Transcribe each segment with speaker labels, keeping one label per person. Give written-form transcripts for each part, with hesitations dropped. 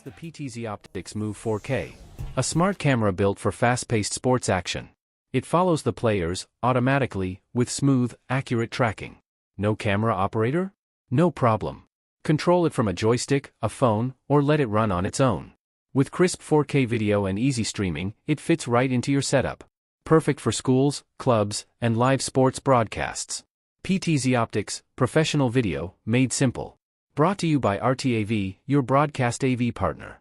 Speaker 1: the PTZ Optics Move 4K, a smart camera built for fast-paced sports action. It follows the players automatically with smooth, accurate tracking. No camera operator? No problem. Control it from a joystick, a phone, or let it run on its own. With crisp 4K video and easy streaming, it fits right into your setup. Perfect for schools, clubs, and live sports broadcasts. PTZ Optics, professional video, made simple. Brought to you by RTAV, your broadcast AV partner.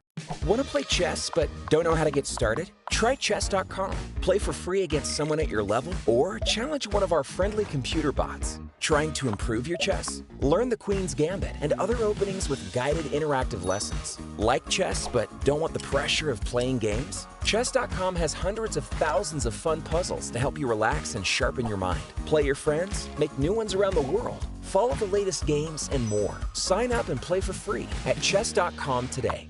Speaker 2: Want to play chess but don't know how to get started? Try chess.com. Play for free against someone at your level or challenge one of our friendly computer bots. Trying to improve your chess? Learn the Queen's Gambit and other openings with guided interactive lessons. Like chess but don't want the pressure of playing games? Chess.com has hundreds of thousands of fun puzzles to help you relax and sharpen your mind. Play your friends, make new ones around the world, follow the latest games, and more. Sign up and play for free at chess.com today.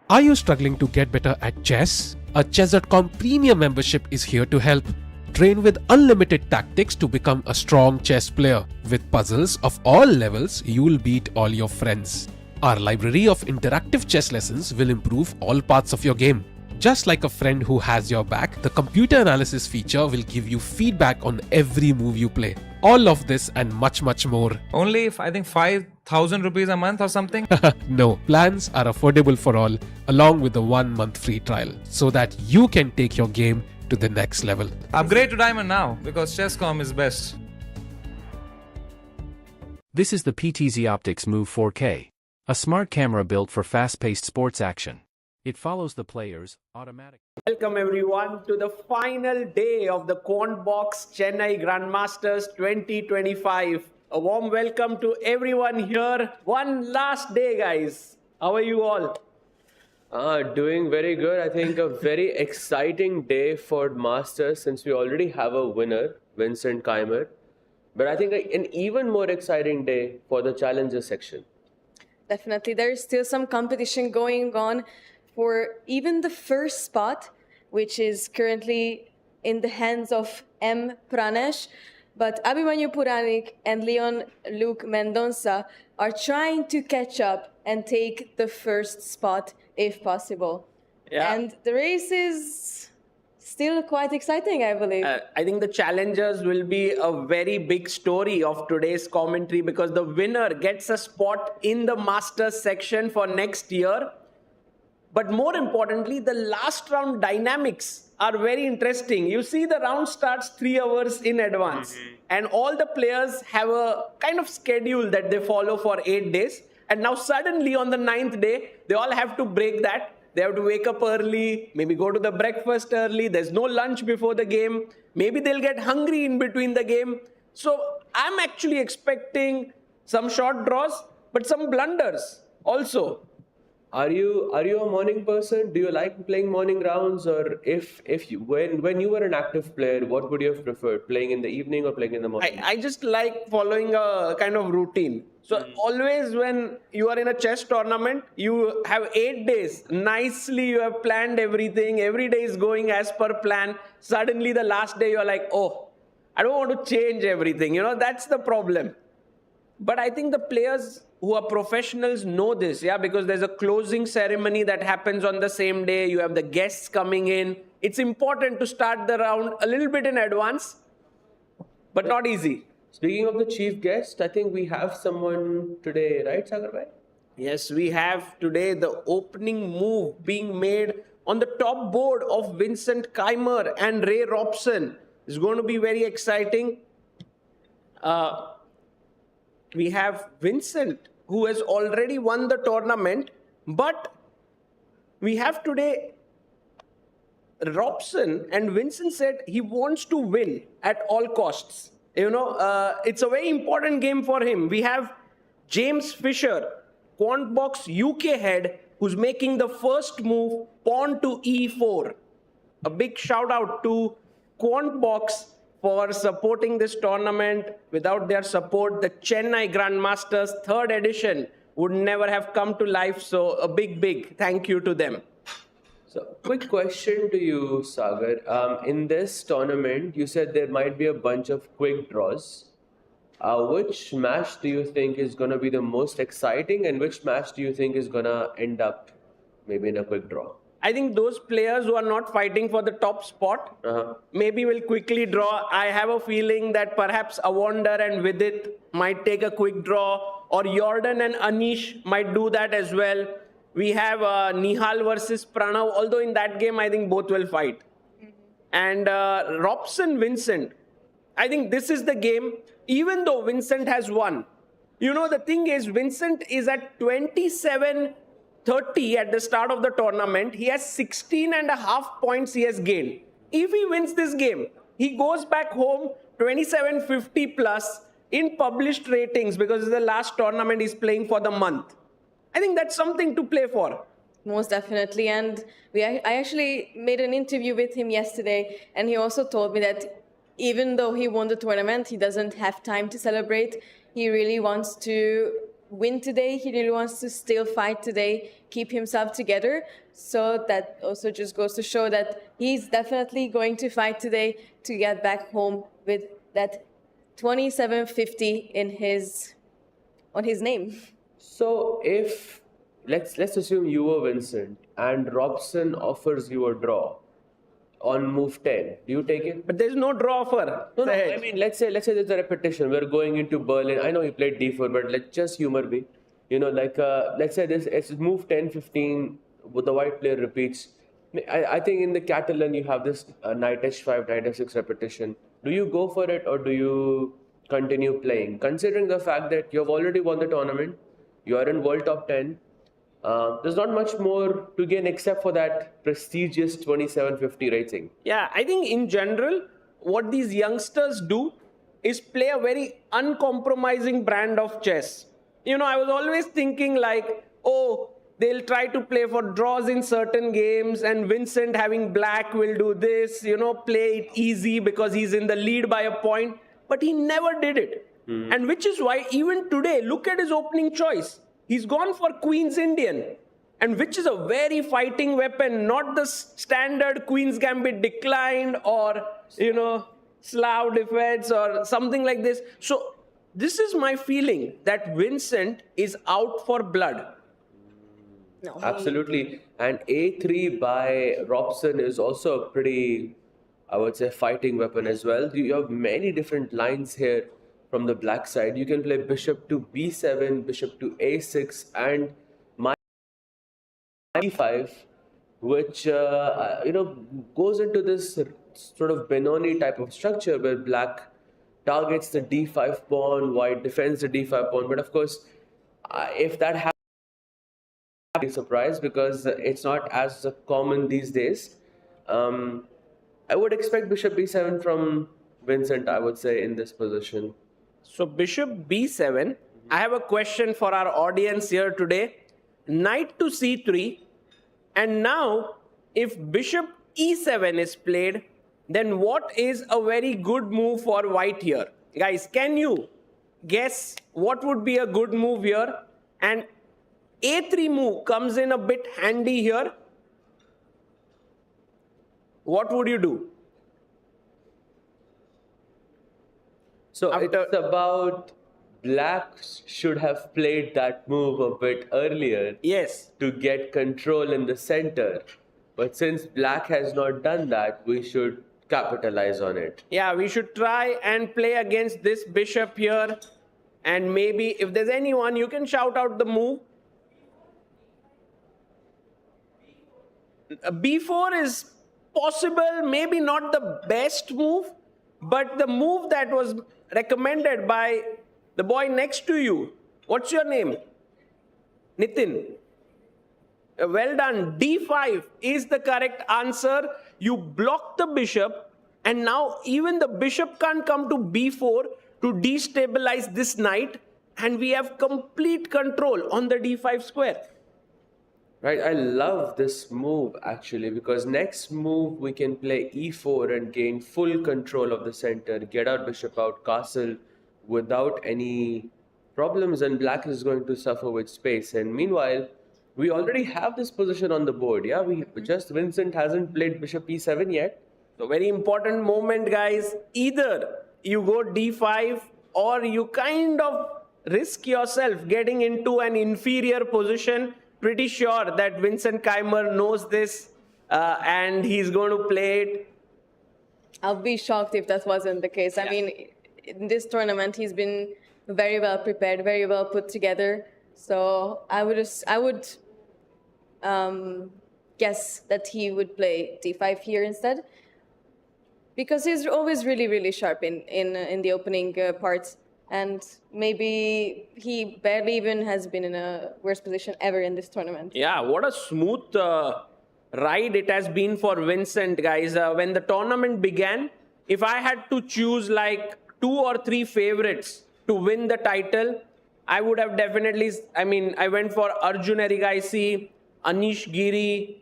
Speaker 3: Are you struggling to get better at chess? A Chess.com premium membership is here to help. Train with unlimited tactics to become a strong chess player. With puzzles of all levels, you will beat all your friends. Our library of interactive chess lessons will improve all parts of your game. Just like a friend who has your back, the computer analysis feature will give you feedback on every move you play. All of this and much more.
Speaker 4: Only, I think, 5,000 rupees a month or something?
Speaker 3: No, plans are affordable for all, along with a 1-month free trial, so that you can take your game to the next level.
Speaker 4: Upgrade to Diamond now, because Chess.com is best.
Speaker 1: This is the PTZ Optics Move 4K, a smart camera built for fast-paced sports action. It follows the players automatically.
Speaker 5: Welcome everyone to the final day of the QUANTBOX Chennai Grandmasters 2025. A warm welcome to everyone here. One last day, guys. How are you all?
Speaker 6: Doing very good. I think a very exciting day for Masters since we already have a winner, Vincent Keimer. But I think an even more exciting day for the Challenger section.
Speaker 7: Definitely. There's still some competition going on for even the first spot, which is currently in the hands of M. Pranesh. But Abhimanyu Puranik and Leon Luke Mendonça are trying to catch up and take the first spot if possible. Yeah. And the race is still quite exciting, I believe.
Speaker 5: I think the challengers will be a very big story of today's commentary because the winner gets a spot in the Masters section for next year. But more importantly, the last round dynamics are very interesting. You see, the round starts 3 hours in advance. And all the players have a kind of schedule that they follow for 8 days. And now suddenly on the 9th day, they all have to break that. They have to wake up early, maybe go to the breakfast early. There's no lunch before the game. Maybe they'll get hungry in between the game. So I'm actually expecting some short draws, but some blunders also.
Speaker 6: Are you a morning person? Do you like playing morning rounds? Or when you were an active player, what would you have preferred? Playing in the evening or playing in the morning?
Speaker 5: I just like following a kind of routine. So always when you are in a chess tournament, you have 8 days. Nicely, you have planned everything. Every day is going as per plan. Suddenly the last day, you're like, oh, I don't want to change everything. You know, that's the problem. But I think the players who are professionals know this, yeah, because there's a closing ceremony that happens on the same day. You have the guests coming in. It's important to start the round a little bit in advance, but not easy.
Speaker 6: Speaking of the chief guest, I think we have someone today, right, Sagar bhai?
Speaker 5: Yes, we have today the opening move being made on the top board of Vincent Keimer and Ray Robson. It's going to be very exciting. We have Vincent, who has already won the tournament, but we have today Robson, and Vincent said he wants to win at all costs. You know, it's a very important game for him. We have James Fisher, QUANTBOX UK head, who's making the first move, pawn to e4. A big shout out to QUANTBOX for supporting this tournament. Without their support, the Chennai Grandmasters 3rd edition would never have come to life. So a big thank you to them.
Speaker 6: So, quick question to you, Sagar. In this tournament, you said there might be a bunch of quick draws. Which match do you think is going to be the most exciting, and which match do you think is going to end up maybe in a quick draw.
Speaker 5: I think those players who are not fighting for the top spot maybe will quickly draw. I have a feeling that perhaps Avander and Vidit might take a quick draw, or Jordan and Anish might do that as well. We have Nihal versus Pranav, although in that game I think both will fight. And Robson Vincent, I think this is the game, even though Vincent has won. You know, the thing is, Vincent is at 27-30 at the start of the tournament. He has 16.5 points he has gained. If he wins this game, he goes back home 2750 plus in published ratings because it's the last tournament he's playing for the month. I think that's something to play for.
Speaker 7: Most definitely. And I actually made an interview with him yesterday, and he also told me that even though he won the tournament, he doesn't have time to celebrate. He really wants to win today. He really wants to still fight today, keep himself together. So that also just goes to show that he's definitely going to fight today to get back home with that 2750 on his name.
Speaker 6: So if let's assume you were Vincent and Robson offers you a draw on move 10, do you take it?
Speaker 5: But there's no draw offer.
Speaker 6: No, I mean, let's say there's a repetition. We're going into Berlin. I know he played d4, but let's just humor me. You know, like let's say it's move 10, 15. The white player repeats. I think in the Catalan you have this knight h5, knight f6 repetition. Do you go for it or do you continue playing? Considering the fact that you've already won the tournament, you are in world top 10. There's not much more to gain except for that prestigious 2750 rating.
Speaker 5: Yeah, I think in general, what these youngsters do is play a very uncompromising brand of chess. You know, I was always thinking like, oh, they'll try to play for draws in certain games, and Vincent having black will do this, you know, play it easy because he's in the lead by a point. But he never did it. And which is why even today, look at his opening choice. He's gone for Queen's Indian, and which is a very fighting weapon, not the standard Queen's Gambit declined or, you know, Slav defense or something like this. So this is my feeling that Vincent is out for blood.
Speaker 7: No.
Speaker 6: Absolutely. And a3 by Robson is also a pretty, I would say, fighting weapon as well. You have many different lines here from the black side. You can play bishop to b7, bishop to a6, and my e5, which you know, goes into this sort of Benoni type of structure where black targets the d5 pawn, white defends the d5 pawn. But of course, if that happens, I'd be surprised because it's not as common these days. I would expect bishop b7 from Vincent, I would say, in this position.
Speaker 5: So bishop b7, I have a question for our audience here today. Knight to c3, and now if bishop e7 is played, then what is a very good move for white here? Guys, can you guess what would be a good move here? And a3 move comes in a bit handy here. What would you do?
Speaker 6: So it's about black should have played that move a bit earlier.
Speaker 5: Yes.
Speaker 6: To get control in the center. But since black has not done that, we should capitalize on it.
Speaker 5: Yeah, we should try and play against this bishop here. And maybe if there's anyone, you can shout out the move. B4 is possible, maybe not the best move, but the move that was recommended by the boy next to you. What's your name? Nitin. Well done. D5 is the correct answer. You block the bishop, and now even the bishop can't come to B4 to destabilize this knight, and we have complete control on the D5 square.
Speaker 6: Right, I love this move actually because next move we can play e4 and gain full control of the center, get our bishop out, castle without any problems, and black is going to suffer with space. And meanwhile, we already have this position on the board. Yeah, Vincent hasn't played bishop e7 yet.
Speaker 5: So very important moment, guys. Either you go d5 or you kind of risk yourself getting into an inferior position pretty sure that Vincent Keimer knows this and he's going to play it.
Speaker 7: I'll be shocked if that wasn't the case. I mean, in this tournament, he's been very well prepared, very well put together. So I would guess that he would play d5 here instead, because he's always really, really sharp in the opening parts. And maybe he barely even has been in a worse position ever in this tournament.
Speaker 5: Yeah, what a smooth ride it has been for Vincent, guys. When the tournament began, if I had to choose like 2 or 3 favorites to win the title, I would have definitely, I went for Arjun Erigaisi, Anish Giri,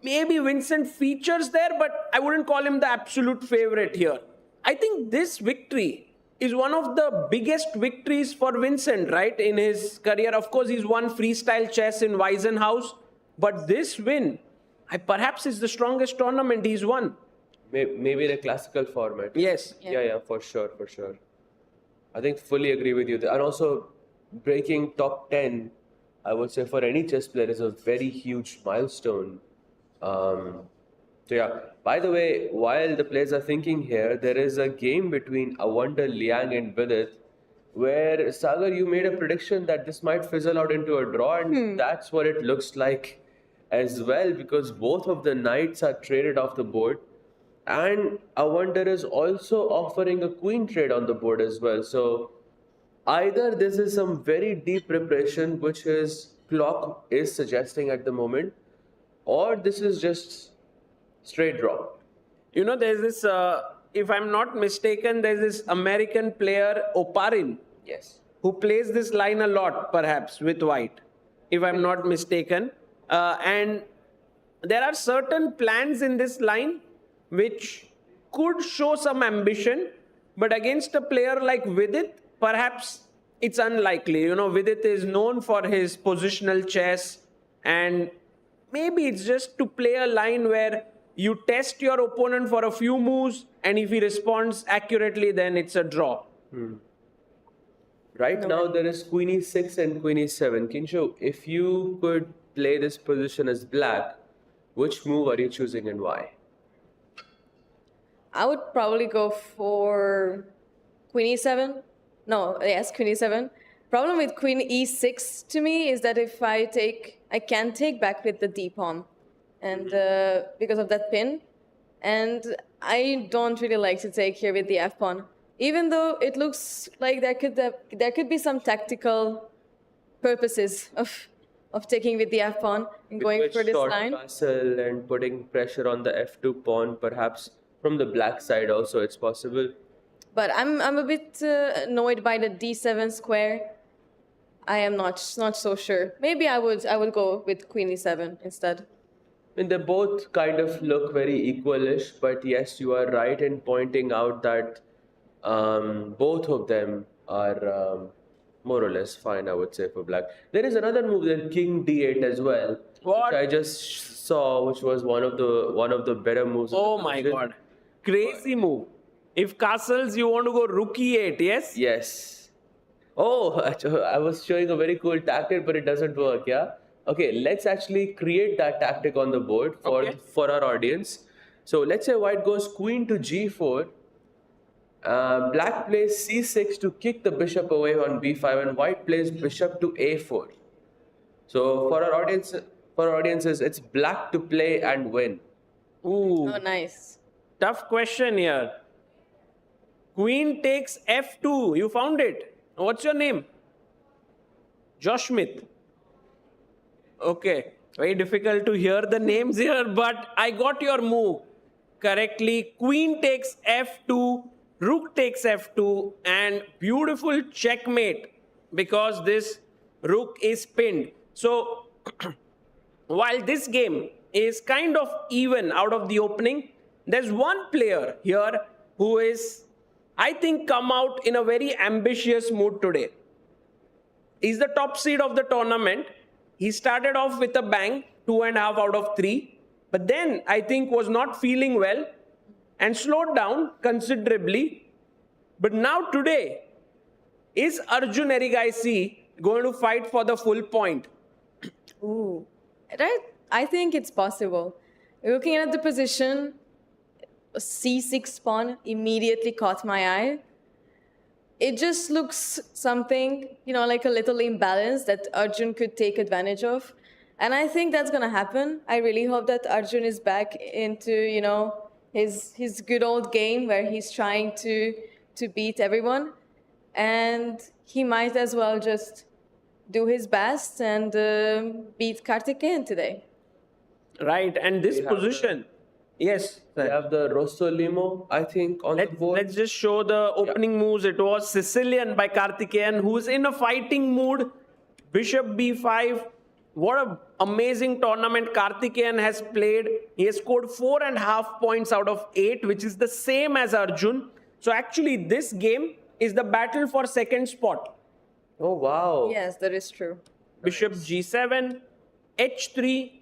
Speaker 5: maybe Vincent features there, but I wouldn't call him the absolute favorite here. I think this victory is one of the biggest victories for Vincent, right, in his career. Of course, he's won freestyle chess in Weissenhaus, but this win, perhaps is the strongest tournament he's won.
Speaker 6: Maybe the classical format.
Speaker 5: Yes.
Speaker 6: Yeah, for sure. I think fully agree with you there. And also, breaking top 10, I would say for any chess player is a very huge milestone. So yeah, by the way, while the players are thinking here, there is a game between Awanda, Liang and Vidit, where Sagar, you made a prediction that this might fizzle out into a draw, and that's what it looks like as well, because both of the knights are traded off the board, and Awanda is also offering a queen trade on the board as well. So either this is some very deep preparation, which his clock is suggesting at the moment, or this is just straight draw.
Speaker 5: You know, there's this, if I'm not mistaken, there's this American player, Oparin,
Speaker 6: Yes.
Speaker 5: who plays this line a lot, perhaps, with white, if I'm not mistaken. And there are certain plans in this line which could show some ambition, but against a player like Vidit, perhaps it's unlikely. You know, Vidit is known for his positional chess, and maybe it's just to play a line where you test your opponent for a few moves, and if he responds accurately, then it's a draw.
Speaker 6: Right now there is Queen e6 and Queen e7. Kinshu, if you could play this position as black, which move are you choosing and why?
Speaker 7: I would probably go for Queen e7. No, yes, Queen e7. Problem with Queen e6 to me is that if I can take back with the d pawn, and because of that pin, and I don't really like to take here with the f pawn, even though it looks like there could be some tactical purposes of taking with the f pawn and going for this
Speaker 6: short
Speaker 7: line.
Speaker 6: Castle and putting pressure on the f2 pawn, perhaps from the black side also it's possible.
Speaker 7: But I'm a bit annoyed by the d7 square. I am not so sure. Maybe I would go with Queen e7 instead.
Speaker 6: I mean, they both kind of look very equalish, but yes, you are right in pointing out that both of them are more or less fine, I would say, for black. There is another move there, King d8 as well,
Speaker 5: What?
Speaker 6: which I just saw, which was one of the better moves.
Speaker 5: Oh my god. Crazy move. If castles, you want to go rook e8, yes?
Speaker 6: Yes. Oh, I was showing a very cool tactic, but it doesn't work, yeah? Okay, let's actually create that tactic on the board for our audience. So let's say white goes queen to g4. Black plays c6 to kick the bishop away on b5, and white plays bishop to a4. So for our audiences, it's black to play and win.
Speaker 5: Ooh,
Speaker 7: Oh, nice.
Speaker 5: tough question here. Queen takes f2. You found it. What's your name? Josh Smith. Okay, very difficult to hear the names here, but I got your move correctly. Queen takes f2, rook takes f2, and beautiful checkmate because this rook is pinned. So while this game is kind of even out of the opening, there's one player here who is, I think, come out in a very ambitious mood today. He's the top seed of the tournament. He started off with a bang, 2.5 out of 3, but then I think was not feeling well and slowed down considerably. But now today, is Arjun Erigaisi going to fight for the full point?
Speaker 7: Ooh, right? I think it's possible. Looking at the position, a c6 pawn immediately caught my eye. It just looks something, like a little imbalance that Arjun could take advantage of. And I think that's going to happen. I really hope that Arjun is back into, his good old game where he's trying to beat everyone. And he might as well just do his best and beat Kartikeyan today.
Speaker 5: Right, and this
Speaker 6: We have
Speaker 5: position, yes.
Speaker 6: We have the Rosso Limo, I think, on the board.
Speaker 5: Let's just show the opening moves. It was Sicilian by Kartikeyan, who's in a fighting mood. Bishop b5. What an amazing tournament Kartikeyan has played. He has scored 4.5 points out of 8, which is the same as Arjun. So actually, this game is the battle for second spot.
Speaker 6: Oh, wow.
Speaker 7: Yes, that is true.
Speaker 5: Bishop g7, h3,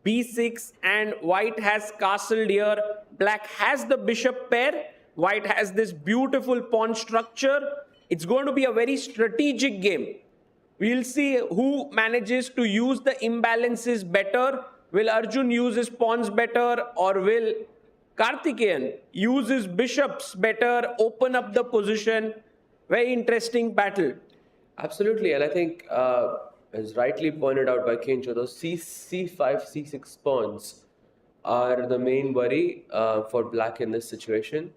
Speaker 5: b6, and white has castled here. Black has the bishop pair. White has this beautiful pawn structure. It's going to be a very strategic game. We'll see who manages to use the imbalances better. Will Arjun use his pawns better, or will Kartikeyan use his bishops better, open up the position? Very interesting battle.
Speaker 6: Absolutely, and I think, as rightly pointed out by Kencho, those c5, c6 pawns are the main worry for black in this situation.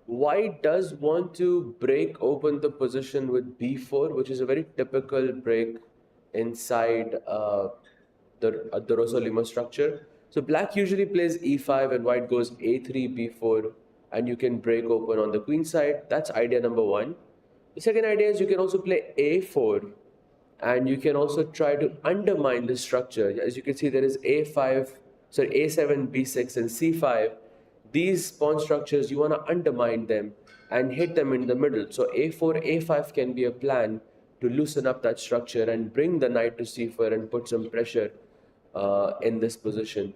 Speaker 6: White does want to break open the position with b4, which is a very typical break inside the Rosso Limo structure. So black usually plays e5 and white goes a3, b4, and you can break open on the queen side. That's idea number one. The second idea is you can also play a4, and you can also try to undermine the structure. As you can see, there is a7, b6, and c5. These pawn structures, you want to undermine them and hit them in the middle. So a4, a5 can be a plan to loosen up that structure and bring the knight to c4 and put some pressure in this position.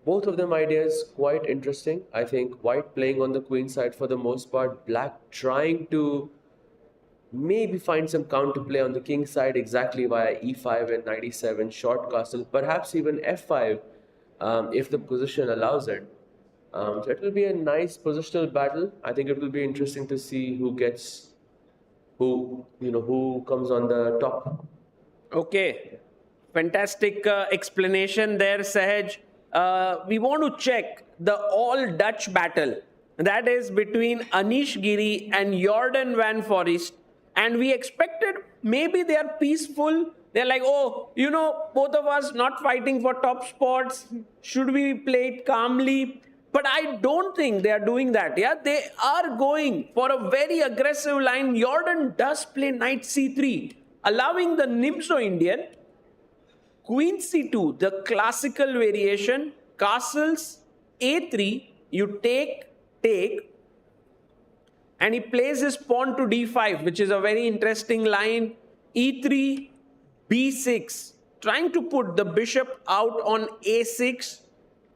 Speaker 6: Both of them ideas quite interesting. I think white playing on the queen side for the most part, black trying to maybe find some counterplay on the king side exactly via e5 and knight e7, short castle, perhaps even f5 if the position allows it. So it will be a nice positional battle. I think it will be interesting to see who comes on the top.
Speaker 5: Okay, fantastic explanation there, Sahaj. We want to check the all Dutch battle. That is between Anish Giri and Jordan Van Forest. And we expected maybe they are peaceful. They're like, oh, both of us not fighting for top spots. Should we play it calmly? But I don't think they are doing that. Yeah, they are going for a very aggressive line. Jordan does play knight c3, allowing the Nimzo Indian. Queen c2, the classical variation. Castles a3, you take, and he plays his pawn to d5, which is a very interesting line. e3, b6, trying to put the bishop out on a6.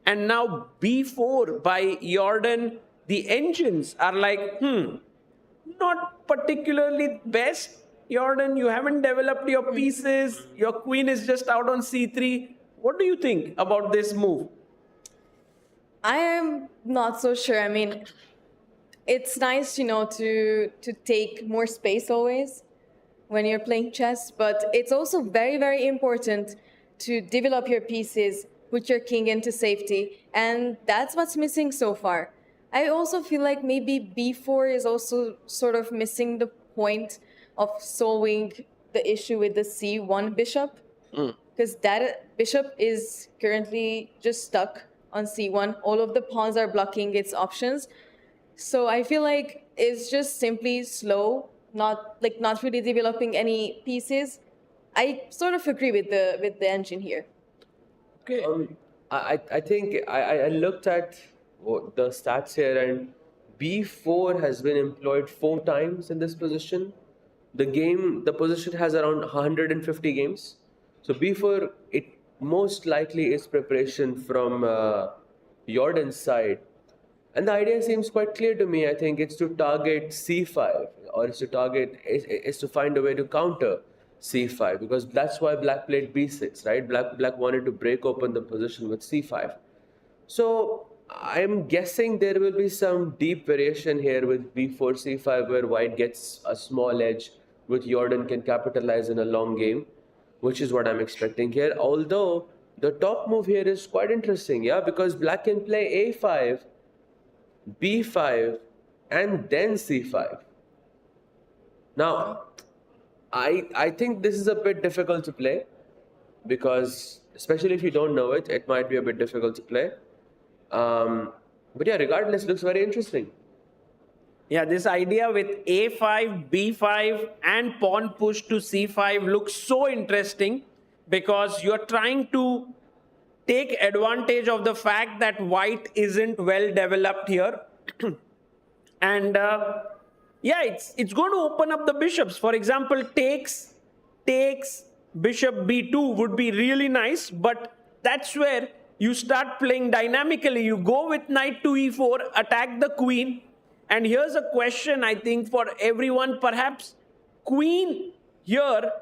Speaker 5: And now b4 by Jordan. The engines are like, not particularly best. Jordan, you haven't developed your pieces. Your queen is just out on c3. What do you think about this move?
Speaker 7: I am not so sure. I mean, it's nice, to take more space always when you're playing chess, but it's also very, very important to develop your pieces, put your king into safety, and that's what's missing so far. I also feel like maybe b4 is also sort of missing the point of solving the issue with the c1 bishop, because that bishop is currently just stuck on c1. All of the pawns are blocking its options. So I feel like it's just simply slow, not really developing any pieces. I sort of agree with the engine here.
Speaker 5: Okay.
Speaker 6: I think I looked at the stats here, and b4 has been employed 4 times in this position. The position has around 150 games. So b4, it most likely is preparation from Jordan's side. And the idea seems quite clear to me. I think it's to target c5, or is to find a way to counter c5, because that's why black played b6, right? Black wanted to break open the position with c5. So I'm guessing there will be some deep variation here with b4, c5, where white gets a small edge, which Jordan can capitalize in a long game, which is what I'm expecting here. Although the top move here is quite interesting, yeah, because black can play a5, b5, and then c5. Now, I think this is a bit difficult to play, because especially if you don't know it, it might be a bit difficult to play. But yeah, regardless, looks very interesting.
Speaker 5: Yeah, this idea with a5, b5 and pawn push to c5 looks so interesting, because you're trying to take advantage of the fact that white isn't well developed here. And yeah, it's going to open up the bishops. For example, takes, bishop b2 would be really nice, but that's where you start playing dynamically. You go with knight to e4, attack the queen. And here's a question, I think, for everyone, perhaps queen here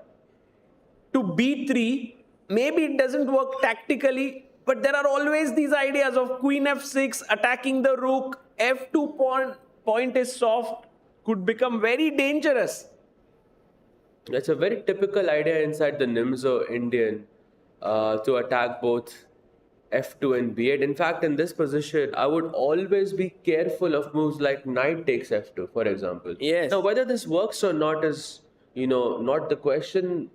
Speaker 5: to b3. Maybe it doesn't work tactically, but there are always these ideas of queen f6, attacking the rook, f2 point is soft, could become very dangerous.
Speaker 6: That's a very typical idea inside the Nimzo Indian, to attack both f2 and b8. In fact, in this position, I would always be careful of moves like knight takes f2, for example.
Speaker 5: Yes.
Speaker 6: Now, whether this works or not is, not the question.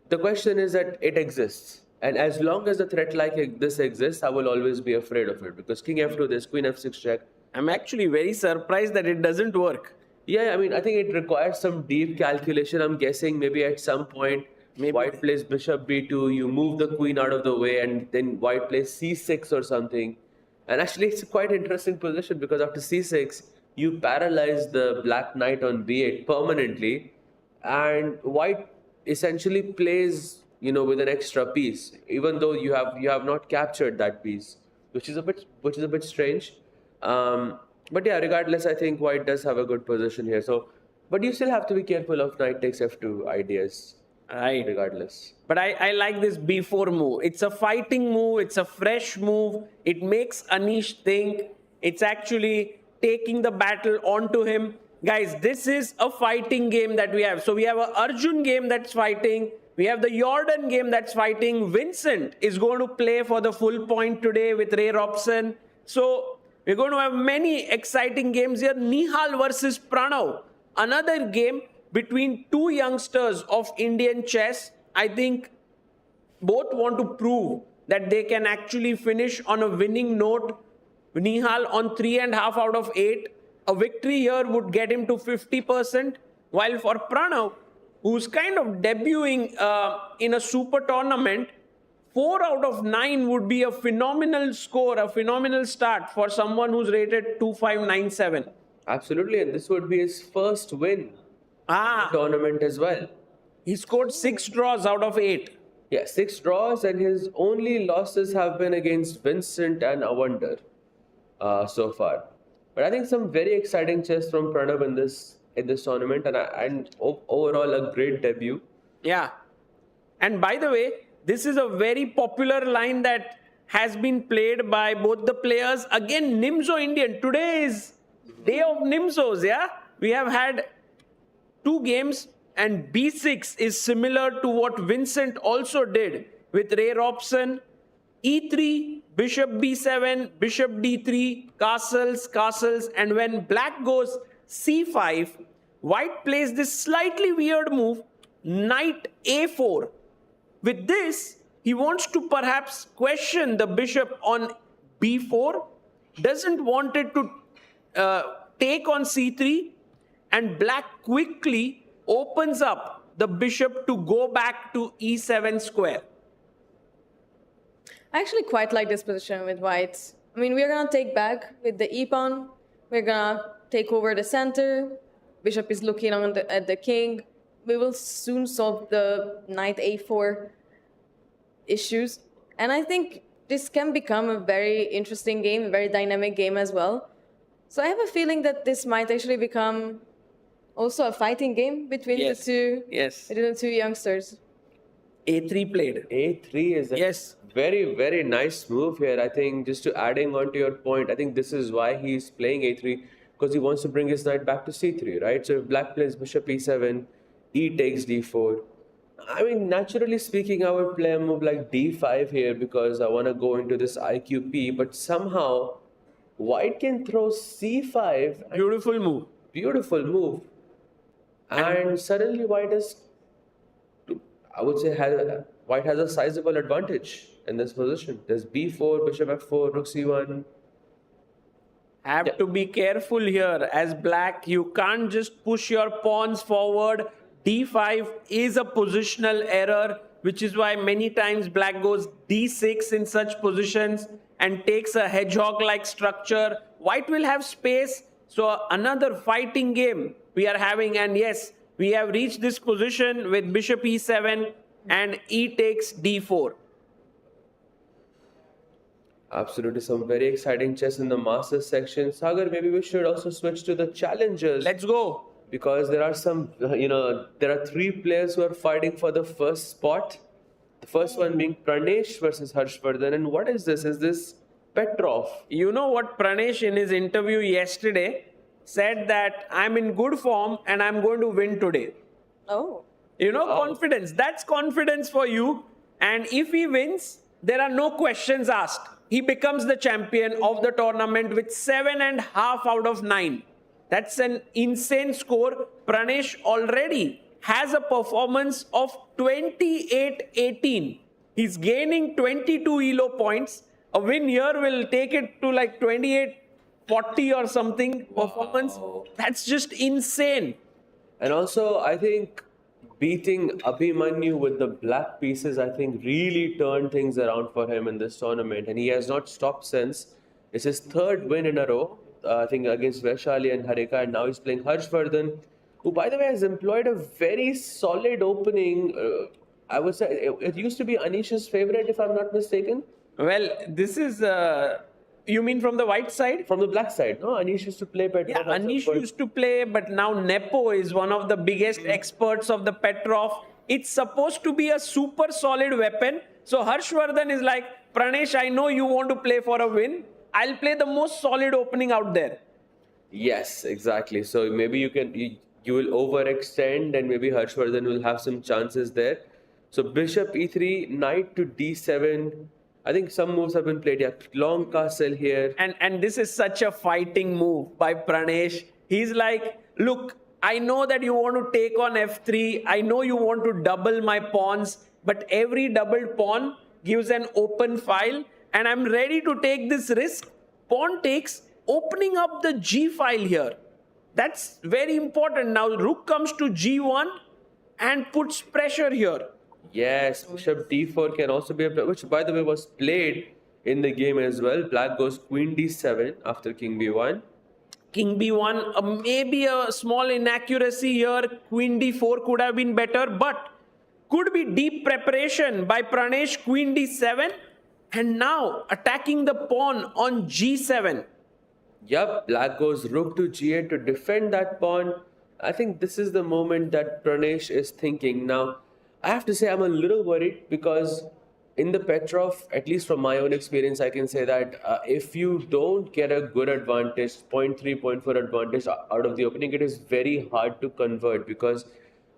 Speaker 6: The question is that it exists. And as long as a threat like this exists, I will always be afraid of it, because king f2, there's queen f6 check.
Speaker 5: I'm actually very surprised that it doesn't work.
Speaker 6: Yeah, I mean, I think it requires some deep calculation. I'm guessing maybe at some point, white plays bishop b2, you move the queen out of the way, and then white plays c6 or something. And actually, it's a quite interesting position, because after c6, you paralyze the black knight on b8 permanently, and white essentially plays, with an extra piece, even though you have not captured that piece, which is a bit strange. But yeah, regardless, I think white does have a good position here. So, but you still have to be careful of knight takes f2 ideas.
Speaker 5: Right.
Speaker 6: Regardless.
Speaker 5: But I like this b4 move. It's a fighting move. It's a fresh move. It makes Anish think. It's actually taking the battle onto him. Guys, this is a fighting game that we have. So we have an Arjun game that's fighting. We have the Jordan game that's fighting. Vincent is going to play for the full point today with Ray Robson. So we're going to have many exciting games here. Nihal versus Pranav. Another game between two youngsters of Indian chess. I think both want to prove that they can actually finish on a winning note. Nihal on 3.5 out of 8. A victory here would get him to 50%. While for Pranav, who's kind of debuting in a super tournament, 4 out of 9 would be a phenomenal score, a phenomenal start for someone who's rated 2597.
Speaker 6: Absolutely, and this would be his first win in the tournament as well.
Speaker 5: He scored 6 draws out of 8.
Speaker 6: Yeah, 6 draws, and his only losses have been against Vincent and Avander so far. But I think some very exciting chess from Pranav in this tournament, and overall a great debut.
Speaker 5: Yeah. And by the way, this is a very popular line that has been played by both the players. Again, Nimzo Indian. Today is day of Nimzos, yeah? We have had 2 games, and B6 is similar to what Vincent also did with Ray Robson. E3, bishop B7, bishop D3, castles, and when black goes C5, white plays this slightly weird move, knight A4. With this, he wants to perhaps question the bishop on B4, doesn't want it to take on C3, and black quickly opens up the bishop to go back to E7 square.
Speaker 7: I actually quite like this position with white. I mean, we're going to take back with the e-pawn. We're going to take over the center. Bishop is looking at the king. We will soon solve the knight a4 issues. And I think this can become a very interesting game, a very dynamic game as well. So I have a feeling that this might actually become also a fighting game between
Speaker 5: Yes.
Speaker 7: between the two youngsters.
Speaker 5: A3 played.
Speaker 6: A3 is a
Speaker 5: Yes.
Speaker 6: very, very nice move here. I think just to adding on to your point, I think this is why he's playing A3 because he wants to bring his knight back to C3, right? So if black plays bishop E7, E takes D4. I mean, naturally speaking, I would play a move like D5 here because I want to go into this IQP, but somehow white can throw C5. And
Speaker 5: Beautiful move.
Speaker 6: beautiful move. And suddenly white is, I would say, white has a sizable advantage in this position. There's B4, bishop F4, rook C1.
Speaker 5: Have to be careful here as black. You can't just push your pawns forward. D5 is a positional error, which is why many times black goes D6 in such positions and takes a hedgehog-like structure. White will have space. So another fighting game we are having. And yes, we have reached this position with bishop E7 and E takes D4.
Speaker 6: Absolutely, some very exciting chess in the Masters section. Sagar, maybe we should also switch to the challengers.
Speaker 5: Let's go.
Speaker 6: Because there are some, there are three players who are fighting for the first spot. The first one being Pranesh versus Harshvardhan. And what is this? Is this Petrov?
Speaker 5: You know what Pranesh in his interview yesterday said that I'm in good form and I'm going to win today.
Speaker 7: Oh.
Speaker 5: You know, confidence. That's confidence for you. And if he wins, there are no questions asked. He becomes the champion of the tournament with 7.5 out of 9. That's an insane score. Pranesh already has a performance of 28-18. He's gaining 22 ELO points. A win here will take it to like 28-40 or something performance.
Speaker 6: Wow.
Speaker 5: That's just insane.
Speaker 6: And also, I think beating Abhimanyu with the black pieces, I think, really turned things around for him in this tournament. And he has not stopped since. It's his third win in a row, I think, against Vaishali and Harika. And now he's playing Harshvardhan, who, by the way, has employed a very solid opening. I would say it used to be Anish's favorite, if I'm not mistaken.
Speaker 5: Well, this is... you mean from the white side?
Speaker 6: From the black side, no? Anish used to play Petrov.
Speaker 5: Yeah, Anish used to play, but now Nepo is one of the biggest experts of the Petrov. It's supposed to be a super solid weapon. So Harshvardhan is like, Pranesh, I know you want to play for a win. I'll play the most solid opening out there.
Speaker 6: Yes, exactly. So maybe you will overextend and maybe Harshvardhan will have some chances there. So bishop E3, knight to D7. I think some moves have been played. Yeah, long castle here.
Speaker 5: And this is such a fighting move by Pranesh. He's like, look, I know that you want to take on F3. I know you want to double my pawns. But every doubled pawn gives an open file. And I'm ready to take this risk. Pawn takes, opening up the G file here. That's very important. Now rook comes to G1 and puts pressure here.
Speaker 6: Yes, bishop D4 can also be a play, which by the way was played in the game as well. Black goes queen D7 after king B1.
Speaker 5: King B1, maybe a small inaccuracy here. Queen D4 could have been better, but could be deep preparation by Pranesh. Queen D7 and now attacking the pawn on G7.
Speaker 6: Yup, black goes rook to G8 to defend that pawn. I think this is the moment that Pranesh is thinking. Now, I have to say I'm a little worried because in the Petrov, at least from my own experience, I can say that if you don't get a good advantage, 0.3, 0.4 advantage out of the opening, it is very hard to convert because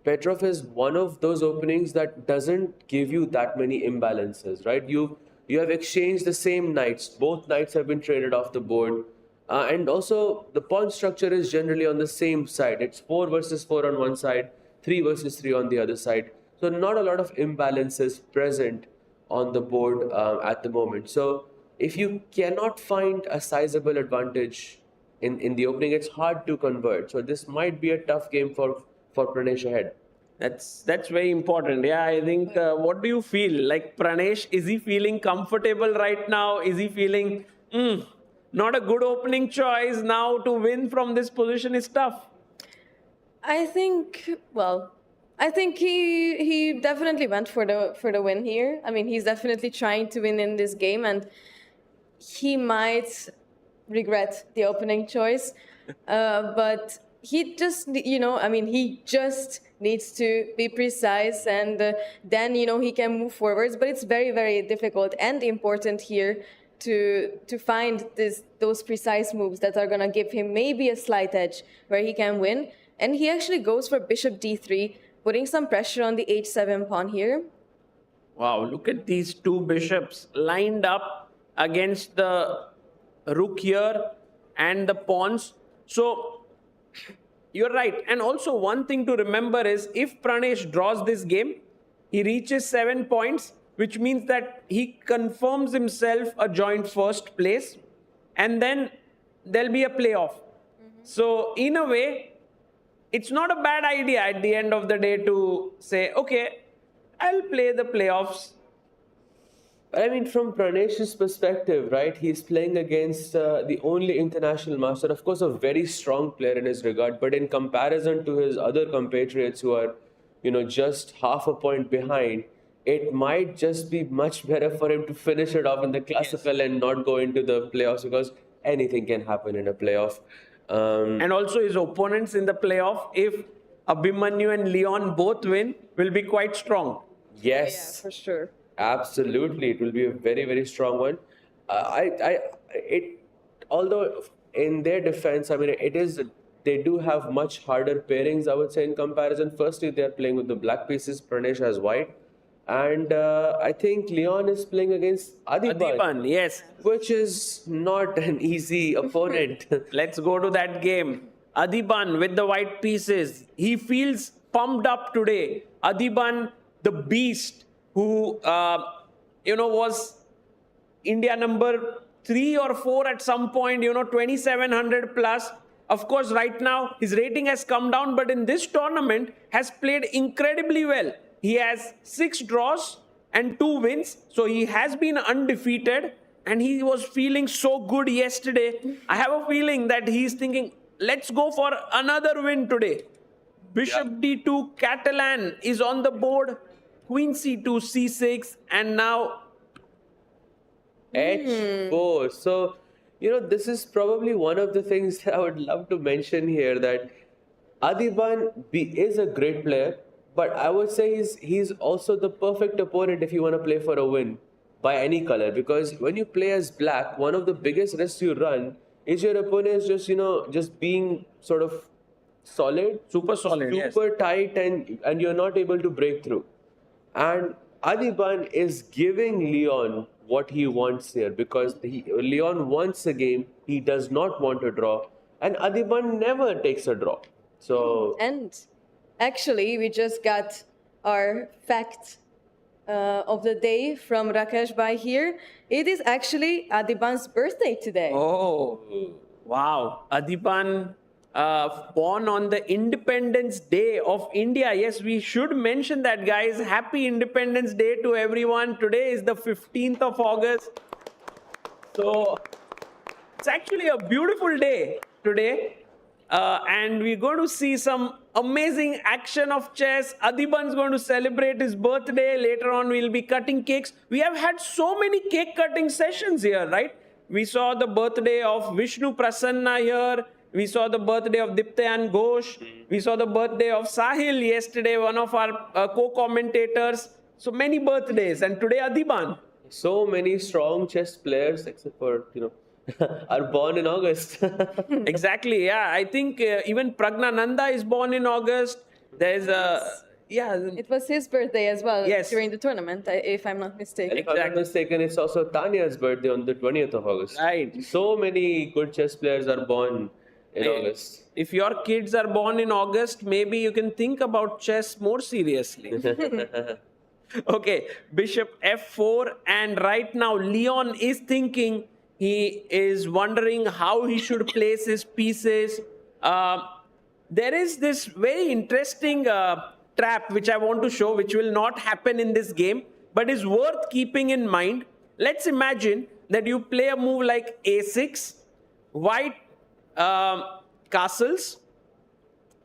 Speaker 6: Petrov is one of those openings that doesn't give you that many imbalances, right? You have exchanged the same knights. Both knights have been traded off the board. And also, the pawn structure is generally on the same side. It's 4 versus 4 on one side, 3 versus 3 on the other side. So not a lot of imbalances present on the board at the moment. So if you cannot find a sizable advantage in the opening, it's hard to convert. So this might be a tough game for Pranesh ahead.
Speaker 5: That's very important. Yeah, I think, what do you feel? Like Pranesh, is he feeling comfortable right now? Is he feeling, not a good opening choice now to win from this position is tough?
Speaker 7: I think he definitely went for the win here. I mean, he's definitely trying to win in this game, and he might regret the opening choice. But he just, he just needs to be precise, and then, he can move forwards. But it's very, very difficult and important here to find those precise moves that are going to give him maybe a slight edge where he can win. And he actually goes for bishop d3, putting some pressure on the h7 pawn here.
Speaker 5: Wow, look at these two bishops lined up against the rook here and the pawns. So you're right. And also one thing to remember is if Pranesh draws this game, he reaches 7 points, which means that he confirms himself a joint first place, and then there'll be a playoff. So in a way, it's not a bad idea at the end of the day to say, okay, I'll play the playoffs.
Speaker 6: I mean, from Pranesh's perspective, right, he's playing against the only international master, of course, a very strong player in his regard, but in comparison to his other compatriots who are, just half a point behind, it might just be much better for him to finish it off in the classical and not go into the playoffs, because anything can happen in a playoff.
Speaker 5: And also his opponents in the playoff, if Abhimanyu and Leon both win, will be quite strong.
Speaker 6: Yes.
Speaker 7: Yeah, for sure.
Speaker 6: Absolutely, it will be a very, very strong one. Although in their defense, I mean, they do have much harder pairings, I would say, in comparison. Firstly, they are playing with the black pieces. Pranesh has white, and I think Leon is playing against
Speaker 5: Adiban, yes.
Speaker 6: which is not an easy opponent.
Speaker 5: Let's go to that game. Adiban with the white pieces. He feels pumped up today. Adiban, the beast, who, was India number 3 or 4 at some point, 2,700 plus. Of course, right now, his rating has come down, but in this tournament, has played incredibly well. He has 6 draws and 2 wins. So he has been undefeated, and he was feeling so good yesterday. I have a feeling that he's thinking, let's go for another win today. Bishop d2, Catalan is on the board. Queen c2, c6, and now
Speaker 6: h4. So, this is probably one of the things that I would love to mention here, that Adiban is a great player, but I would say he's also the perfect opponent if you want to play for a win by any color, because when you play as black, one of the biggest risks you run is your opponent is just being sort of solid,
Speaker 5: super solid,
Speaker 6: super tight, and you're not able to break through. And Adiban is giving Leon what he wants here, because Leon wants a game, he does not want a draw, and Adiban never takes a draw. So,
Speaker 7: and actually, we just got our fact of the day from Rakesh Bhai here. It is actually Adiban's birthday today.
Speaker 5: Oh, wow. Adiban born on the Independence Day of India. Yes, we should mention that, guys. Happy Independence Day to everyone. Today is the 15th of August. So it's actually a beautiful day today. And we're going to see some amazing action of chess. Adiban's going to celebrate his birthday. Later on, we'll be cutting cakes. We have had so many cake cutting sessions here, right? We saw the birthday of Vishnu Prasanna here. We saw the birthday of Diptayan Ghosh. We saw the birthday of Sahil yesterday, one of our co-commentators. So many birthdays. And today, Adiban.
Speaker 6: So many strong chess players, except for, are born in August.
Speaker 5: Exactly, yeah. I think even Pragnananda is born in August. There's
Speaker 7: It was his birthday as well during the tournament, if I'm not mistaken.
Speaker 6: If I'm not mistaken, it's also Tanya's birthday on the 20th of August.
Speaker 5: Right.
Speaker 6: So many good chess players are born in August.
Speaker 5: If your kids are born in August, maybe you can think about chess more seriously. Okay, Bishop f4, and right now Leon is thinking, he is wondering how he should place his pieces. There is this very interesting trap which I want to show, which will not happen in this game, but is worth keeping in mind. Let's imagine that you play a move like a6, white castles,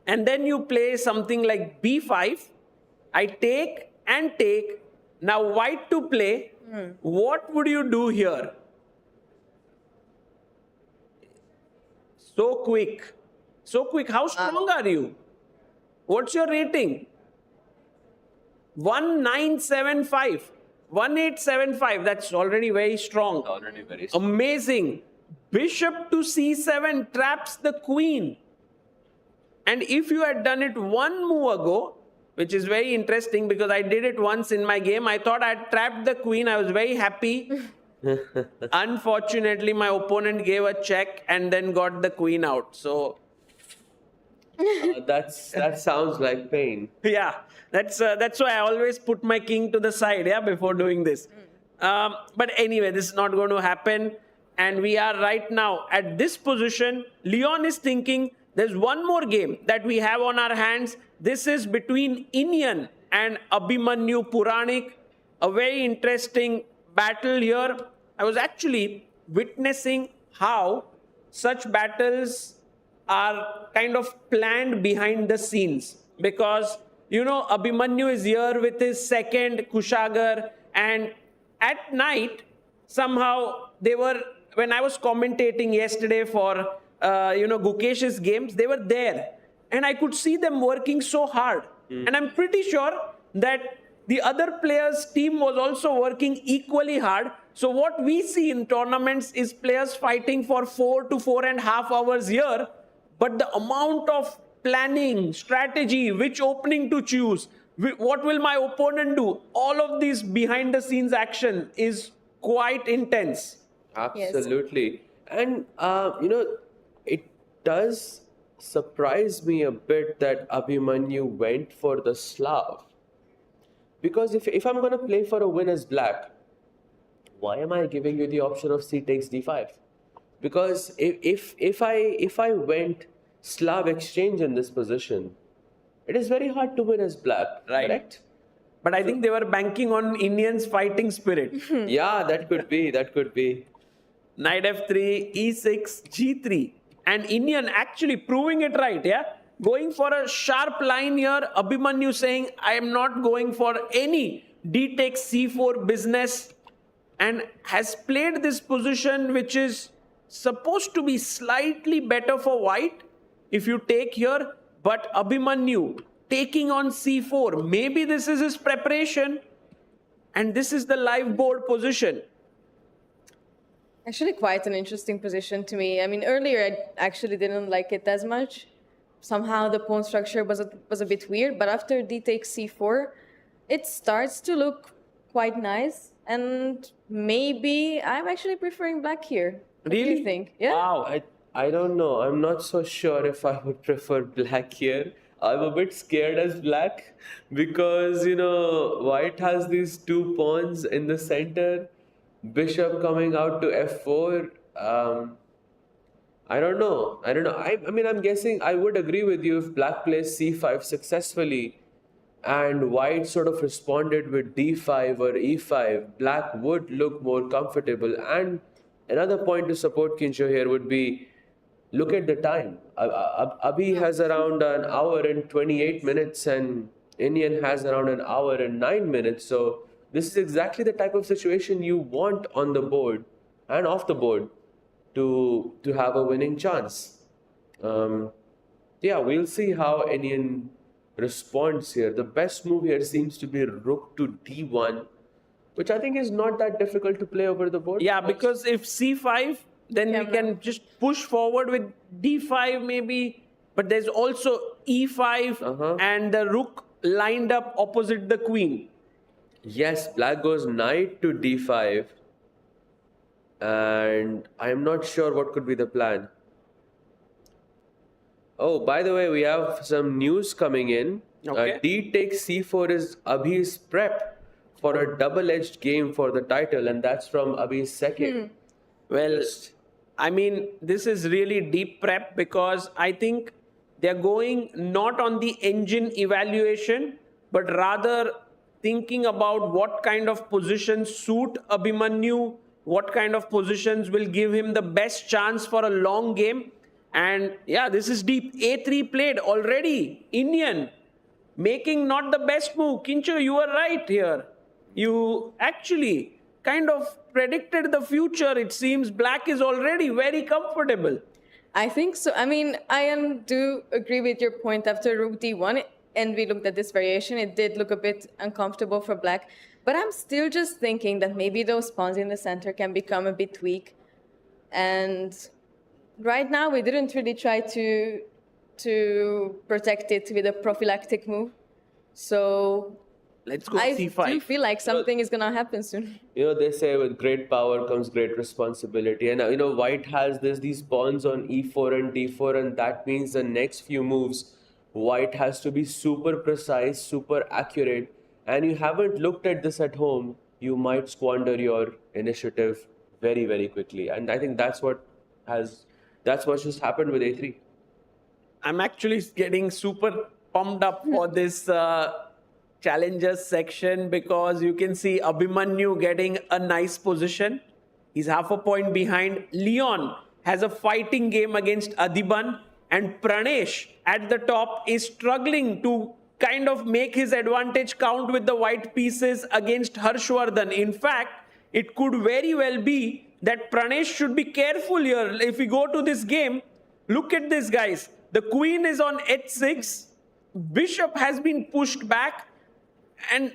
Speaker 5: and then you play something like b5. I take and take. Now white to play. What would you do here? So quick. So quick. How strong are you? What's your rating? 1975. 1875. That's already very strong.
Speaker 6: Already very strong.
Speaker 5: Amazing. Bishop to c7 traps the queen. And if you had done it one move ago, which is very interesting because I did it once in my game, I thought I had trapped the queen. I was very happy. Unfortunately, my opponent gave a check and then got the queen out. So
Speaker 6: that sounds like pain.
Speaker 5: yeah, that's why I always put my king to the side, yeah, before doing this. But anyway, this is not going to happen. And we are right now at this position. Leon is thinking there's one more game that we have on our hands. This is between Indian and Abhimanyu Puranik. A very interesting battle here. I was actually witnessing how such battles are kind of planned behind the scenes. Because, you know, Abhimanyu is here with his second Kushagar. And at night, somehow they were, when I was commentating yesterday for, Gukesh's games, they were there. And I could see them working so hard. And I'm pretty sure that the other players' team was also working equally hard. So what we see in tournaments is players fighting for 4 to 4.5 hours here. But the amount of planning, strategy, which opening to choose, what will my opponent do? All of these behind the scenes action is quite intense.
Speaker 6: Absolutely. And, it does surprise me a bit that Abhimanyu went for the Slav. Because if I'm going to play for a win as black, why am I giving you the option of c takes d5? Because if I went Slav exchange in this position, it is very hard to win as black,
Speaker 5: Right.
Speaker 6: correct?
Speaker 5: But I think they were banking on Indians' fighting spirit.
Speaker 6: Yeah, that could be.
Speaker 5: Knight f3, e6, g3. And Indian actually proving it right, yeah? Going for a sharp line here. Abhimanyu saying, I am not going for any d takes c4 business. And has played this position which is supposed to be slightly better for white if you take here. But Abhimanyu taking on c4. Maybe this is his preparation. And this is the live board position.
Speaker 7: Actually, quite an interesting position to me. I mean, earlier I actually didn't like it as much. Somehow the pawn structure was a bit weird, but after d takes c4, it starts to look quite nice. And maybe I'm actually preferring black here. What do you think? Yeah.
Speaker 5: Wow.
Speaker 6: I don't know. I'm not so sure if I would prefer black here. I'm a bit scared as black because, white has these two pawns in the center. Bishop coming out to f4. I don't know. I mean, I'm guessing I would agree with you if black plays c5 successfully and white sort of responded with d5 or e5, black would look more comfortable. And another point to support Kincho here would be, look at the time. Abhi has around an hour and 28 minutes and Indian has around an hour and 9 minutes. So this is exactly the type of situation you want on the board and off the board to have a winning chance. We'll see how Indian responds here. The best move here seems to be rook to d1, which I think is not that difficult to play over the board.
Speaker 5: Yeah, because if c5, then we can just push forward with d5 maybe. But there's also e5 and the rook lined up opposite the queen.
Speaker 6: Yes, black goes knight to d5. And I'm not sure what could be the plan. Oh, by the way, we have some news coming in.
Speaker 5: Okay.
Speaker 6: D takes c4 is Abhi's prep for a double-edged game for the title, and that's from Abhi's second.
Speaker 5: Well, I mean, this is really deep prep because I think they're going not on the engine evaluation, but rather thinking about what kind of positions suit Abhimanyu, what kind of positions will give him the best chance for a long game. And yeah, this is deep. A3 played already. Indian making not the best move. Kincho, you were right here. You actually kind of predicted the future. It seems black is already very comfortable.
Speaker 7: I think so. I mean, do agree with your point after Rook D1, and we looked at this variation. It did look a bit uncomfortable for black, but I'm still just thinking that maybe those pawns in the center can become a bit weak. And right now, we didn't really try to protect it with a prophylactic move. So
Speaker 5: Let's go
Speaker 7: I
Speaker 5: C5.
Speaker 7: do feel like something is gonna happen soon.
Speaker 6: They say with great power comes great responsibility. And, white has these pawns on E4 and D4, and that means the next few moves, white has to be super precise, super accurate. And you haven't looked at this at home, you might squander your initiative very, very quickly. And I think that's what just happened with A3.
Speaker 5: I'm actually getting super pumped up for this challengers section because you can see Abhimanyu getting a nice position. He's half a point behind. Leon has a fighting game against Adiban, and Pranesh at the top is struggling to kind of make his advantage count with the white pieces against Harshvardhan. In fact, it could very well be that Pranesh should be careful here. If we go to this game, look at this, guys. The queen is on h6. Bishop has been pushed back. And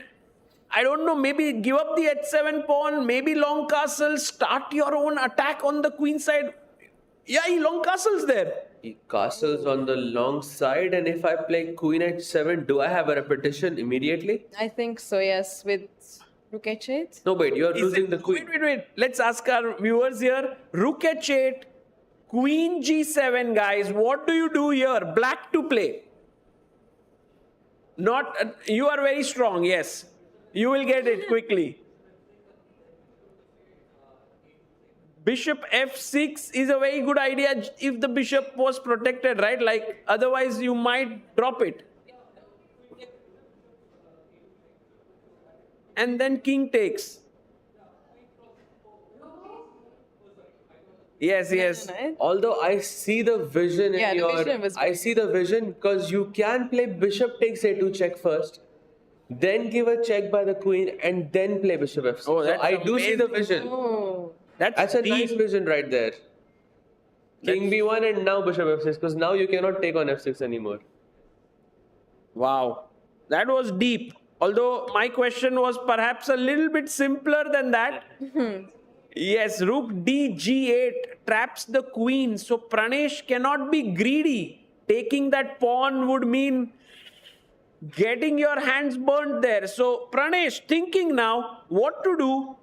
Speaker 5: I don't know, maybe give up the h7 pawn, maybe long castle, start your own attack on the queen side. Yeah, he long castles there.
Speaker 6: He castles on the long side, and if I play queen h7, do I have a repetition immediately?
Speaker 7: I think so, yes, with Rook H8.
Speaker 6: No, wait, you're losing the queen.
Speaker 5: Wait. Let's ask our viewers here. Rook h8, queen g7, guys. What do you do here? Black to play. You are very strong, yes. You will get it quickly. Bishop f6 is a very good idea if the bishop was protected, right? Like, otherwise you might drop it. And then king takes. Yes.
Speaker 6: Although I see the vision
Speaker 7: Yeah,
Speaker 6: in
Speaker 7: the
Speaker 6: your...
Speaker 7: vision was
Speaker 6: I
Speaker 7: great.
Speaker 6: see the vision because you can play bishop takes a2 check first, then give a check by the queen, and then play bishop f6.
Speaker 5: Oh, that's
Speaker 6: so I do see the
Speaker 5: amazing.
Speaker 6: vision.
Speaker 7: Oh,
Speaker 6: That's a
Speaker 5: deep.
Speaker 6: nice vision right there. King b1 and now bishop f6, because now you cannot take on f6 anymore.
Speaker 5: Wow. That was deep. Although my question was perhaps a little bit simpler than that. Yes, rook d g8 traps the queen. So Pranesh cannot be greedy. Taking that pawn would mean getting your hands burnt there. So Pranesh thinking now what to do.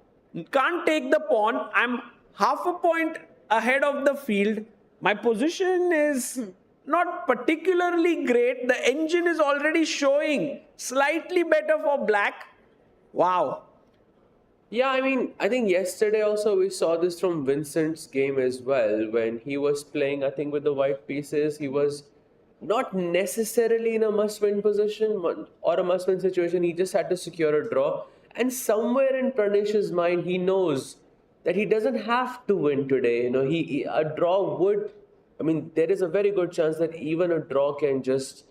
Speaker 5: Can't take the pawn. I'm half a point ahead of the field. My position is not particularly great. The engine is already showing slightly better for black. Wow.
Speaker 6: Yeah, I think yesterday also we saw this from Vincent's game as well. When he was playing, I think with the white pieces, he was not necessarily in a must-win position or a must-win situation. He just had to secure a draw. And somewhere in Pranesh's mind, he knows that he doesn't have to win today. A draw would... there is a very good chance that even a draw can just,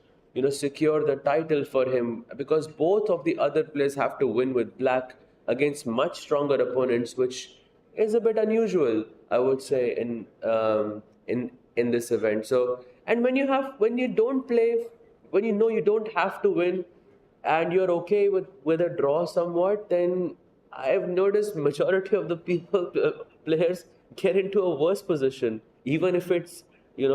Speaker 6: secure the title for him, because both of the other players have to win with black against much stronger opponents, which is a bit unusual, I would say, in this event. So, and when you know you don't have to win, and you're okay with a draw somewhat, then I've noticed majority of the players get into a worse position, even if it's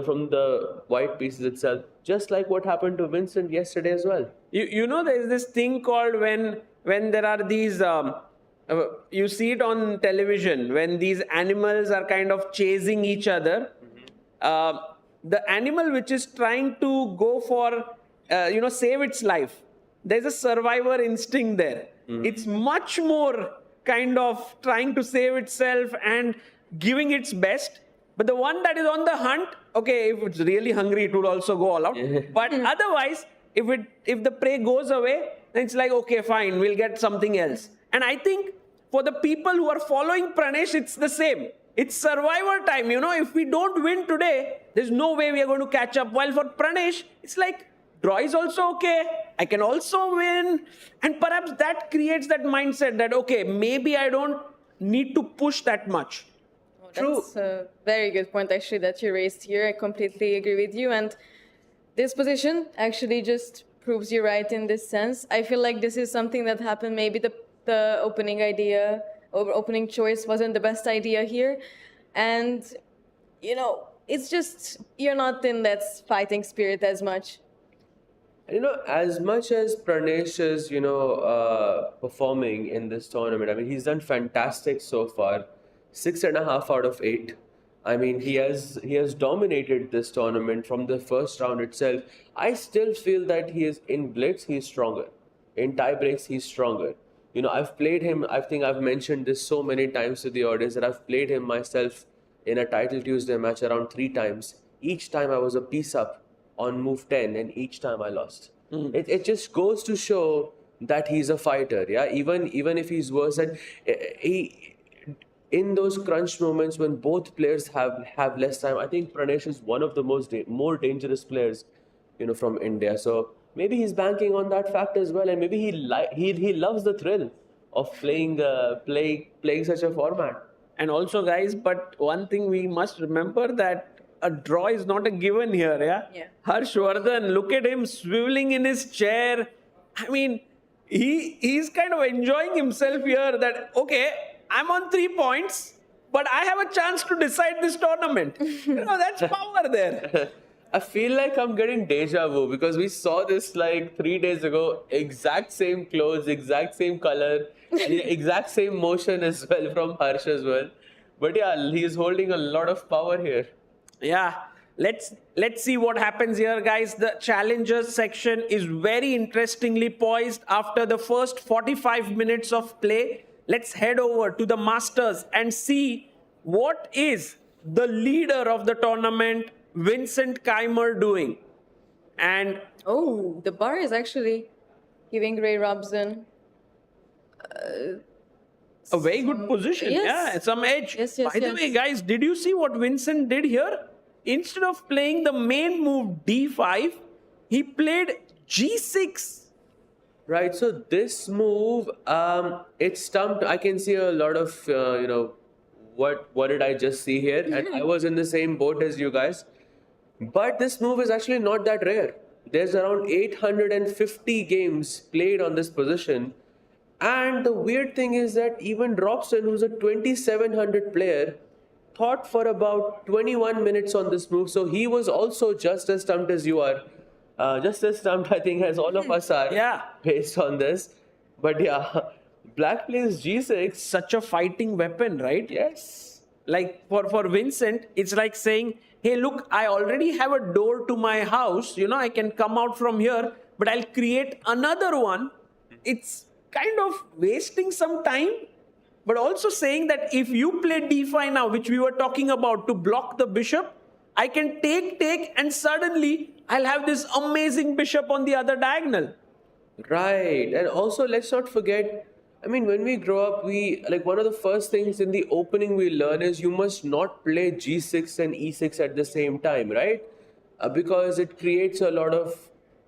Speaker 6: from the white pieces itself, just like what happened to Vincent yesterday as well.
Speaker 5: There's this thing called when there are these, you see it on television, when these animals are kind of chasing each other. The animal which is trying to go for, save its life, there's a survivor instinct there. It's much more kind of trying to save itself and giving its best. But the one that is on the hunt, okay, if it's really hungry, it will also go all out. But otherwise, if the prey goes away, then it's like, okay, fine, we'll get something else. And I think for the people who are following Pranesh, it's the same. It's survivor time. If we don't win today, there's no way we are going to catch up. While for Pranesh, it's like, draw is also okay. I can also win. And perhaps that creates that mindset that, okay, maybe I don't need to push that much.
Speaker 6: True.
Speaker 7: That's a very good point, actually, that you raised here. I completely agree with you. And this position actually just proves you right in this sense. I feel like this is something that happened. Maybe the opening idea or opening choice wasn't the best idea here. And, you know, it's just you're not in that fighting spirit as much.
Speaker 6: You know, as much as Pranesh is, performing in this tournament, I mean, he's done fantastic so far. 6.5 out of 8. I mean, he has dominated this tournament from the first round itself. I still feel that he is in blitz, he's stronger. In tie breaks, he's stronger. You know, I've played him. I think I've mentioned this so many times to the audience that I've played him myself in a Title Tuesday match around 3 times. Each time I was a piece up on move 10 and each time I lost. It just goes to show that he's a fighter. Yeah, even if he's worse, and he in those crunch moments when both players have less time, I think Pranesh is one of the more dangerous players, from India. So maybe he's banking on that fact as well, and maybe he loves the thrill of playing such a format.
Speaker 5: And also, guys, but one thing we must remember that a draw is not a given here,
Speaker 7: Yeah.
Speaker 5: Harshvardhan, look at him swiveling in his chair. I mean, he's kind of enjoying himself here that, okay, I'm on 3 points, but I have a chance to decide this tournament. That's power there.
Speaker 6: I feel like I'm getting deja vu because we saw this like 3 days ago. Exact same clothes, exact same color, and exact same motion as well from Harsh as well. But yeah, he's holding a lot of power here.
Speaker 5: Yeah, let's see what happens here, guys. The challengers section is very interestingly poised after the first 45 minutes of play. Let's head over to the Masters and see what is the leader of the tournament, Vincent Keimer, doing. And
Speaker 7: Oh, the bar is actually giving Ray Robson.
Speaker 5: a very good position.
Speaker 7: Yes.
Speaker 5: Yeah, some edge.
Speaker 7: Yes,
Speaker 5: By the way, guys, did you see what Vincent did here? Instead of playing the main move D5, he played G6.
Speaker 6: Right, so this move, it stumped. I can see a lot of, what did I just see here? And I was in the same boat as you guys. But this move is actually not that rare. There's around 850 games played on this position. And the weird thing is that even Robson, who's a 2700 player, thought for about 21 minutes on this move. So he was also just as stumped as you are. Just as stumped, I think, as all of us are.
Speaker 5: Yeah.
Speaker 6: Based on this. But yeah, Black plays G6.
Speaker 5: Such a fighting weapon, right?
Speaker 6: Yes.
Speaker 5: Like for Vincent, it's like saying, hey, look, I already have a door to my house. I can come out from here, but I'll create another one. It's kind of wasting some time, but also saying that if you play d5 now, which we were talking about, to block the bishop, I can take, and suddenly I'll have this amazing bishop on the other diagonal.
Speaker 6: Right. And also, let's not forget, I mean, when we grow up, one of the first things in the opening we learn is you must not play G6 and E6 at the same time, right? Because it creates a lot of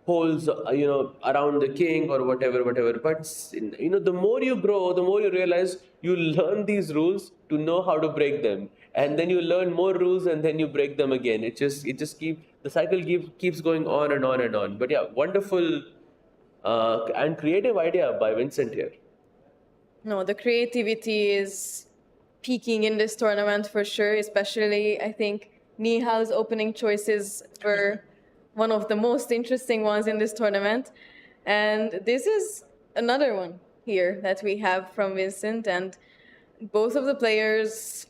Speaker 6: holes, around the king or whatever. But, the more you grow, the more you realize you learn these rules to know how to break them. And then you learn more rules and then you break them again. The cycle keeps going on and on and on. But yeah, wonderful and creative idea by Vincent here.
Speaker 7: No, the creativity is peaking in this tournament for sure, especially I think Nihal's opening choices were one of the most interesting ones in this tournament. And this is another one here that we have from Vincent, and both of the players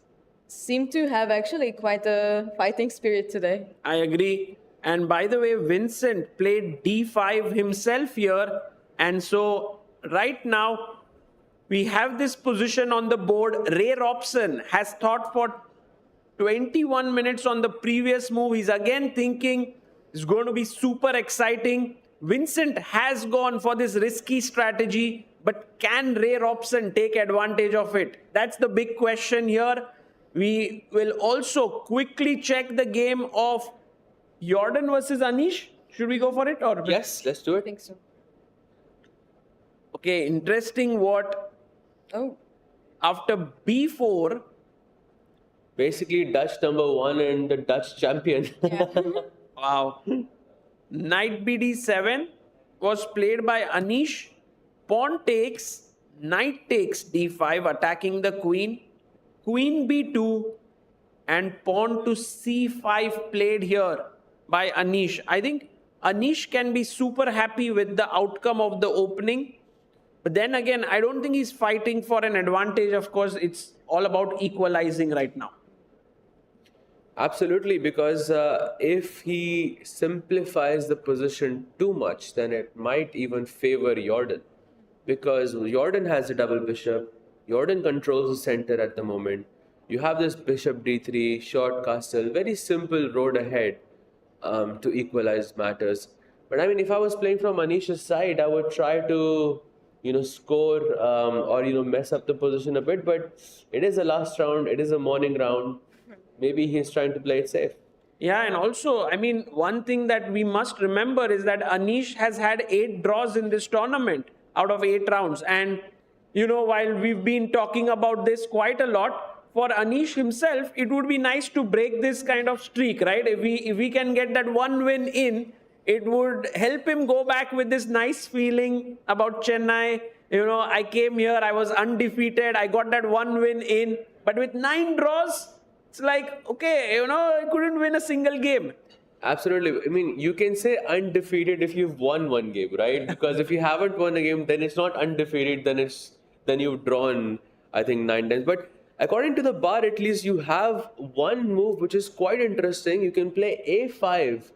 Speaker 7: seem to have actually quite a fighting spirit today.
Speaker 5: I agree. And by the way, Vincent played d5 himself here. And so right now, we have this position on the board. Ray Robson has thought for 21 minutes on the previous move. He's again thinking it's going to be super exciting. Vincent has gone for this risky strategy, but can Ray Robson take advantage of it? That's the big question here. We will also quickly check the game of Jordan versus Anish. Should we go for it? Or
Speaker 6: Yes, let's do
Speaker 7: I
Speaker 6: it.
Speaker 7: think so.
Speaker 5: Okay, interesting what
Speaker 7: Oh,
Speaker 5: after b4,
Speaker 6: basically Dutch number 1 and the Dutch champion.
Speaker 5: Wow. Knight BD7 was played by Anish. Pawn takes, knight takes D5, attacking the queen. Queen B2 and pawn to C5 played here by Anish. I think Anish can be super happy with the outcome of the opening. But then again, I don't think he's fighting for an advantage. Of course, it's all about equalizing right now.
Speaker 6: Absolutely, because if he simplifies the position too much, then it might even favor Jordan. Because Jordan has a double bishop, Jordan controls the center at the moment. You have this bishop d3, short castle, very simple road ahead to equalize matters. But I mean, if I was playing from Anish's side, I would try to, score or, mess up the position a bit. But it is a last round, it is a morning round. Maybe he's trying to play it safe.
Speaker 5: Yeah, and also, I mean, one thing that we must remember is that Anish has had 8 draws in this tournament out of 8 rounds. And, while we've been talking about this quite a lot, for Anish himself, it would be nice to break this kind of streak, right? If we can get that one win in, it would help him go back with this nice feeling about Chennai. I came here, I was undefeated, I got that one win in. But with 9 draws, it's like, okay, I couldn't win a single game.
Speaker 6: Absolutely. I mean, you can say undefeated if you've won one game, right? Because if you haven't won a game, then it's not undefeated, then you've drawn, I think, 9 times. But according to the bar, at least you have one move which is quite interesting. You can play A5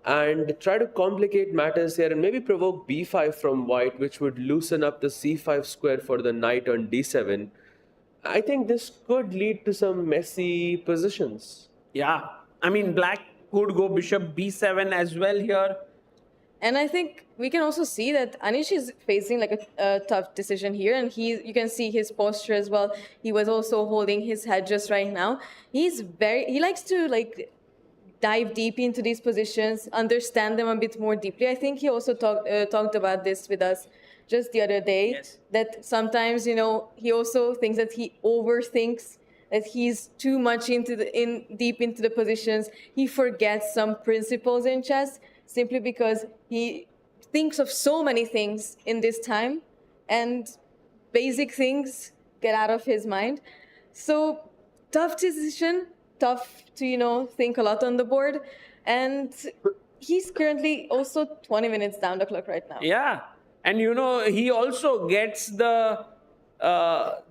Speaker 6: and try to complicate matters here and maybe provoke B5 from white, which would loosen up the C5 square for the knight on D7. I think this could lead to some messy positions.
Speaker 5: Yeah, I mean, black could go bishop b7 as well here.
Speaker 7: And I think we can also see that Anish is facing like a tough decision here, and you can see his posture as well. He was also holding his head just right now. He likes to like dive deep into these positions, understand them a bit more deeply. I think he also talked about this with us just the other day.
Speaker 5: Yes.
Speaker 7: That sometimes, he also thinks that he overthinks, that he's too much deep into the positions. He forgets some principles in chess simply because he thinks of so many things in this time, and basic things get out of his mind. So tough decision, tough to, think a lot on the board. And he's currently also 20 minutes down the clock right now.
Speaker 5: Yeah. And he also gets the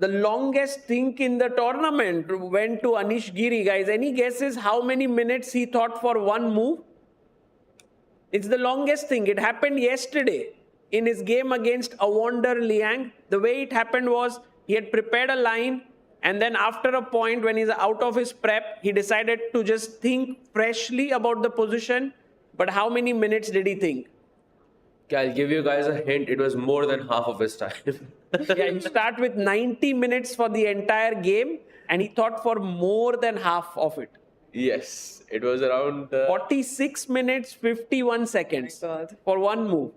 Speaker 5: longest think in the tournament went to Anish Giri. Guys, any guesses how many minutes he thought for one move? It's the longest thing. It happened yesterday in his game against Awonder Liang. The way it happened was he had prepared a line, and then after a point when he's out of his prep, he decided to just think freshly about the position. But how many minutes did he think?
Speaker 6: Okay, I'll give you guys a hint. It was more than half of his time.
Speaker 5: Yeah, you start with 90 minutes for the entire game, and he thought for more than half of it.
Speaker 6: Yes, it was around
Speaker 5: 46 minutes, 51 seconds for one move.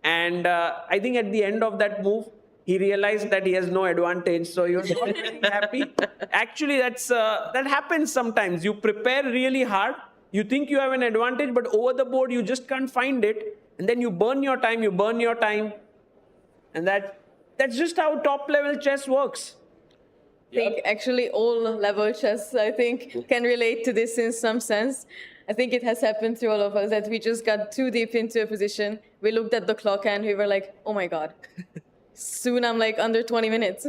Speaker 5: And I think at the end of that move, he realized that he has no advantage. So he was not very happy. Actually, that happens sometimes. You prepare really hard. You think you have an advantage, but over the board, you just can't find it. And then you burn your time, And that's just how top level chess works.
Speaker 7: I think actually all level chess, I think, can relate to this in some sense. I think it has happened to all of us that we just got too deep into a position. We looked at the clock and we were like, oh my God, soon I'm like under 20 minutes.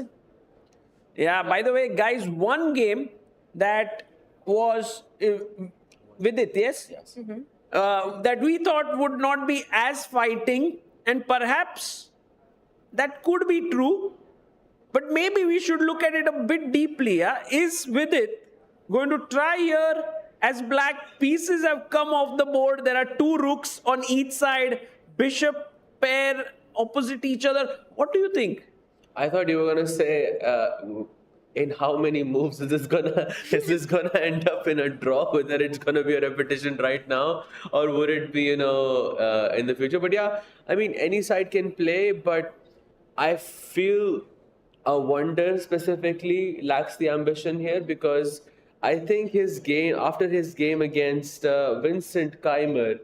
Speaker 5: Yeah, by the way, guys, one game that was VIDIT, yes?
Speaker 6: Yes.
Speaker 7: Mm-hmm.
Speaker 5: That we thought would not be as fighting, and perhaps that could be true, but maybe we should look at it a bit deeply. Is VIDIT going to try here as black pieces have come off the board? There are 2 rooks on each side, bishop pair opposite each other. What do you think?
Speaker 6: I thought you were going to say in how many moves is this gonna end up in a draw, whether it's gonna be a repetition right now or would it be in the future. But yeah, I mean, any side can play, but I feel Awonder specifically lacks the ambition here, because I think his game, after his game against Vincent Keimer,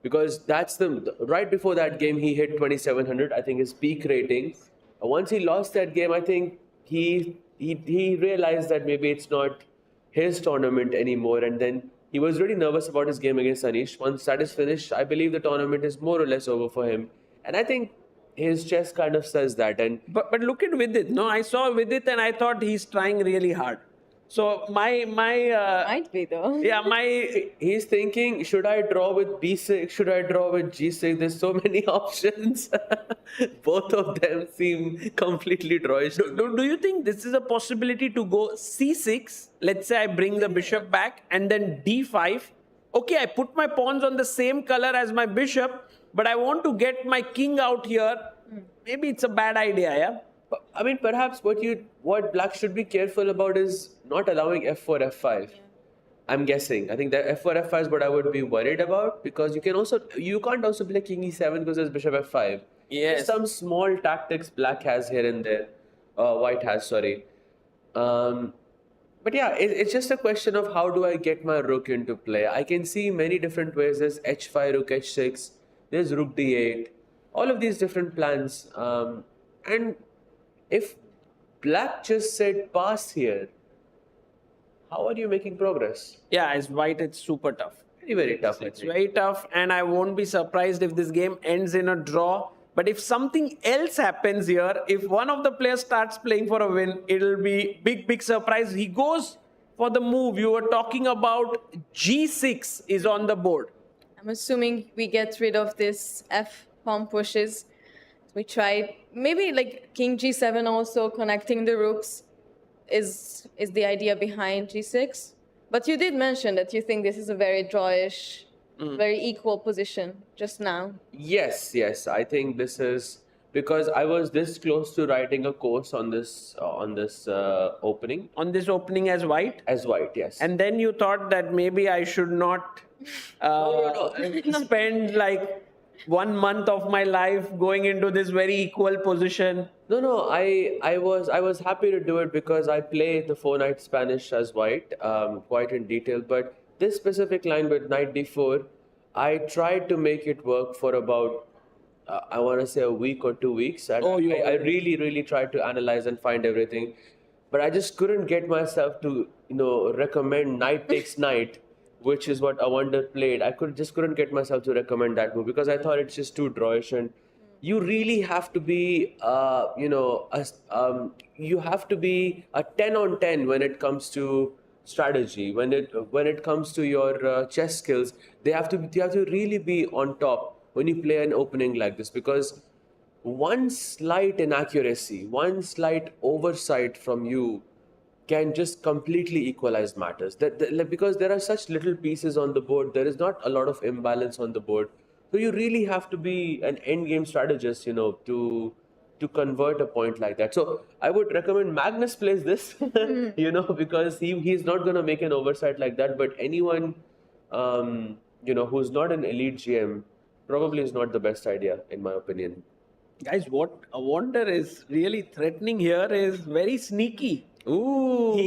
Speaker 6: because that's right before that game he hit 2700, I think his peak rating. Once he lost that game, I think he realized that maybe it's not his tournament anymore, and then he was really nervous about his game against Anish. Once that is finished, I believe the tournament is more or less over for him, and I think his chess kind of says that. And
Speaker 5: But look at Vidit. No, I saw Vidit and I thought he's trying really hard. So
Speaker 7: Might be though.
Speaker 5: yeah,
Speaker 6: he's thinking, should I draw with b6? Should I draw with g6? There's so many options. Both of them seem completely drawish.
Speaker 5: do you think this is a possibility to go c6? Let's say I bring the bishop back and then d5. Okay, I put my pawns on the same color as my bishop, but I want to get my king out here. Maybe it's a bad idea, yeah?
Speaker 6: I mean, perhaps what black should be careful about is not allowing f4, f5. I'm guessing. I think that f4, f5 is what I would be worried about, because you can't also play king e7 because there's bishop f5.
Speaker 5: Yes.
Speaker 6: There's some small tactics black has here and there. White has, sorry. But yeah, it's just a question of how do I get my rook into play. I can see many different ways. There's h5, rook h6. There's rook d8. All of these different plans. And if black just said pass here, how are you making progress?
Speaker 5: Yeah, as white, it's super tough.
Speaker 6: Very, very tough.
Speaker 5: It's very tough, and I won't be surprised if this game ends in a draw. But if something else happens here, if one of the players starts playing for a win, it'll be big surprise. He goes for the move you were talking about. G6 is on the board.
Speaker 7: I'm assuming we get rid of this F pawn pushes. We tried maybe like king g7 also connecting the rooks is the idea behind g6. But you did mention that you think this is a very drawish, very equal position just now.
Speaker 6: Yes. I think this is because I was this close to writing a course on this opening.
Speaker 5: On this opening as white?
Speaker 6: As white, yes.
Speaker 5: And then you thought that maybe I should not spend like 1 month of my life going into this very equal position.
Speaker 6: No, I was happy to do it because I play the 4-knight Spanish as white quite in detail. But this specific line with knight d4, I tried to make it work for about I want to say a week or 2 weeks. And I really tried to analyze and find everything, but I just couldn't get myself to recommend knight takes knight, which is what Awonder played. I couldn't get myself to recommend that move because I thought it's just too drawish, and you really have to be you have to be a 10 on 10 when it comes to strategy. When it comes to your chess skills, you have to really be on top when you play an opening like this, because one slight inaccuracy, one slight oversight from you can just completely equalize matters. Because there are such little pieces on the board, there is not a lot of imbalance on the board. So you really have to be an endgame strategist, to convert a point like that. So I would recommend Magnus plays this, because he's not going to make an oversight like that. But anyone, who's not an elite GM, probably is not the best idea, in my opinion.
Speaker 5: Guys, what Awonder is really threatening here is very sneaky.
Speaker 6: Ooh.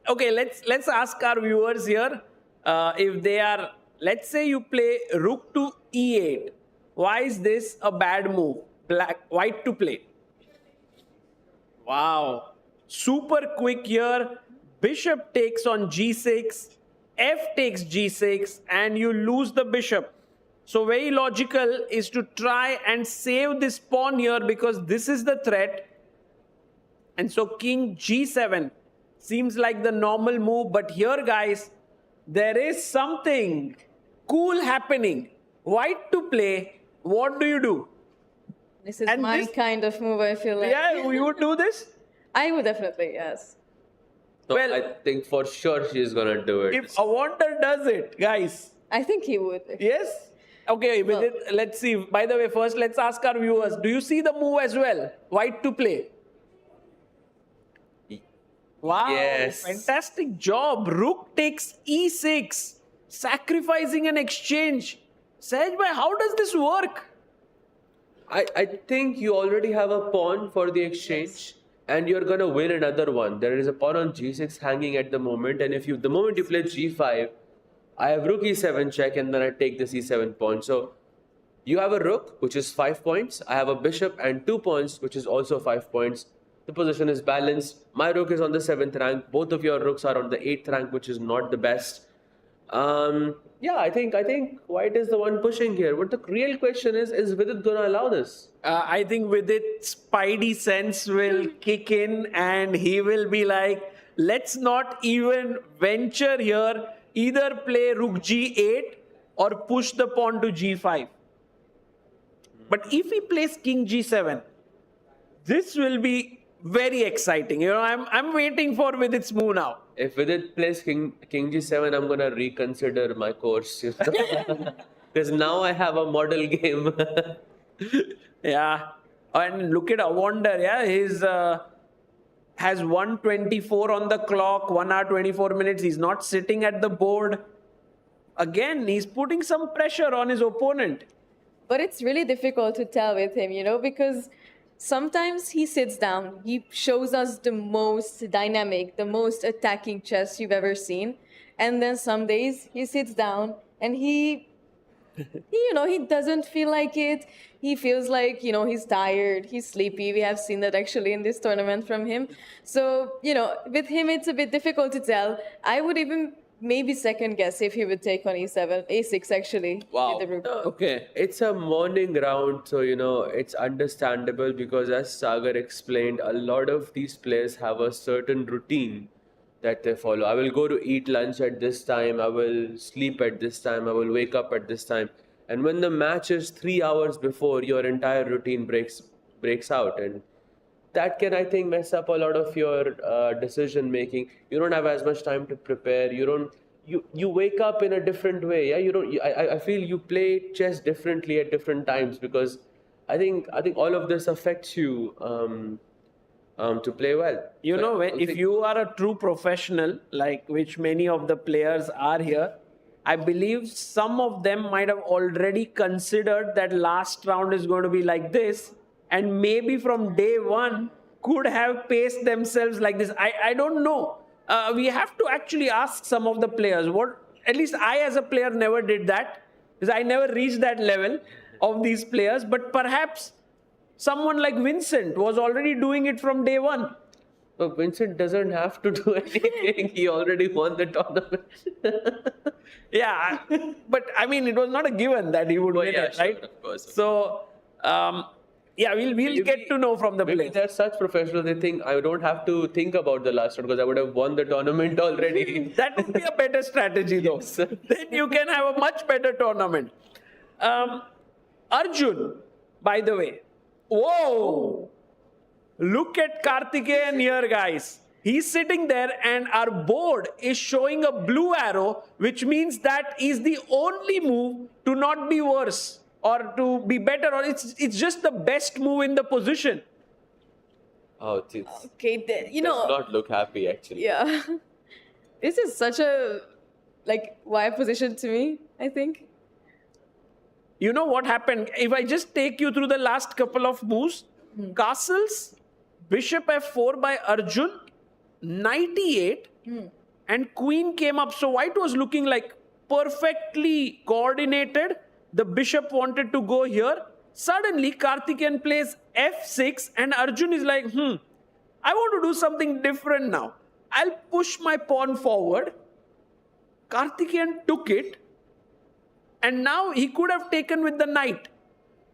Speaker 5: Okay, let's ask our viewers here if they are, let's say you play rook to e8. Why is this a bad move? White to play. Wow. Super quick here. Bishop takes on g6. F takes g6 and you lose the bishop. So very logical is to try and save this pawn here because this is the threat. And so king g7 seems like the normal move, but here guys, there is something cool happening. White to play, what do you do?
Speaker 7: This is my kind of move, I feel like.
Speaker 5: Yeah, you would do this?
Speaker 7: I would definitely, yes.
Speaker 6: No,
Speaker 5: Well,
Speaker 6: I think for sure she's going to do it.
Speaker 5: If Awonder does it, guys.
Speaker 7: I think he would.
Speaker 5: Yes? Okay, with it, let's see. By the way, first let's ask our viewers, do you see the move as well? White to play. Wow,
Speaker 6: Yes.
Speaker 5: fantastic job. Rook takes e6, sacrificing an exchange. Sahaj bhai, how does this work?
Speaker 6: I think you already have a pawn for the exchange. and you're gonna win another one. There is a pawn on g6 hanging at the moment, and the moment you play g5, I have rook e7 check, and then I take this e7 pawn. So you have a rook, which is 5 points. I have a bishop and 2 points, which is also 5 points. The position is balanced. My rook is on the 7th rank. Both of your rooks are on the 8th rank, which is not the best. Yeah, I think White is the one pushing here. But the real question is Vidit gonna allow this?
Speaker 5: I think with it, Spidey sense will kick in and he will be like, let's not even venture here. Either play rook g8 or push the pawn to g5. But if he plays king g7, this will be very exciting. You know, I'm waiting for Vidit's move now.
Speaker 6: If Vidit plays king g7, I'm gonna reconsider my course. Because now I have a model game.
Speaker 5: Yeah. And look at Awonder, yeah. He's has 1:24 on the clock, 1 hour 24 minutes. He's not sitting at the board. Again, he's putting some pressure on his opponent.
Speaker 7: But it's really difficult to tell with him, you know, because sometimes he sits down, he shows us the most dynamic, the most attacking chess you've ever seen. And then some days he sits down and he doesn't feel like it. He feels like, he's tired, he's sleepy. We have seen that actually in this tournament from him. So, with him, it's a bit difficult to tell. I would even maybe second guess if he would take on e7, a6 actually.
Speaker 5: Wow.
Speaker 7: With the rook.
Speaker 5: Okay.
Speaker 6: It's a morning round, so it's understandable because as Sagar explained, a lot of these players have a certain routine that they follow. I will go to eat lunch at this time, I will sleep at this time, I will wake up at this time. And when the match is 3 hours before, your entire routine breaks out, and that can, I think, mess up a lot of your decision making. You don't have as much time to prepare. You wake up in a different way. Yeah, I feel you play chess differently at different times because I think all of this affects you to play well.
Speaker 5: If you are a true professional, like which many of the players are here, I believe some of them might have already considered that last round is going to be like this. And maybe from day one could have paced themselves like this. I don't know. We have to actually ask some of the players. At least I as a player never did that. Because I never reached that level of these players. But perhaps someone like Vincent was already doing it from day one.
Speaker 6: But Vincent doesn't have to do anything. He already won the tournament.
Speaker 5: Yeah. But I mean, it was not a given that he would win it, right?
Speaker 6: Sure, of course.
Speaker 5: So... yeah, we'll get to know from the
Speaker 6: Maybe
Speaker 5: players.
Speaker 6: they're such professionals, they think I don't have to think about the last round because I would have won the tournament already.
Speaker 5: That would be a better strategy though.
Speaker 6: Yes.
Speaker 5: Then you can have a much better tournament. Arjun, by the way. Whoa! Look at Karthikeyan here, guys. He's sitting there and our board is showing a blue arrow, which means that is the only move to not be worse. Or to be better, or it's just the best move in the position.
Speaker 6: Oh, it
Speaker 7: Okay,
Speaker 6: does not look happy actually.
Speaker 7: Yeah. This is such a, wire position to me, I think.
Speaker 5: You know what happened? If I just take you through the last couple of moves, castles, bishop f4 by Arjun, knight e8, and queen came up. So white was looking like perfectly coordinated. The bishop wanted to go here. Suddenly, Karthikeyan plays f6 and Arjun is like, I want to do something different now. I'll push my pawn forward. Karthikeyan took it. And now he could have taken with the knight.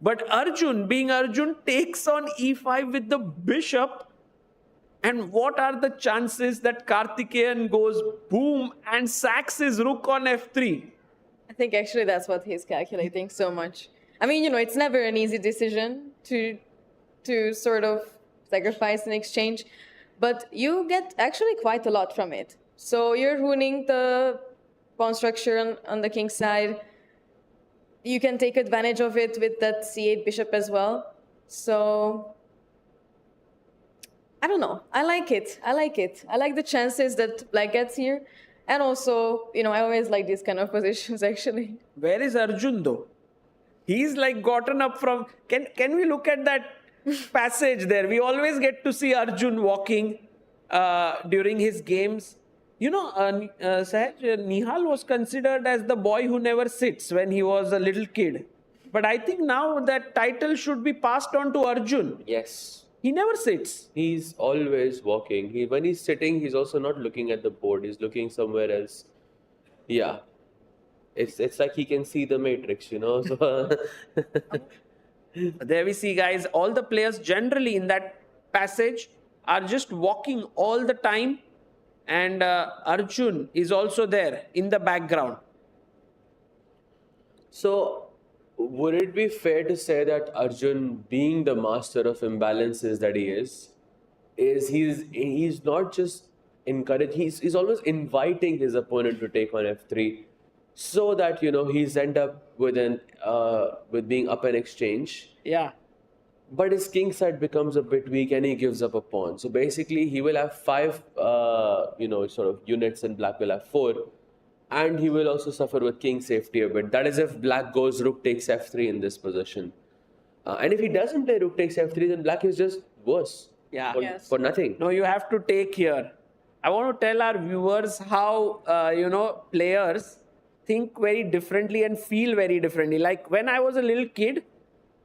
Speaker 5: But Arjun, being Arjun, takes on e5 with the bishop. And what are the chances that Karthikeyan goes boom and sacks his rook on f3?
Speaker 7: I think actually that's what he's calculating so much. I mean, it's never an easy decision to sort of sacrifice in exchange, but you get actually quite a lot from it. So you're ruining the pawn structure on the king's side. You can take advantage of it with that c8 bishop as well. So I don't know. I like it. I like the chances that black gets here. And also, I always like these kind of positions, actually.
Speaker 5: Where is Arjun, though? He's like gotten up from... Can we look at that passage there. We always get to see Arjun walking during his games. You know, Sahaj, Nihal was considered as the boy who never sits when he was a little kid. But I think now that title should be passed on to Arjun.
Speaker 6: Yes.
Speaker 5: He never sits.
Speaker 6: He's always walking. When he's sitting, he's also not looking at the board. He's looking somewhere else. Yeah. It's like he can see the matrix, you know. So
Speaker 5: There we see, guys, all the players generally in that passage are just walking all the time. And Arjun is also there in the background.
Speaker 6: So, would it be fair to say that Arjun, being the master of imbalances that he is he's not just encouraged, he's always inviting his opponent to take on f3, so that he's end up with being up an exchange.
Speaker 5: Yeah.
Speaker 6: But his king side becomes a bit weak and he gives up a pawn. So basically, he will have 5, sort of units and black will have 4. And he will also suffer with king safety a bit. That is if black goes rook takes f3 in this position. And if he doesn't play rook takes f3, then black is just worse.
Speaker 5: Yeah.
Speaker 6: For nothing.
Speaker 5: No, you have to take here. I want to tell our viewers how, players think very differently and feel very differently. Like when I was a little kid,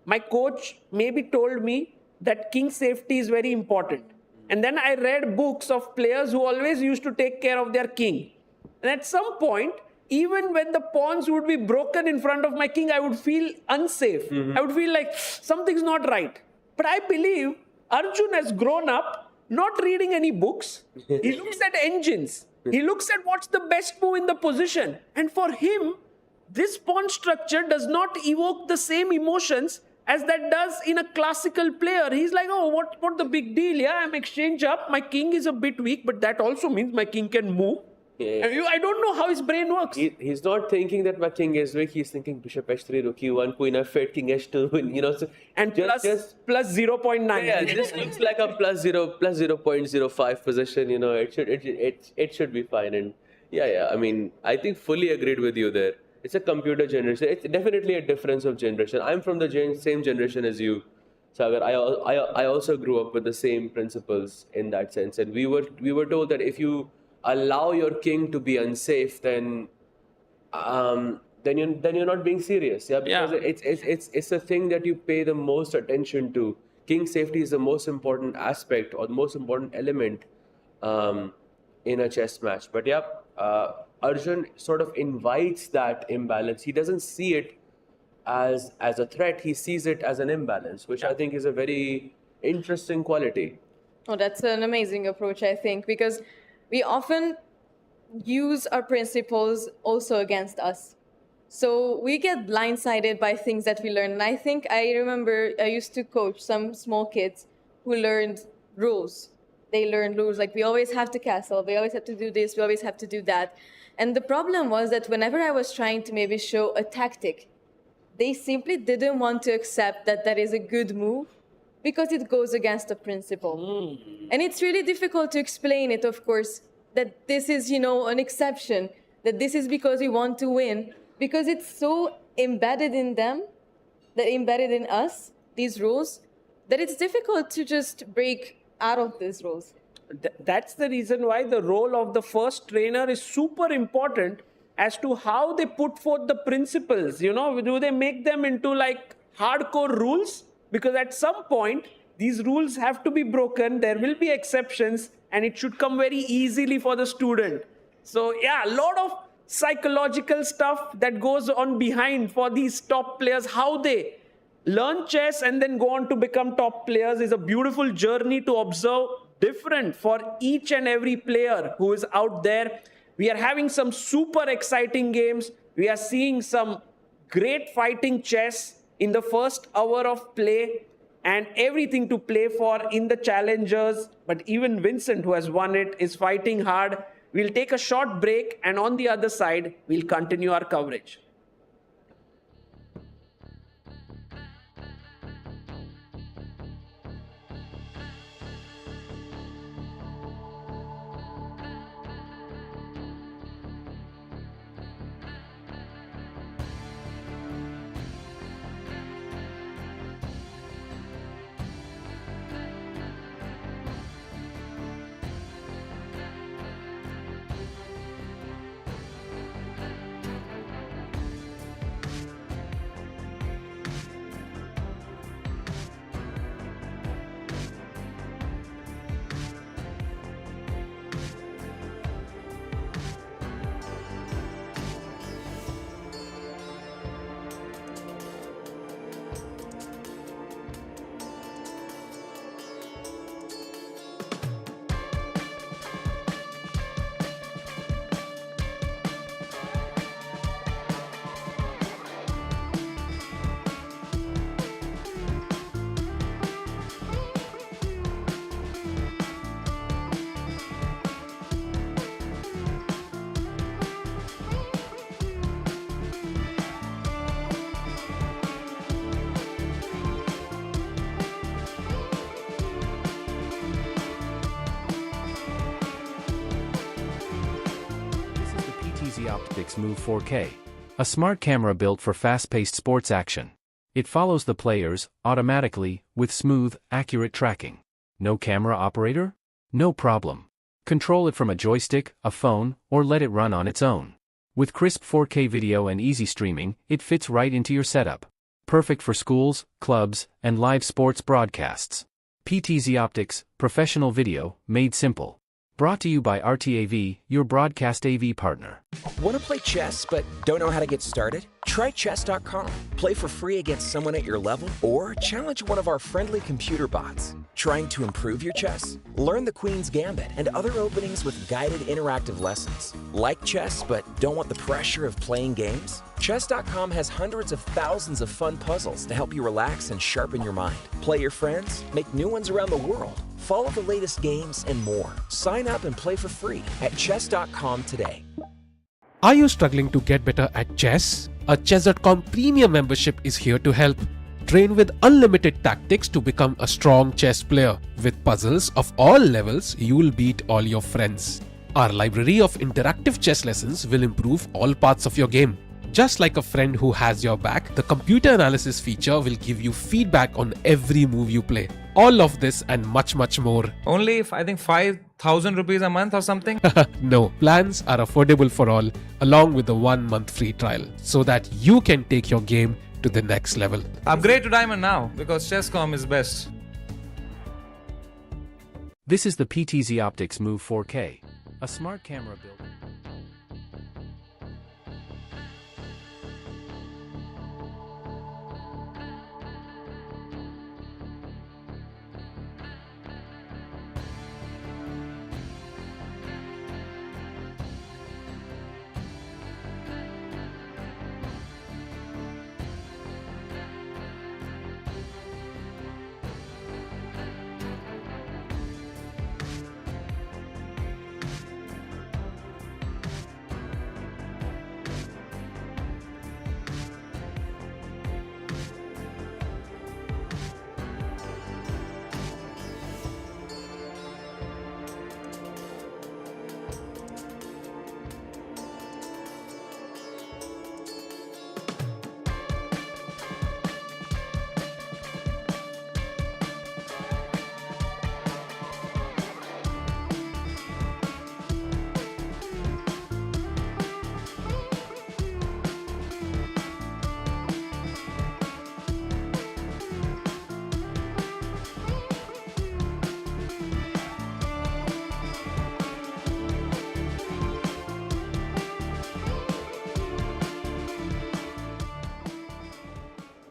Speaker 5: my coach maybe told me that king safety is very important. And then I read books of players who always used to take care of their king. And at some point, even when the pawns would be broken in front of my king, I would feel unsafe. I would feel like something's not right. But I believe Arjun has grown up not reading any books. He looks at engines. He looks at what's the best move in the position. And for him, this pawn structure does not evoke the same emotions as that does in a classical player. He's like, oh, what the big deal? Yeah, I'm exchange up. My king is a bit weak, but that also means my king can move.
Speaker 6: Yeah.
Speaker 5: I don't know how his brain works.
Speaker 6: He's not thinking that my king is weak. He's thinking bishop h3, rook e1, queen f8, king h2, So
Speaker 5: And plus 0.9.
Speaker 6: Yeah, it just looks like a plus 0.05 position. It should be fine. And yeah. I mean, I think fully agreed with you there. It's a computer generation. It's definitely a difference of generation. I'm from the same generation as you, Sagar. I also grew up with the same principles in that sense. And we were told that if you allow your king to be unsafe, then you're not being serious. Yeah, because it's a thing that you pay the most attention to. King safety is the most important aspect or the most important element in a chess match. But yeah, Arjun sort of invites that imbalance. He doesn't see it as a threat. He sees it as an imbalance, which I think is a very interesting quality.
Speaker 7: Oh, that's an amazing approach, I think, because we often use our principles also against us. So we get blindsided by things that we learn. And I remember I used to coach some small kids who learned rules. They learned rules like we always have to castle, we always have to do this, we always have to do that. And the problem was that whenever I was trying to maybe show a tactic, they simply didn't want to accept that that is a good move because it goes against the principle. And it's really difficult to explain it, of course, that this is, an exception, that this is because we want to win, because it's so embedded in them, that embedded in us, these rules, that it's difficult to just break out of these rules.
Speaker 5: That's the reason why the role of the first trainer is super important as to how they put forth the principles. Do they make them into like hardcore rules? Because at some point, these rules have to be broken. There will be exceptions and it should come very easily for the student. So yeah, a lot of psychological stuff that goes on behind for these top players. How they learn chess and then go on to become top players is a beautiful journey to observe, different for each and every player who is out there. We are having some super exciting games. We are seeing some great fighting chess in the first hour of play and everything to play for in the challengers. But even Vincent, who has won it, is fighting hard. We'll take a short break and on the other side, we'll continue our coverage.
Speaker 1: PTZ Optics Move 4K, a smart camera built for fast-paced sports action. It follows the players automatically with smooth, accurate tracking. No camera operator? No problem. Control it from a joystick, a phone, or let it run on its own. With crisp 4K video and easy streaming, it fits right into your setup. Perfect for schools, clubs, and live sports broadcasts. PTZ Optics, professional video, made simple. Brought to you by RTAV, your broadcast AV partner.
Speaker 2: Want to play chess but don't know how to get started? Try chess.com. Play for free against someone at your level or challenge one of our friendly computer bots. Trying to improve your chess? Learn the Queen's Gambit and other openings with guided interactive lessons. Like chess but don't want the pressure of playing games? Chess.com has hundreds of thousands of fun puzzles to help you relax and sharpen your mind. Play your friends, make new ones around the world, follow the latest games, and more. Sign up and play for free at chess.com today.
Speaker 3: Are you struggling to get better at chess? A chess.com premium membership is here to help. Train with unlimited tactics to become a strong chess player. With puzzles of all levels, you'll beat all your friends. Our library of interactive chess lessons will improve all parts of your game. Just like a friend who has your back, the computer analysis feature will give you feedback on every move you play. All of this and much more.
Speaker 4: Only, I think, 5,000 rupees a month or something.
Speaker 3: No, plans are affordable for all, along with the 1 month free trial, so that you can take your game to the next level.
Speaker 4: Upgrade to Diamond now, because Chess.com is best.
Speaker 1: This is the PTZ Optics Move 4K, a smart camera built.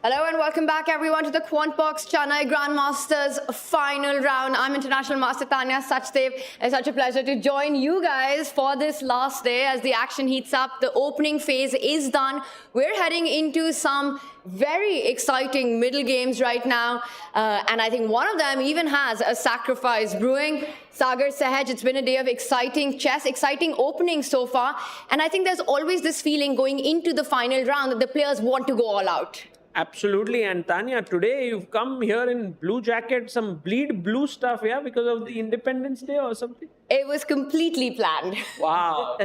Speaker 8: Hello and welcome back everyone to the QUANTBOX Chennai Grandmasters final round. I'm International Master Tanya Sachdev. It's such a pleasure to join you guys for this last day as the action heats up. The opening phase is done. We're heading into some very exciting middle games right now. And I think one of them even has a sacrifice brewing. Sagar Sahaj, it's been a day of exciting chess, exciting openings so far. And I think there's always this feeling going into the final round that the players want to go all out.
Speaker 5: Absolutely. And Tanya, today you've come here in blue jacket, some bleed blue stuff, yeah, because of the Independence Day or something?
Speaker 8: It was completely planned.
Speaker 5: Wow.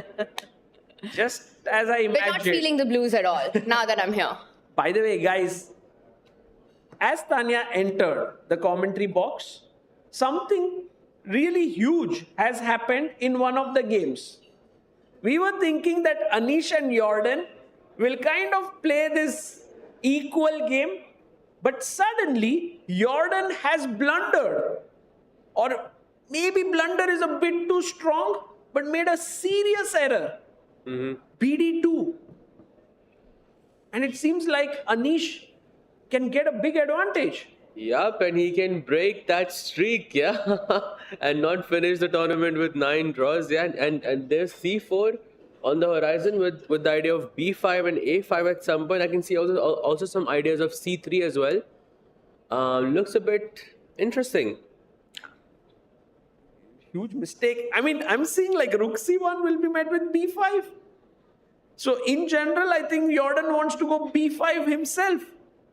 Speaker 5: Just as I imagined.
Speaker 8: We're not feeling the blues at all now that I'm here.
Speaker 5: By the way, guys, as Tanya entered the commentary box, something really huge has happened in one of the games. We were thinking that Anish and Jordan will kind of play this equal game, but suddenly Jordan has blundered, or maybe blunder is a bit too strong, but made a serious error. BD2. And it seems like Anish can get a big advantage.
Speaker 6: Yup, and he can break that streak, yeah, and not finish the tournament with 9 draws, yeah, and there's C4 on the horizon with the idea of B5 and A5 at some point. I can see also some ideas of C3 as well. Looks a bit interesting.
Speaker 5: Huge mistake. I mean, I'm seeing like Rook C1 will be met with B5. So in general, I think Jordan wants to go B5 himself.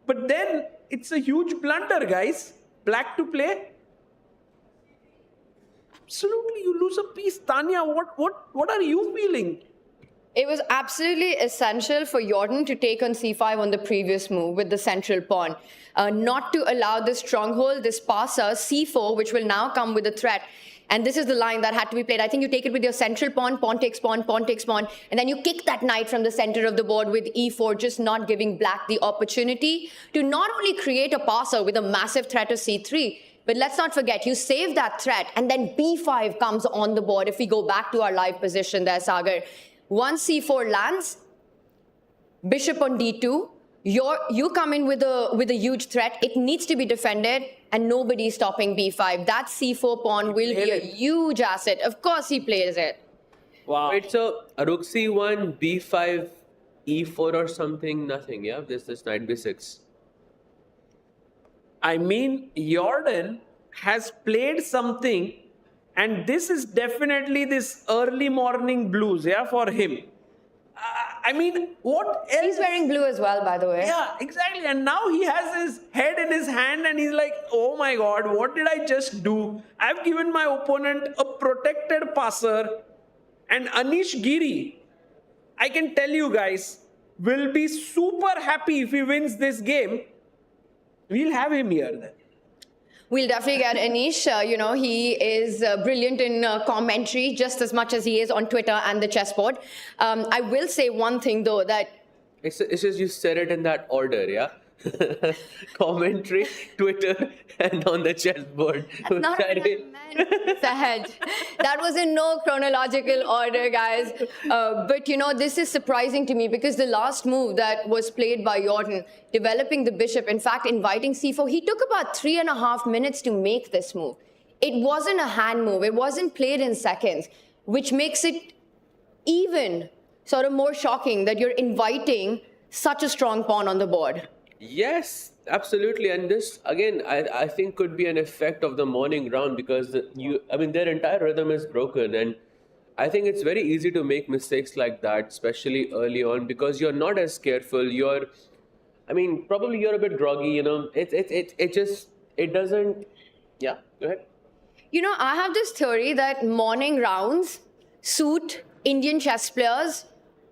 Speaker 5: But then it's a huge blunder, guys. Black to play. Absolutely, you lose a piece. Tanya, what are you feeling?
Speaker 8: It was absolutely essential for Jordan to take on c5 on the previous move with the central pawn. Not to allow this stronghold, this passer, c4, which will now come with a threat. And this is the line that had to be played. I think you take it with your central pawn, pawn takes pawn, pawn takes pawn, and then you kick that knight from the center of the board with e4, just not giving black the opportunity to not only create a passer with a massive threat of c3, but let's not forget, you save that threat, and then b5 comes on the board. If we go back to our live position there, Sagar. Once c4 lands, bishop on d2, you come in with a huge threat. It needs to be defended, and nobody's stopping b5. That c4 pawn will be a huge asset. Of course he plays it.
Speaker 5: Wow.
Speaker 6: Wait, so rook c1, b5, e4 or something, nothing, yeah? This knight b6.
Speaker 5: I mean, Jordan has played something, and this is definitely this early morning blues, yeah, for him. I mean, what else?
Speaker 8: He's wearing blue as well, by the way.
Speaker 5: Yeah, exactly. And now he has his head in his hand and he's like, oh my God, what did I just do? I've given my opponent a protected passer. And Anish Giri, I can tell you guys, will be super happy if he wins this game. We'll have him here then.
Speaker 8: We'll definitely get Anish. He is brilliant in commentary just as much as he is on Twitter and the chessboard. I will say one thing though, that
Speaker 6: It's just you said it in that order, yeah? Commentary, Twitter, and on the chessboard.
Speaker 8: that's not what I meant, Sahaj. That was in no chronological order, guys. But this is surprising to me because the last move that was played by Jordan, developing the bishop, in fact, inviting c4, he took about 3.5 minutes to make this move. It wasn't a hand move. It wasn't played in seconds, which makes it even sort of more shocking that you're inviting such a strong pawn on the board.
Speaker 6: Yes, absolutely. And this, again, I think could be an effect of the morning round because their entire rhythm is broken. And I think it's very easy to make mistakes like that, especially early on, because you're not as careful. Probably you're a bit groggy, it doesn't, yeah, go ahead.
Speaker 8: I have this theory that morning rounds suit Indian chess players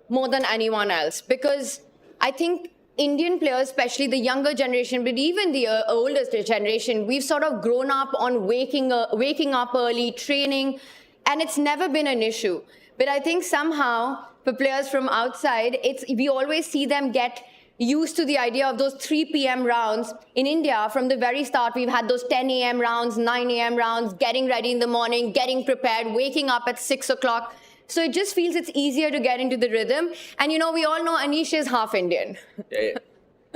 Speaker 8: more than anyone else, because I think Indian players, especially the younger generation, but even the older generation, we've sort of grown up on waking up early, training, and it's never been an issue. But I think somehow for players from outside, we always see them get used to the idea of those 3 p.m. rounds. In India, from the very start, we've had those 10 a.m. rounds, 9 a.m. rounds, getting ready in the morning, getting prepared, waking up at 6 o'clock. So it just feels it's easier to get into the rhythm. And we all know Anish is half Indian.
Speaker 6: Yeah.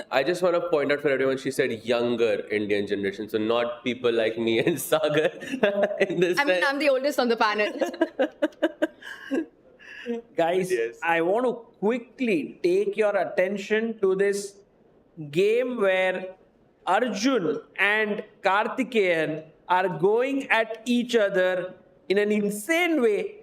Speaker 6: I just want to point out for everyone, she said younger Indian generation, so not people like me and Sagar.
Speaker 8: I'm the oldest on the panel.
Speaker 5: Guys,
Speaker 6: Yes.
Speaker 5: I want to quickly take your attention to this game where Arjun and Karthikeyan are going at each other in an insane way.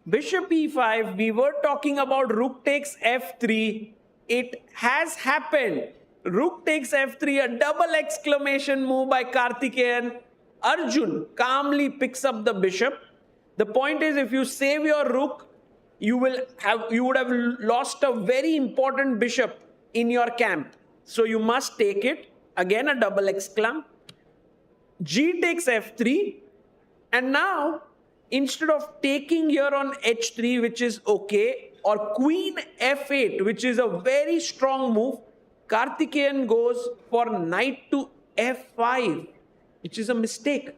Speaker 5: Bishop e5, we were talking about rook takes f3. It has happened. Rook takes f3, a double exclamation move by Karthikeyan. Arjun calmly picks up the bishop. The point is, if you save your rook, you would have lost a very important bishop in your camp. So you must take it. Again, a double exclam. G takes f3. And now, instead of taking here on h3, which is okay, or queen f8, which is a very strong move, Karthikeyan goes for knight to f5, which is a mistake.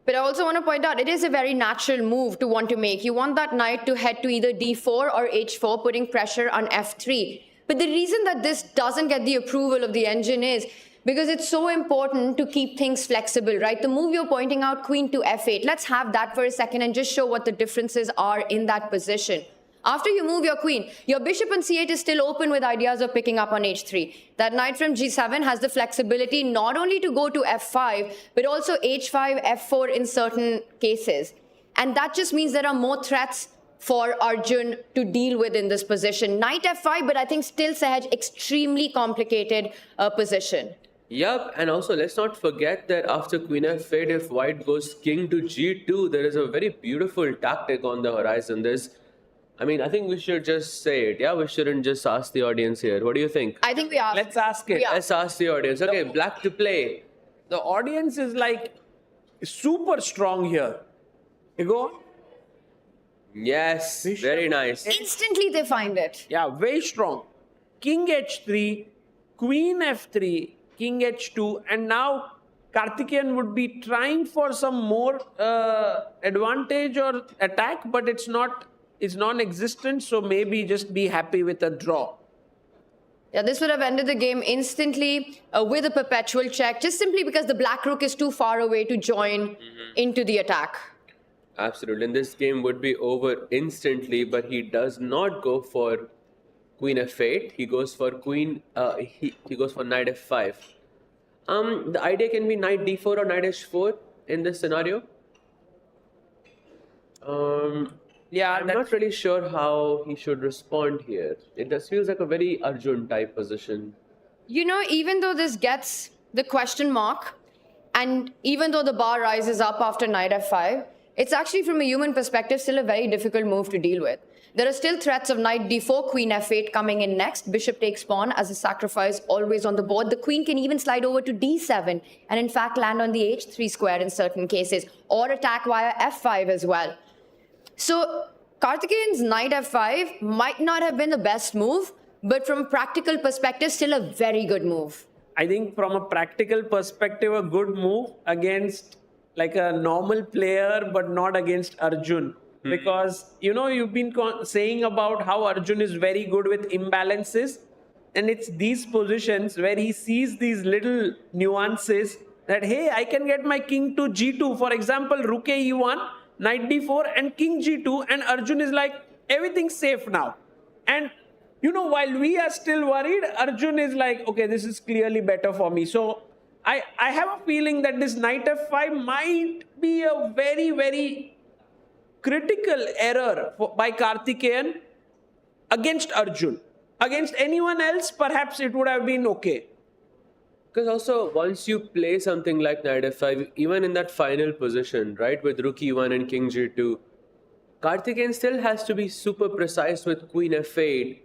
Speaker 8: But I also want to point out, it is a very natural move to want to make. You want that knight to head to either d4 or h4, putting pressure on f3. But the reason that this doesn't get the approval of the engine is because it's so important to keep things flexible, right? The move you're pointing out, queen to f8, let's have that for a second and just show what the differences are in that position. After you move your queen, your bishop on c8 is still open with ideas of picking up on h3. That knight from g7 has the flexibility not only to go to f5, but also h5, f4 in certain cases. And that just means there are more threats for Arjun to deal with in this position. Knight f5, but I think still Sahaj, extremely complicated position.
Speaker 6: Yep, and also let's not forget that after queen f8, if white goes king to g2, there is a very beautiful tactic on the horizon. There's I mean, I think we should just say it. Yeah, we shouldn't just ask the audience here. What do you think?
Speaker 8: I think we are.
Speaker 5: Let's ask it.
Speaker 8: Yeah.
Speaker 6: Let's ask the audience. Okay, black to play.
Speaker 5: The audience is like super strong here. You go on?
Speaker 6: Yes, very nice.
Speaker 8: Instantly they find it.
Speaker 5: Yeah, very strong. King h3, Queen f3, King h2, and now Karthikeyan would be trying for some more advantage or attack, but it's non-existent, so maybe just be happy with a draw.
Speaker 8: Yeah, this would have ended the game instantly with a perpetual check, just simply because the black rook is too far away to join into the attack.
Speaker 6: Absolutely. And this game would be over instantly, but he does not go for Queen f8. He goes for he goes for Knight f5. The idea can be Knight d4 or Knight h4 in this scenario.
Speaker 5: Yeah,
Speaker 6: I'm not really sure how he should respond here. It just feels like a very Arjun type position.
Speaker 8: You know, even though this gets the question mark, and even though the bar rises up after Knight f5, it's actually from a human perspective still a very difficult move to deal with. There are still threats of Knight d4, Queen f8 coming in next, Bishop takes pawn as a sacrifice always on the board. The Queen can even slide over to d7 and in fact land on the h3 square in certain cases, or attack via f5 as well. So Karthikeyan's Knight f5 might not have been the best move, but from a practical perspective, still a very good move.
Speaker 5: I think from a practical perspective, a good move against like a normal player, but not against Arjun. Because, you know, you've been saying about how Arjun is very good with imbalances. And it's these positions where he sees these little nuances that, hey, I can get my king to g2. For example, rook e1, knight d4 and king g2. And Arjun is like, everything's safe now. And, you know, while we are still worried, Arjun is like, okay, this is clearly better for me. So I have a feeling that this knight f5 might be a very, very critical error by Karthikeyan against Arjun. Against anyone else, perhaps it would have been okay.
Speaker 6: Because also, once you play something like Knight f5, even in that final position, right, with rook e1 and king g2, Karthikeyan still has to be super precise with queen f8,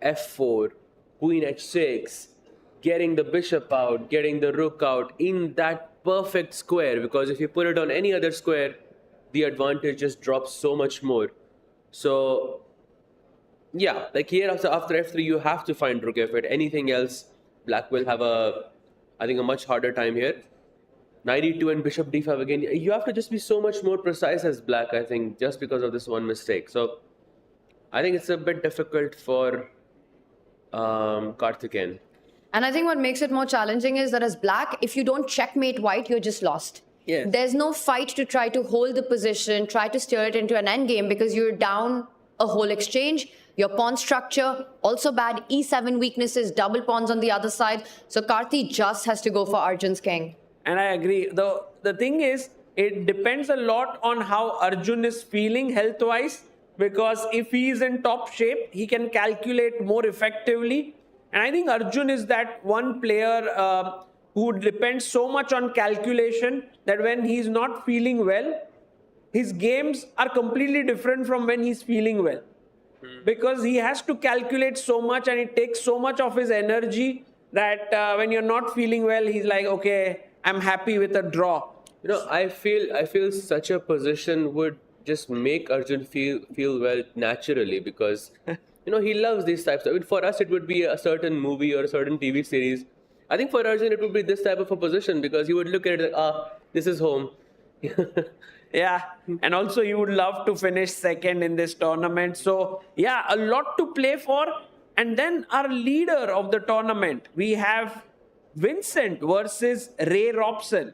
Speaker 6: f4, queen h6, getting the bishop out, getting the rook out in that perfect square. Because if you put it on any other square, the advantage just drops so much more. So, yeah, like here after f3, you have to find rook f8. Anything else, black will have I think a much harder time here. Knight e2 and bishop d5 again. You have to just be so much more precise as black, I think, just because of this one mistake. So, I think it's a bit difficult for Karthikeyan.
Speaker 8: And I think what makes it more challenging is that as black, if you don't checkmate white, you're just lost.
Speaker 5: Yes.
Speaker 8: There's no fight to try to hold the position, try to steer it into an endgame because you're down a whole exchange. Your pawn structure, also bad. E7 weaknesses, double pawns on the other side. So Karthi just has to go for Arjun's king.
Speaker 5: And I agree. The thing is, it depends a lot on how Arjun is feeling health-wise. Because if he is in top shape, he can calculate more effectively. And I think Arjun is that one player who depends so much on calculation that when he's not feeling well, his games are completely different from when he's feeling well. Because he has to calculate so much and it takes so much of his energy that when you're not feeling well, he's like, okay, I'm happy with a draw.
Speaker 6: You know, I feel such a position would just make Arjun feel well naturally because, you know, he loves these types. I mean, for us, it would be a certain movie or a certain TV series. I think for Arjun, it would be this type of a position because he would look at it like, this is home.
Speaker 5: Yeah, and also you would love to finish second in this tournament. So, yeah, a lot to play for. And then our leader of the tournament, we have Vincent versus Ray Robson.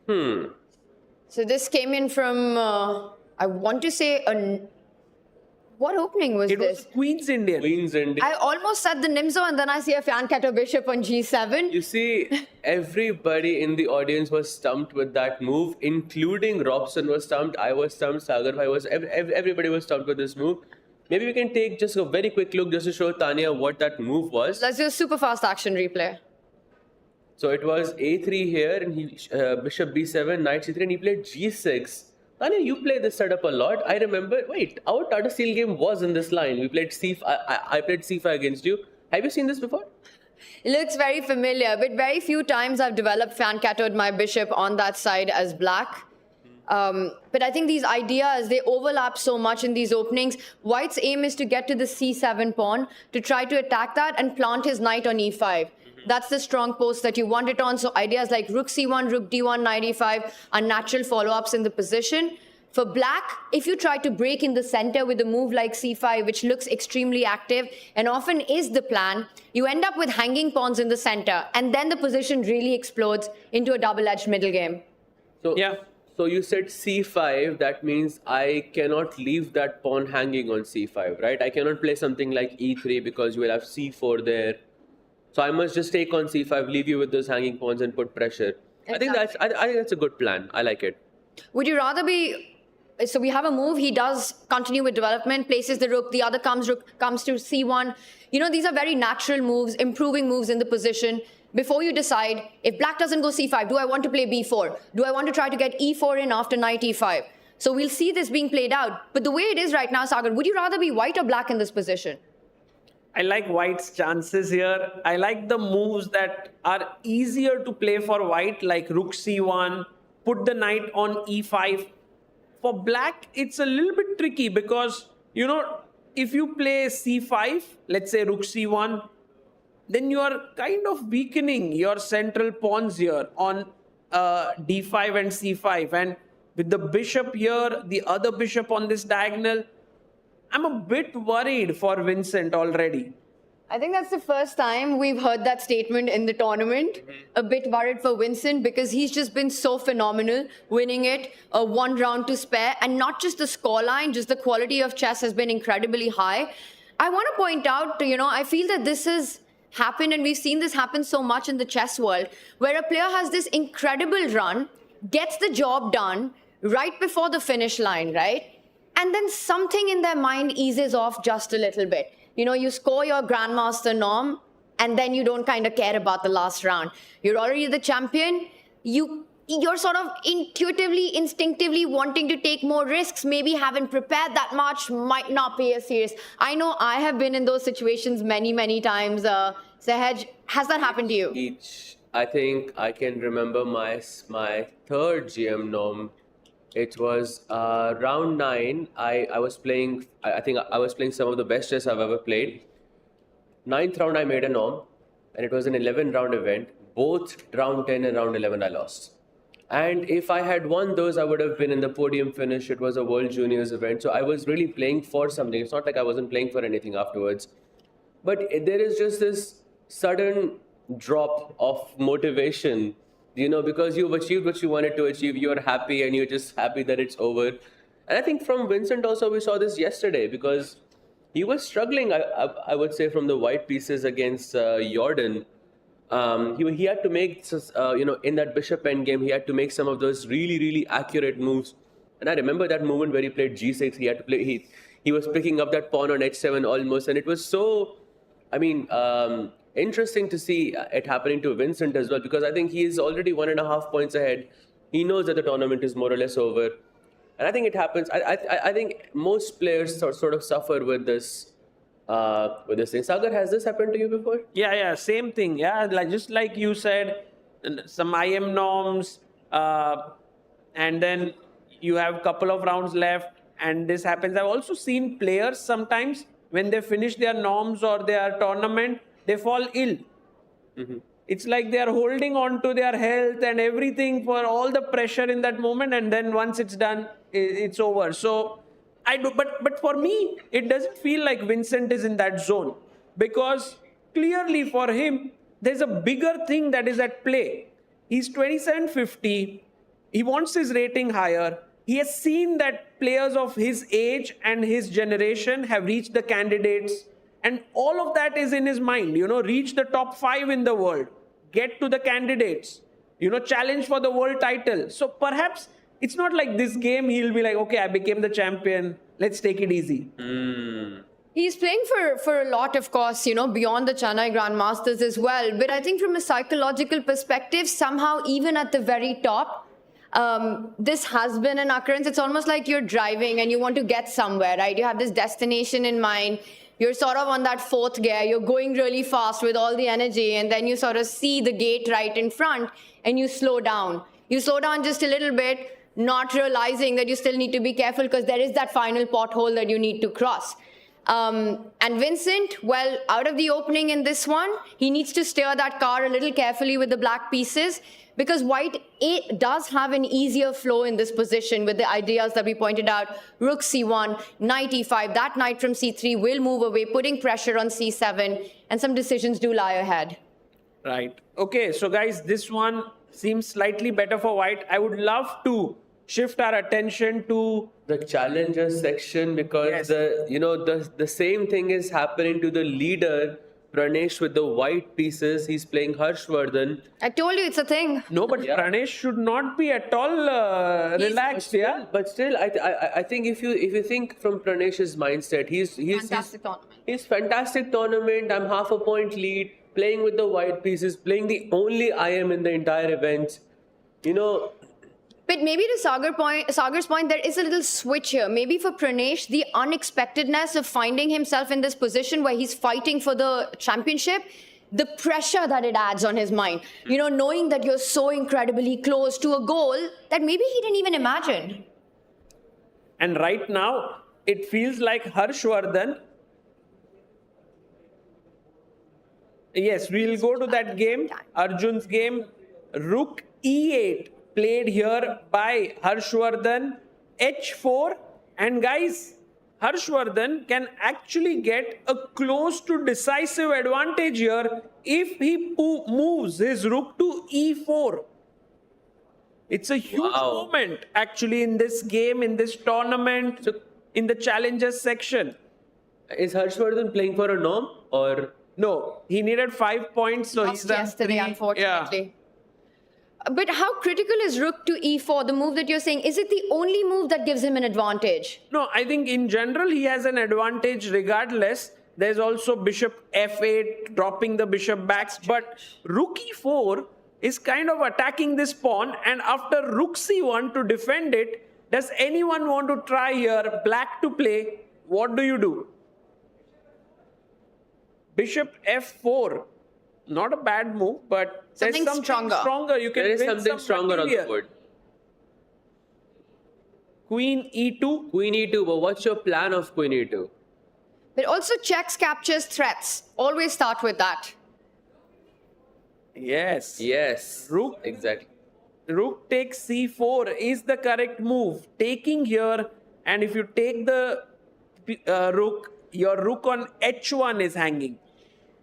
Speaker 8: So this came in from, I want to say, what opening was
Speaker 5: It
Speaker 8: this?
Speaker 5: was Queen's Indian.
Speaker 6: Queen's Indian.
Speaker 8: I almost said the Nimzo and then I see a Fianchetto bishop on g7.
Speaker 6: You see, everybody in the audience was stumped with that move, including Robson was stumped, I was stumped, Sagar Bhai was, everybody was stumped with this move. Maybe we can take just a very quick look just to show Tanya what that move was.
Speaker 8: Let's do a super fast action replay.
Speaker 6: So it was a3 here, and he bishop b7, knight c3, and he played g6 Tanya, you play this setup a lot. I remember, wait, our Tata Steel game was in this line. We played I played C5 against you. Have you seen this before?
Speaker 8: It looks very familiar, but very few times I've developed fan cattered my bishop on that side as black. But I think these ideas, they overlap so much in these openings. White's aim is to get to the C7 pawn, to try to attack that and plant his knight on E5. That's the strong post that you want it on. So ideas like rook C1, rook D1, knight E5 are natural follow-ups in the position. For black, if you try to break in the center with a move like C5, which looks extremely active and often is the plan, you end up with hanging pawns in the center. And then the position really explodes into a double-edged middle game.
Speaker 6: So,
Speaker 5: Yeah.
Speaker 6: So you said C5, that means I cannot leave that pawn hanging on C5, right? I cannot play something like E3 because you will have C4 there. So I must just take on C5, leave you with those hanging pawns and put pressure. I think that's a good plan. I like it.
Speaker 8: Would you rather be... So we have a move, he does continue with development, places the rook, the other rook comes to C1. You know, these are very natural moves, improving moves in the position. Before you decide, if black doesn't go C5, do I want to play B4? Do I want to try to get E4 in after knight E5? So we'll see this being played out. But the way it is right now, Sagar, would you rather be white or black in this position?
Speaker 5: I like White's chances here. I like the moves that are easier to play for White, like rook C1, put the knight on E5. For black, it's a little bit tricky because, you know, if you play C5, let's say rook C1, then you are kind of weakening your central pawns here on D5 and C5. And with the bishop here, the other bishop on this diagonal, I'm a bit worried for Vincent already.
Speaker 8: I think that's the first time we've heard that statement in the tournament. A bit worried for Vincent because he's just been so phenomenal, winning it, one round to spare. And not just the scoreline, just the quality of chess has been incredibly high. I want to point out, you know, I feel that this has happened, and we've seen this happen so much in the chess world, where a player has this incredible run, gets the job done right before the finish line, right? And then something in their mind eases off just a little bit. You know, you score your grandmaster norm, and then you don't kind of care about the last round. You're already the champion. You're sort of intuitively, instinctively wanting to take more risks, maybe haven't prepared that much, might not be as serious. I know I have been in those situations many, many times. Sahaj, has that happened to you?
Speaker 6: I think I can remember my third GM norm. It was round 9. I was playing, I think I was playing some of the best chess I've ever played. 9th round I made a norm, and it was an 11-round event. Both round 10 and round 11 I lost. And if I had won those, I would have been in the podium finish. It was a World Juniors event. So I was really playing for something. It's not like I wasn't playing for anything afterwards. But there is just this sudden drop of motivation, you know, because you've achieved what you wanted to achieve. You're happy and you're just happy that it's over. And I think from Vincent also, we saw this yesterday because he was struggling, I would say, from the white pieces against Jordan. He had to make, you know, in that bishop endgame, he had to make some of those really, really accurate moves. And I remember that moment where he played G6, he had to play, he was picking up that pawn on H7 almost. And it was so, I mean, interesting to see it happening to Vincent as well, because I think he is already 1.5 points ahead. He knows that the tournament is more or less over. And I think it happens. I think most players sort of suffer with this thing. Sagar, has this happened to you before?
Speaker 5: Yeah, same thing. Yeah, like just like you said, some IM norms, and then you have a couple of rounds left, and this happens. I've also seen players sometimes when they finish their norms or their tournament, they fall ill. It's like they are holding on to their health and everything for all the pressure in that moment, and then once it's done, it's over. So but for me, it doesn't feel like Vincent is in that zone, because clearly for him, there's a bigger thing that is at play. He's 2750. He wants his rating higher. He has seen that players of his age and his generation have reached the candidates, and all of that is in his mind. You know, reach the top 5 in the world, get to the candidates, you know, challenge for the world title. So perhaps it's not like this game he'll be like, okay, I became the champion, let's take it easy.
Speaker 8: He's playing for a lot, of course, you know, beyond the Chennai Grandmasters as well. But I think from a psychological perspective, somehow even at the very top, This has been an occurrence. It's almost like you're driving and you want to get somewhere, right? You have this destination in mind. You're sort of on that fourth gear. You're going really fast with all the energy, and then you sort of see the gate right in front and you slow down. You slow down just a little bit, not realizing that you still need to be careful because there is that final pothole that you need to cross. And Vincent, well, out of the opening in this one, he needs to steer that car a little carefully with the black pieces, because white does have an easier flow in this position with the ideas that we pointed out. Rook c1, knight e5, that knight from c3 will move away, putting pressure on c7, and some decisions do lie ahead.
Speaker 5: Right. Okay, so guys, this one seems slightly better for white. I would love to shift our attention to
Speaker 6: the challenger section, because
Speaker 5: Yes.
Speaker 6: the same thing is happening to the leader Pranesh with the white pieces. He's playing Harshvardhan.
Speaker 8: I told you it's a thing.
Speaker 5: No, but Pranesh should not be at all relaxed, yeah?
Speaker 6: But still, I think if you think from Pranesh's mindset, he's
Speaker 8: Fantastic tournament.
Speaker 6: He's fantastic tournament. I'm half a point lead, playing with the white pieces, playing the only IM in the entire event.
Speaker 8: But maybe to Sagar's point, there is a little switch here. Maybe for Pranesh, the unexpectedness of finding himself in this position where he's fighting for the championship, the pressure that it adds on his mind. Knowing that you're so incredibly close to a goal that maybe he didn't even imagine.
Speaker 5: And right now, it feels like Harshvardhan. Yes, we'll go to that game, Arjun's game. Rook e8 played here by Harshvardhan, h4. And guys, Harshvardhan can actually get a close to decisive advantage here if he moves his rook to e4. It's a huge moment actually in this game, in this tournament, in the challengers section.
Speaker 6: Is Harshvardhan playing for a norm or?
Speaker 5: No, he needed 5 points, so
Speaker 8: Lost
Speaker 5: he's done
Speaker 8: yesterday,
Speaker 5: 3.
Speaker 8: unfortunately.
Speaker 5: Yeah.
Speaker 8: But how critical is rook to e4, the move that you're saying? Is it the only move that gives him an advantage?
Speaker 5: No, I think in general he has an advantage regardless. There's also bishop f8, dropping the bishop back. But rook e4 is kind of attacking this pawn, and after rook c1 to defend it, does anyone want to try here black to play? What do you do? Bishop f4. Not a bad move, but
Speaker 8: Something
Speaker 5: there's something
Speaker 8: stronger.
Speaker 5: You can
Speaker 6: There is
Speaker 5: win
Speaker 6: something
Speaker 5: some
Speaker 6: stronger on the
Speaker 5: material.
Speaker 6: board.
Speaker 5: Queen e2.
Speaker 6: Queen e2, but what's your plan of queen e2?
Speaker 8: But also checks, captures, threats. Always start with that.
Speaker 5: Yes.
Speaker 6: Yes.
Speaker 5: Rook.
Speaker 6: Exactly.
Speaker 5: Rook takes c4 is the correct move. Taking here, and if you take the rook, your rook on h1 is hanging.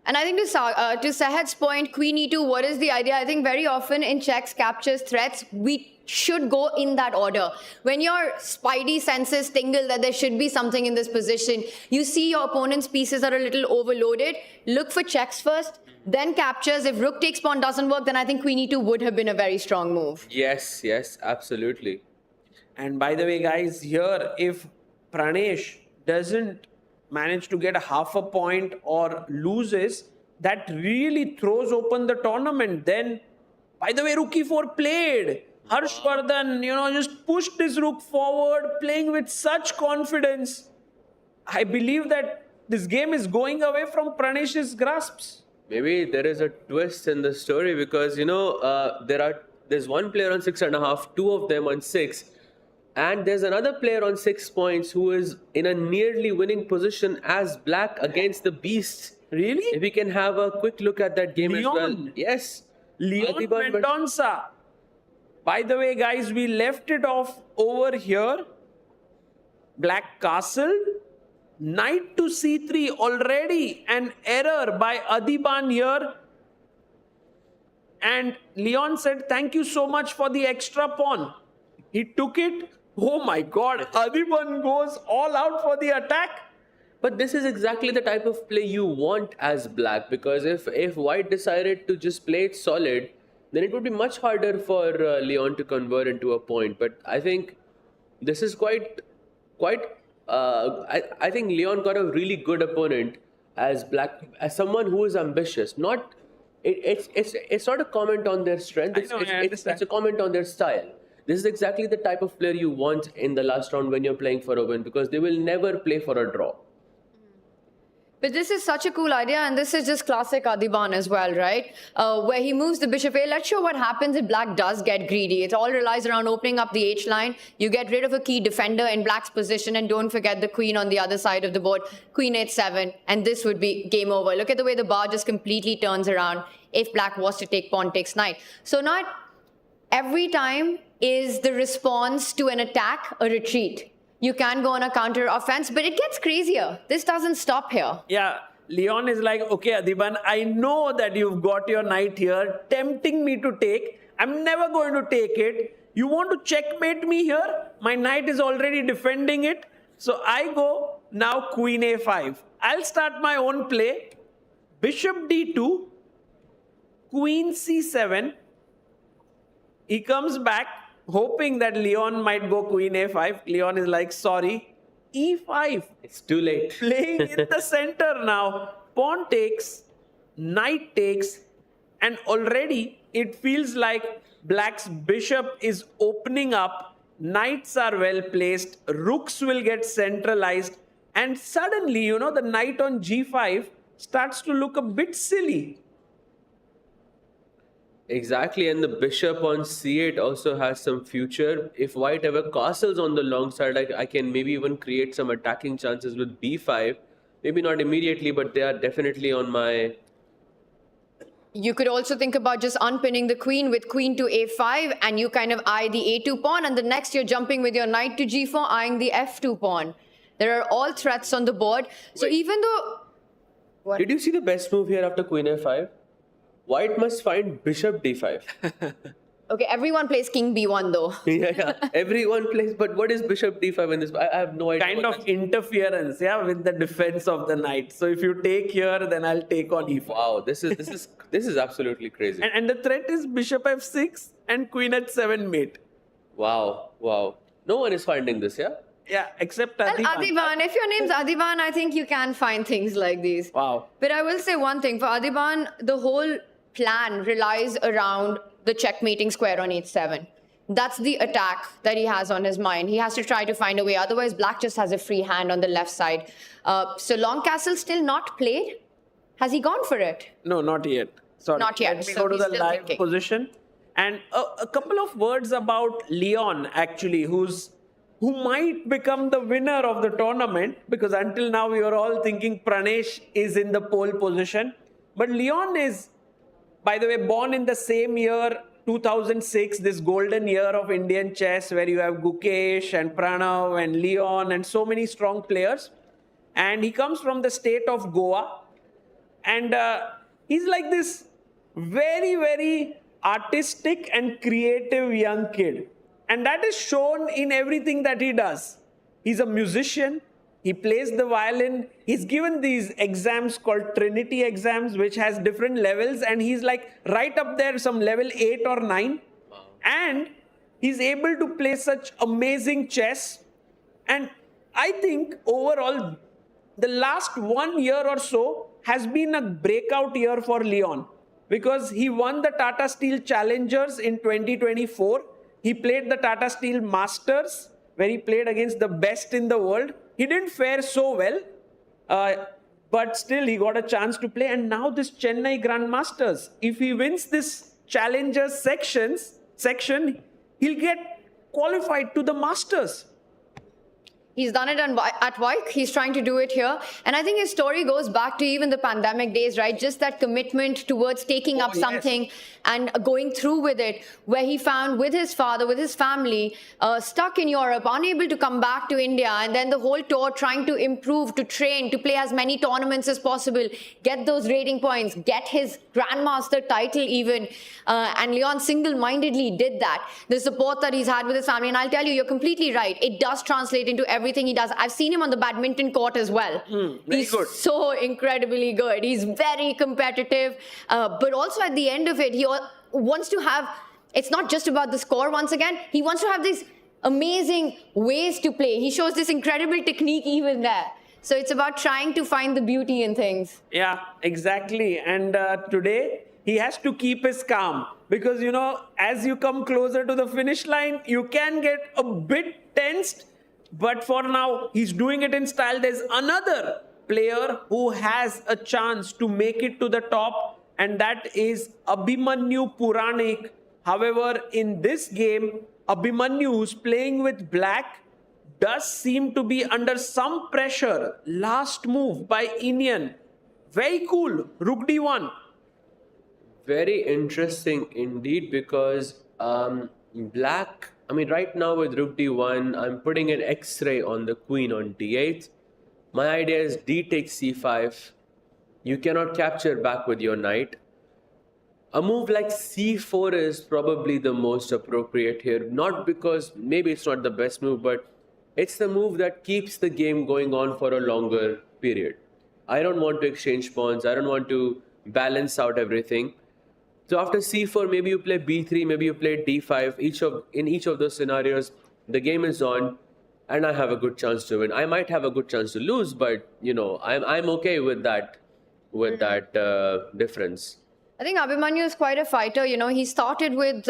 Speaker 8: And I think to Sahed's point, queen e2, what is the idea? I think very often in checks, captures, threats, we should go in that order. When your spidey senses tingle that there should be something in this position, you see your opponent's pieces are a little overloaded, look for checks first, then captures. If rook takes pawn doesn't work, then I think queen e2 would have been a very strong move.
Speaker 6: Yes, absolutely.
Speaker 5: And by the way, guys, here, if Pranesh doesn't manage to get a half a point or loses, that really throws open the tournament. Then, by the way, rook e4 played. Harshvardhan, just pushed his rook forward, playing with such confidence. I believe that this game is going away from Pranesh's grasps.
Speaker 6: Maybe there is a twist in the story because, there's one player on 6.5, two of them on 6. And there's another player on 6 points who is in a nearly winning position as black against the beast.
Speaker 5: Really?
Speaker 6: If we can have a quick look at that game as well.
Speaker 5: Leon.
Speaker 6: Yes.
Speaker 5: Leon
Speaker 6: Adiban, but-
Speaker 5: Mendonça. By the way, guys, we left it off over here. Black castle. Knight to c3 already. An error by Adiban here. And Leon said, thank you so much for the extra pawn. He took it. Oh my God. Adiban goes all out for the attack.
Speaker 6: But this is exactly the type of play you want as black, because if white decided to just play it solid, then it would be much harder for Leon to convert into a point. But I think this is quite. I think Leon got a really good opponent as black, as someone who is ambitious. It's not a comment on their strength.
Speaker 5: I know, I understand.
Speaker 6: It's a comment on their style. This is exactly the type of player you want in the last round when you're playing for a win, because they will never play for a draw.
Speaker 8: But this is such a cool idea, and this is just classic Adiban as well, right? Where he moves the bishop A. Let's show what happens if black does get greedy. It all relies around opening up the H line. You get rid of a key defender in black's position, and don't forget the queen on the other side of the board. Queen H7, and this would be game over. Look at the way the bar just completely turns around if black was to take pawn takes knight. So not every time is the response to an attack a retreat. You can go on a counter offense, but it gets crazier. This doesn't stop here.
Speaker 5: Yeah, Leon is like, okay, Adiban, I know that you've got your knight here, tempting me to take. I'm never going to take it. You want to checkmate me here? My knight is already defending it. So I go now queen a5. I'll start my own play. Bishop d2, queen c7. He comes back, hoping that Leon might go queen a5. Leon is like, sorry, e5.
Speaker 6: It's too late.
Speaker 5: Playing in the center now. Pawn takes, knight takes, and already it feels like black's bishop is opening up. Knights are well placed. Rooks will get centralized. And suddenly, you know, the knight on g5 starts to look a bit silly.
Speaker 6: Exactly, and the bishop on c8 also has some future. If white ever castles on the long side, I can maybe even create some attacking chances with b5. Maybe not immediately, but they are definitely on my...
Speaker 8: You could also think about just unpinning the queen with queen to a5, and you kind of eye the a2 pawn, and the next you're jumping with your knight to g4, eyeing the f2 pawn. There are all threats on the board. So even though... What?
Speaker 6: Did you see the best move here after queen a5? White must find bishop d5.
Speaker 8: Okay, everyone plays king b1 though.
Speaker 6: yeah. Everyone plays, but what is bishop d5 in this? I have no idea.
Speaker 5: Kind of interference, yeah, with the defense of the knight. So if you take here, then I'll take on e5.
Speaker 6: Wow, this is absolutely crazy.
Speaker 5: And the threat is bishop f6 and queen h7 mate.
Speaker 6: Wow. No one is finding this, yeah?
Speaker 5: Yeah, except
Speaker 8: Well,
Speaker 5: Adiban.
Speaker 8: Adiban, if your name's Adiban, I think you can find things like these.
Speaker 5: Wow.
Speaker 8: But I will say one thing, for Adiban, the whole plan relies around the checkmating square on h7. That's the attack that he has on his mind. He has to try to find a way. Otherwise, black just has a free hand on the left side. So long castle still not played? Has he gone for it?
Speaker 5: No, not yet. Sorry.
Speaker 8: Not yet,
Speaker 5: Let me
Speaker 8: so
Speaker 5: go to
Speaker 8: he's
Speaker 5: the
Speaker 8: still
Speaker 5: live
Speaker 8: thinking.
Speaker 5: position. And a couple of words about Leon, actually, who might become the winner of the tournament, because until now we were all thinking Pranesh is in the pole position. But Leon is, by the way, born in the same year, 2006, this golden year of Indian chess, where you have Gukesh and Pranav and Leon and so many strong players. And he comes from the state of Goa. And he's like this very, very artistic and creative young kid. And that is shown in everything that he does. He's a musician. He plays the violin. He's given these exams called Trinity exams, which has different levels. And he's like right up there, some level 8 or 9. Wow. And he's able to play such amazing chess. And I think overall, the last 1 year or so has been a breakout year for Leon. Because he won the Tata Steel Challengers in 2024. He played the Tata Steel Masters, where he played against the best in the world. He didn't fare so well, but still he got a chance to play. And now this Chennai Grandmasters, if he wins this Challengers section, he'll get qualified to the Masters.
Speaker 8: He's done it at Wyke. He's trying to do it here. And I think his story goes back to even the pandemic days, right? Just that commitment towards taking up something and going through with it, where he found with his father, with his family, stuck in Europe, unable to come back to India. And then the whole tour trying to improve, to train, to play as many tournaments as possible, get those rating points, get his Grandmaster title even. And Leon single-mindedly did that. The support that he's had with his family. And I'll tell you, you're completely right. It does translate into everything he does. I've seen him on the badminton court as well. He's
Speaker 5: good.
Speaker 8: So incredibly good. He's very competitive, but also at the end of it, he wants to have, it's not just about the score once again, he wants to have these amazing ways to play. He shows this incredible technique even there. So it's about trying to find the beauty in things.
Speaker 5: Yeah, exactly. And today he has to keep his calm because, you know, as you come closer to the finish line, you can get a bit tensed. But for now, he's doing it in style. There's another player who has a chance to make it to the top, and that is Abhimanyu Puranik. However, in this game, Abhimanyu, who's playing with black, does seem to be under some pressure. Last move by Indian. Very cool. Rook D1.
Speaker 6: Very interesting indeed, because black, I mean, right now with Rook D1, I'm putting an X-ray on the queen on D8. My idea is D takes C5. You cannot capture back with your knight. A move like C4 is probably the most appropriate here. Not because maybe it's not the best move, but it's the move that keeps the game going on for a longer period. I don't want to exchange pawns. I don't want to balance out everything. So after C4, maybe you play B3, maybe you play D5. In each of those scenarios, the game is on, and I have a good chance to win. I might have a good chance to lose, but you know, I'm okay with that difference.
Speaker 8: I think Abhimanyu is quite a fighter. You know, he started with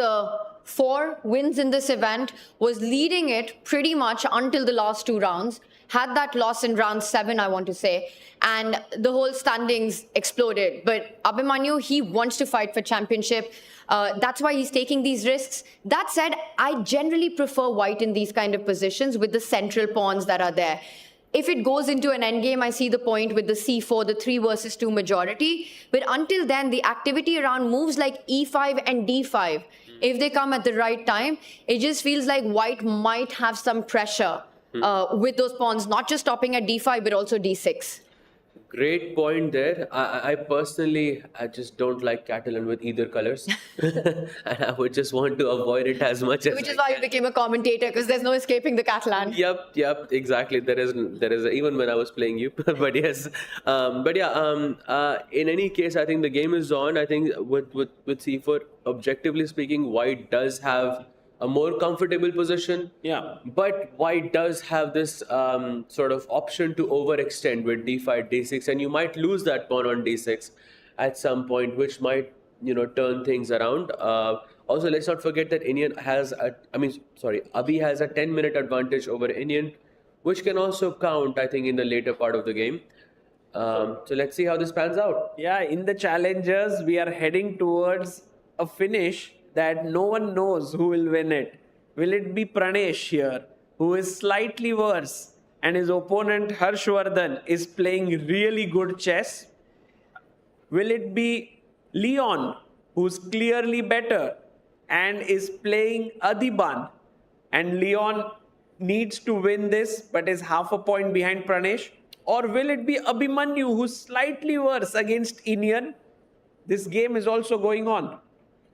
Speaker 8: 4 wins in this event, was leading it pretty much until the last 2 rounds. Had that loss in round 7, I want to say, and the whole standings exploded. But Abhimanyu, he wants to fight for championship. That's why he's taking these risks. That said, I generally prefer white in these kind of positions with the central pawns that are there. If it goes into an endgame, I see the point with the C4, the 3 versus 2 majority. But until then, the activity around moves like E5 and D5, if they come at the right time, it just feels like white might have some pressure with those pawns, not just stopping at D5, but also D6.
Speaker 6: Great point there. I personally, I just don't like Catalan with either colors. And I would just want to avoid it as much as
Speaker 8: Which is why you became a commentator, because there's no escaping the Catalan.
Speaker 6: Yep, exactly. There is even when I was playing you, but yes, in any case, I think the game is on. I think with C4, objectively speaking, white does have a more comfortable position.
Speaker 5: Yeah.
Speaker 6: But white does have this sort of option to overextend with D5, D6, and you might lose that pawn on D6 at some point, which might, you know, turn things around. Also, let's not forget that Abhi has a 10-minute advantage over Indian, which can also count, I think, in the later part of the game. So let's see how this pans out.
Speaker 5: Yeah, in the challengers, we are heading towards a finish that no one knows who will win it. Will it be Pranesh here, who is slightly worse, and his opponent Harshvardhan is playing really good chess? Will it be Leon, who's clearly better and is playing Adiban, and Leon needs to win this but is half a point behind Pranesh? Or will it be Abhimanyu, who's slightly worse against Indian? This game is also going on.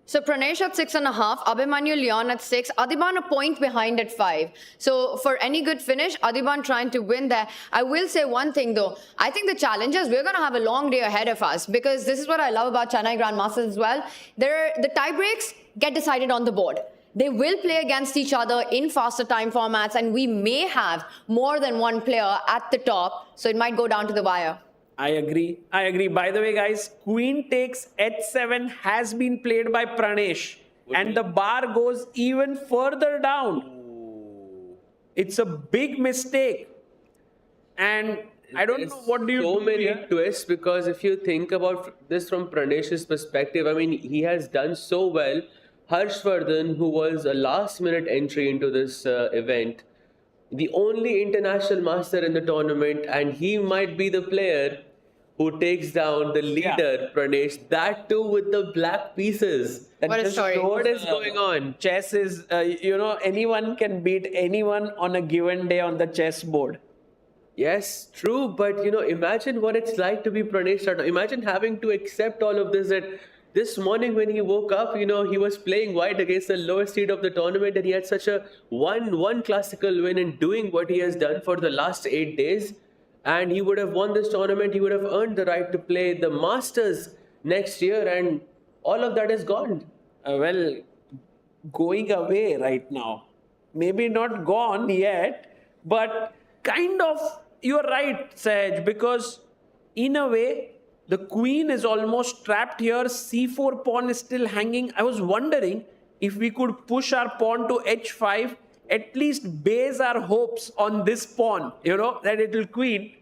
Speaker 8: So Pranesh at 6.5, Abhimanyu Leon at 6, Adiban a point behind at 5. So for any good finish, Adiban trying to win there. I will say one thing though, I think the challengers, we're going to have a long day ahead of us, because this is what I love about Chennai Grandmasters as well. The tie breaks get decided on the board. They will play against each other in faster time formats, and we may have more than one player at the top, so it might go down to the wire.
Speaker 5: I agree. By the way, guys, Queen takes H7 has been played by Pranesh. And the bar goes even further down. It's a big mistake. And I don't know, what do you do
Speaker 6: So many
Speaker 5: here?
Speaker 6: twists, because if you think about this from Pranesh's perspective, I mean, he has done so well. Harshvardhan, who was a last-minute entry into this event, the only international master in the tournament, and he might be the player who takes down the leader, Pranesh, that too with the black pieces.
Speaker 8: What a
Speaker 5: just
Speaker 8: story.
Speaker 5: shows,
Speaker 6: What is going on?
Speaker 5: Chess is, anyone can beat anyone on a given day on the chessboard.
Speaker 6: Yes, true, but imagine what it's like to be Pranesh right now. Imagine having to accept all of this. That this morning when he woke up, he was playing white against the lowest seed of the tournament, and he had such a one classical win in doing what he has done for the last 8 days. And he would have won this tournament. He would have earned the right to play the Masters next year, and all of that is gone.
Speaker 5: Going away right now. Maybe not gone yet, but kind of, you're right, Sahaj, because in a way, The queen is almost trapped here. C4 pawn is still hanging. I was wondering if we could push our pawn to h5, at least base our hopes on this pawn, that it will queen.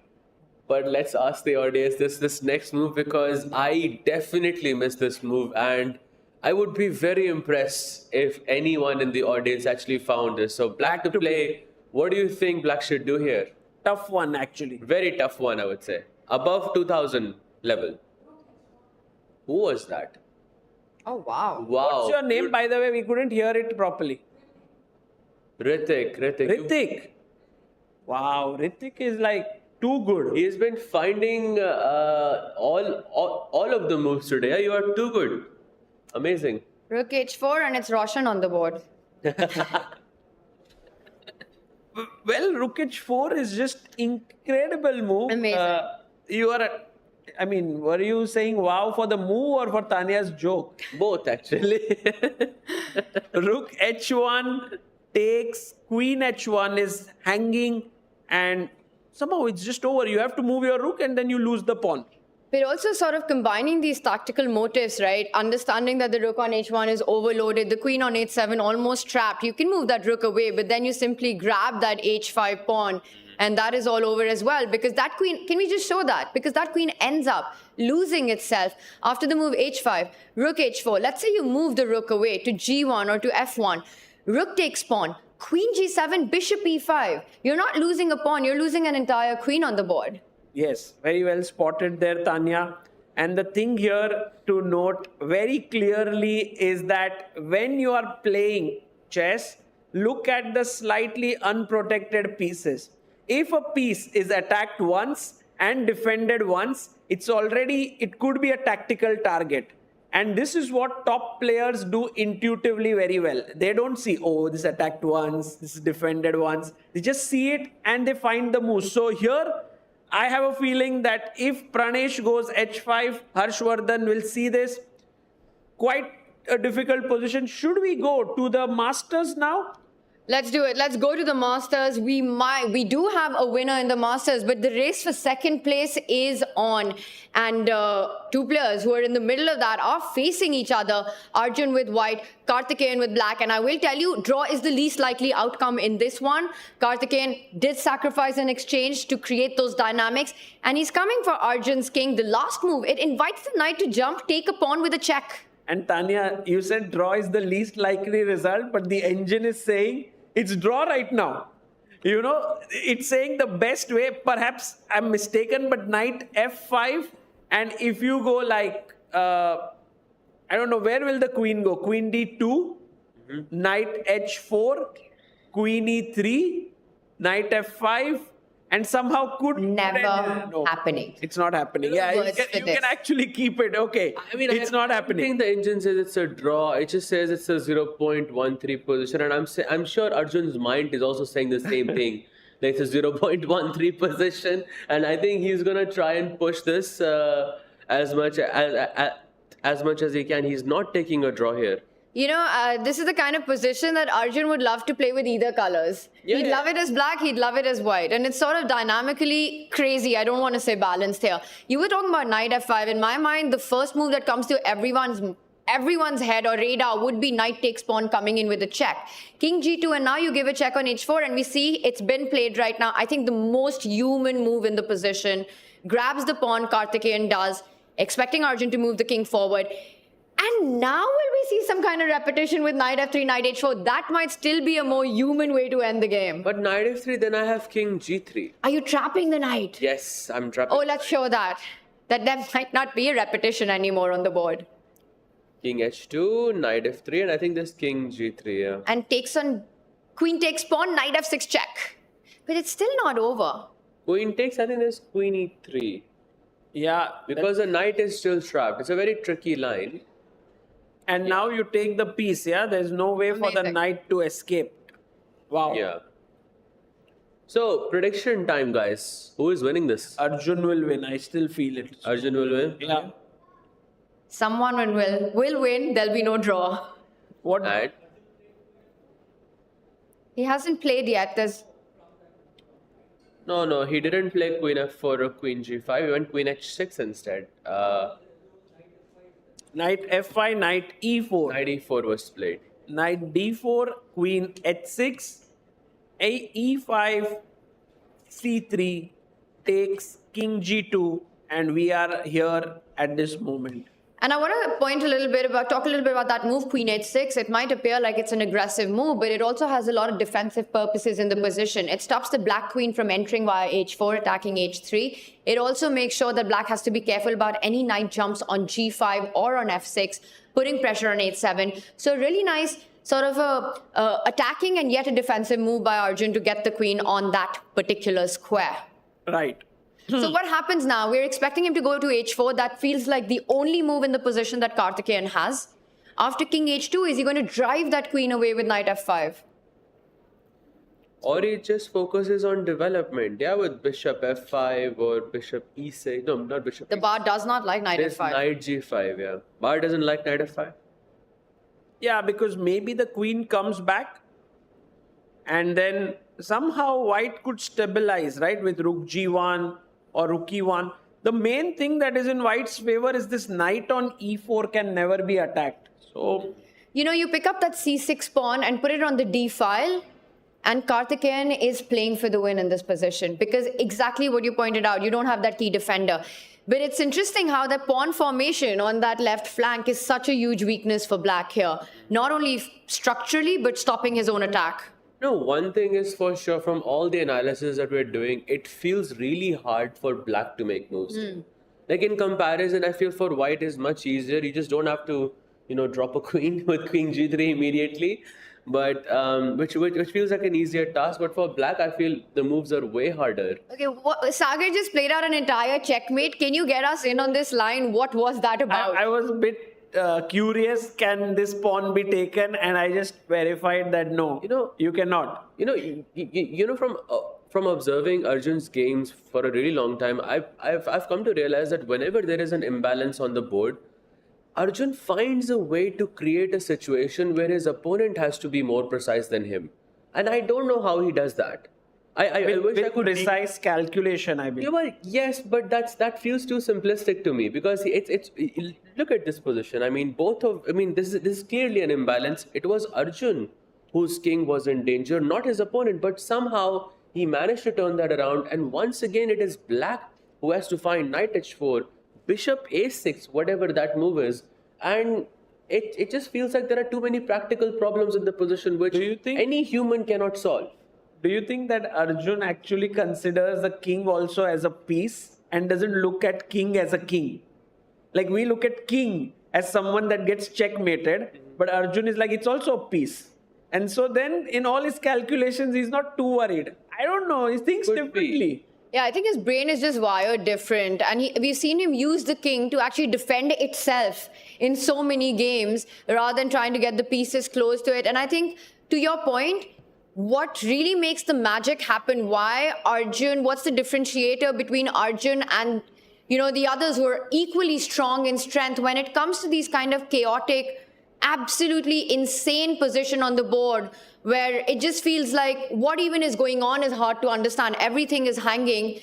Speaker 6: But let's ask the audience this next move, because I definitely missed this move, and I would be very impressed if anyone in the audience actually found this. So black to play. What do you think black should do here?
Speaker 5: Tough one, actually.
Speaker 6: Very tough one, I would say. Above 2000 level. Who was that?
Speaker 8: Oh, wow.
Speaker 6: Wow.
Speaker 5: What's your name, by the way? We couldn't hear it properly.
Speaker 6: Ritik.
Speaker 5: Ritik. Wow, Ritik is like too good.
Speaker 6: He's been finding all of the moves today. You are too good. Amazing.
Speaker 8: Rook h4 and it's Roshan on the board.
Speaker 5: Well, Rook h4 is just incredible move.
Speaker 8: Amazing.
Speaker 5: Were you saying wow for the move or for Tanya's joke?
Speaker 6: Both, actually.
Speaker 5: Rook h1 takes, queen h1 is hanging, and somehow it's just over. You have to move your rook and then you lose the pawn.
Speaker 8: But also sort of combining these tactical motives, right? Understanding that the rook on h1 is overloaded, the queen on h7 almost trapped. You can move that rook away, but then you simply grab that h5 pawn, and that is all over as well. Because that queen, can we just show that? Because that queen ends up losing itself after the move h5, rook h4. Let's say you move the rook away to g1 or to f1. Rook takes pawn, queen g7, bishop e5. You're not losing a pawn, you're losing an entire queen on the board.
Speaker 5: Yes, very well spotted there, Tanya. And the thing here to note very clearly is that when you are playing chess, look at the slightly unprotected pieces. If a piece is attacked once and defended once, it could be a tactical target. And this is what top players do intuitively very well. They don't see, oh, this attacked once, this is defended once. They just see it and they find the move. So here, I have a feeling that if Pranesh goes h5, Harshvardhan will see this. Quite a difficult position. Should we go to the Masters now?
Speaker 8: Let's do it. Let's go to the Masters. We do have a winner in the Masters, but the race for second place is on. And two players who are in the middle of that are facing each other. Arjun with white, Karthikeyan with black. And I will tell you, draw is the least likely outcome in this one. Karthikeyan did sacrifice an exchange to create those dynamics. And he's coming for Arjun's king. The last move, it invites the knight to jump, take a pawn with a check.
Speaker 5: And Tanya, you said draw is the least likely result, but the engine is saying it's draw right now. It's saying the best way, perhaps I'm mistaken, but knight f5. And if you go like, I don't know, where will the queen go? Queen d2, knight h4, queen e3, knight f5, and somehow could...
Speaker 8: Never happening.
Speaker 5: It's not happening. Yeah, you can actually keep it. Okay, it's not happening.
Speaker 6: I think the engine says it's a draw. It just says it's a 0.13 position. And I'm sure Arjun's mind is also saying the same thing. Like it's a 0.13 position. And I think he's going to try and push this as much as he can. He's not taking a draw here.
Speaker 8: This is the kind of position that Arjun would love to play with either colors. He'd love it as black, he'd love it as white. And it's sort of dynamically crazy. I don't want to say balanced here. You were talking about knight f5. In my mind, the first move that comes to everyone's head or radar would be knight takes pawn coming in with a check. King g2, and now you give a check on h4, and we see it's been played right now. I think the most human move in the position. Grabs the pawn, Karthikeyan does, expecting Arjun to move the king forward. And now will we see some kind of repetition with knight f3, knight h4? That might still be a more human way to end the game.
Speaker 6: But knight f3, then I have king g3.
Speaker 8: Are you trapping the knight?
Speaker 6: Yes, I'm trapping.
Speaker 8: Oh, let's show that. That might not be a repetition anymore on the board.
Speaker 6: King h2, knight f3, and I think there's king g3, yeah.
Speaker 8: And takes on, queen takes pawn, knight f6 check. But it's still not over.
Speaker 6: Queen takes, I think there's queen e3.
Speaker 5: Yeah.
Speaker 6: Because the knight is still trapped. It's a very tricky line.
Speaker 5: And now you take the piece, yeah? There's no way for the knight to escape. Wow.
Speaker 6: Yeah. So, prediction time, guys. Who is winning this?
Speaker 5: Arjun will win. I still feel it.
Speaker 6: Arjun will win?
Speaker 5: Yeah.
Speaker 8: Someone will win. There'll be no draw.
Speaker 5: What?
Speaker 6: Right.
Speaker 8: He hasn't played yet.
Speaker 6: No, he didn't play queen f4 or queen g5. He went queen h6 instead.
Speaker 5: Knight f5, knight e4.
Speaker 6: Knight e4 was played.
Speaker 5: Knight d4, queen h6, e5, c3, takes king g2, and we are here at this moment.
Speaker 8: And I want to talk a little bit about that move, queen h6. It might appear like it's an aggressive move, but it also has a lot of defensive purposes in the position. It stops the black queen from entering via h4, attacking h3. It also makes sure that black has to be careful about any knight jumps on g5 or on f6, putting pressure on h7. So really nice sort of a attacking and yet a defensive move by Arjun to get the queen on that particular square.
Speaker 5: Right.
Speaker 8: So what happens now? We're expecting him to go to h4. That feels like the only move in the position that Karthikeyan has. After king h2, is he going to drive that queen away with knight f5?
Speaker 6: Or he just focuses on development. Yeah, with bishop f5 or bishop e6. No, not bishop
Speaker 8: The
Speaker 6: e6.
Speaker 8: bar does not like knight
Speaker 6: There's
Speaker 8: f5.
Speaker 6: knight g5, yeah. Bar doesn't like knight f5.
Speaker 5: Yeah, because maybe the queen comes back and then somehow white could stabilize, right, with rook g1 or rook e1. The main thing that is in white's favor is this knight on e4 can never be attacked. So,
Speaker 8: You know, you pick up that c6 pawn and put it on the d file, and Karthikeyan is playing for the win in this position because exactly what you pointed out, you don't have that key defender. But it's interesting how that pawn formation on that left flank is such a huge weakness for black here. Not only structurally, but stopping his own attack.
Speaker 6: No, one thing is for sure from all the analysis that we're doing, it feels really hard for black to make moves. Like in comparison, I feel for white is much easier. You just don't have to, drop a queen with queen g3 immediately. But which feels like an easier task. But for black, I feel the moves are way harder.
Speaker 8: Okay, Sagar just played out an entire checkmate. Can you get us in on this line? What was that about?
Speaker 5: I was a bit curious, can this pawn be taken? And I just verified that no, you cannot.
Speaker 6: From observing Arjun's games for a really long time, I've come to realize that whenever there is an imbalance on the board, Arjun finds a way to create a situation where his opponent has to be more precise than him. And I don't know how he does that. I wish I could
Speaker 5: precise calculation, I believe.
Speaker 6: Yeah, well, yes, but that feels too simplistic to me because it's look at this position. I mean, this is clearly an imbalance. It was Arjun whose king was in danger, not his opponent, but somehow he managed to turn that around. And once again, it is black who has to find knight h4, bishop a6, whatever that move is, and it just feels like there are too many practical problems in the position which any human cannot solve.
Speaker 5: Do you think that Arjun actually considers the king also as a piece and doesn't look at king as a king? Like we look at king as someone that gets checkmated, but Arjun is like, it's also a piece. And so then in all his calculations, he's not too worried. I don't know, he thinks differently.
Speaker 8: Yeah, I think his brain is just wired different. And we've seen him use the king to actually defend itself in so many games rather than trying to get the pieces close to it. And I think, to your point, what really makes the magic happen, what's the differentiator between Arjun and, the others who are equally strong in strength when it comes to these kind of chaotic, absolutely insane position on the board where it just feels like what even is going on is hard to understand. Everything is hanging.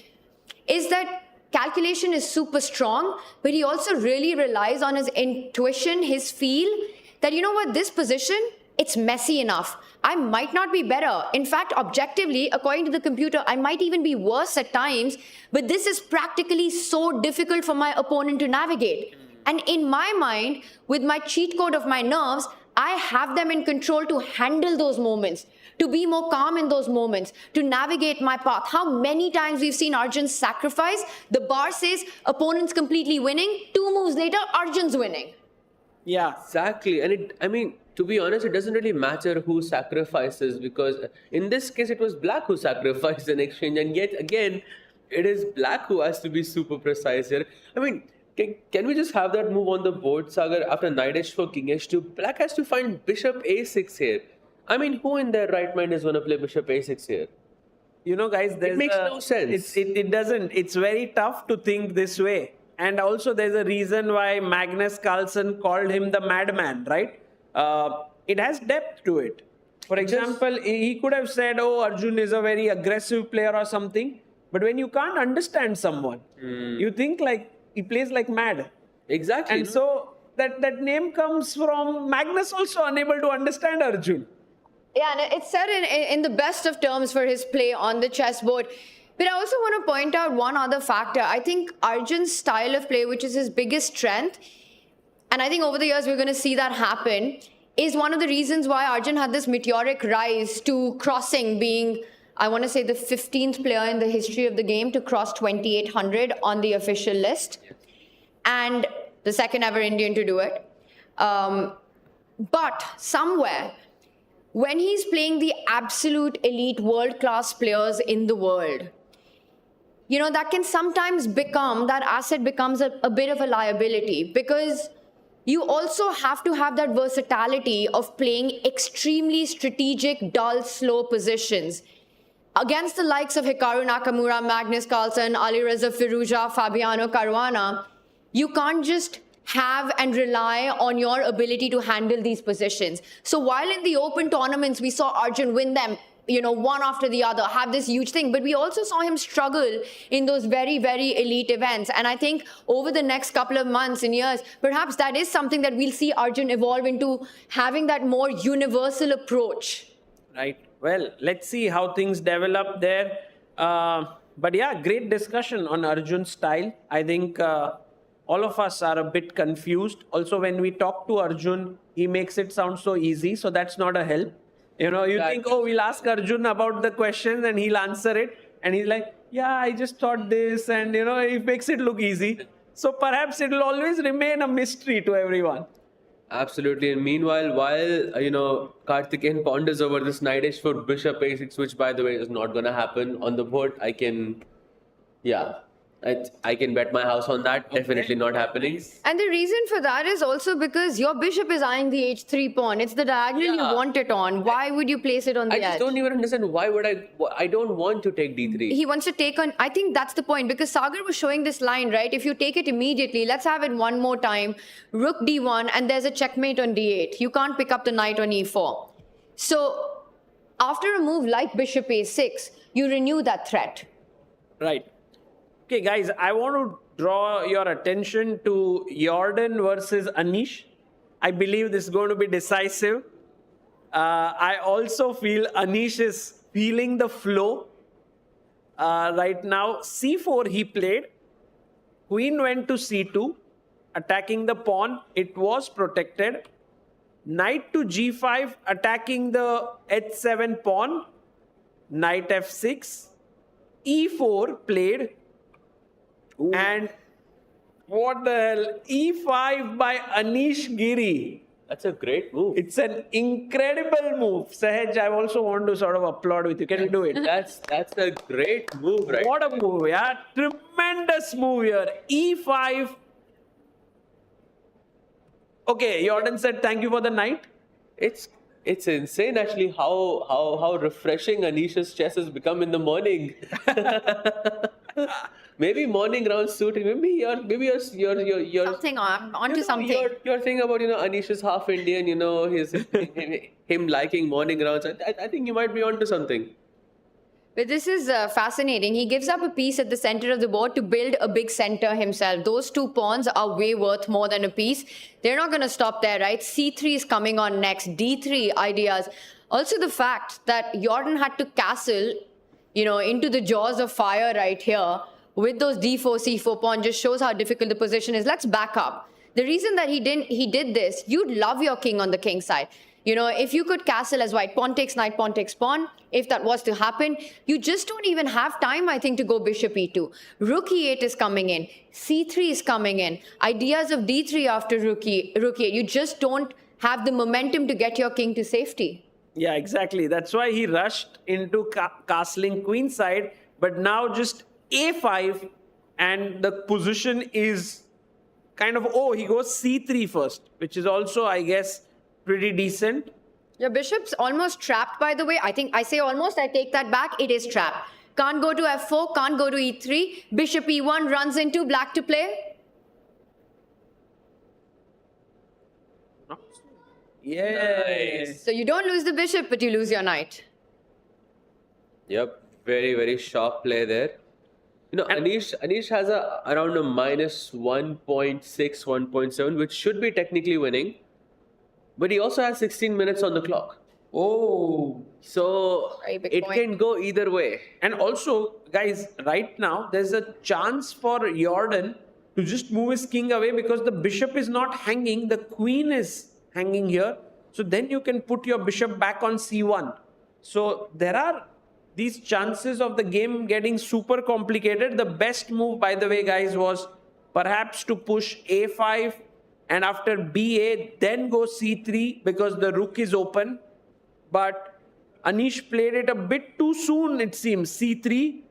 Speaker 8: Is that calculation is super strong, but he also really relies on his intuition, his feel that, this position, it's messy enough. I might not be better. In fact, objectively, according to the computer, I might even be worse at times, but this is practically so difficult for my opponent to navigate. And in my mind, with my cheat code of my nerves, I have them in control to handle those moments, to be more calm in those moments, to navigate my path. How many times we've seen Arjun sacrifice, the bar says opponent's completely winning, 2 moves later, Arjun's winning.
Speaker 5: Yeah.
Speaker 6: Exactly. And to be honest, it doesn't really matter who sacrifices because in this case, it was black who sacrificed in exchange. And yet again, it is black who has to be super precise here. Can we just have that move on the board, Sagar? After knight h4, king h2, black has to find bishop a6 here. Who in their right mind is going to play bishop a6 here?
Speaker 5: Guys,
Speaker 6: it makes no sense.
Speaker 5: It doesn't. It's very tough to think this way. And also there's a reason why Magnus Carlsen called him the madman, right? It has depth to it. For example, he could have said, oh, Arjun is a very aggressive player or something. But when you can't understand someone, you think like he plays like mad.
Speaker 6: Exactly.
Speaker 5: And so that name comes from Magnus also unable to understand Arjun.
Speaker 8: Yeah, and it's said in the best of terms for his play on the chessboard. But I also want to point out one other factor. I think Arjun's style of play, which is his biggest strength, and I think over the years we're going to see that happen, is one of the reasons why Arjun had this meteoric rise to crossing, being, I want to say, the 15th player in the history of the game to cross 2,800 on the official list, and the second ever Indian to do it. But somewhere, when he's playing the absolute elite world-class players in the world, you know, that can sometimes become, that asset becomes a bit of a liability, because you also have to have that versatility of playing extremely strategic, dull, slow positions. Against the likes of Hikaru Nakamura, Magnus Carlsen, Alireza Firouzja, Fabiano Caruana, you can't just have and rely on your ability to handle these positions. So while in the open tournaments, we saw Arjun win them, you know, one after the other, have this huge thing, but we also saw him struggle in those very, very elite events. And I think over the next couple of months and years, perhaps that is something that we'll see Arjun evolve into, having that more universal approach.
Speaker 5: Right. Well, let's see how things develop there. But yeah, great discussion on Arjun's style. I think all of us are a bit confused. Also, when we talk to Arjun, he makes it sound so easy. So that's not a help. You know, you think, oh, we'll ask Arjun about the questions and he'll answer it. And he's like, yeah, I just thought this. And, you know, he makes it look easy. So perhaps it will always remain a mystery to everyone.
Speaker 6: Absolutely. And meanwhile, while, you know, Karthikeyan ponders over this knight for bishop a6, which, by the way, is not going to happen on the board, I can bet my house on that. Okay. Definitely not happening.
Speaker 8: And the reason for that is also because your bishop is eyeing the h3 pawn. It's the diagonal you want it on. Why would you place it on the edge?
Speaker 6: I just don't even understand why would I don't want to take d3.
Speaker 8: He wants to take on, I think that's the point, because Sagar was showing this line, right? If you take it immediately, let's have it one more time. Rook d1 and there's a checkmate on d8. You can't pick up the knight on e4. So after a move like bishop a6, you renew that threat.
Speaker 5: Right. Okay, guys, I want to draw your attention to Jordan versus Anish. I believe this is going to be decisive. I also feel Anish is feeling the flow. Right now, c4 he played. Queen went to c2, attacking the pawn. It was protected. Knight to g5, attacking the h7 pawn. Knight f6. e4 played. Ooh. And what the hell? e5 by Anish Giri.
Speaker 6: That's a great move.
Speaker 5: It's an incredible move. Sahaj, I also want to sort of applaud with you. Can you do it?
Speaker 6: That's a great move, right?
Speaker 5: What a move, yeah. Tremendous move here. e5. Okay, Jordan said thank you for the knight.
Speaker 6: It's insane actually how refreshing Anish's chess has become in the morning. Maybe morning rounds suit him. Maybe you're
Speaker 8: something onto something.
Speaker 6: Your thing about, you know, Anish is half Indian, you know, him liking morning rounds. I think you might be onto something.
Speaker 8: But this is fascinating. He gives up a piece at the center of the board to build a big center himself. Those two pawns are way worth more than a piece. They're not going to stop there, right? c3 is coming on next. d3 ideas. Also the fact that Jordan had to castle, you know, into the jaws of fire right here with those d4, c4 pawn just shows how difficult the position is. Let's back up. The reason that he did this, you'd love your king on the king side. You know, if you could castle as white, pawn takes knight, pawn takes pawn, if that was to happen, you just don't even have time, I think, to go bishop e2. Rook e8 is coming in. c3 is coming in. Ideas of d3 after rook e8. You just don't have the momentum to get your king to safety.
Speaker 5: Yeah, exactly. That's why he rushed into castling queen side. But now just a5 and the position is kind of, he goes c3 first, which is also, I guess, pretty decent.
Speaker 8: Your bishop's almost trapped, by the way. I think I say almost, I take that back. It is trapped. Can't go to f4, can't go to e3. Bishop e1 runs into black to play.
Speaker 5: Yes.
Speaker 8: So you don't lose the bishop, but you lose your knight.
Speaker 6: Yep. Very, very sharp play there. You know, Anish has around a minus 1.6, 1.7, which should be technically winning. But he also has 16 minutes on the clock.
Speaker 5: Oh.
Speaker 6: So
Speaker 8: Very big
Speaker 6: it
Speaker 8: point.
Speaker 6: can go either way.
Speaker 5: And also, guys, right now, there's a chance for Jordan to just move his king away because the bishop is not hanging, the queen is hanging here. So then you can put your bishop back on c1. So there are these chances of the game getting super complicated. The best move, by the way, guys, was perhaps to push a5 and after ba, then go c3 because the rook is open. But Anish played it a bit too soon, it seems, c3.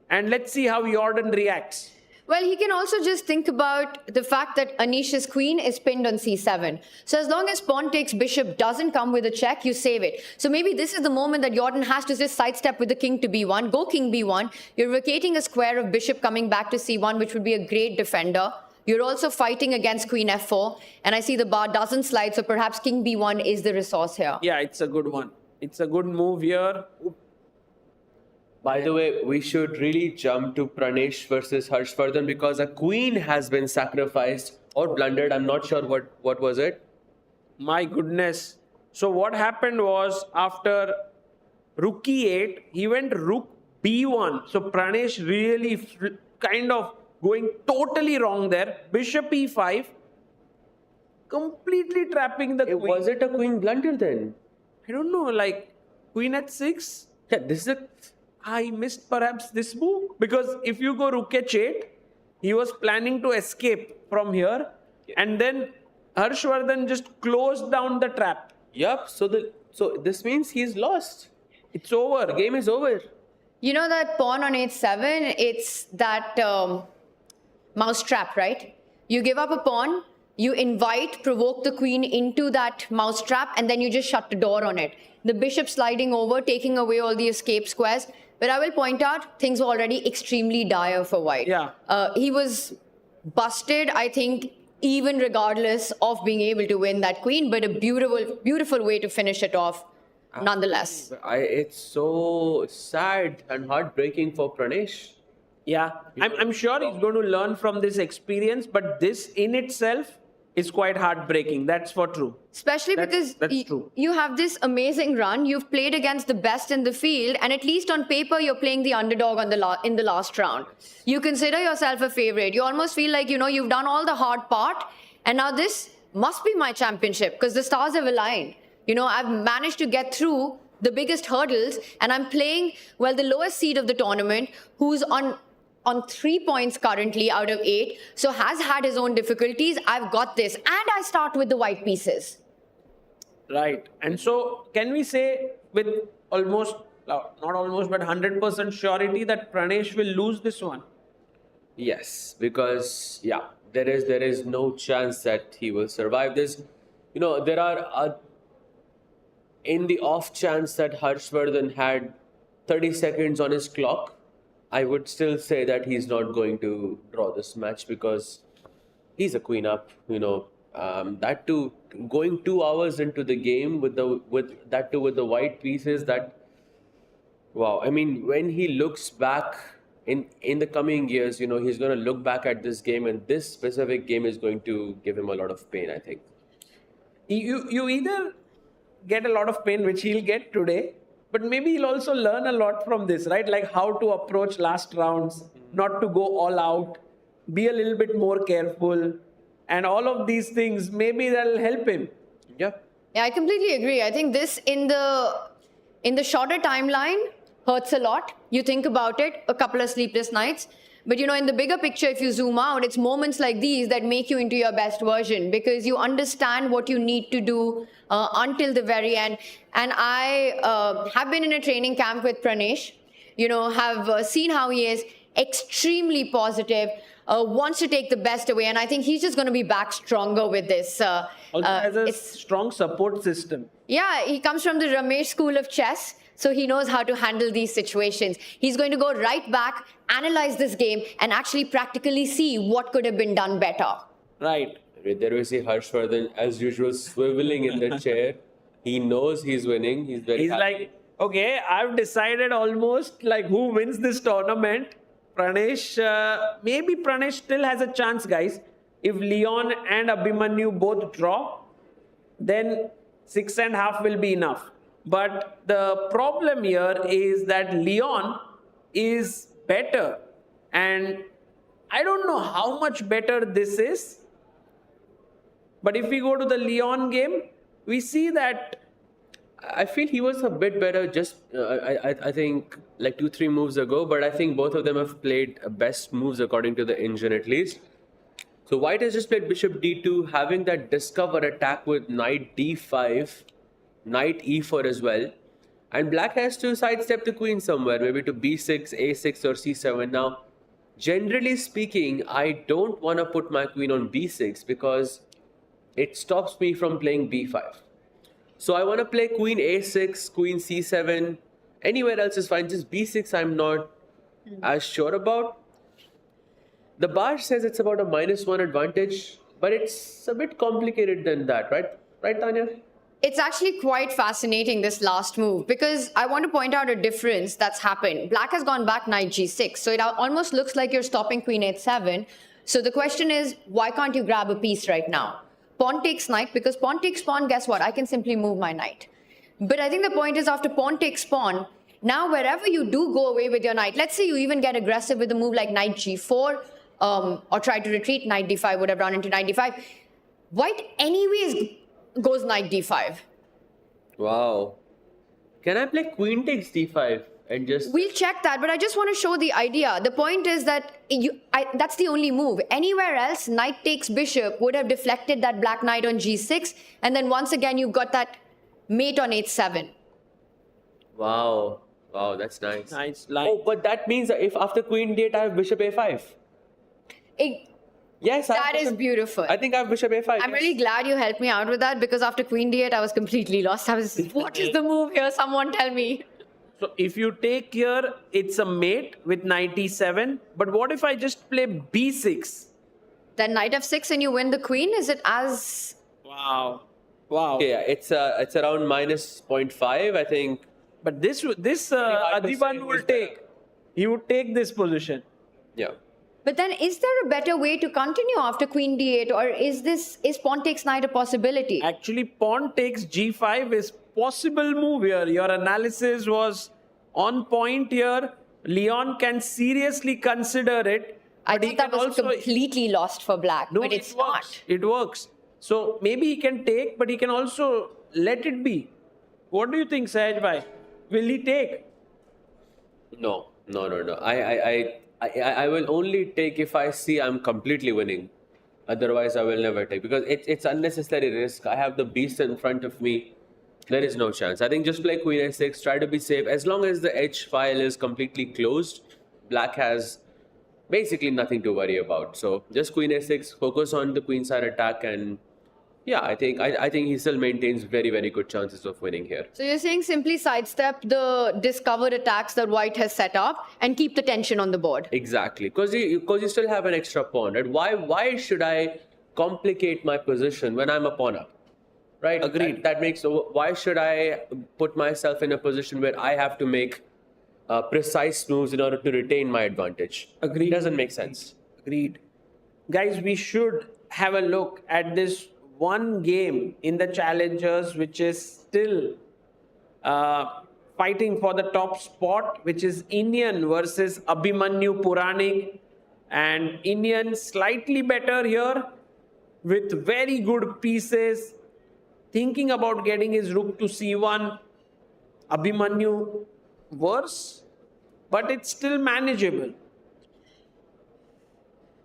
Speaker 5: And let's see how Jordan reacts.
Speaker 8: Well, he can also just think about the fact that Anish's queen is pinned on c7. So as long as pawn takes bishop doesn't come with a check, you save it. So maybe this is the moment that Jordan has to just sidestep with the king to b1, go king b1. You're vacating a square of bishop coming back to c1, which would be a great defender. You're also fighting against queen f4. And I see the bar doesn't slide, so perhaps king b1 is the resource here.
Speaker 5: Yeah, it's a good one. It's a good move here.
Speaker 6: By the way, we should really jump to Pranesh versus Harshvardhan because a queen has been sacrificed or blundered. I'm not sure what was it.
Speaker 5: My goodness. So what happened was after rook e8, he went rook b1. So Pranesh really kind of going totally wrong there. Bishop e5, completely trapping the queen.
Speaker 6: Was it a queen blunder then?
Speaker 5: I don't know, like queen h6.
Speaker 6: Yeah, this is a...
Speaker 5: I missed perhaps this move because if you go rook h8, he was planning to escape from here, and then Harshvardhan just closed down the trap.
Speaker 6: Yup, so this means he's lost.
Speaker 5: It's over.
Speaker 6: The game is over.
Speaker 8: You know that pawn on h7, it's that mouse trap, right? You give up a pawn, you provoke the queen into that mouse trap, and then you just shut the door on it. The bishop sliding over, taking away all the escape squares. But I will point out, things were already extremely dire for white.
Speaker 5: Yeah.
Speaker 8: He was busted, I think, even regardless of being able to win that queen, but a beautiful, beautiful way to finish it off, nonetheless.
Speaker 6: It's so sad and heartbreaking for Pranesh.
Speaker 5: Yeah, I'm sure he's going to learn from this experience, but this in itself is quite heartbreaking. That's for true.
Speaker 8: Especially because
Speaker 5: that's true.
Speaker 8: You have this amazing run. You've played against the best in the field, and at least on paper, you're playing the underdog on in the last round. You consider yourself a favorite. You almost feel like, you've done all the hard part, and now this must be my championship because the stars have aligned. I've managed to get through the biggest hurdles, and I'm playing, the lowest seed of the tournament, who's on 3 points currently out of 8, so has had his own difficulties. I've got this, and I start with the white pieces.
Speaker 5: Right. And so can we say with almost, not almost, but 100% surety that Pranesh will lose this one?
Speaker 6: Yes, because there is no chance that he will survive this. There are in the off chance that Harshvardhan had 30 seconds on his clock, I would still say that he's not going to draw this match because he's a queen up. That too, going 2 hours into the game with the white pieces. Wow. I mean, when he looks back in the coming years, he's going to look back at this game, and this specific game is going to give him a lot of pain, I think.
Speaker 5: You either get a lot of pain, which he'll get today, but maybe he'll also learn a lot from this, right? Like how to approach last rounds, not to go all out, be a little bit more careful, and all of these things, maybe that'll help him.
Speaker 6: Yeah.
Speaker 8: Yeah, I completely agree. I think this in the shorter timeline hurts a lot. You think about it, a couple of sleepless nights. But in the bigger picture, if you zoom out, it's moments like these that make you into your best version because you understand what you need to do until the very end. And I have been in a training camp with Pranesh, have seen how he is extremely positive, wants to take the best away. And I think he's just going to be back stronger with this.
Speaker 5: Also has a strong support system.
Speaker 8: Yeah, he comes from the Ramesh school of chess. So he knows how to handle these situations. He's going to go right back, analyze this game, and actually practically see what could have been done better.
Speaker 5: Right.
Speaker 6: There we see Harshvardhan, as usual, swiveling in the chair. He knows he's winning. He's very happy.
Speaker 5: Like, okay, I've decided almost like who wins this tournament. Pranesh, maybe Pranesh still has a chance, guys. If Leon and Abhimanyu both draw, then 6.5 will be enough. But the problem here is that Leon is better. And I don't know how much better this is. But if we go to the Leon game, we see that
Speaker 6: I feel he was a bit better just, I think, like 2-3 moves ago, but I think both of them have played best moves according to the engine at least. So White has just played Bishop D2, having that discover attack with Knight D5, Knight E4 as well. And Black has to sidestep the Queen somewhere, maybe to B6, A6 or C7. Now, generally speaking, I don't want to put my Queen on B6 because it stops me from playing B5. So I want to play Queen A6, Queen C7, anywhere else is fine. Just B6 I'm not as sure about. The bar says it's about a -1 advantage, but it's a bit complicated than that, right? Right, Tanya?
Speaker 8: It's actually quite fascinating, this last move, because I want to point out a difference that's happened. Black has gone back Knight G6, so it almost looks like you're stopping Queen H7. So the question is, why can't you grab a piece right now? Pawn takes knight, because pawn takes pawn, guess what? I can simply move my knight. But I think the point is, after pawn takes pawn, now wherever you do go away with your knight, let's say you even get aggressive with a move like Knight G4, or try to retreat, Knight D5 would have run into Knight D5. White anyways goes Knight D5.
Speaker 6: Wow. Can I play Queen takes D5 and just...
Speaker 8: We'll check that, but I just want to show the idea. The point is that that's the only move. Anywhere else, knight takes bishop would have deflected that black knight on G6, and then once again you've got that mate on H7.
Speaker 6: Wow. Wow, that's nice.
Speaker 5: Nice line.
Speaker 6: Oh, but that means that if after Queen D8 I have Bishop A5. Yes,
Speaker 8: that is beautiful.
Speaker 6: I think I have Bishop A5.
Speaker 8: I'm really glad you helped me out with that, because after Queen D8 I was completely lost. I was, what is the move here? Someone tell me.
Speaker 5: So if you take here, it's a mate with Knight E7. But what if I just play B6?
Speaker 8: Then Knight F6 and you win the Queen? Is it as...
Speaker 5: Wow. Wow.
Speaker 6: Okay, yeah, it's around -0.5, I think.
Speaker 5: But this Adiban will take. He would take this position.
Speaker 6: Yeah.
Speaker 8: But then is there a better way to continue after Queen D8, or is pawn takes knight a possibility?
Speaker 5: Actually, pawn takes G5 is possible move here. Your analysis was on point here. Leon can seriously consider it.
Speaker 8: I thought that was completely lost for black,
Speaker 5: No,
Speaker 8: but it's
Speaker 5: it works.
Speaker 8: not.
Speaker 5: It works. So maybe he can take, but he can also let it be. What do you think, Sahaj bhai? Will he take?
Speaker 6: No. I will only take if I see I'm completely winning. Otherwise, I will never take, because it's unnecessary risk. I have the beast in front of me. There is no chance. I think just play Queen A6, try to be safe. As long as the H file is completely closed, black has basically nothing to worry about. So just Queen A6, focus on the queen side attack, and yeah, I think he still maintains very, very good chances of winning here.
Speaker 8: So you're saying simply sidestep the discovered attacks that white has set up and keep the tension on the board.
Speaker 6: Exactly, because you still have an extra pawn. Right? Why should I complicate my position when I'm a pawn up? Right?
Speaker 5: Agreed.
Speaker 6: That makes, why should I put myself in a position where I have to make precise moves in order to retain my advantage?
Speaker 5: Agreed.
Speaker 6: It doesn't make sense.
Speaker 5: Agreed. Guys, we should have a look at this one game in the challengers, which is still fighting for the top spot, which is Indian versus Abhimanyu Puranik. And Indian slightly better here with very good pieces, thinking about getting his rook to C1. Abhimanyu worse, but it's still manageable.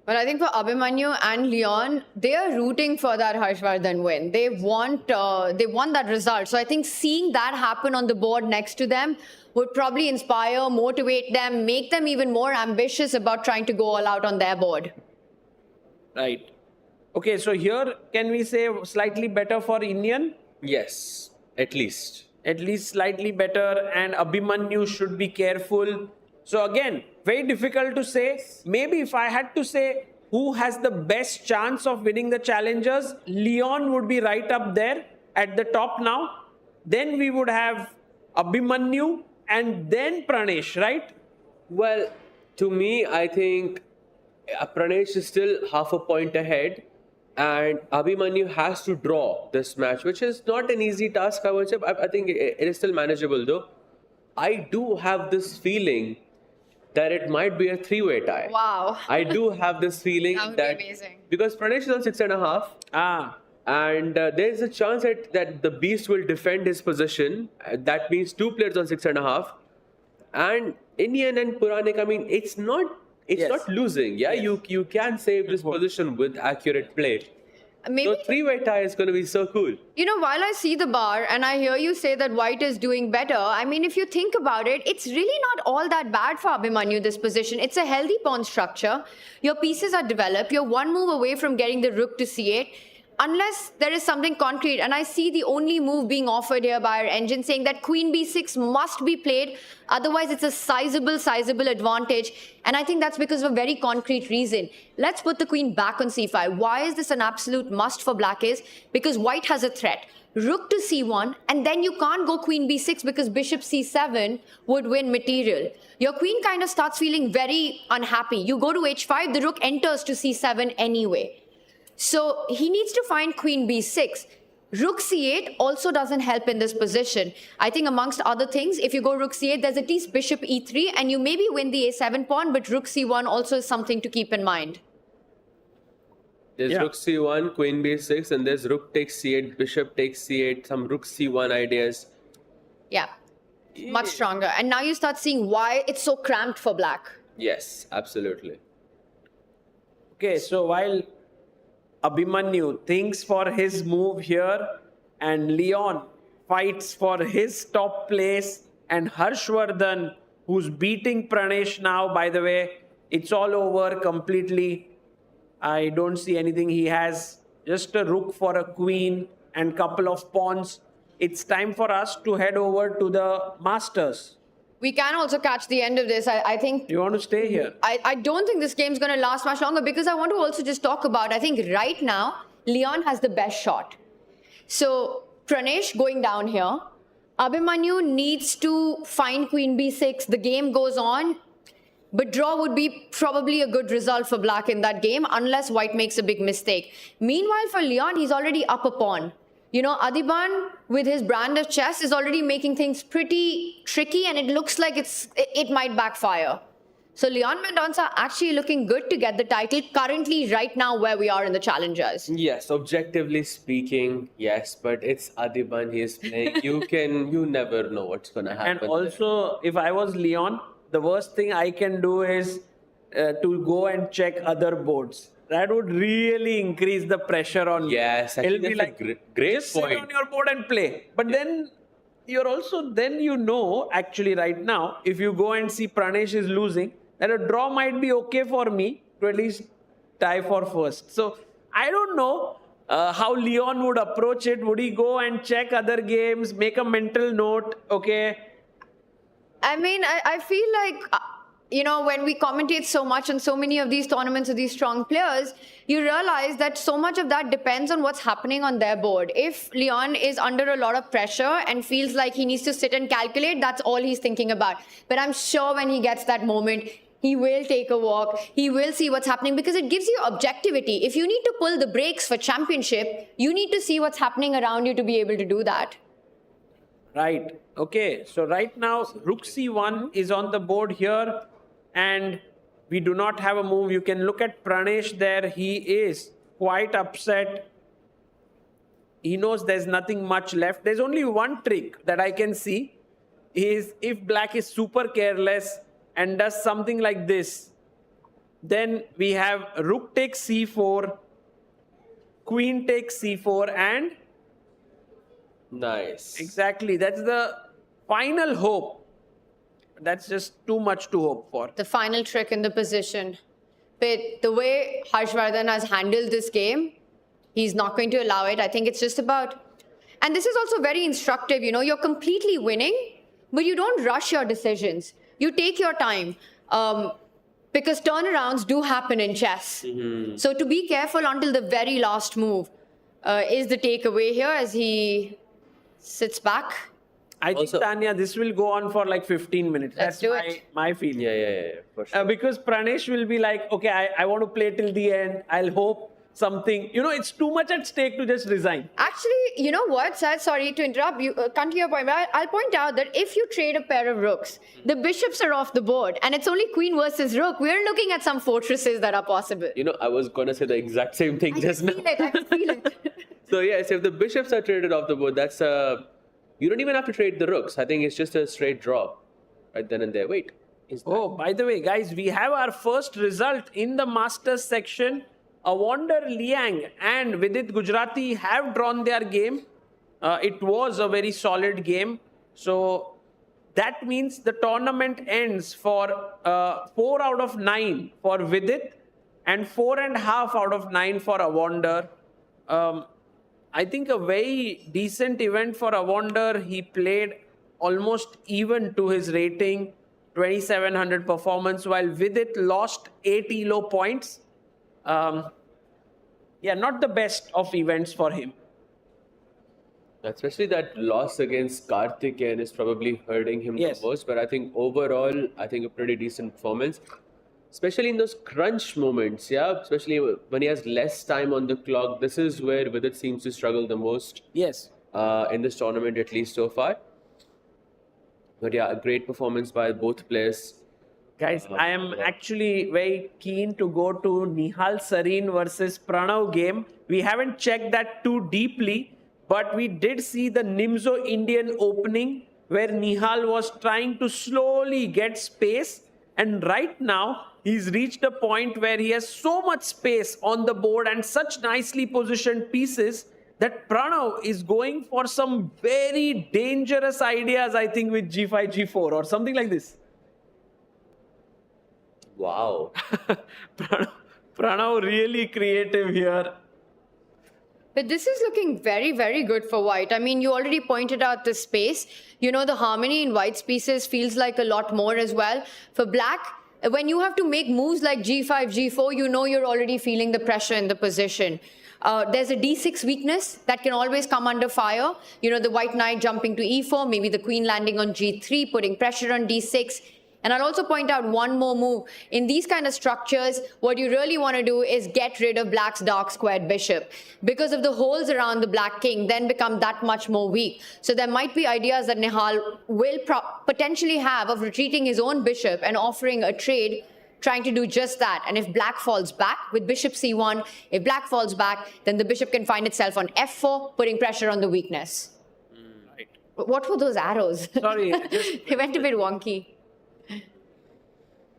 Speaker 8: But I think for Abhimanyu and Leon, they are rooting for that Harshvardhan win. They want that result. So I think seeing that happen on the board next to them would probably inspire, motivate them, make them even more ambitious about trying to go all out on their board.
Speaker 5: Right. Okay, so here can we say slightly better for Indian?
Speaker 6: Yes, at least.
Speaker 5: At least slightly better, and Abhimanyu should be careful. So again, very difficult to say. Maybe if I had to say who has the best chance of winning the challengers, Leon would be right up there at the top now. Then we would have Abhimanyu and then Pranesh, right?
Speaker 6: Well, To me, I think Pranesh is still half a point ahead, and Abhimanyu has to draw this match, which is not an easy task, I would say. I think it is still manageable, though. I do have this feeling that it might be a three-way tie.
Speaker 8: Wow.
Speaker 6: I do have this feeling
Speaker 8: That would be amazing.
Speaker 6: Because Pranesh is on 6.5. And there's a chance that the Beast will defend his position. That means two players on 6.5. And Indian and Puranik, I mean, it's not losing. Yeah, you can save this position with accurate play.
Speaker 8: Maybe,
Speaker 6: So three-way tie is going to be so cool.
Speaker 8: you know, while I see the bar and I hear you say that White is doing better, I mean, if you think about it, it's really not all that bad for Abhimanyu, this position. It's a healthy pawn structure. Your pieces are developed. You're one move away from getting the rook to c8. Unless there is something concrete, and I see the only move being offered here by our engine saying that queen b6 must be played, otherwise it's a sizable advantage, and I think that's because of a very concrete reason. Let's put the queen back on c5. Why is this an absolute must for black is? Because white has a threat. Rook to c1, and then you can't go queen b6 because bishop c7 would win material. Your queen kind of starts feeling very unhappy. You go to h5, the rook enters to c7 anyway. So he needs to find queen b6. Rook c8 also doesn't help in this position. I think amongst other things, if you go rook c8, there's at least bishop e3, and you maybe win the a7 pawn, but rook c1 also is something to keep in mind.
Speaker 6: There's rook c1, queen b6, and there's rook takes c8, bishop takes c8, some rook c1 ideas.
Speaker 8: Yeah, much stronger. And now you start seeing why it's so cramped for black.
Speaker 6: Yes, absolutely.
Speaker 5: Okay, so while Abhimanyu thinks for his move here, and Leon fights for his top place, and Harshvardhan, who's beating Pranesh now, by the way, it's all over completely. I don't see anything. He has just a rook for a queen and couple of pawns. It's time for us to head over to the Masters.
Speaker 8: We can also catch the end of this. I think
Speaker 5: You want to stay here?
Speaker 8: I don't think this game's going to last much longer, because I want to also just talk about, I think right now, Leon has the best shot. So Pranesh going down here. Abhimanyu needs to find queen b6. The game goes on. But draw would be probably a good result for black in that game, unless white makes a big mistake. Meanwhile, for Leon, he's already up a pawn. You know, Adiban, with his brand of chess, is already making things pretty tricky, and it looks like it might backfire. So Leon Mendonça actually looking good to get the title currently right now where we are in the challengers.
Speaker 6: Yes, objectively speaking, yes, but it's Adiban he is playing. You never know what's going to happen.
Speaker 5: And also, if I was Leon, the worst thing I can do is to go and check other boards. That would really increase the pressure on you.
Speaker 6: Yes,
Speaker 5: It'll
Speaker 6: actually
Speaker 5: be
Speaker 6: that's
Speaker 5: like,
Speaker 6: a great
Speaker 5: just
Speaker 6: point.
Speaker 5: sit on your board and play. But then you're also, then you know, actually right now, if you go and see Pranesh is losing, that a draw might be okay for me to at least tie for first. So I don't know how Leon would approach it. Would he go and check other games, make a mental note, okay?
Speaker 8: I mean, I feel like, you know, when we commentate so much on so many of these tournaments of these strong players, you realize that so much of that depends on what's happening on their board. If Leon is under a lot of pressure and feels like he needs to sit and calculate, that's all he's thinking about. But I'm sure when he gets that moment, he will take a walk, he will see what's happening, because it gives you objectivity. If you need to pull the brakes for championship, you need to see what's happening around you to be able to do that.
Speaker 5: Right. Okay. So right now, Rook C1 is on the board here, and we do not have a move. You can look at Pranesh there. He is quite upset. He knows there's nothing much left. There's only one trick that I can see is if black is super careless and does something like this, then we have Rook takes C4, Queen takes C4, and
Speaker 6: Nice.
Speaker 5: exactly, that's the final hope. That's just too much to hope for.
Speaker 8: The final trick in the position. But the way Harshvardhan has handled this game, he's not going to allow it. I think it's just about... And this is also very instructive, you know, you're completely winning, but you don't rush your decisions. You take your time. Because turnarounds do happen in chess. So to be careful until the very last move is the takeaway here as he sits back.
Speaker 5: I think,
Speaker 6: Also-
Speaker 5: Tanya, this will go on for like 15 minutes.
Speaker 8: Let's
Speaker 5: That's
Speaker 8: do
Speaker 5: my,
Speaker 8: it.
Speaker 5: my feeling.
Speaker 6: Yeah, for sure.
Speaker 5: Because Pranesh will be like, okay, I want to play till the end. I'll hope something. It's too much at stake to just resign.
Speaker 8: Actually, you know what, Sir? Sorry to interrupt you. Come to your point. But I'll point out that if you trade a pair of rooks, the bishops are off the board, and it's only queen versus rook. We're looking at some fortresses that are possible.
Speaker 6: I was going to say the exact same thing
Speaker 8: I
Speaker 6: just
Speaker 8: can
Speaker 6: now.
Speaker 8: feel it. I can feel it.
Speaker 6: So yes, if the bishops are traded off the board, that's you don't even have to trade the rooks. I think it's just a straight draw right then and there. Wait.
Speaker 5: Oh, by the way, guys, we have our first result in the Masters section. Avander Liang and Vidit Gujarati have drawn their game. It was a very solid game. So that means the tournament ends for 4 out of 9 for Vidit and 4.5 out of 9 for Avander. I think a very decent event for Avander. He played almost even to his rating, 2700 performance, while Vidit lost 8 elo points. Yeah, not the best of events for him.
Speaker 6: Especially that loss against Karthikeyan is probably hurting him
Speaker 5: Yes.
Speaker 6: the most. But I think overall, I think a pretty decent performance. Especially in those crunch moments, yeah. Especially when he has less time on the clock. This is where Vidit seems to struggle the most
Speaker 5: Yes.
Speaker 6: in this tournament, at least so far. But yeah, a great performance by both players.
Speaker 5: Guys, I am actually very keen to go to Nihal Sareen versus Pranav game. We haven't checked that too deeply, but we did see the Nimzo Indian opening where Nihal was trying to slowly get space. And right now, he's reached a point where he has so much space on the board and such nicely positioned pieces that Pranav is going for some very dangerous ideas, I think, with G5, G4 or something like this.
Speaker 6: Wow.
Speaker 5: Pranav really creative here.
Speaker 8: But this is looking very, very good for white. I mean, you already pointed out the space. The harmony in white's pieces feels like a lot more as well. For black, when you have to make moves like G5, G4, you're already feeling the pressure in the position. There's a D6 weakness that can always come under fire. The white knight jumping to E4, maybe the queen landing on G3, putting pressure on D6. And I'll also point out one more move. In these kind of structures, what you really want to do is get rid of black's dark squared bishop. Because of the holes around the black king then become that much more weak. So there might be ideas that Nihal will potentially have of retreating his own bishop and offering a trade, trying to do just that. And if black falls back with bishop c1, if black falls back, then the bishop can find itself on f4, putting pressure on the weakness.
Speaker 5: Right.
Speaker 8: What were those arrows?
Speaker 5: Sorry.
Speaker 8: They went a bit wonky.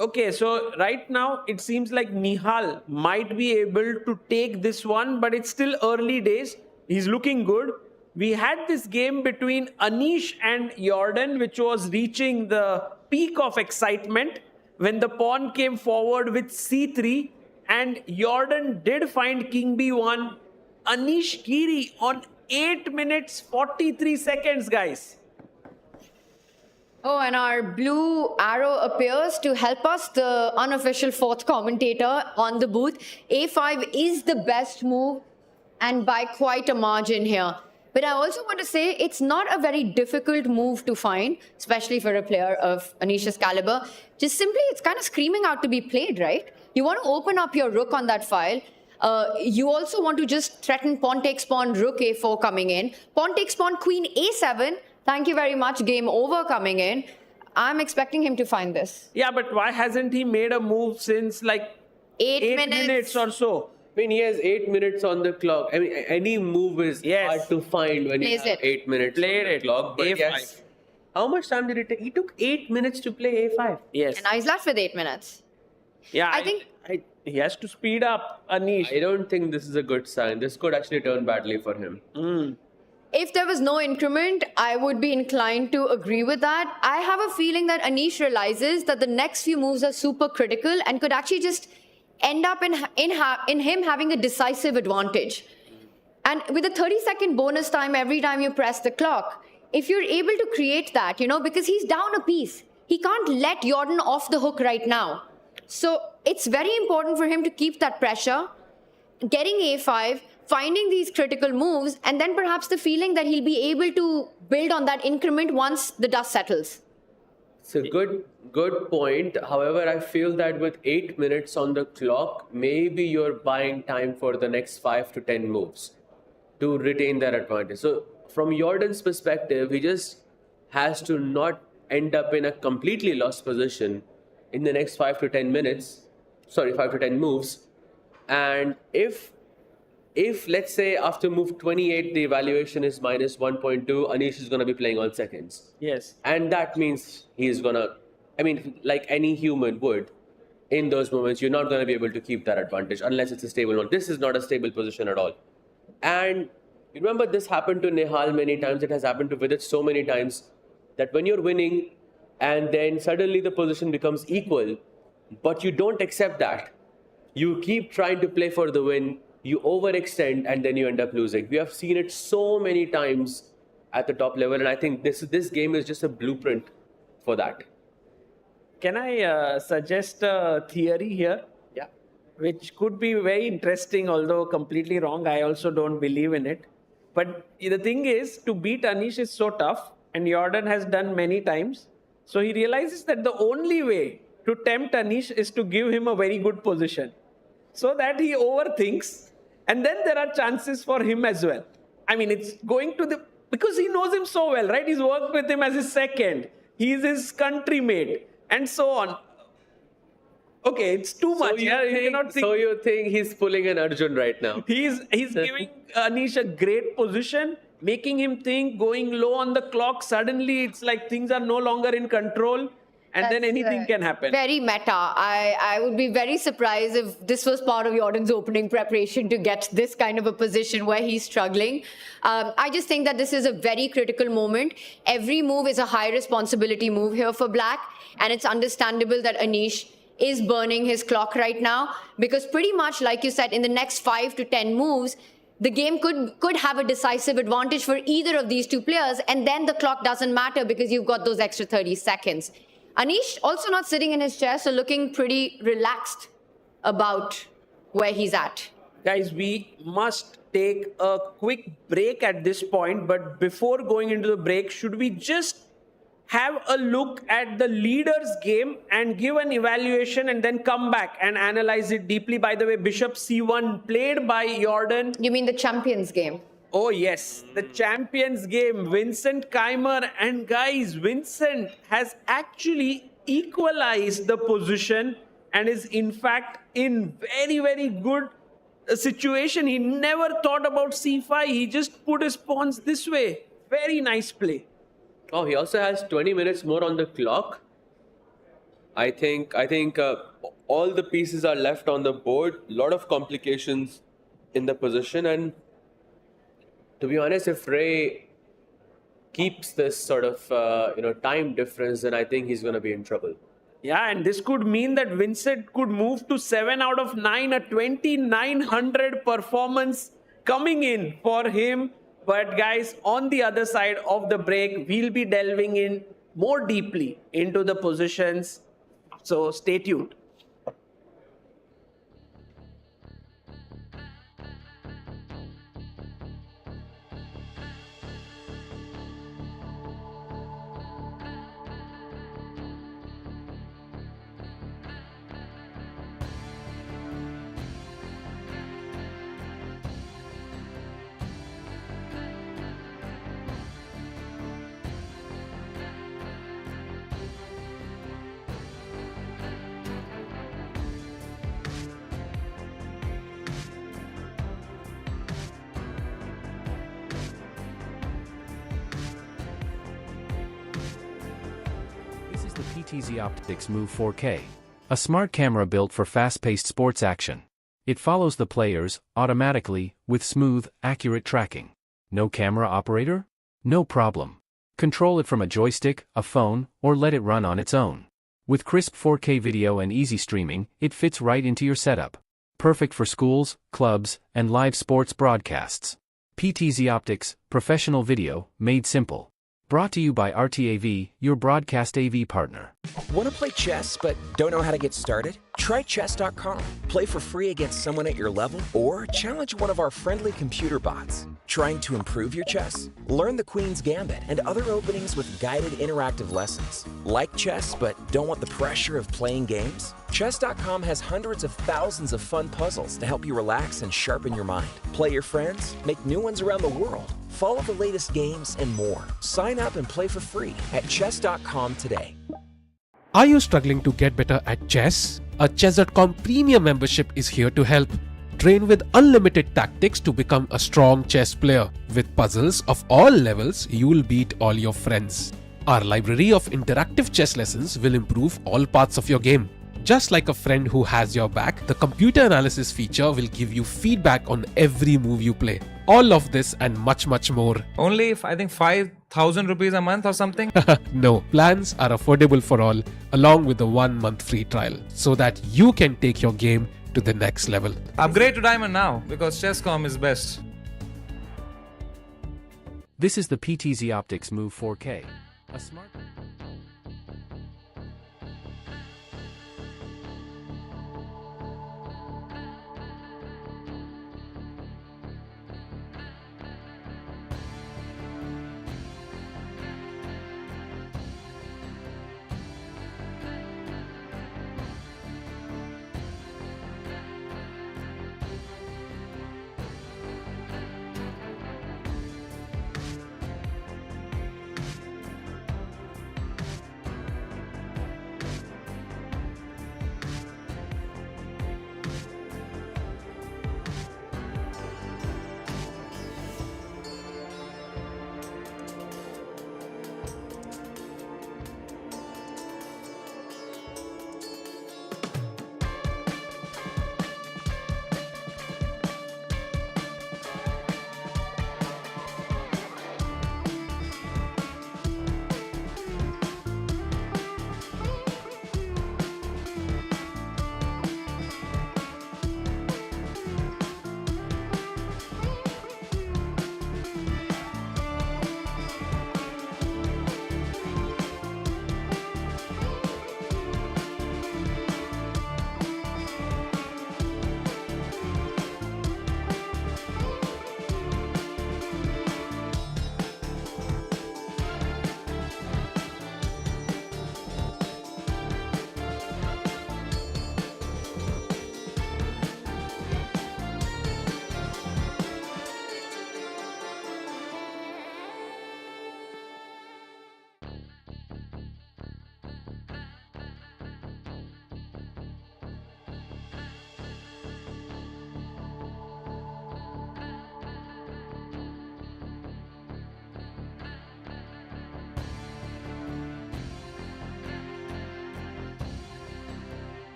Speaker 5: Okay, so right now it seems like Nihal might be able to take this one, but it's still early days. He's looking good. We had this game between Anish and Jordan, which was reaching the peak of excitement when the pawn came forward with c3 and Jordan did find king b1. Anish Giri on 8 minutes 43 seconds, guys.
Speaker 8: Oh, and our blue arrow appears to help us, the unofficial fourth commentator on the booth. A5 is the best move and by quite a margin here. But I also want to say it's not a very difficult move to find, especially for a player of Anish's caliber. Just simply, it's kind of screaming out to be played, right? You want to open up your rook on that file. You also want to just threaten pawn takes pawn, rook a4 coming in. Pawn takes pawn, queen a7. Thank you very much, game over coming in. I'm expecting him to find this.
Speaker 5: Yeah, but why hasn't he made a move since like 8 minutes or so?
Speaker 6: I mean, he has 8 minutes on the clock. I mean, any move is hard to find when you have 8 minutes on the clock. But
Speaker 5: A5.
Speaker 6: yes, how much time did it take? He took 8 minutes to play A5.
Speaker 5: Yes.
Speaker 8: And now he's left with 8 minutes.
Speaker 5: Yeah,
Speaker 8: I think
Speaker 5: he has to speed up, Anish.
Speaker 6: I don't think this is a good sign. This could actually turn badly for him.
Speaker 8: if there was no increment, I would be inclined to agree with that. I have a feeling that Anish realizes that the next few moves are super critical and could actually just end up in him having a decisive advantage. And with a 30-second bonus time every time you press the clock, if you're able to create that, because he's down a piece, he can't let Jordan off the hook right now. So it's very important for him to keep that pressure, getting a5, finding these critical moves, and then perhaps the feeling that he'll be able to build on that increment once the dust settles.
Speaker 6: It's a good point. However, I feel that with 8 minutes on the clock, maybe you're buying time for the next 5 to 10 moves to retain that advantage. So from Jordan's perspective, he just has to not end up in a completely lost position in the next 5 to 10 moves. And if let's say after move 28, the evaluation is minus 1.2, Anish is going to be playing all seconds.
Speaker 5: Yes.
Speaker 6: And that means he's going to, like any human would, in those moments, you're not going to be able to keep that advantage unless it's a stable one. This is not a stable position at all. And you remember this happened to Nihal many times. It has happened to Vidit so many times that when you're winning and then suddenly the position becomes equal, but you don't accept that. You keep trying to play for the win, you overextend, and then you end up losing. We have seen it so many times at the top level, and I think this game is just a blueprint for that.
Speaker 5: Can I suggest a theory here?
Speaker 6: Yeah.
Speaker 5: Which could be very interesting, although completely wrong. I also don't believe in it. But the thing is, to beat Anish is so tough, and Jordan has done many times. So he realizes that the only way to tempt Anish is to give him a very good position, so that he overthinks, and then there are chances for him as well. It's going to because he knows him so well, right? He's worked with him as his second. He's his country-mate, and so on. Okay, it's too much.
Speaker 6: So you think he's pulling an Arjun right now?
Speaker 5: He's giving Anish a great position, making him think, going low on the clock. Suddenly, it's like things are no longer in control. And then anything can happen.
Speaker 8: Very meta. I would be very surprised if this was part of Jordan's opening preparation to get this kind of a position where he's struggling. I just think that this is a very critical moment. Every move is a high responsibility move here for Black. And it's understandable that Anish is burning his clock right now. Because pretty much, like you said, in the next 5 to 10 moves, the game could have a decisive advantage for either of these two players. And then the clock doesn't matter because you've got those extra 30 seconds. Anish also not sitting in his chair, so looking pretty relaxed about where he's at.
Speaker 5: Guys, we must take a quick break at this point. But before going into the break, should we just have a look at the leader's game and give an evaluation and then come back and analyze it deeply? By the way, Bishop C1 played by Jordan.
Speaker 8: You mean the champions game?
Speaker 5: Oh yes, the champions game, Vincent Keimer. And guys, Vincent has actually equalized the position and is in fact in very, very good situation. He never thought about C5. He just put his pawns this way. Very nice play.
Speaker 6: Oh, he also has 20 minutes more on the clock. I think all the pieces are left on the board. A lot of complications in the position, and to be honest, if Ray keeps this sort of time difference, then I think he's going to be in trouble.
Speaker 5: Yeah, and this could mean that Vincent could move to 7 out of 9, a 2900 performance coming in for him. But guys, on the other side of the break, we'll be delving in more deeply into the positions. So stay tuned.
Speaker 1: This is the PTZ Optics Move 4K, a smart camera built for fast-paced sports action. It follows the players automatically with smooth, accurate tracking. No camera operator? No problem. Control it from a joystick, a phone, or let it run on its own. With crisp 4K video and easy streaming, it fits right into your setup. Perfect for schools, clubs, and live sports broadcasts. PTZ Optics, professional video, made simple. Brought to you by RTAV, your broadcast AV partner.
Speaker 2: Want to play chess but don't know how to get started? Try chess.com. Play for free against someone at your level or challenge one of our friendly computer bots. Trying to improve your chess? Learn the Queen's Gambit and other openings with guided interactive lessons. Like chess but don't want the pressure of playing games? Chess.com has hundreds of thousands of fun puzzles to help you relax and sharpen your mind. Play your friends, make new ones around the world, follow the latest games, and more. Sign up and play for free at chess.com today.
Speaker 3: Are you struggling to get better at chess? A chess.com premium membership is here to help. Train with unlimited tactics to become a strong chess player. With puzzles of all levels, you'll beat all your friends. Our library of interactive chess lessons will improve all parts of your game. Just like a friend who has your back, the computer analysis feature will give you feedback on every move you play. All of this and much more.
Speaker 4: Only, I think, 5,000 rupees a month or something.
Speaker 3: No, plans are affordable for all, along with a 1-month free trial, so that you can take your game to the next level.
Speaker 4: Upgrade to Diamond now because Chess.com is best.
Speaker 1: This is the PTZ Optics Move 4K. A smart...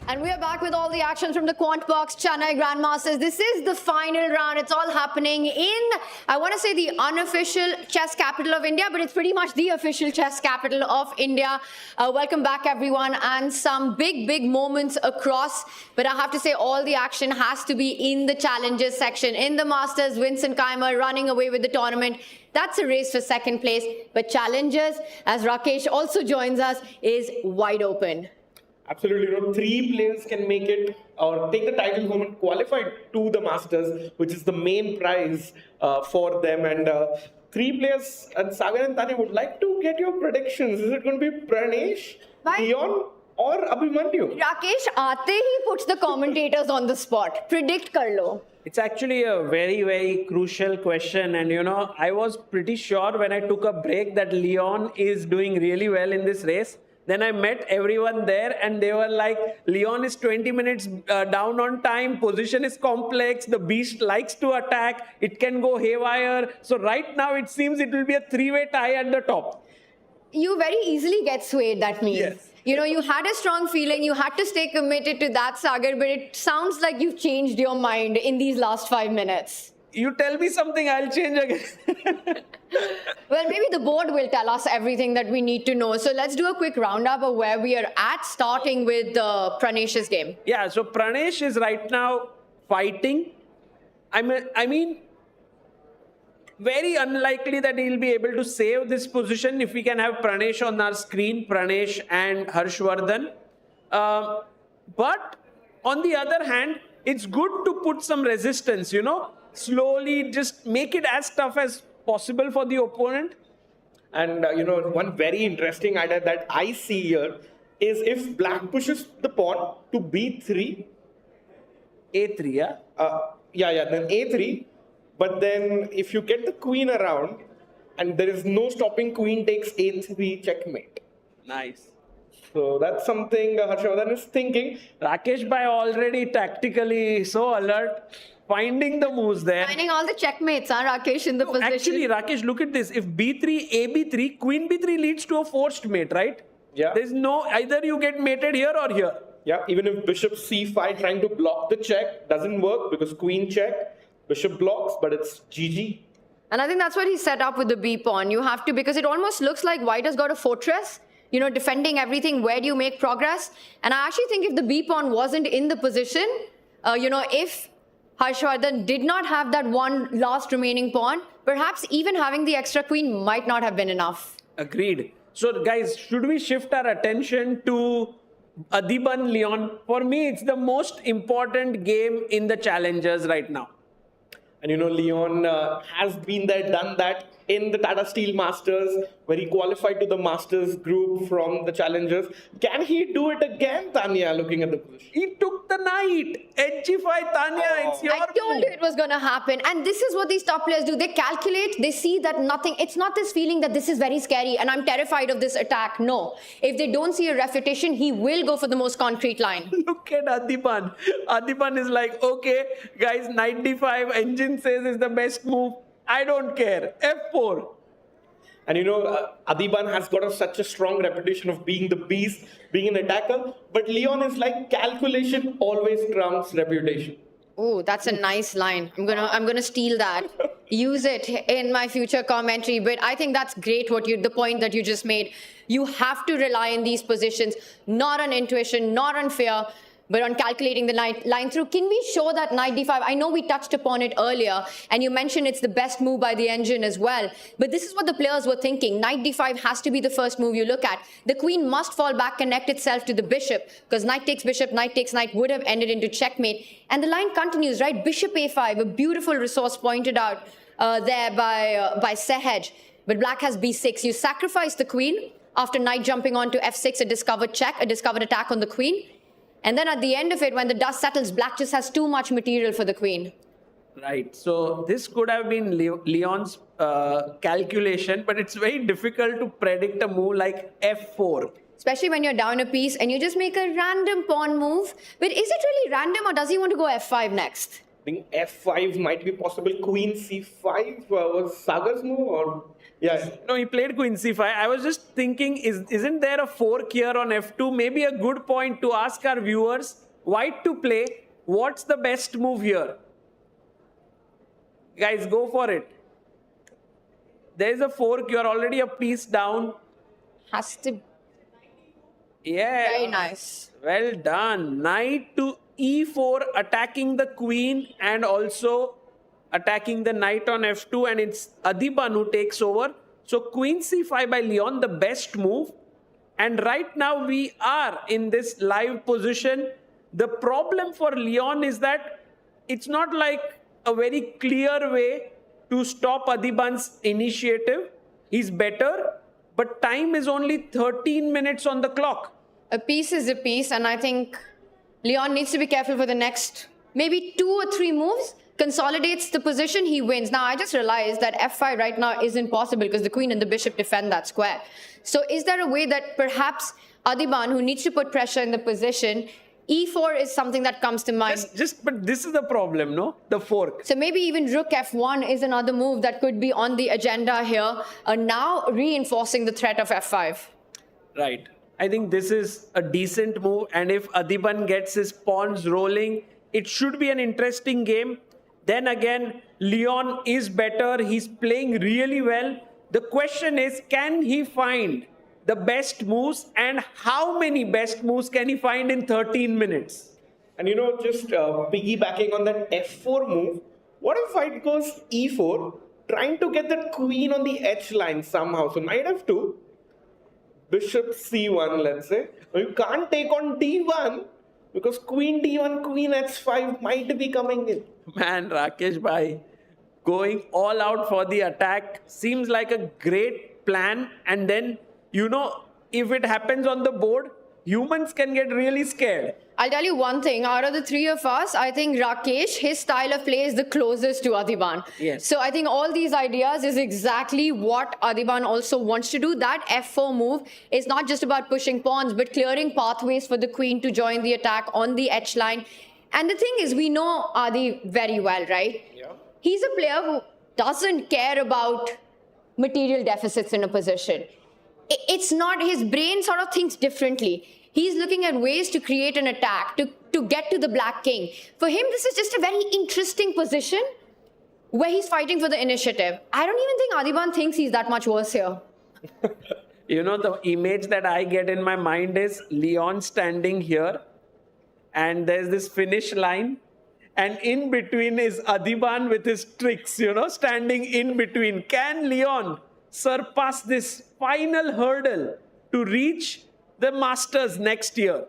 Speaker 8: And we are back with all the action from the QUANTBOX Chennai Grandmasters. This is the final round. It's all happening in, I want to say, the unofficial chess capital of India, but it's pretty much the official chess capital of India. Welcome back, everyone, and some big moments across. But I have to say, all the action has to be in the challenges section. In the Masters, Vincent Keimer running away with the tournament. That's a race for second place. But challenges, as Rakesh also joins us, is wide open.
Speaker 9: Absolutely, 3 players can make it or take the title home and qualify to the Masters, which is the main prize for them. And 3 players, and Sagar and Tanya, would like to get your predictions. Is it going to be Pranesh, Leon, or Abhimanyu?
Speaker 8: Rakesh aate hi puts the commentators on the spot. Predict kar lo.
Speaker 5: It's actually a very crucial question, and I was pretty sure when I took a break that Leon is doing really well in this race. Then I met everyone there and they were like, Leon is 20 minutes down on time, position is complex, the beast likes to attack, it can go haywire. So right now it seems it will be a 3-way tie at the top.
Speaker 8: You very easily get swayed, that means.
Speaker 5: Yes.
Speaker 8: You had a strong feeling, you had to stay committed to that, Sagar, but it sounds like you've changed your mind in these last 5 minutes.
Speaker 5: You tell me something, I'll change again.
Speaker 8: Well, maybe the board will tell us everything that we need to know. So let's do a quick roundup of where we are at, starting with Pranesh's game.
Speaker 5: Yeah, so Pranesh is right now fighting. I mean, very unlikely that he'll be able to save this position if we can have Pranesh on our screen, Pranesh and Harshvardhan. But on the other hand, it's good to put some resistance, slowly just make it as tough as possible for the opponent.
Speaker 9: And one very interesting idea that I see here is if black pushes the pawn to b3,
Speaker 5: A3, yeah?
Speaker 9: then a3, but then if you get the queen around and there is no stopping, queen takes a3 checkmate.
Speaker 5: Nice.
Speaker 9: So that's something Harshvardhan is thinking.
Speaker 5: Rakesh Bhai already tactically so alert, finding the moves there.
Speaker 8: Finding all the checkmates, Rakesh, in the position.
Speaker 5: Actually, Rakesh, look at this. If b3, ab3, queen b3 leads to a forced mate, right?
Speaker 9: Yeah.
Speaker 5: There's no, either you get mated here or here.
Speaker 9: Yeah, even if bishop c5 trying to block the check doesn't work because queen check, bishop blocks, but it's GG.
Speaker 8: And I think that's what he set up with the b pawn. You have to, because it almost looks like white has got a fortress, defending everything. Where do you make progress? And I actually think if the b pawn wasn't in the position, if Harshvardhan did not have that one last remaining pawn, perhaps even having the extra queen might not have been enough.
Speaker 5: Agreed. So guys, should we shift our attention to Adiban Leon? For me, it's the most important game in the challengers right now.
Speaker 9: And Leon has been there, done that in the Tata Steel Masters, where he qualified to the Masters group from the challengers. Can he do it again, Tanya, looking at the position?
Speaker 5: He took the knight. Edgify, Tanya, it's your
Speaker 8: I told you it was going to happen. And this is what these top players do. They calculate, they see that nothing, it's not this feeling that this is very scary and I'm terrified of this attack. No. If they don't see a refutation, he will go for the most concrete line.
Speaker 5: Look at Adiban. Adiban is like, okay, guys, knight d5, engine says is the best move. I don't care. F4.
Speaker 9: And Adiban has got such a strong reputation of being the beast, being an attacker. But Leon is like, calculation always trumps reputation.
Speaker 8: Oh, that's a nice line. I'm gonna steal that. Use it in my future commentary. But I think that's great the point that you just made. You have to rely on these positions, not on intuition, not on fear, but on calculating the line through. Can we show that knight d5? I know we touched upon it earlier, and you mentioned it's the best move by the engine as well. But this is what the players were thinking. Knight d5 has to be the first move you look at. The queen must fall back, connect itself to the bishop, because knight takes bishop, knight takes knight would have ended into checkmate. And the line continues, right? Bishop a5, a beautiful resource pointed out there by Sehaj. But black has b6. You sacrifice the queen after knight jumping on to f6, a discovered check, a discovered attack on the queen. And then at the end of it, when the dust settles, black just has too much material for the queen.
Speaker 5: Right. So this could have been Leon's calculation, but it's very difficult to predict a move like f4.
Speaker 8: Especially when you're down a piece and you just make a random pawn move. But is it really random, or does he want to go f5 next?
Speaker 9: I think f5 might be possible. Queen c5 was Sagar's move, or Yeah.
Speaker 5: No, he played queen c5. I was just thinking, isn't there a fork here on f2? Maybe a good point to ask our viewers, white to play, what's the best move here? Guys, go for it. There's a fork, you're already a piece down.
Speaker 8: Has to.
Speaker 5: Yeah.
Speaker 8: Very nice.
Speaker 5: Well done. Knight to e4, attacking the queen and also attacking the knight on f2, and it's Adiban who takes over. So queen c5 by Leon, the best move. And right now we are in this live position. The problem for Leon is that it's not like a very clear way to stop Adiban's initiative. He's better, but time is only 13 minutes on the clock.
Speaker 8: A piece is a piece, and I think Leon needs to be careful for the next maybe 2 or 3 moves. Consolidates the position, he wins. Now, I just realized that f5 right now isn't possible because the queen and the bishop defend that square. So is there a way that perhaps Adiban, who needs to put pressure in the position, e4 is something that comes to mind?
Speaker 5: But this is the problem, no? The fork.
Speaker 8: So maybe even rook f1 is another move that could be on the agenda here, now reinforcing the threat of f5.
Speaker 5: Right. I think this is a decent move, and if Adiban gets his pawns rolling, it should be an interesting game. Then again, Leon is better. He's playing really well. The question is, can he find the best moves, and how many best moves can he find in 13 minutes?
Speaker 9: And just piggybacking on that f4 move, what if white goes e4, trying to get that queen on the h line somehow? So knight f2, bishop c1, let's say. Now you can't take on d1 because queen d1, queen h5 might be coming in.
Speaker 5: Man, Rakesh bhai, going all out for the attack seems like a great plan. And then, if it happens on the board, humans can get really scared.
Speaker 8: I'll tell you one thing, out of the 3 of us, I think Rakesh, his style of play is the closest to Adiban.
Speaker 5: Yes.
Speaker 8: So I think all these ideas is exactly what Adiban also wants to do. That f4 move is not just about pushing pawns, but clearing pathways for the queen to join the attack on the h line. And the thing is, we know Adi very well, right?
Speaker 9: Yeah.
Speaker 8: He's a player who doesn't care about material deficits in a position. It's not, his brain sort of thinks differently. He's looking at ways to create an attack, to get to the black king. For him, this is just a very interesting position where he's fighting for the initiative. I don't even think Adiban thinks he's that much worse here.
Speaker 5: The image that I get in my mind is Leon standing here, and there's this finish line, and in between is Adiban with his tricks, standing in between. Can Leon surpass this final hurdle to reach the Masters next year?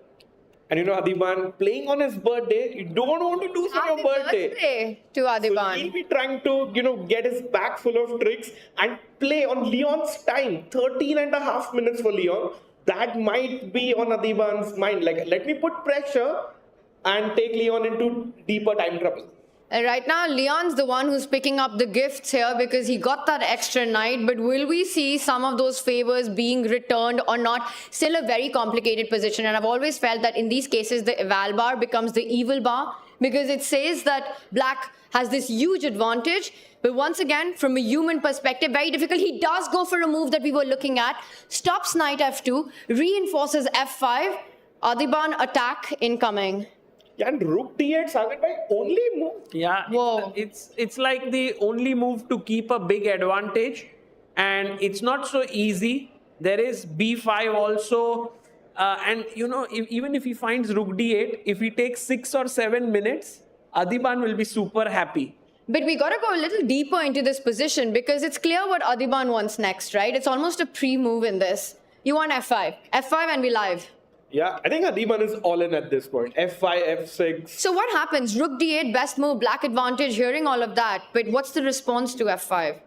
Speaker 9: And Adiban playing on his birthday, you don't want to lose on your birthday.
Speaker 8: To Adiban.
Speaker 9: So he'll be trying to, get his bag full of tricks and play on Leon's time. 13.5 minutes for Leon. That might be on Adiban's mind. Like, let me put pressure and take Leon into deeper time trouble.
Speaker 8: And right now, Leon's the one who's picking up the gifts here because he got that extra knight. But will we see some of those favors being returned or not? Still a very complicated position. And I've always felt that in these cases, the eval bar becomes the evil bar because it says that black has this huge advantage. But once again, from a human perspective, very difficult. He does go for a move that we were looking at. Stops knight f2, reinforces f5. Adiban attack incoming.
Speaker 9: Yeah, and rook d8, Sagar bhai, only move.
Speaker 5: Yeah,
Speaker 8: Whoa.
Speaker 5: it's like the only move to keep a big advantage, and it's not so easy. There is b5 also, and even if he finds rook d8, if he takes 6 or 7 minutes, Adiban will be super happy.
Speaker 8: But we got to go a little deeper into this position because it's clear what Adiban wants next, right? It's almost a pre-move in this. You want f5. f5 and we live.
Speaker 9: Yeah, I think Adiban is all in at this point. f5, f6.
Speaker 8: So what happens? Rook d8, best move, black advantage, hearing all of that. But what's the response to f5?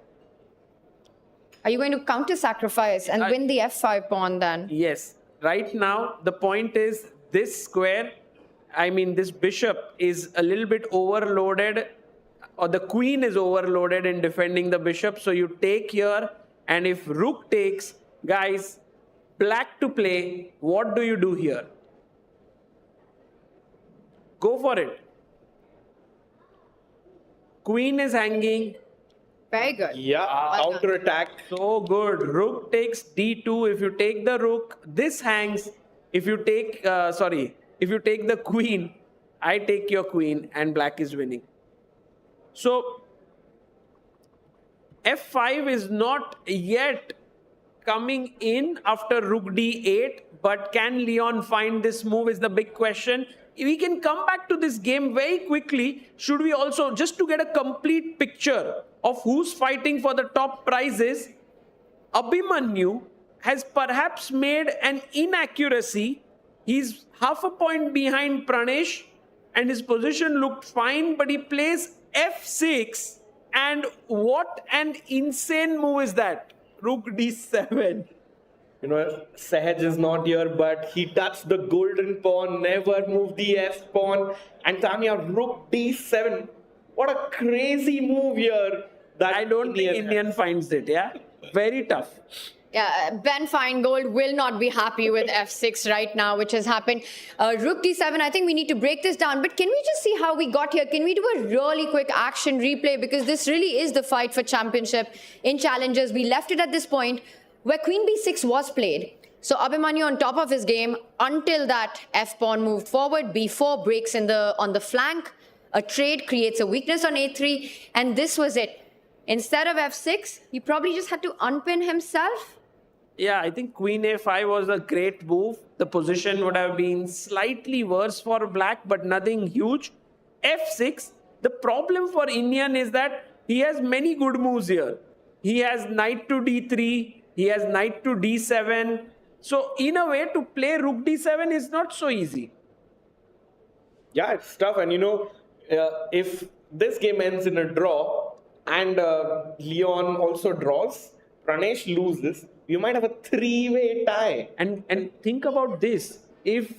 Speaker 8: Are you going to counter-sacrifice and win the f5 pawn then?
Speaker 5: Yes. Right now, the point is this square, this bishop is a little bit overloaded, or the queen is overloaded in defending the bishop. So you take here, and if rook takes, guys, black to play, what do you do here? Go for it. Queen is hanging.
Speaker 8: Very good.
Speaker 9: Yeah, counter attack.
Speaker 5: So good. Rook takes d2. If you take the rook, this hangs. If you take, if you take the queen, I take your queen and black is winning. So f5 is not yet coming in after rook d8, but can Leon find this move is the big question. We can come back to this game very quickly. Should we also, just to get a complete picture of who's fighting for the top prizes, Abhimanyu has perhaps made an inaccuracy. He's half a point behind Pranesh and his position looked fine, but he plays f6. And what an insane move is that? Rook d7.
Speaker 9: You know, Sahaj is not here, but he touched the golden pawn, never moved the f pawn. And Tanya, rook d7. What a crazy move here. That
Speaker 5: I don't think Indian finds it, yeah? Very tough.
Speaker 8: Yeah, Ben Feingold will not be happy with f6 right now, which has happened. Rook d7, I think we need to break this down. But can we just see how we got here? Can we do a really quick action replay? Because this really is the fight for championship in challengers. We left it at this point where queen b6 was played. So Abhimanyu on top of his game until that f-pawn moved forward. b4 breaks on the flank. A trade creates a weakness on a3. And this was it. Instead of f6, he probably just had to unpin himself.
Speaker 5: Yeah, I think queen a5 was a great move. The position would have been slightly worse for black, but nothing huge. f6, the problem for Indian is that he has many good moves here. He has knight to d3, he has knight to d7. So in a way, to play rook d7 is not so easy.
Speaker 9: Yeah, it's tough. And you know, if this game ends in a draw and Leon also draws, Pranesh loses, you might have a three-way tie.
Speaker 5: And think about this. If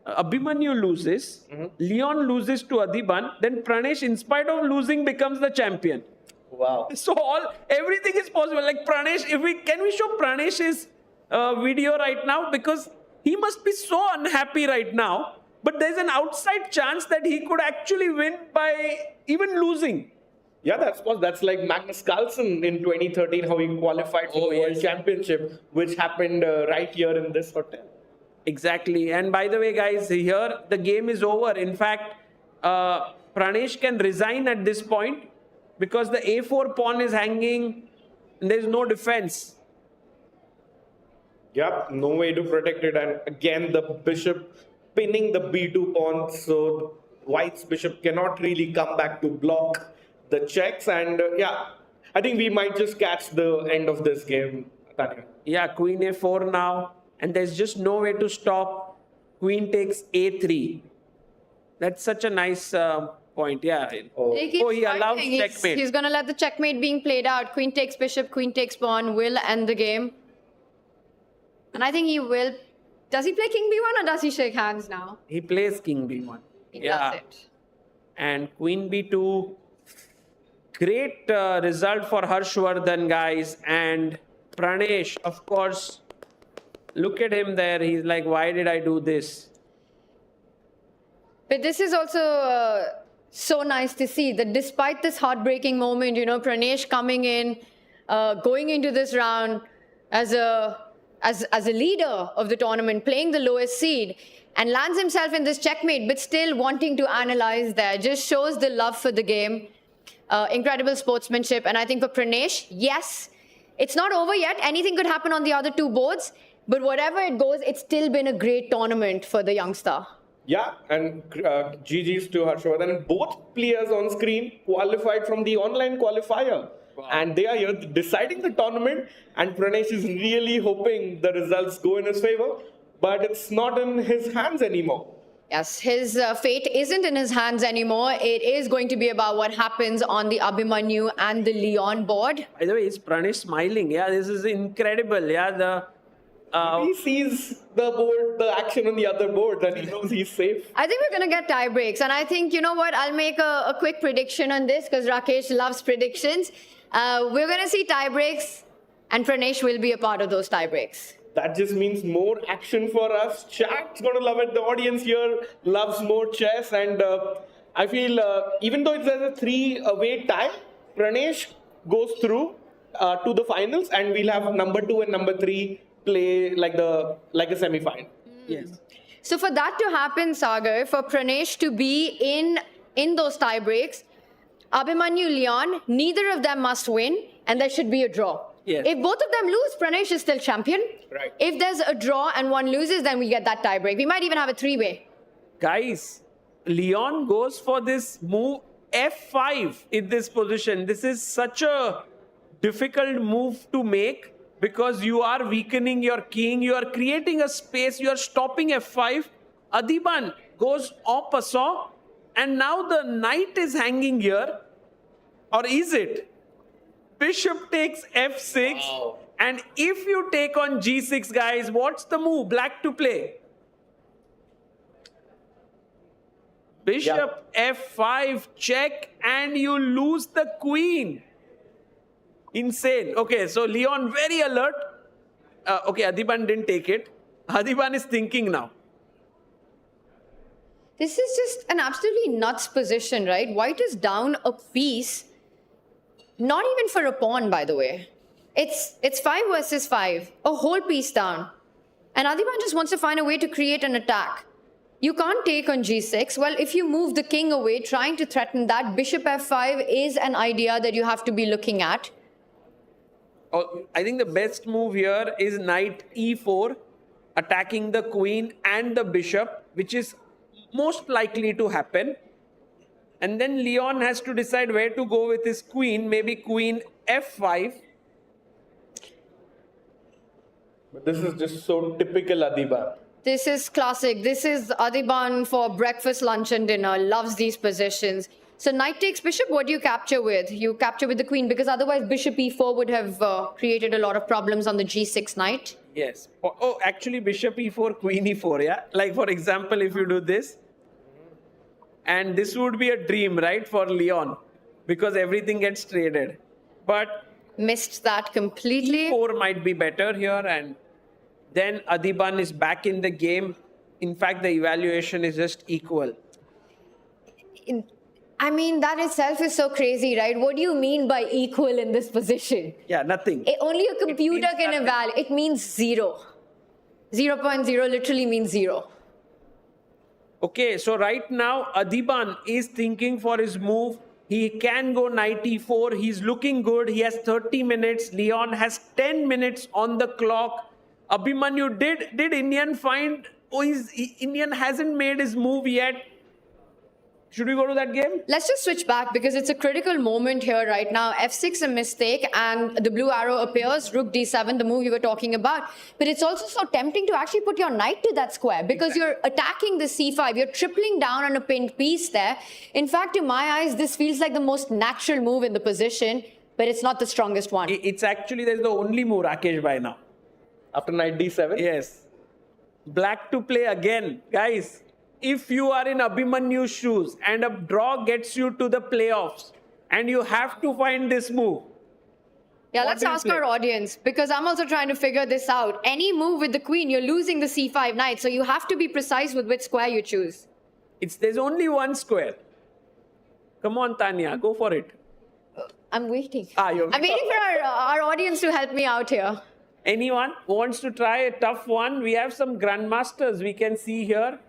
Speaker 5: Abhimanyu loses, Leon loses to Adiban, then Pranesh, in spite of losing, becomes the champion.
Speaker 9: Wow.
Speaker 5: So everything is possible. Like Pranesh, can we show Pranesh's video right now? Because he must be so unhappy right now. But there's an outside chance that he could actually win by even losing.
Speaker 9: Yeah, that's like Magnus Carlsen in 2013, how he qualified for the World Championship, which happened right here in this hotel.
Speaker 5: Exactly. And by the way, guys, here the game is over. In fact, Pranesh can resign at this point because the a4 pawn is hanging and there's no defense.
Speaker 9: Yep, no way to protect it. And again, the bishop pinning the b2 pawn, so White's bishop cannot really come back to block the checks. And yeah, I think we might just catch the end of this game, Tanya.
Speaker 5: Yeah, queen a4 now. And there's just no way to stop. Queen takes a3. That's such a nice point, yeah. He allows checkmate.
Speaker 8: He's going to let the checkmate being played out. Queen takes bishop, queen takes pawn, will end the game. And I think he will. Does he play king b1 or does he shake hands now?
Speaker 5: He plays king b1.
Speaker 8: He does it.
Speaker 5: And queen b2. Great result for Harshvardhan, guys. And Pranesh, of course, look at him there. He's like, why did I do this?
Speaker 8: But this is also so nice to see that despite this heartbreaking moment, you know, Pranesh coming in, going into this round as a leader of the tournament, playing the lowest seed, and lands himself in this checkmate, but still wanting to analyze there, just shows the love for the game. Incredible sportsmanship. And I think for Pranesh, yes, it's not over yet. Anything could happen on the other two boards. But whatever it goes, it's still been a great tournament for the youngster.
Speaker 9: Yeah, and GG's to Harshvardhan. Both players on screen qualified from the online qualifier. Wow. And they are here deciding the tournament. And Pranesh is really hoping the results go in his favor. But it's not in his hands anymore.
Speaker 8: Yes, his fate isn't in his hands anymore. It is going to be about what happens on the Abhimanyu and the Leon board.
Speaker 5: By the way, is Pranesh smiling? Yeah, this is incredible. Yeah,
Speaker 9: he sees the board, the action on the other board, and he knows he's safe.
Speaker 8: I think we're going to get tie breaks. And I think, you know what, I'll make a quick prediction on this because Rakesh loves predictions. We're going to see tie breaks, and Pranesh will be a part of those tie breaks.
Speaker 9: That just means more action for us. Chat's going to love it. The audience here loves more chess. And I feel even though it's a 3-way tie, Pranesh goes through to the finals, and we'll have number 2 and number 3 play like a semi-final.
Speaker 5: Yes.
Speaker 8: So for that to happen, Sagar, for Pranesh to be in those tie breaks, Abhimanyu, Leon, neither of them must win, and there should be a draw.
Speaker 5: Yes.
Speaker 8: If both of them lose, Pranesh is still champion.
Speaker 9: Right.
Speaker 8: If there's a draw and one loses, then we get that tie break. We might even have a three-way.
Speaker 5: Guys, Leon goes for this move F5 in this position. This is such a difficult move to make because you are weakening your king, you are creating a space, you are stopping F5. Adiban goes en passant, and now the knight is hanging here. Or is it? Bishop takes F6.
Speaker 9: Wow.
Speaker 5: And if you take on G6, guys, what's the move? Black to play. Bishop F5 check, and you lose the queen. Insane. Okay, so Leon very alert. Okay, Adiban didn't take it. Adiban is thinking now.
Speaker 8: This is just an absolutely nuts position, right? White is down a piece. Not even for a pawn, by the way. It's 5 versus 5. A whole piece down. And Adiban just wants to find a way to create an attack. You can't take on G6. Well, if you move the king away, trying to threaten that, Bishop F5 is an idea that you have to be looking at.
Speaker 5: Oh, I think the best move here is knight E4, attacking the queen and the bishop, which is most likely to happen. And then Leon has to decide where to go with his queen, maybe queen F5.
Speaker 9: But this is just so typical Adiban.
Speaker 8: This is classic. This is Adiban for breakfast, lunch, and dinner. Loves these positions. So knight takes bishop. What do you capture with? You capture with the queen, because otherwise bishop e4 would have created a lot of problems on the g6 knight.
Speaker 5: Yes. Oh, actually bishop E4, queen E4, yeah? Like for example, if you do this. And this would be a dream, right, for Leon. Because everything gets traded. But
Speaker 8: Missed that completely.
Speaker 5: E4 might be better here, and then Adiban is back in the game. In fact, the evaluation is just equal.
Speaker 8: I mean, that itself is so crazy, right? What do you mean by equal in this position?
Speaker 5: Yeah, nothing.
Speaker 8: Only a computer can
Speaker 5: nothing.
Speaker 8: evaluate. It means 0. 0.0 literally means 0.
Speaker 5: Okay, so right now Adiban is thinking for his move. He can go knight E4. He's looking good. He has 30 minutes. Leon has 10 minutes on the clock. Abhimanyu, did Indian find... Oh, Indian hasn't made his move yet. Should we go to that game?
Speaker 8: Let's just switch back because it's a critical moment here right now. F6 a mistake and the blue arrow appears. Rook D7, the move you were talking about. But it's also so tempting to actually put your knight to that square because you're attacking the C5. You're tripling down on a pinned piece there. In fact, to my eyes, this feels like the most natural move in the position, but it's not the strongest one.
Speaker 5: It's actually, that's the only move, Rakesh, by now.
Speaker 9: After knight D7?
Speaker 5: Yes. Black to play again. Guys, if you are in Abhimanyu's shoes and a draw gets you to the playoffs and you have to find this move.
Speaker 8: Yeah,
Speaker 5: What
Speaker 8: let's
Speaker 5: do you
Speaker 8: ask
Speaker 5: play?
Speaker 8: our audience because I'm also trying to figure this out. Any move with the queen, you're losing the C5 knight, so you have to be precise with which square you choose.
Speaker 5: There's only one square. Come on, Tanya, go for it.
Speaker 8: I'm waiting.
Speaker 5: You're...
Speaker 8: I'm waiting for our audience to help me out here.
Speaker 5: Anyone wants to try a tough one? We have some grandmasters we can see here.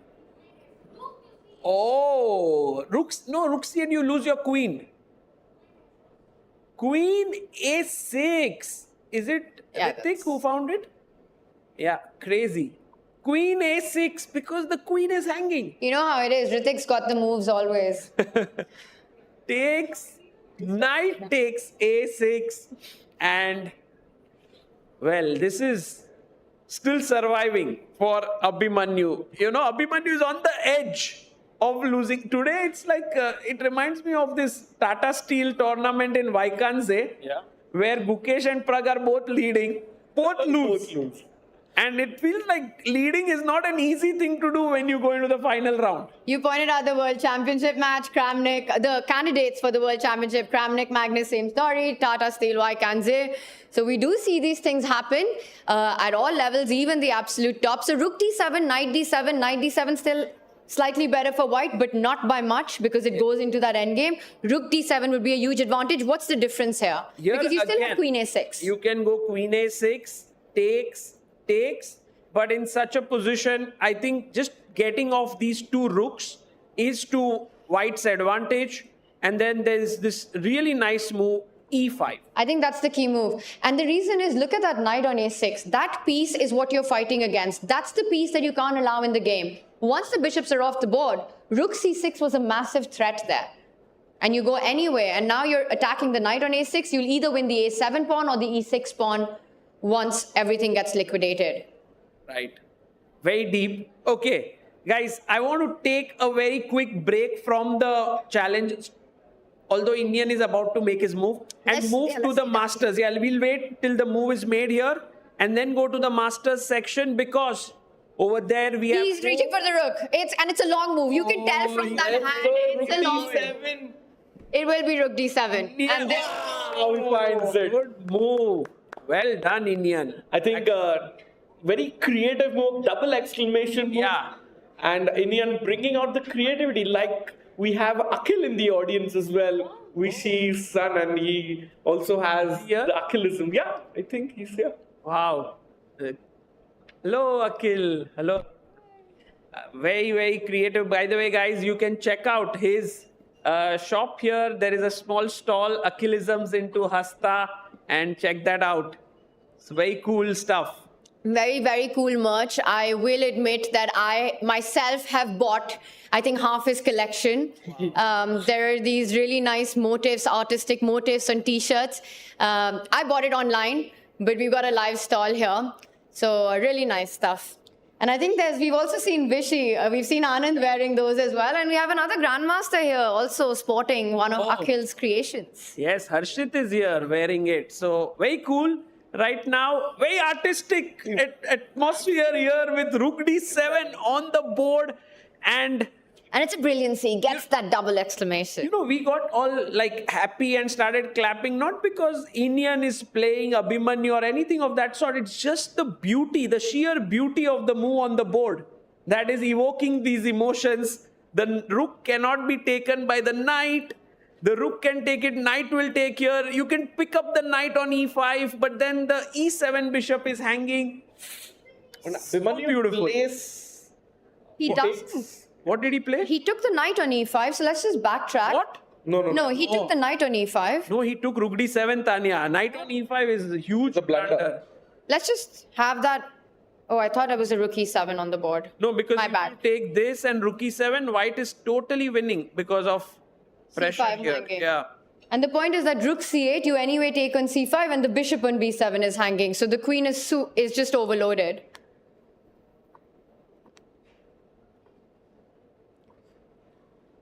Speaker 5: Oh, rooks. No, rooks and you lose your queen. Queen A6. Is it
Speaker 8: Yeah,
Speaker 5: Ritik who found it? Yeah, crazy. Queen A6 because the queen is hanging.
Speaker 8: You know how it is. Ritik's got the moves always.
Speaker 5: Knight takes A6, and well, this is still surviving for Abhimanyu. You know, Abhimanyu is on the edge of losing. Today, it's like, it reminds me of this Tata Steel tournament in Vaikanse, where Gukesh and Prag are both leading. Both lose. And it feels like leading is not an easy thing to do when you go into the final round.
Speaker 8: You pointed out the World Championship match, Kramnik, the candidates for the World Championship, Kramnik, Magnus, same story, Tata Steel, Vaikanse. So we do see these things happen at all levels, even the absolute top. So Rook D7, Knight D7, Knight D7 slightly better for white, but not by much because it goes into that endgame. Rook d7 would be a huge advantage. What's the difference here? Because you still have queen a6.
Speaker 5: You can go queen a6, takes, but in such a position, I think just getting off these two rooks is to white's advantage. And then there's this really nice move, e5.
Speaker 8: I think that's the key move. And the reason is, look at that knight on a6. That piece is what you're fighting against. That's the piece that you can't allow in the game. Once the bishops are off the board, rook c6 was a massive threat there. And you go anywhere, and now you're attacking the knight on a6. You'll either win the a7 pawn or the e6 pawn once everything gets liquidated.
Speaker 5: Right. Very deep. Okay, guys, I want to take a very quick break from the challenge. Although Indian is about to make his move and move to the Masters. Yeah, we'll wait till the move is made here and then go to the Masters section, because over there we have...
Speaker 8: He's reaching for the rook. It's a long move. You can tell from that hand. It's a long move. It will be rook d7. And this...
Speaker 9: How he finds it.
Speaker 5: Good move. Well done, Indian.
Speaker 9: I think very creative move, double exclamation move.
Speaker 5: Yeah.
Speaker 9: And Indian bringing out the creativity, like we have Akhil in the audience as well. We see his son and he also has the Akhilism. Yeah, I think he's here.
Speaker 5: Wow. Hello, Akhil. Hello. Very, very creative. By the way, guys, you can check out his shop here. There is a small stall, Akhilisms into Hasta, and check that out. It's very cool stuff.
Speaker 8: Very, very cool merch. I will admit that I myself have bought, I think, half his collection. There are these really nice motifs, artistic motifs on t-shirts. I bought it online, but we've got a live stall here. So really nice stuff. And I think we've also seen Vishy. We've seen Anand wearing those as well. And we have another Grandmaster here also sporting one of Akhil's creations.
Speaker 5: Yes, Harshit is here wearing it. So very cool. Right now, very artistic atmosphere here with Rook d7 on the board, and
Speaker 8: it's a brilliancy. Gets that double exclamation.
Speaker 5: You know, we got all like happy and started clapping, not because Indian is playing Abhimanyu or anything of that sort. It's just the beauty, the sheer beauty of the move on the board that is evoking these emotions. The rook cannot be taken by the knight. The rook can take it, knight will take here. You can pick up the knight on e5, but then the e7 bishop is hanging.
Speaker 9: So beautiful.
Speaker 8: He does.
Speaker 5: What did he play?
Speaker 8: He took the knight on e5, so let's just backtrack.
Speaker 5: What?
Speaker 8: No, he took the knight on e5.
Speaker 5: No, he took rook d7, Tanya. Knight on e5 is a huge blunder.
Speaker 8: Let's just have that. Oh, I thought it was a rook e7 on the board.
Speaker 5: No, because
Speaker 8: My
Speaker 5: if
Speaker 8: bad.
Speaker 5: you take this and rook e7, white is totally winning because of pressure
Speaker 8: C5
Speaker 5: here.
Speaker 8: hanging.
Speaker 5: Yeah.
Speaker 8: And the point is that rook c8, you anyway take on c5, and the bishop on b7 is hanging. So the queen is just overloaded.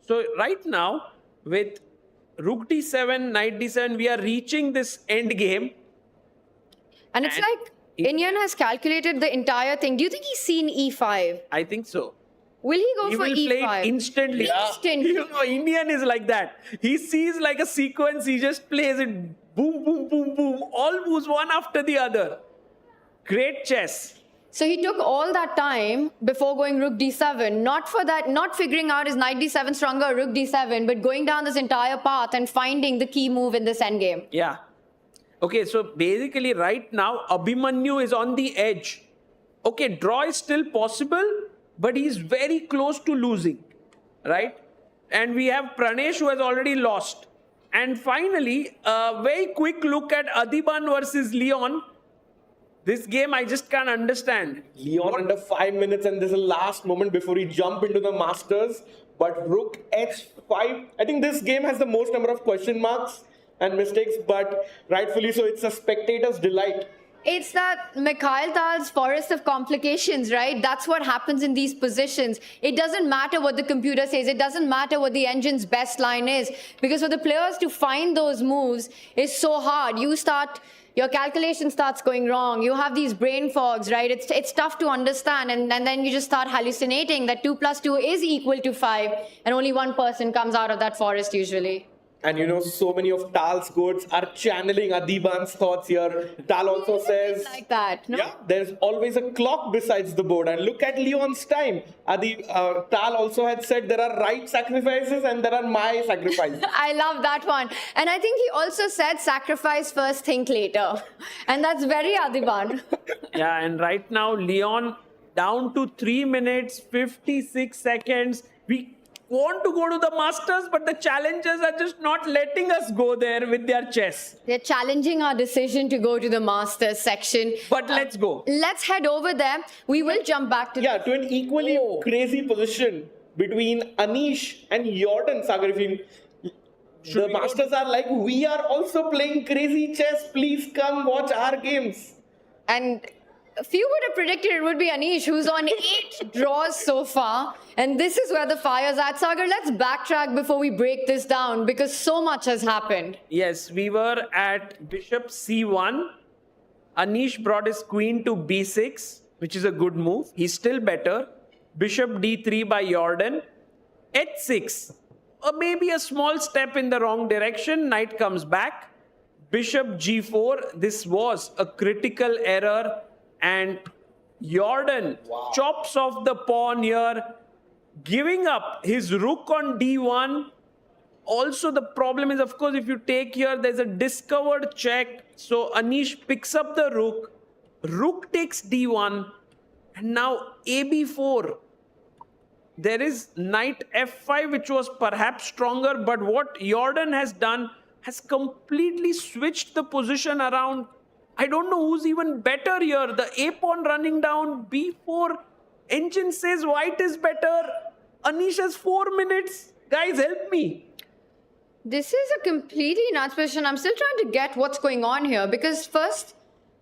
Speaker 5: So right now, with rook d7, knight d7, we are reaching this end game.
Speaker 8: And it's like Indian has calculated the entire thing. Do you think he's seen e5?
Speaker 5: I think so.
Speaker 8: Will he go
Speaker 5: He
Speaker 8: for
Speaker 5: will
Speaker 8: e5?
Speaker 5: play it instantly.
Speaker 8: Instantly.
Speaker 5: You know, Indian is like that. He sees like a sequence, he just plays it boom, boom, boom, boom. All moves one after the other. Great chess.
Speaker 8: So he took all that time before going rook d7, not figuring out is knight d7 stronger or rook d7, but going down this entire path and finding the key move in this endgame.
Speaker 5: Yeah. Okay, so basically right now, Abhimanyu is on the edge. Okay, draw is still possible, but he's very close to losing, right? And we have Pranesh who has already lost. And finally, a very quick look at Adiban versus Leon. This game I just can't understand.
Speaker 9: Leon under 5 minutes, and this is the last moment before he jump into the Masters. But Rook h5. I think this game has the most number of question marks and mistakes, but rightfully so, it's a spectator's delight.
Speaker 8: It's that Mikhail Tal's forest of complications, right? That's what happens in these positions. It doesn't matter what the computer says. It doesn't matter what the engine's best line is. Because for the players to find those moves is so hard. Your calculation starts going wrong. You have these brain fogs, right? It's tough to understand. And then you just start hallucinating that 2 + 2 is equal to 5. And only one person comes out of that forest usually.
Speaker 9: And so many of Tal's quotes are channeling Adiban's thoughts here. Tal also says,
Speaker 8: like that, no?
Speaker 9: yeah, there's always a clock besides the board. And look at Leon's time. Tal also had said there are right sacrifices and there are my sacrifices.
Speaker 8: I love that one. And I think he also said sacrifice first, think later. And that's very Adiban.
Speaker 5: Yeah, and right now, Leon down to 3 minutes, 56 seconds. We want to go to the Masters, but the challengers are just not letting us go there with their chess.
Speaker 8: They're challenging our decision to go to the Masters section.
Speaker 5: But let's go.
Speaker 8: Let's head over there. We will jump back to...
Speaker 9: Yeah, to an equally crazy position between Anish and Jordan, Sagar. The Masters are like, we are also playing crazy chess. Please come watch our games.
Speaker 8: And few would have predicted it would be Anish, who's on 8 draws so far. And this is where the fire's at. Sagar, let's backtrack before we break this down because so much has happened.
Speaker 5: Yes, we were at Bishop C1. Anish brought his queen to B6, which is a good move. He's still better. Bishop D3 by Jordan. H6. Maybe a small step in the wrong direction. Knight comes back. Bishop G4. This was a critical error. And Jordan chops off the pawn here, giving up his rook on D1. Also, the problem is, of course, if you take here, there's a discovered check. So Anish picks up the rook. Rook takes D1. And now AB4. There is knight F5, which was perhaps stronger. But what Jordan has done has completely switched the position around. I don't know who's even better here. The A pawn running down, B4. Engine says white is better. Anish has 4 minutes. Guys, help me.
Speaker 8: This is a completely nuts position. I'm still trying to get what's going on here because first,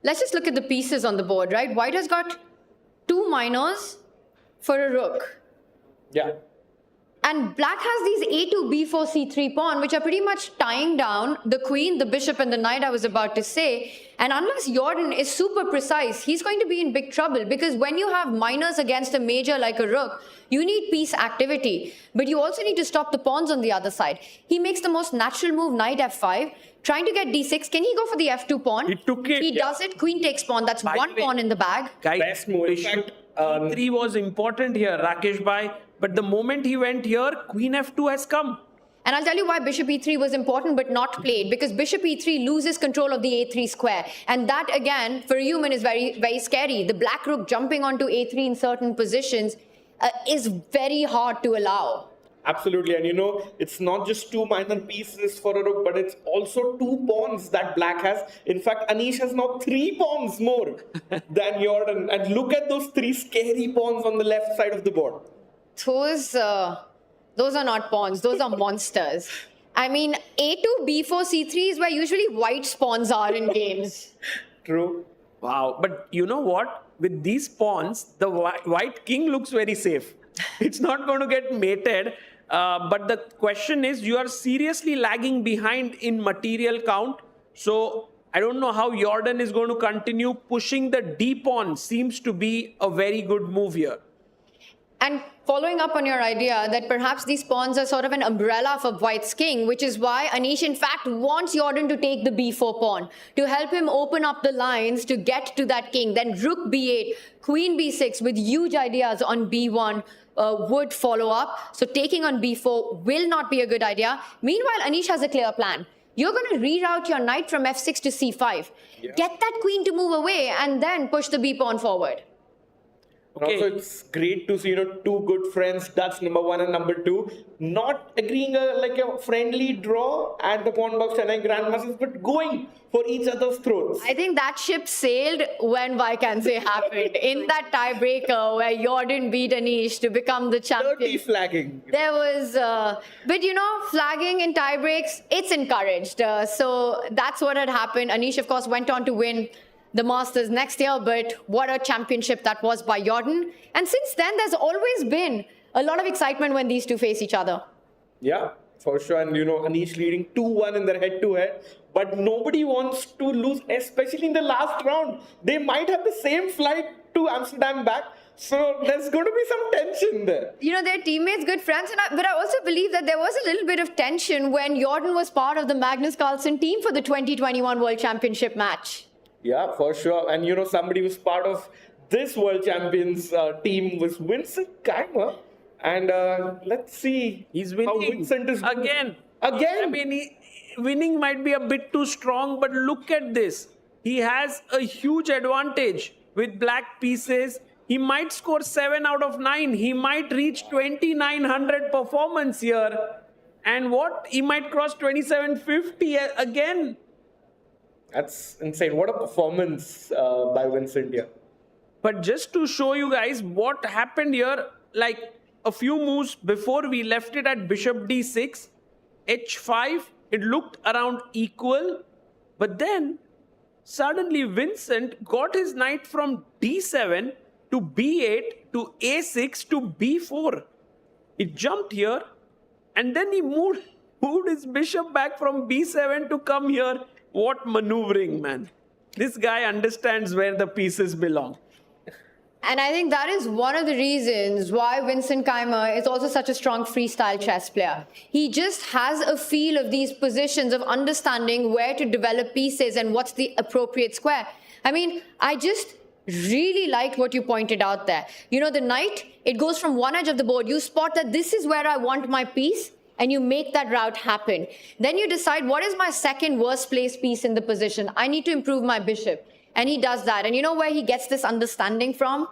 Speaker 8: let's just look at the pieces on the board, right? White has got 2 minors for a rook.
Speaker 9: Yeah.
Speaker 8: And black has these A2, B4, C3 pawn, which are pretty much tying down the queen, the bishop, and the knight, I was about to say. And unless Jordan is super precise, he's going to be in big trouble because when you have minors against a major like a rook, you need piece activity. But you also need to stop the pawns on the other side. He makes the most natural move, knight F5, trying to get D6. Can he go for the F2 pawn?
Speaker 5: He took it.
Speaker 8: He does it. Queen takes pawn. That's one pawn in the bag.
Speaker 5: Guys,
Speaker 9: Best move. In fact,
Speaker 5: E3 was important here, Rakesh Bhai. But the moment he went here, Queen F2 has come.
Speaker 8: And I'll tell you why Bishop E3 was important but not played. Because Bishop E3 loses control of the A3 square. And that, again, for a human is very, very scary. The black rook jumping onto A3 in certain positions is very hard to allow.
Speaker 9: Absolutely. And it's not just 2 minor pieces for a rook, but it's also 2 pawns that black has. In fact, Anish has now 3 pawns more than Jordan. And look at those 3 scary pawns on the left side of the board.
Speaker 8: Those are not pawns. Those are monsters. I mean, A2, B4, C3 is where usually white pawns are in games.
Speaker 9: True.
Speaker 5: Wow. But you know what? With these pawns, the white king looks very safe. It's not going to get mated. But the question is, you are seriously lagging behind in material count. So I don't know how Jordan is going to continue pushing the D pawn. Seems to be a very good move here.
Speaker 8: And following up on your idea that perhaps these pawns are sort of an umbrella for white's king, which is why Anish, in fact, wants Jordan to take the B4 pawn to help him open up the lines to get to that king. Then rook B8, queen B6 with huge ideas on B1 would follow up. So taking on B4 will not be a good idea. Meanwhile, Anish has a clear plan. You're going to reroute your knight from F6 to C5. Yeah. Get that queen to move away and then push the B pawn forward.
Speaker 9: Okay. Also, it's great to see, 2 good friends, that's number 1 and number 2, not agreeing like a friendly draw at the QUANTBOX Chennai Grandmasters, but going for each other's throats.
Speaker 8: I think that ship sailed when Vaikansey happened. In that tiebreaker where Jordan beat Anish to become the champion.
Speaker 9: Dirty flagging.
Speaker 8: There was, but flagging in tiebreaks, it's encouraged. So that's what had happened. Anish, of course, went on to win the Masters next year, but what a championship that was by Jordan. And since then, there's always been a lot of excitement when these two face each other.
Speaker 9: Yeah, for sure. And, Anish leading 2-1 in their head-to-head. But nobody wants to lose, especially in the last round. They might have the same flight to Amsterdam back. So there's going to be some tension there.
Speaker 8: You know, they're teammates, good friends, but I also believe that there was a little bit of tension when Jordan was part of the Magnus Carlsen team for the 2021 World Championship match.
Speaker 9: Yeah, for sure. And somebody who's part of this World Champions team was Vincent Keimer. And let's see.
Speaker 5: He's
Speaker 9: how
Speaker 5: winning
Speaker 9: Vincent is
Speaker 5: again.
Speaker 9: Again?
Speaker 5: I mean, winning might be a bit too strong, but look at this. He has a huge advantage with black pieces. He might score 7 out of 9. He might reach 2900 performance here. And what? He might cross 2750 again.
Speaker 9: That's insane. What a performance by Vincent here.
Speaker 5: But just to show you guys what happened here, like a few moves before we left it at bishop d6, h5, it looked around equal. But then suddenly Vincent got his knight from d7 to b8 to a6 to b4. He jumped here and then he moved his bishop back from b7 to come here. What maneuvering, man. This guy understands where the pieces belong.
Speaker 8: And I think that is one of the reasons why Vincent Keimer is also such a strong freestyle chess player. He just has a feel of these positions, of understanding where to develop pieces and what's the appropriate square. I mean, I just really liked what you pointed out there. You know, the knight, it goes from one edge of the board. You spot that this is where I want my piece, and you make that route happen. Then you decide, what is my second worst placed piece in the position? I need to improve my bishop. And he does that. And you know where he gets this understanding from?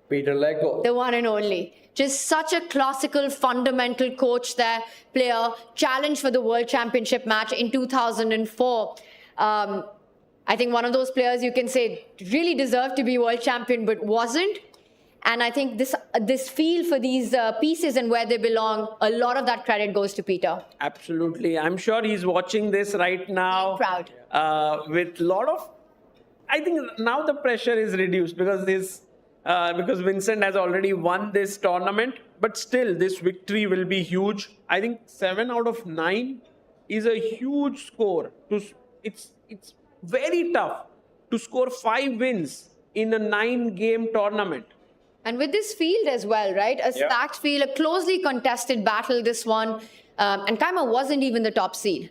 Speaker 9: Peter Lego.
Speaker 8: The one and only. Just such a classical, fundamental coach there, player, challenge for the World Championship match in 2004. I think one of those players you can say really deserved to be world champion, but wasn't. And I think this feel for these pieces and where they belong, a lot of that credit goes to Peter.
Speaker 5: Absolutely. I'm sure he's watching this right now.
Speaker 8: Proud.
Speaker 5: With a lot of, I think now the pressure is reduced because Vincent has already won this tournament. But still, this victory will be huge. I think 7 out of 9 is a huge score. It's very tough to score 5 wins in a 9-game tournament.
Speaker 8: And with this field as well, right? A stacked field, a closely contested battle, this one. And Keimer wasn't even the top seed.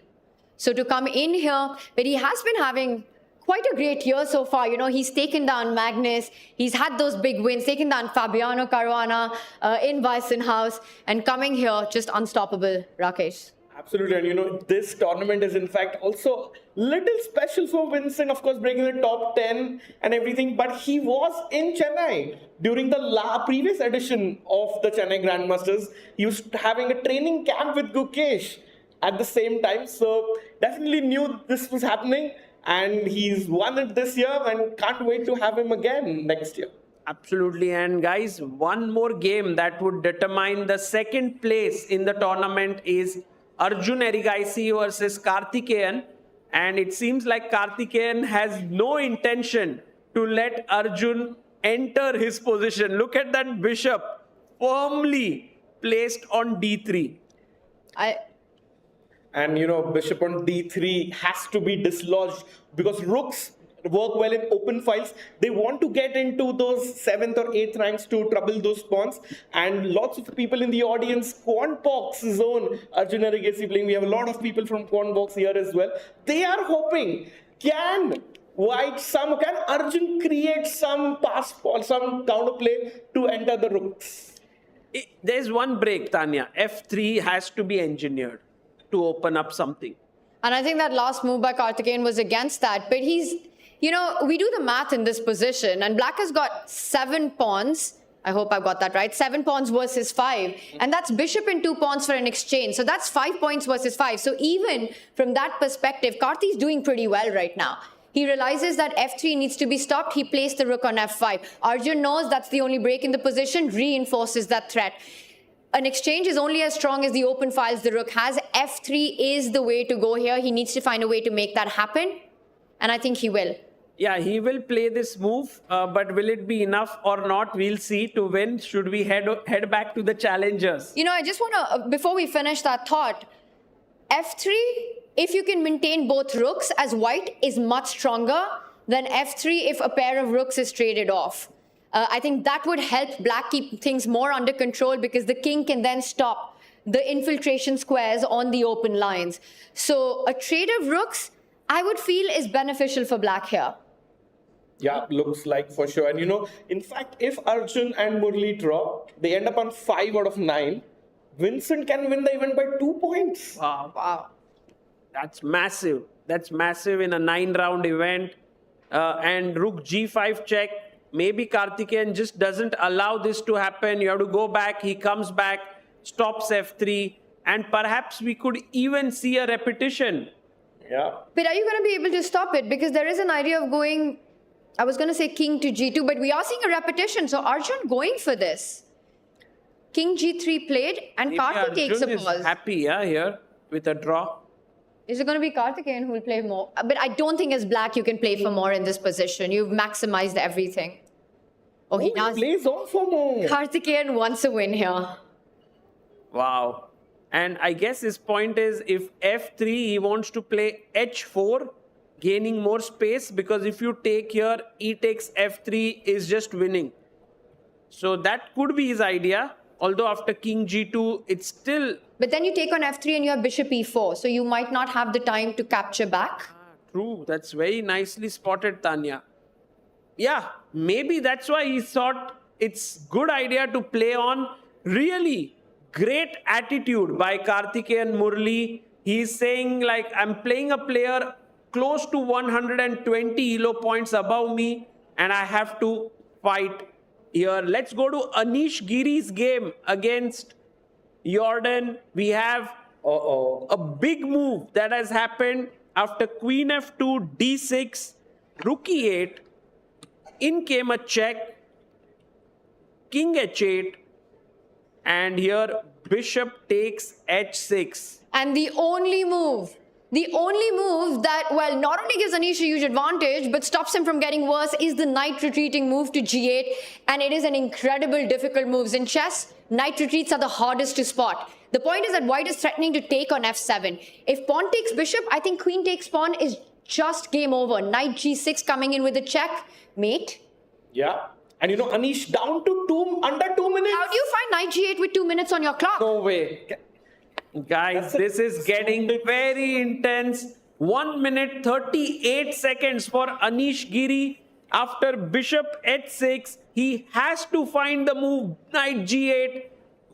Speaker 8: So to come in here, but he has been having quite a great year so far. You know, he's taken down Magnus. He's had those big wins, taken down Fabiano Caruana in Weissenhaus, and coming here, just unstoppable, Rakesh.
Speaker 9: Absolutely. And you know, this tournament is in fact also little special for Vincent, of course, breaking the top 10 and everything. But he was in Chennai during the previous edition of the Chennai Grandmasters. He was having a training camp with Gukesh at the same time. So definitely knew this was happening. And he's won it this year and can't wait to have him again next year.
Speaker 5: Absolutely. And guys, one more game that would determine the second place in the tournament is Arjun Erigaisi versus Karthikeyan. And it seems like Karthikeyan has no intention to let Arjun enter his position. Look at that bishop firmly placed on d3.
Speaker 9: And you know, bishop on d3 has to be dislodged because rooks work well in open files. They want to get into those 7th or 8th ranks to trouble those pawns. And lots of people in the audience, QUANTBOX zone, Arjun Erigaisi playing. We have a lot of people from QUANTBOX here as well. They are hoping, can Arjun create some pass ball, some counterplay to enter the rooks?
Speaker 5: There's one break, Tanya. f3 has to be engineered to open up something.
Speaker 8: And I think that last move by Karthikeyan was against that. But he's, you know, we do the math in this position, and Black has got 7 pawns. I hope I got that right. 7 pawns versus 5. And that's bishop and 2 pawns for an exchange. So that's 5 points versus 5. So even from that perspective, Karthi is doing pretty well right now. He realizes that f3 needs to be stopped. He placed the rook on f5. Arjun knows that's the only break in the position, reinforces that threat. An exchange is only as strong as the open files the rook has. f3 is the way to go here. He needs to find a way to make that happen. And I think he will.
Speaker 5: Yeah, he will play this move, but will it be enough or not? We'll see. To win, should we head back to the challengers?
Speaker 8: You know, I just want to, before we finish that thought, f3, if you can maintain both rooks as white, is much stronger than f3 if a pair of rooks is traded off. I think that would help black keep things more under control because the king can then stop the infiltration squares on the open lines. So a trade of rooks, I would feel, is beneficial for black here.
Speaker 9: Yeah, looks like for sure. And in fact, if Arjun and Murli draw, they end up on 5 out of 9. Vincent can win the event by 2 points.
Speaker 5: Wow. That's massive. That's massive in a 9-round event. And Rook G5 check. Maybe Karthikeyan just doesn't allow this to happen. You have to go back. He comes back, stops F3. And perhaps we could even see a repetition.
Speaker 9: Yeah.
Speaker 8: But are you going to be able to stop it? Because there is an idea of going, I was going to say king to G2, but we are seeing a repetition. So Arjun going for this. King G3 played and
Speaker 5: Maybe
Speaker 8: Karthik takes a
Speaker 5: Arjun is
Speaker 8: pause.
Speaker 5: happy here with a draw.
Speaker 8: Is it going to be Karthikeyan who will play more? But I don't think as black you can play for more in this position. You've maximized everything. Oh, he does.
Speaker 9: Plays on for more.
Speaker 8: Karthikeyan wants a win here.
Speaker 5: Wow. And I guess his point is if F3, he wants to play H4, gaining more space, because if you take here, E takes F3 is just winning. So that could be his idea. Although after King G2, it's still...
Speaker 8: But then you take on F3 and you have Bishop E4. So you might not have the time to capture back.
Speaker 5: True. That's very nicely spotted, Tanya. Yeah, maybe that's why he thought it's good idea to play on really great attitude by Karthikeyan Murli. He's saying like, I'm playing a player close to 120 elo points above me and I have to fight here. Let's go to Anish Giri's game against Jordan. We have a big move that has happened after Queen F2, D6, Rook E8. In came a check, King H8, and here Bishop takes H6.
Speaker 8: And the only move that, well, not only gives Anish a huge advantage, but stops him from getting worse is the knight retreating move to G8. And it is an incredible, difficult move. In chess, knight retreats are the hardest to spot. The point is that white is threatening to take on F7. If pawn takes bishop, I think queen takes pawn is just game over. Knight G6 coming in with a check. Mate.
Speaker 9: Yeah. And Anish down to under 2 minutes.
Speaker 8: How do you find knight G8 with 2 minutes on your clock?
Speaker 5: No way. Guys, this is getting very intense. 1 minute 38 seconds for Anish Giri. After Bishop H6, he has to find the move Knight G8.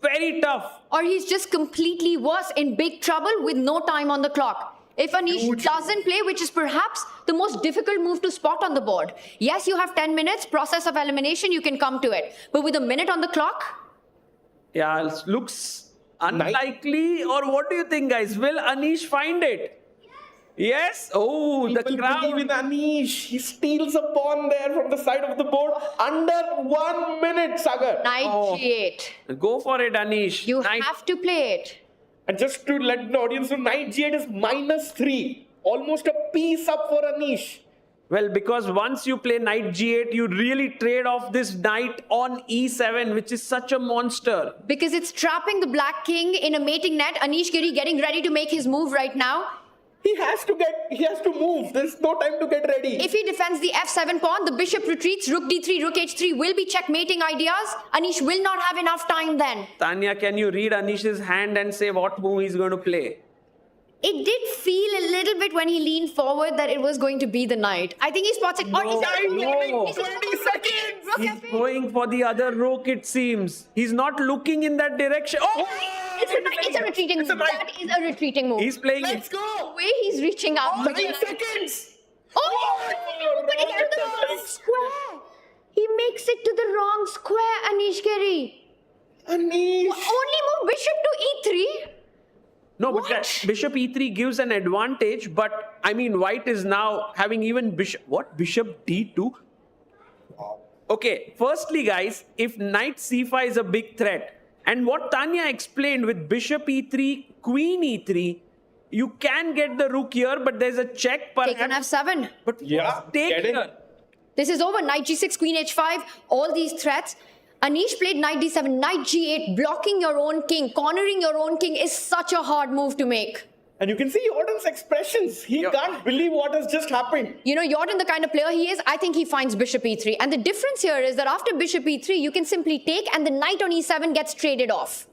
Speaker 5: Very tough.
Speaker 8: Or he's just completely worse, in big trouble with no time on the clock. If Anish doesn't play, which is perhaps the most difficult move to spot on the board. Yes, you have 10 minutes, process of elimination, you can come to it. But with a minute on the clock?
Speaker 5: Yeah, it looks unlikely. Or what do you think, guys? Will Anish find it? Yes. Oh, the crowd.
Speaker 9: Believe in Anish. He steals a pawn there from the side of the board under 1 minute, Sagar.
Speaker 8: Knight G8.
Speaker 5: Go for it, Anish.
Speaker 8: You have to play it.
Speaker 9: And just to let the audience know, Knight G8 is -3. Almost a piece up for Anish.
Speaker 5: Well, because once you play Knight G8, you really trade off this knight on E7, which is such a monster.
Speaker 8: Because it's trapping the black king in a mating net. Anish Giri getting ready to make his move right now.
Speaker 9: He has to move. There's no time to get ready.
Speaker 8: If he defends the F7 pawn, the bishop retreats, Rook D3, Rook H3 will be checkmating ideas. Anish will not have enough time then.
Speaker 5: Tanya, can you read Anish's hand and say what move he's going to play?
Speaker 8: It did feel a little bit when he leaned forward that it was going to be the knight. I think he spots it.
Speaker 5: No,
Speaker 8: He's
Speaker 9: 20 seconds.
Speaker 5: He's going for the other rook, it seems. He's not looking in that direction. Oh!
Speaker 8: It's a retreating move. That is a retreating move.
Speaker 5: He's playing
Speaker 9: Let's go.
Speaker 8: The way he's reaching out.
Speaker 9: 9 seconds.
Speaker 8: Oh, but he got the wrong square. He makes it to the wrong square, Anish Giri.
Speaker 9: Anish.
Speaker 8: Only move bishop to E3.
Speaker 5: No, but that bishop E3 gives an advantage, but I mean, white is now having even bishop. What? Bishop D2? Okay, firstly, guys, if knight C5 is a big threat, and what Tanya explained with bishop E3, queen E3, you can get the rook here, but there's a check.
Speaker 8: Take on F7.
Speaker 5: But
Speaker 9: Yeah,
Speaker 5: take
Speaker 9: get in.
Speaker 5: here.
Speaker 8: This is over. Knight G6, Queen H5, all these threats. Anish played Knight D7, Knight G8, blocking your own king, cornering your own king is such a hard move to make.
Speaker 9: And you can see Jordan's expressions. He can't believe what has just happened.
Speaker 8: You know, Jordan, the kind of player he is, I think he finds bishop e3. And the difference here is that after bishop e3, you can simply take and the knight on e7 gets traded off.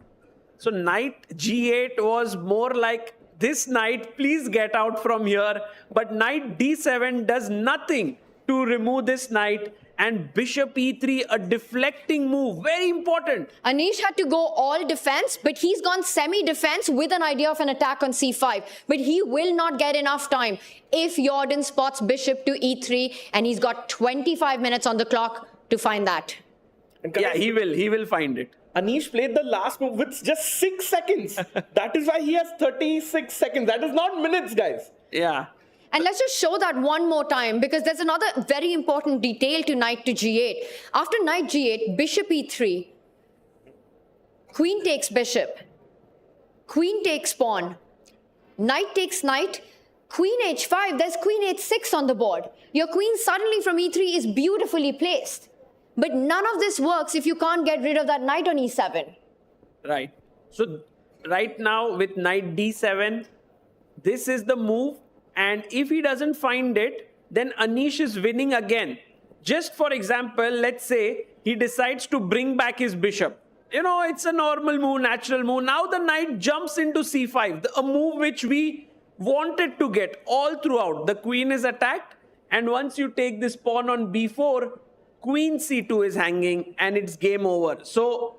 Speaker 5: So knight g8 was more like, this knight, please get out from here. But knight d7 does nothing to remove this knight. And bishop e3, a deflecting move, very important.
Speaker 8: Anish had to go all defense, but he's gone semi-defense with an idea of an attack on c5. But he will not get enough time if Jordan spots bishop to e3, and he's got 25 minutes on the clock to find that.
Speaker 5: Yeah, he will find it.
Speaker 9: Anish played the last move with just 6 seconds. That is why he has 36 seconds. That is not minutes, guys.
Speaker 5: Yeah.
Speaker 8: And let's just show that one more time, because there's another very important detail to knight to g8. After knight g8, bishop e3, queen takes bishop, queen takes pawn, knight takes knight, queen h5, there's queen h6 on the board. Your queen suddenly from e3 is beautifully placed. But none of this works if you can't get rid of that knight on e7.
Speaker 5: Right. So right now with knight d7, this is the move. And if he doesn't find it, then Anish is winning again. Just for example, let's say he decides to bring back his bishop. You know, it's a normal move, natural move. Now the knight jumps into c5, a move which we wanted to get all throughout. The queen is attacked, and once you take this pawn on b4, queen c2 is hanging, and it's game over. So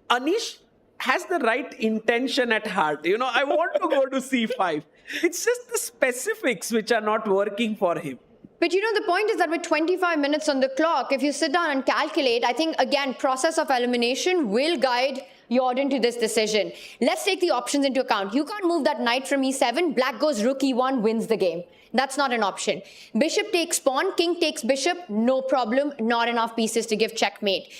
Speaker 5: Anish has the right intention at heart. You know, I want to go to c5. It's just the specifics which are not working for him.
Speaker 8: But you know, the point is that with 25 minutes on the clock, if you sit down and calculate, I think, again, process of elimination will guide Jordan to this decision. Let's take the options into account. You can't move that knight from e7. Black goes rook e1, wins the game. That's not an option. Bishop takes pawn, king takes bishop, no problem. Not enough pieces to give checkmate.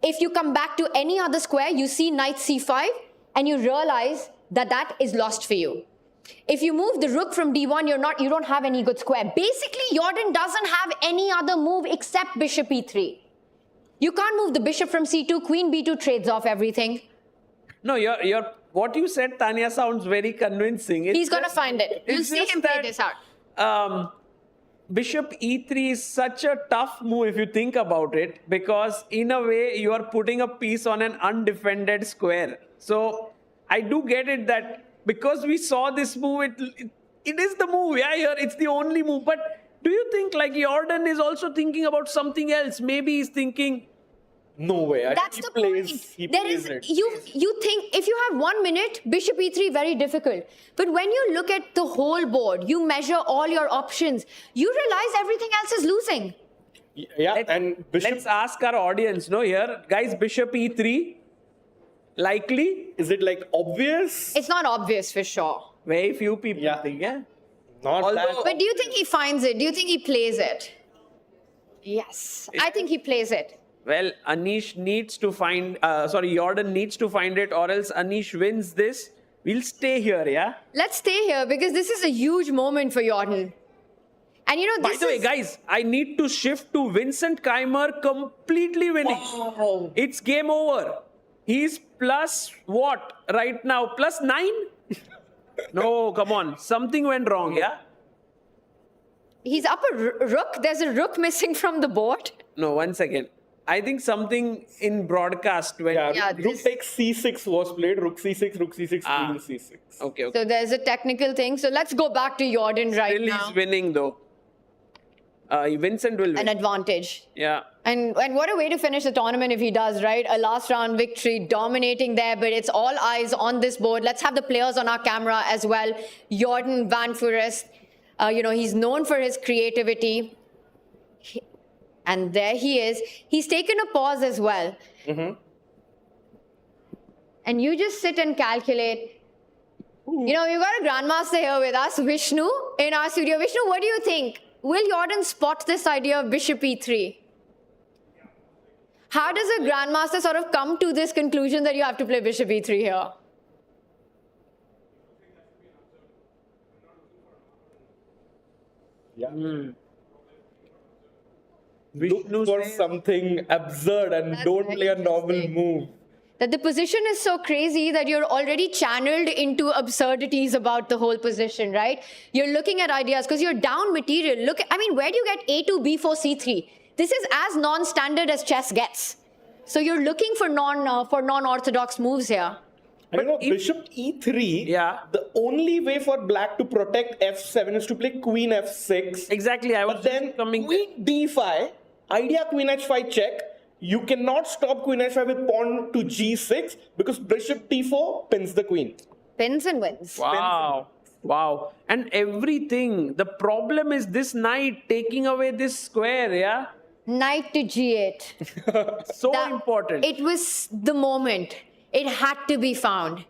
Speaker 8: If you come back to any other square, you see knight c5, and you realize that that is lost for you. If you move the rook from d1, you don't have any good square. Basically, Jordan doesn't have any other move except bishop e3. You can't move the bishop from c2, queen b2 trades off everything.
Speaker 5: No, what you said, Tanya, sounds very convincing.
Speaker 8: He's going to find it. You'll see him play this out.
Speaker 5: Bishop e3 is such a tough move if you think about it, because in a way you are putting a piece on an undefended square. So I do get it that because we saw this move, it is the move. Yeah, here it's the only move. But do you think like Jordan is also thinking about something else? Maybe he's thinking,
Speaker 9: no way.
Speaker 8: That's the point. You think if you have 1 minute, bishop e3, very difficult. But when you look at the whole board, you measure all your options, you realize everything else is losing.
Speaker 9: Yeah, and bishop.
Speaker 5: Let's ask our audience, no, here, guys, bishop e3, likely?
Speaker 9: Is it like obvious?
Speaker 8: It's not obvious for sure.
Speaker 5: Very few people think, yeah.
Speaker 9: Not that.
Speaker 8: But do you think he finds it? Do you think he plays it? Yes, I think he plays it.
Speaker 5: Well, Anish needs to find, Jordan needs to find it, or else Anish wins this. We'll stay here, yeah?
Speaker 8: Let's stay here because this is a huge moment for Jordan. And you know,
Speaker 5: By the way, guys, I need to shift to Vincent Keimer completely winning.
Speaker 9: Wow.
Speaker 5: It's game over. He's plus what right now? Plus 9? No, come on. Something went wrong, yeah?
Speaker 8: He's up a rook. There's a rook missing from the board.
Speaker 5: No, one second. I think something in broadcast went...
Speaker 9: Yeah, rook takes c6 was played. Rook c6, queen c6.
Speaker 5: Okay.
Speaker 8: So there's a technical thing. So let's go back to Jordan right now.
Speaker 5: Still he's winning though. Vincent will win.
Speaker 8: An advantage.
Speaker 5: Yeah.
Speaker 8: And what a way to finish the tournament if he does, right? A last round victory, dominating there, but it's all eyes on this board. Let's have the players on our camera as well. Jordan van Foreest, you know, he's known for his creativity. And there he is. He's taken a pause as well.
Speaker 9: Mm-hmm.
Speaker 8: And you just sit and calculate. Ooh. You know, we've got a grandmaster here with us, Vishnu, in our studio. Vishnu, what do you think? Will Jordan spot this idea of bishop e3? How does a grandmaster sort of come to this conclusion that you have to play bishop e3 here?
Speaker 9: Yeah. Look for something absurd and don't play a normal move.
Speaker 8: that the position is so crazy that you're already channeled into absurdities about the whole position, right? You're looking at ideas because you're down material. Look, I mean, where do you get A2, B4, C3? This is as non-standard as chess gets. So you're looking for non-orthodox moves here.
Speaker 9: And bishop e3, the only way for black to protect f7 is to play queen f6.
Speaker 5: Exactly, I was
Speaker 9: But then queen d5, idea queen h5 check. You cannot stop queen h5 with pawn to g6 because bishop d4 pins the queen.
Speaker 8: Pins and wins.
Speaker 5: Wow. Wow. And everything. The problem is this knight taking away this square, yeah?
Speaker 8: Knight to g8.
Speaker 5: So important.
Speaker 8: It was the moment. It had to be found.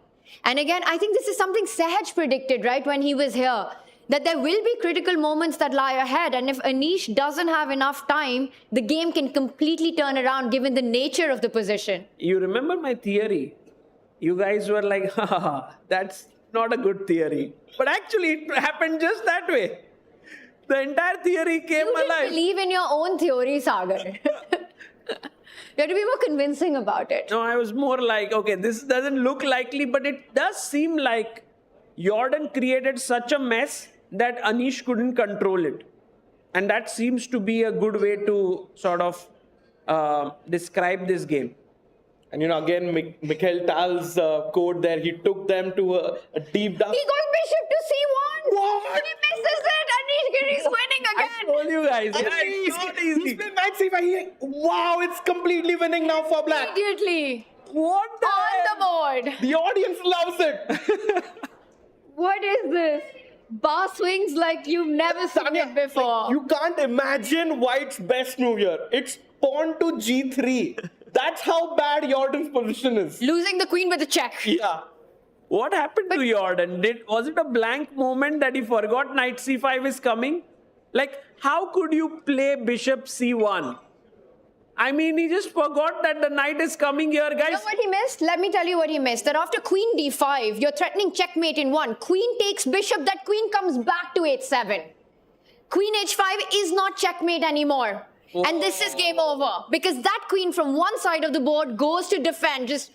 Speaker 8: And again, I think this is something Sehaj predicted, right, when he was here, that there will be critical moments that lie ahead. And if Anish doesn't have enough time, the game can completely turn around given the nature of the position.
Speaker 5: You remember my theory? You guys were like, haha, that's not a good theory. But actually, it happened just that way. The entire theory came
Speaker 8: You
Speaker 5: alive.
Speaker 8: didn't believe in your own theory, Sagar. You have to be more convincing about it.
Speaker 5: No, I was more like, okay, this doesn't look likely, but it does seem like Jordan created such a mess that Anish couldn't control it. And that seems to be a good way to sort of describe this game.
Speaker 9: And again, Mikhail Tal's code there, he took them to a deep down.
Speaker 8: He goes bishop to c1.
Speaker 9: What?
Speaker 8: He misses it. Anish Giri's winning again.
Speaker 5: I told you guys. Yeah, it's not easy.
Speaker 9: He's played knight c5. Wow, it's completely winning now for black.
Speaker 8: Immediately.
Speaker 5: What the
Speaker 8: On the board.
Speaker 9: The audience loves it.
Speaker 8: What is this? Bar swings like you've never seen it before.
Speaker 9: You can't imagine White's best move here. It's pawn to g3. That's how bad Jordan's position is.
Speaker 8: Losing the queen with a check.
Speaker 9: Yeah.
Speaker 5: What happened to Jordan? Was it a blank moment that he forgot knight c5 is coming? Like, how could you play bishop c1? I mean, he just forgot that the knight is coming here, guys.
Speaker 8: You know what he missed? Let me tell you what he missed. That after queen d5, you're threatening checkmate in one. Queen takes bishop, that queen comes back to h7. Queen h5 is not checkmate anymore. Oh. And this is game over. Because that queen from one side of the board goes to defend, just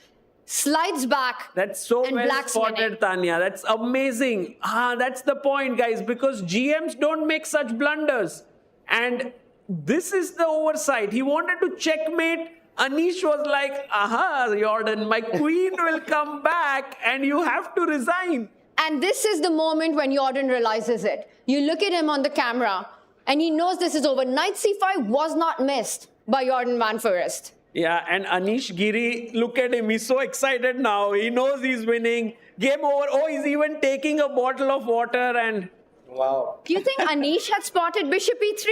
Speaker 8: slides back.
Speaker 5: That's so
Speaker 8: and
Speaker 5: well
Speaker 8: black's
Speaker 5: spotted,
Speaker 8: winning.
Speaker 5: Tanya. That's amazing. That's the point, guys. Because GMs don't make such blunders. And this is the oversight. He wanted to checkmate. Anish was like, aha, Jordan, my queen will come back and you have to resign.
Speaker 8: And this is the moment when Jordan realizes it. You look at him on the camera and he knows this is over. Knight c5 was not missed by Jordan Van Foreest.
Speaker 5: Yeah, and Anish Giri, look at him. He's so excited now. He knows he's winning. Game over. Oh, he's even taking a bottle of water and...
Speaker 9: Wow.
Speaker 8: Do you think Anish had spotted bishop e3?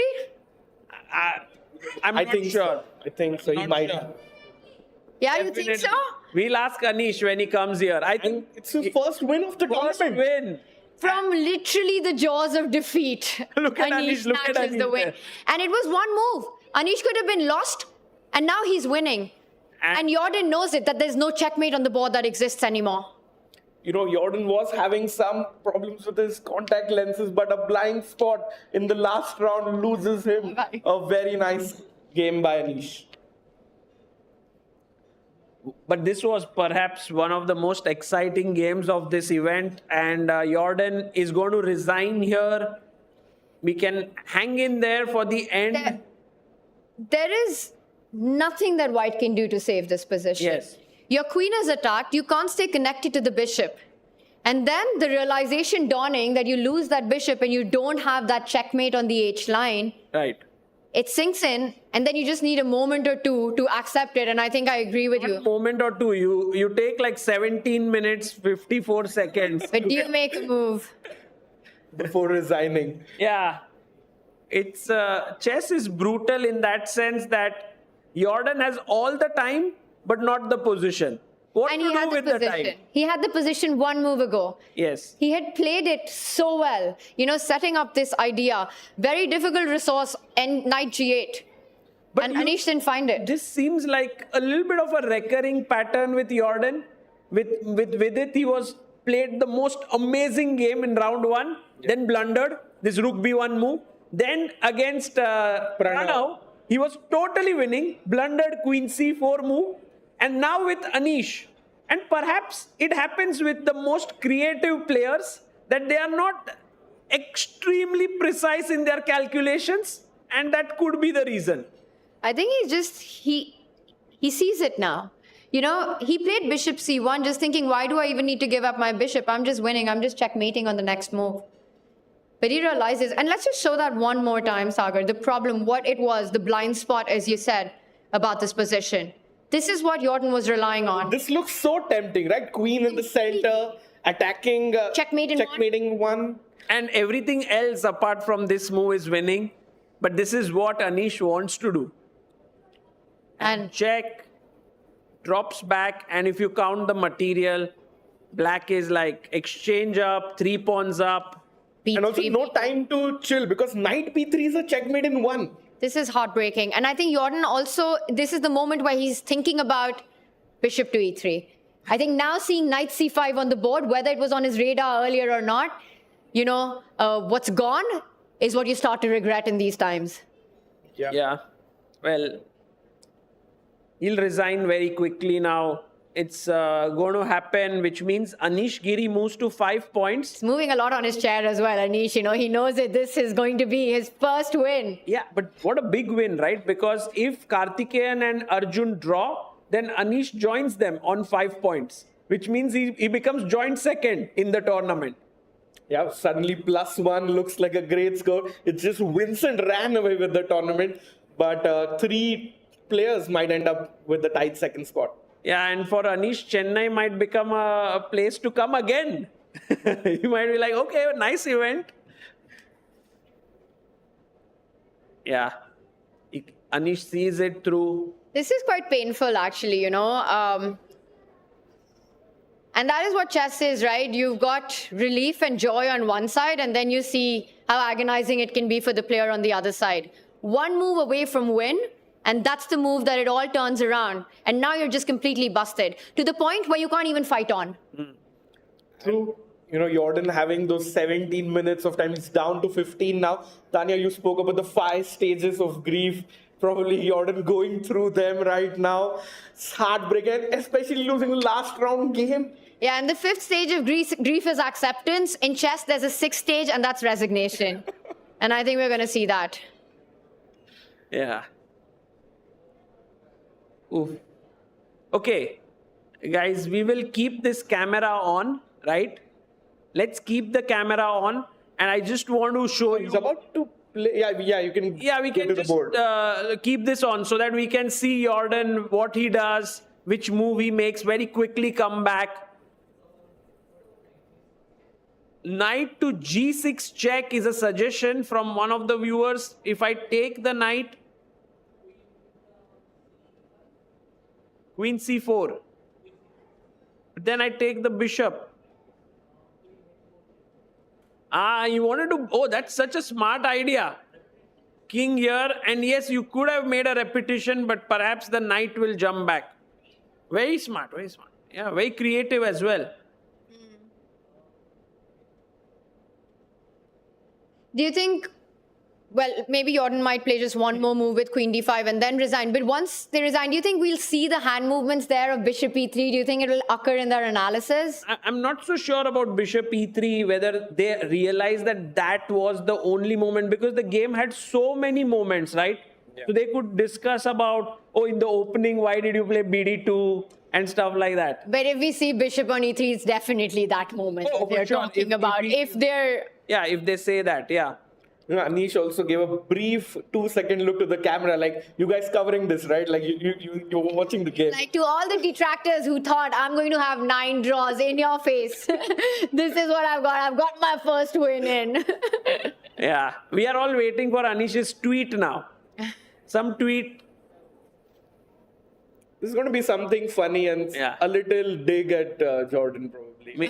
Speaker 5: I'm not sure.
Speaker 9: So. I think so. He
Speaker 5: Not
Speaker 9: might.
Speaker 5: sure.
Speaker 8: Yeah, you
Speaker 5: Definitely.
Speaker 8: think so?
Speaker 5: We'll ask Anish when he comes here. I think
Speaker 9: It's his first win of the
Speaker 5: first
Speaker 9: tournament.
Speaker 5: win.
Speaker 8: From literally the jaws of defeat,
Speaker 5: Look at Anish, look at
Speaker 8: snatches the
Speaker 5: Anish
Speaker 8: win.
Speaker 5: there.
Speaker 8: And it was one move. Anish could have been lost, and now he's winning. And Jordan knows it, that there's no checkmate on the board that exists anymore.
Speaker 9: Jordan was having some problems with his contact lenses, but a blind spot in the last round loses him. A very nice game by Anish.
Speaker 5: But this was perhaps one of the most exciting games of this event. And Jordan is going to resign here. We can hang in there for the end.
Speaker 8: There is nothing that White can do to save this position.
Speaker 5: Yes.
Speaker 8: Your queen is attacked. You can't stay connected to the bishop. And then the realization dawning that you lose that bishop and you don't have that checkmate on the H line.
Speaker 5: Right.
Speaker 8: It sinks in, and then you just need a moment or two to accept it. And I think I agree with you.
Speaker 5: A moment or two. You take like 17 minutes, 54 seconds.
Speaker 8: But do you make a move?
Speaker 9: Before resigning.
Speaker 5: Yeah. It's chess is brutal in that sense that Jordan has all the time, but not the position. What
Speaker 8: And
Speaker 5: to
Speaker 8: he
Speaker 5: do
Speaker 8: had the
Speaker 5: with the
Speaker 8: position.
Speaker 5: time?
Speaker 8: He had the position one move ago.
Speaker 5: Yes.
Speaker 8: He had played it so well, setting up this idea. Very difficult resource, and knight g8.
Speaker 5: But
Speaker 8: and Anish didn't find it.
Speaker 5: This seems like a little bit of a recurring pattern with Jordan. With VIDIT, he was played the most amazing game in round one, then blundered this rook b1 move. Then against Pranav, he was totally winning, blundered queen c4 move. And now with Anish. And perhaps it happens with the most creative players that they are not extremely precise in their calculations, and that could be the reason.
Speaker 8: I think he sees it now. You know, he played bishop c1 just thinking, why do I even need to give up my bishop? I'm just winning. I'm just checkmating on the next move. But he realizes, and let's just show that one more time, Sagar, the problem, what it was, the blind spot, as you said, about this position. This is what Jordan was relying on.
Speaker 9: This looks so tempting, right? Queen in the center, attacking, checkmating one.
Speaker 5: And everything else apart from this move is winning. But this is what Anish wants to do. And check, drops back, and if you count the material, black is like exchange up, 3 pawns up.
Speaker 9: And also no time to chill because knight b3 is a checkmate in one.
Speaker 8: This is heartbreaking. And I think Jordan also, this is the moment where he's thinking about bishop to e3. I think now seeing knight c5 on the board, whether it was on his radar earlier or not, you know, what's gone is what you start to regret in these times.
Speaker 5: Yeah. Well, he'll resign very quickly now. It's going to happen, which means Anish Giri moves to 5 points.
Speaker 8: He's moving a lot on his chair as well, Anish. You know, he knows that this is going to be his first win.
Speaker 5: Yeah, but what a big win, right? Because if Karthikeyan and Arjun draw, then Anish joins them on 5 points, which means he becomes joint second in the tournament.
Speaker 9: Yeah, suddenly +1 looks like a great score. It's just Vincent ran away with the tournament, but 3 players might end up with the tied second spot.
Speaker 5: Yeah, and for Anish, Chennai might become a place to come again. You might be like, okay, nice event. Yeah, Anish sees it through.
Speaker 8: This is quite painful, actually, you know. And that is what chess is, right? You've got relief and joy on one side, and then you see how agonizing it can be for the player on the other side. One move away from win, and that's the move that it all turns around. And now you're just completely busted to the point where you can't even fight on.
Speaker 9: True. You know, Jordan having those 17 minutes of time, it's down to 15 now. Tanya, you spoke about the 5 stages of grief. Probably Jordan going through them right now. It's heartbreaking, especially losing the last round game.
Speaker 8: Yeah, and the 5th stage of grief is acceptance. In chess, there's a 6th stage, and that's resignation. And I think we're going to see that.
Speaker 5: Yeah. Oof. Okay, guys, we will keep this camera on, right? Let's keep the camera on, and I just want to show you.
Speaker 9: He's about to play. Yeah, you can.
Speaker 5: Yeah, we can just keep this on so that we can see Jordan, what he does, which move he makes, very quickly come back. Knight to g6 check is a suggestion from one of the viewers. If I take the knight, Queen c4. Then I take the bishop. You wanted to... Oh, that's such a smart idea. King here. And yes, you could have made a repetition, but perhaps the knight will jump back. Very smart, very smart. Yeah, very creative as well.
Speaker 8: Do you think, well, maybe Jordan might play just one more move with Queen d5 and then resign. But once they resign, do you think we'll see the hand movements there of bishop e3? Do you think it will occur in their analysis?
Speaker 5: I'm not so sure about bishop e3, whether they realize that that was the only moment, because the game had so many moments, right? Yeah. So they could discuss about, oh, in the opening, why did you play bd2 and stuff like that.
Speaker 8: But if we see bishop on e3, it's definitely that moment that they're talking about. If they're...
Speaker 5: Yeah, if they say that, yeah.
Speaker 9: You know, Anish also gave a brief 2-second look to the camera, like, you guys covering this, right? Like, you're watching the game.
Speaker 8: Like, to all the detractors who thought, I'm going to have 9 draws in your face. This is what I've got. I've got my first win in.
Speaker 5: Yeah, we are all waiting for Anish's tweet now. Some tweet.
Speaker 9: This is going to be something funny and a little dig at Jordan, probably.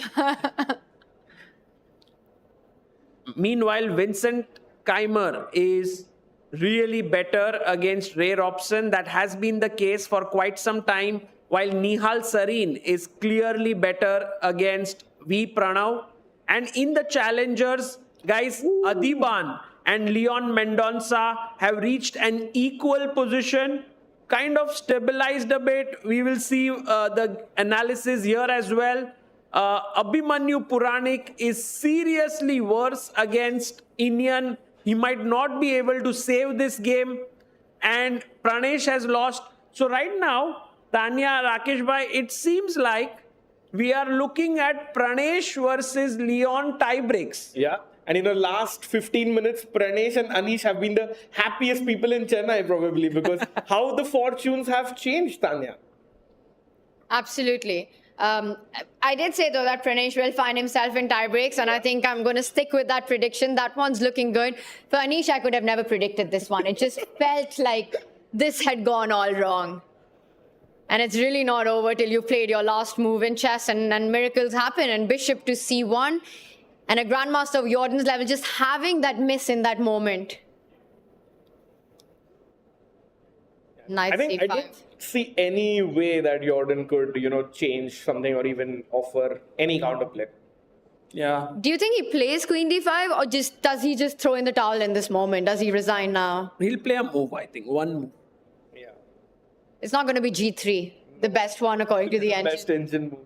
Speaker 5: Meanwhile, Vincent Keimer is really better against Ray Robson. That has been the case for quite some time. While Nihal Sarin is clearly better against V. Pranav. And in the challengers, guys, Adiban and Leon Mendonça have reached an equal position. kind of stabilized a bit. We will see the analysis here as well. Abhimanyu Puranik is seriously worse against Indian. He might not be able to save this game. And Pranesh has lost. So right now, Tanya, Rakesh bhai, it seems like we are looking at Pranesh versus Leon tie breaks.
Speaker 9: Yeah. And in the last 15 minutes, Pranesh and Anish have been the happiest people in Chennai probably, because how the fortunes have changed, Tanya.
Speaker 8: Absolutely. I did say, though, that Pranesh will find himself in tie breaks, and I think I'm going to stick with that prediction. That one's looking good. For Anish, I could have never predicted this one. It just felt like this had gone all wrong. And it's really not over till you played your last move in chess, and miracles happen. And bishop to c1, and a grandmaster of Jordan's level just having that miss in that moment. Knight
Speaker 9: I think
Speaker 8: c5.
Speaker 9: I don't see any way that Jordan could, change something or even offer any counterplay.
Speaker 5: Yeah.
Speaker 8: Do you think he plays queen d5, or does he just throw in the towel in this moment? Does he resign now?
Speaker 5: He'll play a move, I think. One move.
Speaker 9: Yeah.
Speaker 8: It's not going to be g3, the best one according to the engine.
Speaker 9: Best engine move.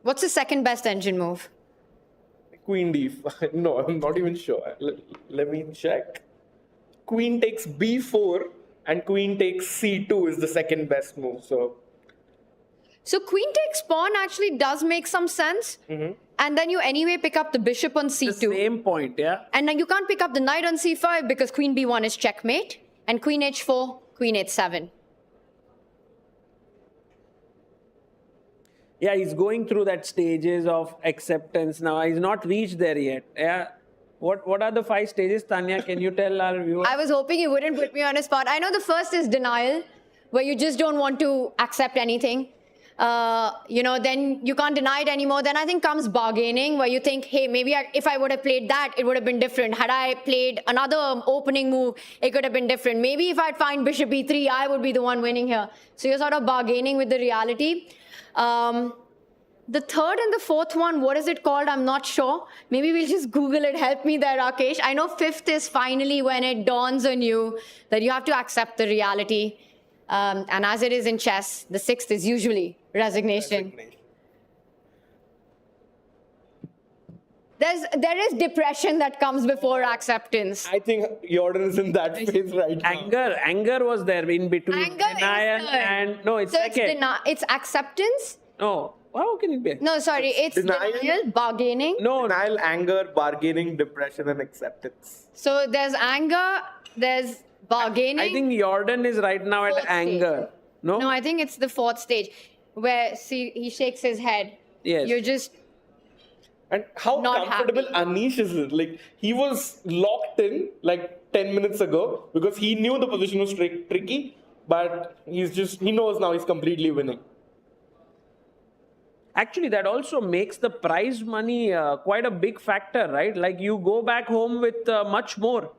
Speaker 8: What's the second best engine move?
Speaker 9: Queen d5. No, I'm not even sure. Let me check. Queen takes b4 and queen takes c2 is the second best move.
Speaker 8: So queen takes pawn actually does make some sense. And then you anyway pick up the bishop on c2.
Speaker 5: The same point, yeah.
Speaker 8: And then you can't pick up the knight on c5 because queen b1 is checkmate. And queen h4, queen h7.
Speaker 5: Yeah, he's going through that stages of acceptance now. He's not reached there yet. Yeah. What are the 5 stages, Tanya? Can you tell our viewers?
Speaker 8: I was hoping you wouldn't put me on a spot. I know the first is denial, where you just don't want to accept anything. Then you can't deny it anymore. Then I think comes bargaining, where you think, hey, maybe if I would have played that, it would have been different. Had I played another opening move, it could have been different. Maybe if I'd find bishop e3, I would be the one winning here. So you're sort of bargaining with the reality. The third and the fourth one, what is it called? I'm not sure. Maybe we'll just Google it. Help me there, Rakesh. I know fifth is finally when it dawns on you that you have to accept the reality. And as it is in chess, the sixth is usually resignation. There is depression that comes before acceptance.
Speaker 9: I think Jordan is in that phase right now.
Speaker 5: Anger was there in between.
Speaker 8: Anger
Speaker 5: denial
Speaker 8: is third.
Speaker 5: and no, it's
Speaker 8: So
Speaker 5: second.
Speaker 8: it's acceptance?
Speaker 5: No, how can it be?
Speaker 8: No, sorry, it's
Speaker 9: Denial.
Speaker 8: denial, bargaining.
Speaker 5: No,
Speaker 9: Denial, anger, bargaining, depression, and acceptance.
Speaker 8: So there's anger, there's bargaining.
Speaker 5: I think Jordan is right now at
Speaker 8: Fourth
Speaker 5: anger. No?
Speaker 8: No, I think it's the fourth stage where, see, he shakes his head.
Speaker 5: Yes.
Speaker 8: You're just...
Speaker 9: And how
Speaker 8: Not
Speaker 9: comfortable
Speaker 8: happy.
Speaker 9: Anish is. Like, he was locked in like 10 minutes ago because he knew the position was tricky, but he knows now he's completely winning.
Speaker 5: Actually, that also makes the prize money quite a big factor, right? Like you go back home with much more.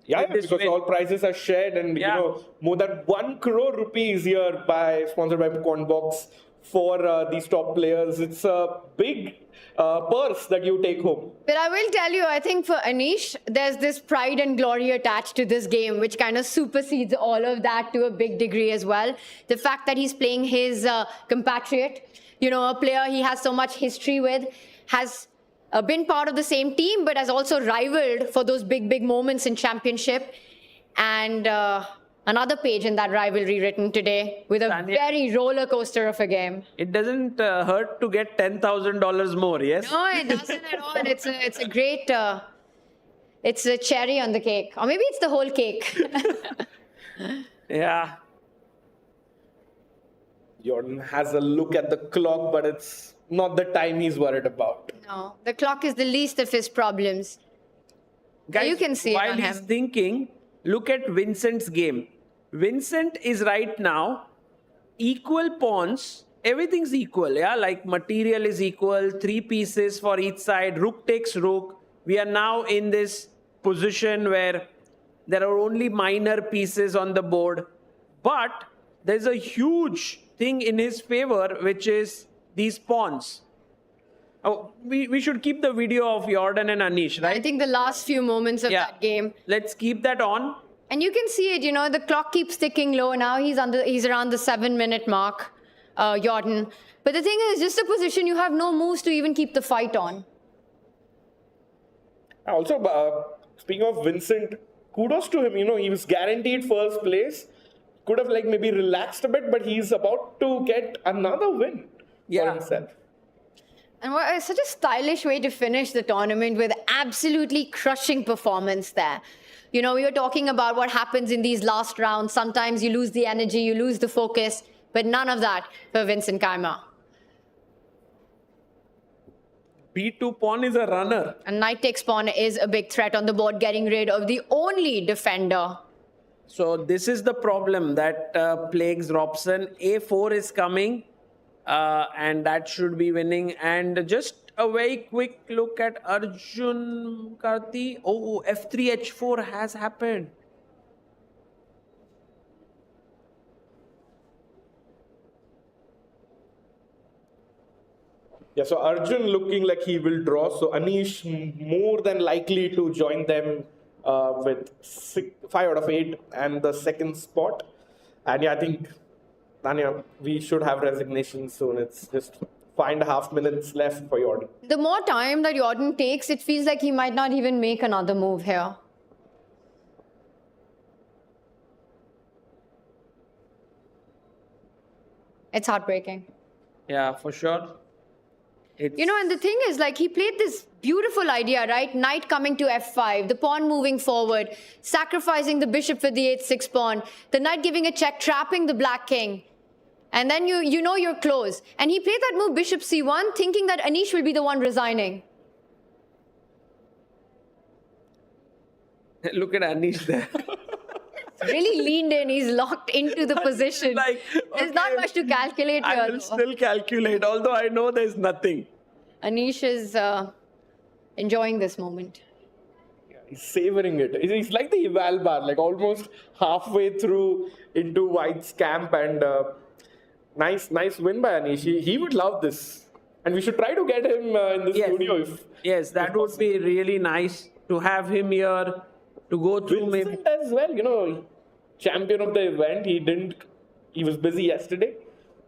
Speaker 9: Yeah,
Speaker 5: This
Speaker 9: because
Speaker 5: win.
Speaker 9: all prizes are shared, and
Speaker 5: Yeah.
Speaker 9: more than 1 crore rupees here sponsored by QUANTBOX for these top players. It's a big purse that you take home.
Speaker 8: But I will tell you, I think for Anish, there's this pride and glory attached to this game, which kind of supersedes all of that to a big degree as well. The fact that he's playing his compatriot, a player he has so much history with, has been part of the same team, but has also rivaled for those big, big moments in championship. And another page in that rivalry written today with a
Speaker 5: Tanya.
Speaker 8: very roller coaster of a game.
Speaker 5: It doesn't hurt to get $10,000 more, yes?
Speaker 8: No, it doesn't at all. And it's a great, it's a cherry on the cake. Or maybe it's the whole cake.
Speaker 5: Yeah.
Speaker 9: Jordan has a look at the clock, but it's not the time he's worried about.
Speaker 8: No, the clock is the least of his problems.
Speaker 5: Guys,
Speaker 8: You can see it
Speaker 5: while
Speaker 8: on
Speaker 5: he's
Speaker 8: him.
Speaker 5: thinking, look at Vincent's game. Vincent is right now equal pawns. Everything's equal, yeah? Like material is equal, 3 pieces for each side. Rook takes rook. We are now in this position where there are only minor pieces on the board. But there's a huge thing in his favor, which is these pawns. Oh, we should keep the video of Jordan and Anish, right?
Speaker 8: I think the last few moments of that game.
Speaker 5: Let's keep that on.
Speaker 8: And you can see it, you know, the clock keeps ticking low. Now he's around the 7-minute mark, Jordan. But the thing is, just a position, you have no moves to even keep the fight on.
Speaker 9: Also, speaking of Vincent, kudos to him. You know, he was guaranteed first place. Could have like maybe relaxed a bit, but he's about to get another win for himself.
Speaker 8: And it's such a stylish way to finish the tournament with absolutely crushing performance there. You know, we were talking about what happens in these last rounds. Sometimes you lose the energy, you lose the focus, but none of that for Vincent Kaimer.
Speaker 5: B2 pawn is a runner.
Speaker 8: And knight takes pawn is a big threat on the board, getting rid of the only defender.
Speaker 5: So this is the problem that plagues Robson. A4 is coming and that should be winning. And just a very quick look at Arjun Karti. Oh, F3, H4 has happened.
Speaker 9: Yeah, so Arjun looking like he will draw. So Anish more than likely to join them with 5 out of 8 and the second spot. And yeah, I think, Tanya, we should have resignation soon. It's just 5.5 minutes left for Jordan.
Speaker 8: The more time that Jordan takes, it feels like he might not even make another move here. It's heartbreaking.
Speaker 5: Yeah, for sure.
Speaker 8: You know, and the thing is, like, he played this beautiful idea, right? Knight coming to f5, the pawn moving forward, sacrificing the bishop for the h6 pawn, the knight giving a check, trapping the black king. And then you know you're close. And he played that move, bishop c1, thinking that Anish will be the one resigning.
Speaker 5: Look at Anish there.
Speaker 8: Really leaned in, he's locked into the position.
Speaker 5: Like,
Speaker 8: there's not much to calculate here.
Speaker 5: I will still calculate, although I know there's nothing.
Speaker 8: Anish is enjoying this moment.
Speaker 9: Yeah, he's savoring it. It's like the eval bar, like almost halfway through into White's camp, and nice win by Anish. He would love this. And we should try to get him in the studio.
Speaker 5: Yes, that would be really nice to have him here, to go through
Speaker 9: Vincent
Speaker 5: maybe.
Speaker 9: as well, you know, champion of the event. He was busy yesterday.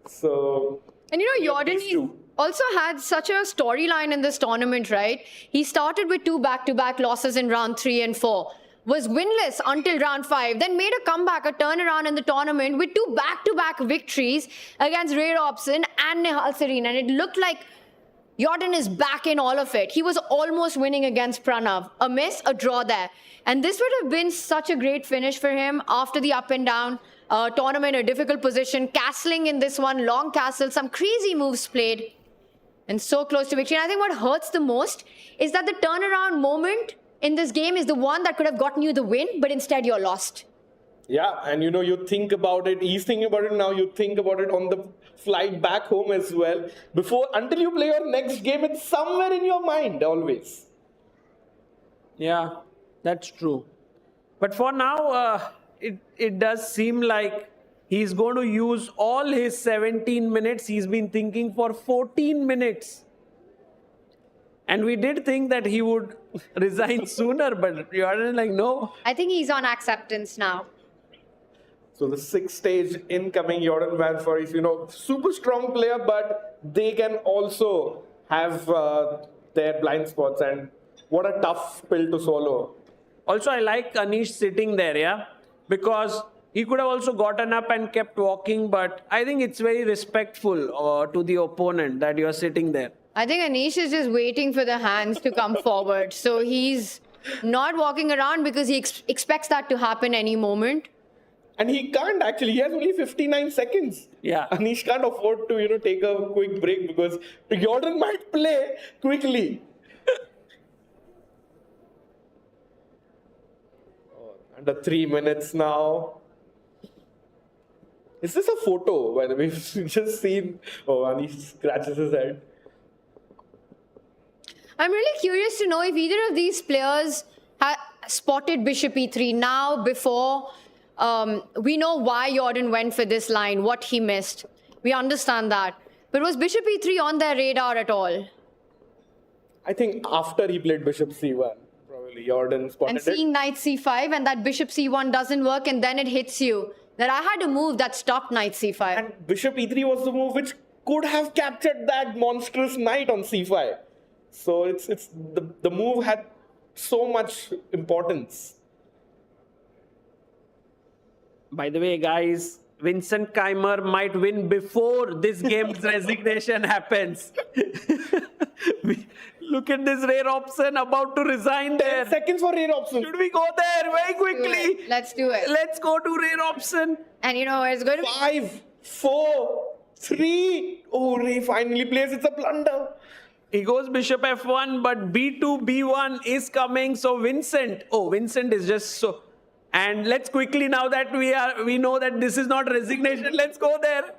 Speaker 9: So.
Speaker 8: And you know, Jordan also had such a storyline in this tournament, right? He started with 2 back-to-back losses in round 3 and 4. Was winless until round 5, then made a comeback, a turnaround in the tournament with 2 back-to-back victories against Ray Robson and Nihal Serene. And it looked like Jordan is back in all of it. He was almost winning against Pranav. A miss, a draw there. And this would have been such a great finish for him after the up and down tournament, a difficult position, castling in this one, long castle, some crazy moves played, and so close to victory. And I think what hurts the most is that the turnaround moment in this game is the one that could have gotten you the win, but instead you're lost.
Speaker 9: Yeah, and you know, you think about it, he's thinking about it now, you think about it on the flight back home as well. Until you play your next game, it's somewhere in your mind always.
Speaker 5: Yeah, that's true. But for now, it does seem like he's going to use all his 17 minutes. He's been thinking for 14 minutes. And we did think that he would resign sooner, but Jordan is like, no.
Speaker 8: I think he's on acceptance now.
Speaker 9: So the 6th stage incoming, Jordan Vanfor is, you know, super strong player, but they can also have their blind spots, and what a tough pill to swallow.
Speaker 5: Also, I like Anish sitting there, yeah, because he could have also gotten up and kept walking, but I think it's very respectful to the opponent that you're sitting there.
Speaker 8: I think Anish is just waiting for the hands to come forward. So he's not walking around because he expects that to happen any moment.
Speaker 9: And he can't actually, he has only 59 seconds.
Speaker 5: Yeah.
Speaker 9: Anish can't afford to, you know, take a quick break because Jordan might play quickly. Under 3 minutes now. Is this a photo, by the way? We've just seen, Anish scratches his head.
Speaker 8: I'm really curious to know if either of these players spotted bishop e3 now, before. We know why Jordan went for this line, what he missed. We understand that. But was bishop e3 on their radar at all?
Speaker 9: I think after he played bishop c1, probably. Jordan spotted
Speaker 8: And seeing knight c5 and that bishop c1 doesn't work, and then it hits you. That I had a move that stopped knight c5.
Speaker 9: And bishop e3 was the move which could have captured that monstrous knight on c5. So it's the move had so much importance.
Speaker 5: By the way, guys, Vincent Keimer might win before this game's resignation happens. Look at this rare option about to resign there.
Speaker 9: 10 seconds for rare option.
Speaker 5: Should we go there very quickly?
Speaker 8: Let's do it.
Speaker 5: Let's go to rare option.
Speaker 8: And you know, it's going to be
Speaker 9: 5, 4, 3. Oh, Ray finally plays. It's a blunder.
Speaker 5: He goes bishop f1, but b2, b1 is coming. So Vincent is just so. And let's quickly, now that we know that this is not resignation, let's go there.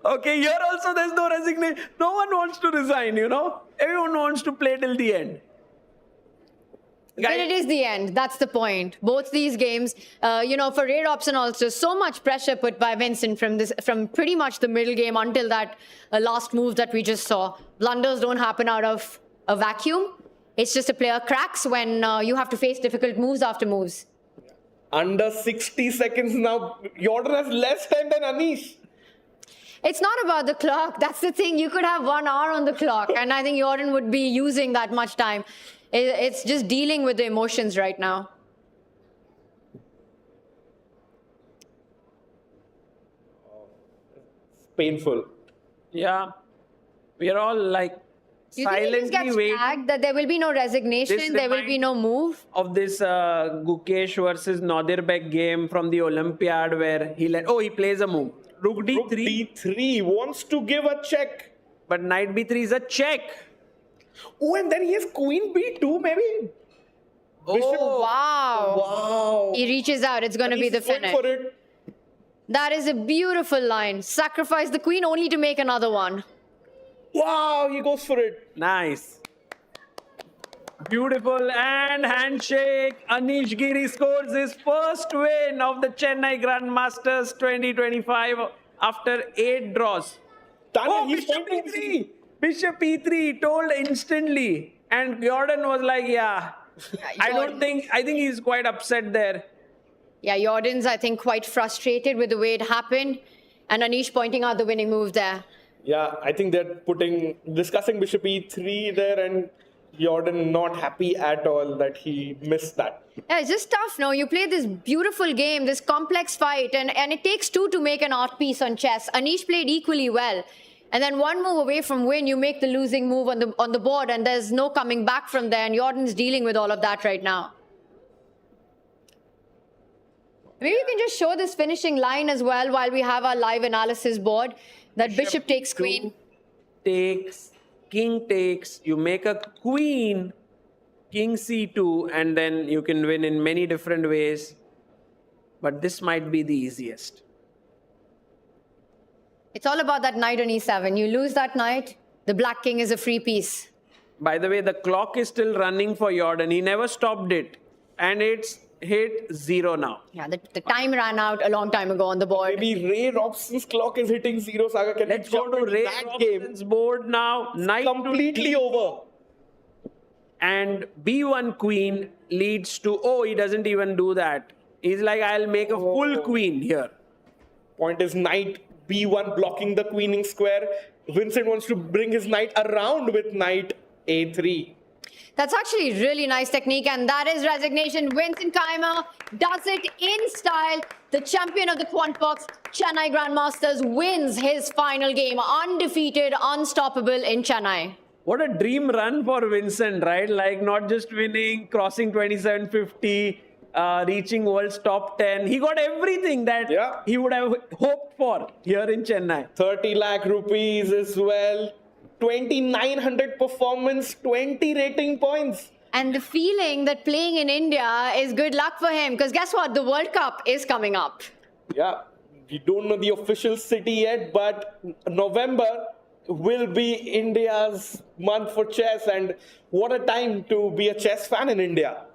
Speaker 5: Okay, here also there's no resignation. No one wants to resign, you know. Everyone wants to play till the end.
Speaker 8: But it is the end. That's the point. Both these games, you know, for rare option also, so much pressure put by Vincent from pretty much the middle game until that last move that we just saw. Blunders don't happen out of a vacuum. It's just a player cracks when you have to face difficult moves after moves.
Speaker 9: Under 60 seconds now. Jordan has less time than Anish.
Speaker 8: It's not about the clock. That's the thing. You could have 1 hour on the clock, and I think Jordan would be using that much time. It's just dealing with the emotions right now.
Speaker 9: It's painful.
Speaker 5: Yeah. We are all like
Speaker 8: You think he just
Speaker 5: silently
Speaker 8: gets
Speaker 5: waiting.
Speaker 8: flagged, that there will be no resignation,
Speaker 5: This
Speaker 8: there will be no move?
Speaker 5: Of this Gukesh versus Nadirbek game from the Olympiad where he plays a move. Rook d3.
Speaker 9: Rook d3 wants to give a check.
Speaker 5: But knight b3 is a check.
Speaker 9: Oh, and then he has queen b2 maybe.
Speaker 8: Oh, wow.
Speaker 9: Wow.
Speaker 8: He reaches out. It's going to be the
Speaker 9: He's going
Speaker 8: finish.
Speaker 9: for it.
Speaker 8: That is a beautiful line. Sacrifice the queen only to make another one.
Speaker 9: Wow, he goes for it.
Speaker 5: Nice. Beautiful. And handshake. Anish Giri scores his first win of the Chennai Grandmasters 2025 after 8 draws.
Speaker 9: Tanya, he's
Speaker 5: Bishop
Speaker 9: pointing
Speaker 5: e3. Bishop e3 told instantly. And Jordan was like, I think he's quite upset there.
Speaker 8: Yeah, Jordan's, I think, quite frustrated with the way it happened. And Anish pointing out the winning move there.
Speaker 9: Yeah, I think they're discussing bishop e3 there, and Jordan not happy at all that he missed that.
Speaker 8: Yeah, it's just tough, no? You play this beautiful game, this complex fight, and it takes 2 to make an art piece on chess. Anish played equally well. And then 1 move away from win, you make the losing move on the board, and there's no coming back from there, and Jordan's dealing with all of that right now. Maybe you can just show this finishing line as well while we have our live analysis board. That bishop takes queen.
Speaker 5: Takes, king takes, you make a queen, king c2, and then you can win in many different ways. But this might be the easiest.
Speaker 8: It's all about that knight on e7. You lose that knight, the black king is a free piece.
Speaker 5: By the way, the clock is still running for Jordan. He never stopped it. And it's hit 0 now.
Speaker 8: Yeah, the time ran out a long time ago on the board.
Speaker 9: Maybe Ray Robson's clock is hitting 0. Saga, can
Speaker 5: Let's
Speaker 9: we
Speaker 5: go
Speaker 9: jump
Speaker 5: to
Speaker 9: into
Speaker 5: Ray
Speaker 9: that game?
Speaker 5: Robson's board now. Knight to
Speaker 9: Completely
Speaker 5: D.
Speaker 9: over.
Speaker 5: And b1 queen leads to, he doesn't even do that. He's like, I'll make a full queen here.
Speaker 9: Point is knight b1 blocking the queening square. Vincent wants to bring his knight around with knight a3.
Speaker 8: That's actually really nice technique, and that is resignation. Vincent Keimer does it in style. The champion of the QUANTBOX Chennai Grandmasters wins his final game, undefeated, unstoppable in Chennai.
Speaker 5: What a dream run for Vincent, right? Like not just winning, crossing 2750, reaching world's top 10. He got everything that he would have hoped for here in Chennai.
Speaker 9: 30 lakh rupees as well. 2900 performance, 20 rating points.
Speaker 8: And the feeling that playing in India is good luck for him, because guess what? The World Cup is coming up.
Speaker 9: Yeah, we don't know the official city yet, but November will be India's month for chess, and what a time to be a chess fan in India.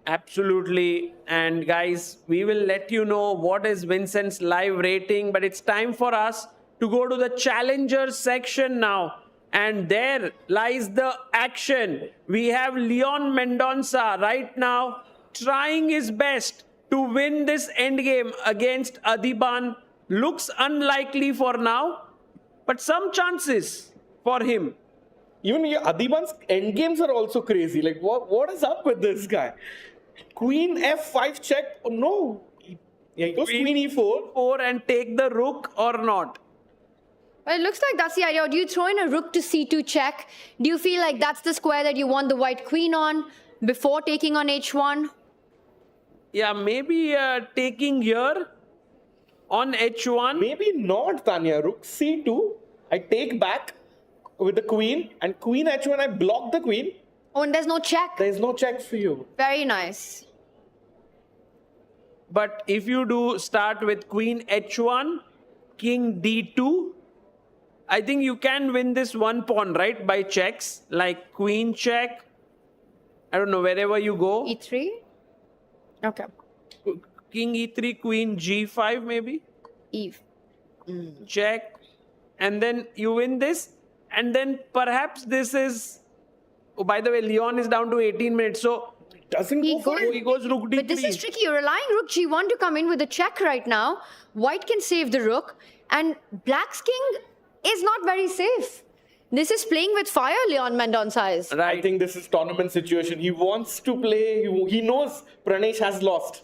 Speaker 5: Absolutely. And guys, we will let you know what is Vincent's live rating, but it's time for us to go to the challengers section now. And there lies the action. We have Leon Mendonça right now trying his best to win this endgame against Adiban. Looks unlikely for now, but some chances for him.
Speaker 9: Even Adiban's endgames are also crazy. Like, what is up with this guy? Queen F5 check. Oh, no. Yeah, he goes Queen E4.
Speaker 5: 4 and take the rook or not.
Speaker 8: Well, it looks like that's the idea. Do you throw in a rook to C2 check? Do you feel like that's the square that you want the white queen on before taking on H1?
Speaker 5: Yeah, maybe taking here on H1.
Speaker 9: Maybe not, Tanya. Rook C2. I take back with the queen, and queen H1, I block the queen.
Speaker 8: Oh, and there's no check.
Speaker 9: There's no check for you.
Speaker 8: Very nice.
Speaker 5: But if you do start with queen H1, king D2, I think you can win this one pawn, right? By checks, like queen check. I don't know, wherever you go.
Speaker 8: E3? Okay.
Speaker 5: King E3, queen G5 maybe.
Speaker 8: Eve.
Speaker 5: Check. And then you win this. And then perhaps this is... Oh, by the way, Leon is down to 18 minutes. So
Speaker 9: Doesn't go for it.
Speaker 5: he goes rook D3.
Speaker 8: But this is tricky. You're relying rook G1 to come in with a check right now. White can save the rook. And black's king is not very safe. This is playing with fire, Leon Mendonça is.
Speaker 9: I think this is tournament situation. He wants to play. He knows Pranesh has lost.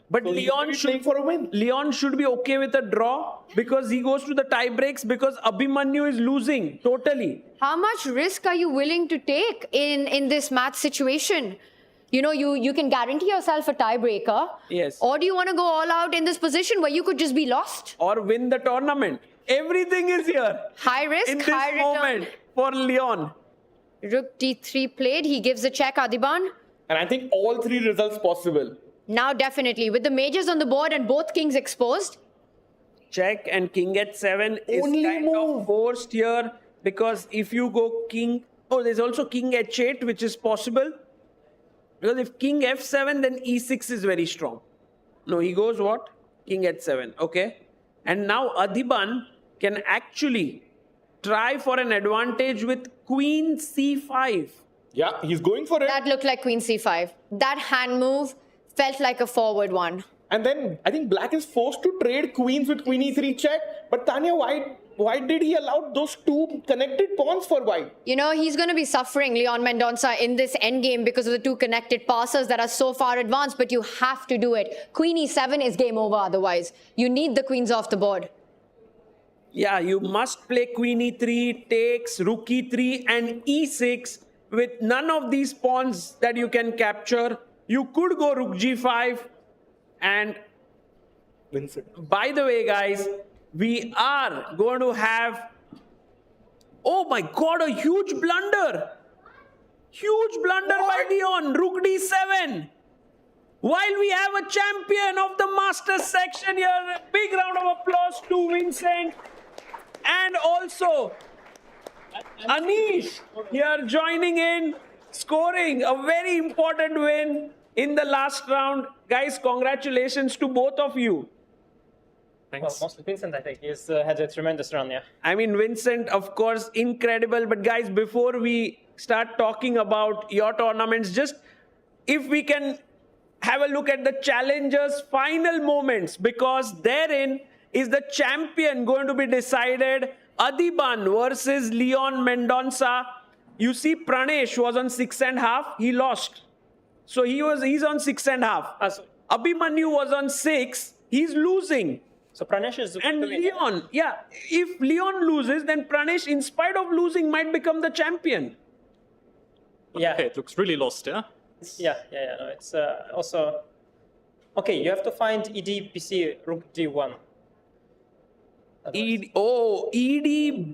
Speaker 5: But
Speaker 9: So
Speaker 5: Leon
Speaker 9: he's playing for a win.
Speaker 5: Leon should be okay with a draw because he goes to the tie breaks because Abhimanyu is losing totally.
Speaker 8: How much risk are you willing to take in this match situation? You know, you can guarantee yourself a tiebreaker.
Speaker 5: Yes.
Speaker 8: Or do you want to go all out in this position where you could just be lost?
Speaker 5: Or win the tournament. Everything is here.
Speaker 8: High risk,
Speaker 5: in this
Speaker 8: high return.
Speaker 5: moment for Leon.
Speaker 8: Rook D3 played. He gives a check, Adiban.
Speaker 9: And I think all three results possible.
Speaker 8: Now definitely, with the majors on the board and both kings exposed.
Speaker 5: Check and king h7 is
Speaker 9: Only
Speaker 5: kind
Speaker 9: move.
Speaker 5: of forced here because if you go king... Oh, there's also king h8 which is possible. Because if king f7 then e6 is very strong. No, he goes what? King h7. Okay. And now Adiban can actually try for an advantage with queen c5.
Speaker 9: Yeah, he's going for it.
Speaker 8: That looked like queen c5. That hand move felt like a forward one.
Speaker 9: And then I think black is forced to trade queens with queen e3 check. But Tanya, why did he allow those two connected pawns for white?
Speaker 8: You know, he's going to be suffering, Leon Mendonça, in this endgame because of the two connected passes that are so far advanced, but you have to do it. Queen e7 is game over otherwise. You need the queens off the board.
Speaker 5: Yeah, you must play queen e3, takes, rook e3 and e6 with none of these pawns that you can capture. You could go rook g5 and
Speaker 9: Vincent.
Speaker 5: by the way, guys, we are going to have, oh my God, a huge blunder. Huge blunder by Leon, rook d7. While we have a champion of the Masters section here, a big round of applause to Vincent. And also, Anish here joining in, scoring a very important win in the last round. Guys, congratulations to both of you.
Speaker 10: Well, mostly Vincent, I think. He's had a tremendous run, yeah.
Speaker 5: I mean, Vincent, of course, incredible. But guys, before we start talking about your tournaments, just if we can have a look at the challengers' final moments, because therein is the champion going to be decided. Adiban versus Leon Mendonça. You see, Pranesh was on 6.5. He lost. So he's on 6.5. Abhimanyu was on 6. He's losing.
Speaker 10: So Pranesh is...
Speaker 5: And Leon, yeah, if Leon loses, then Pranesh, in spite of losing, might become the champion.
Speaker 10: Yeah.
Speaker 11: Okay, it looks really lost, yeah?
Speaker 10: Yeah. No, it's also... Okay, you have to find ED, BC, rook D1.
Speaker 5: ED,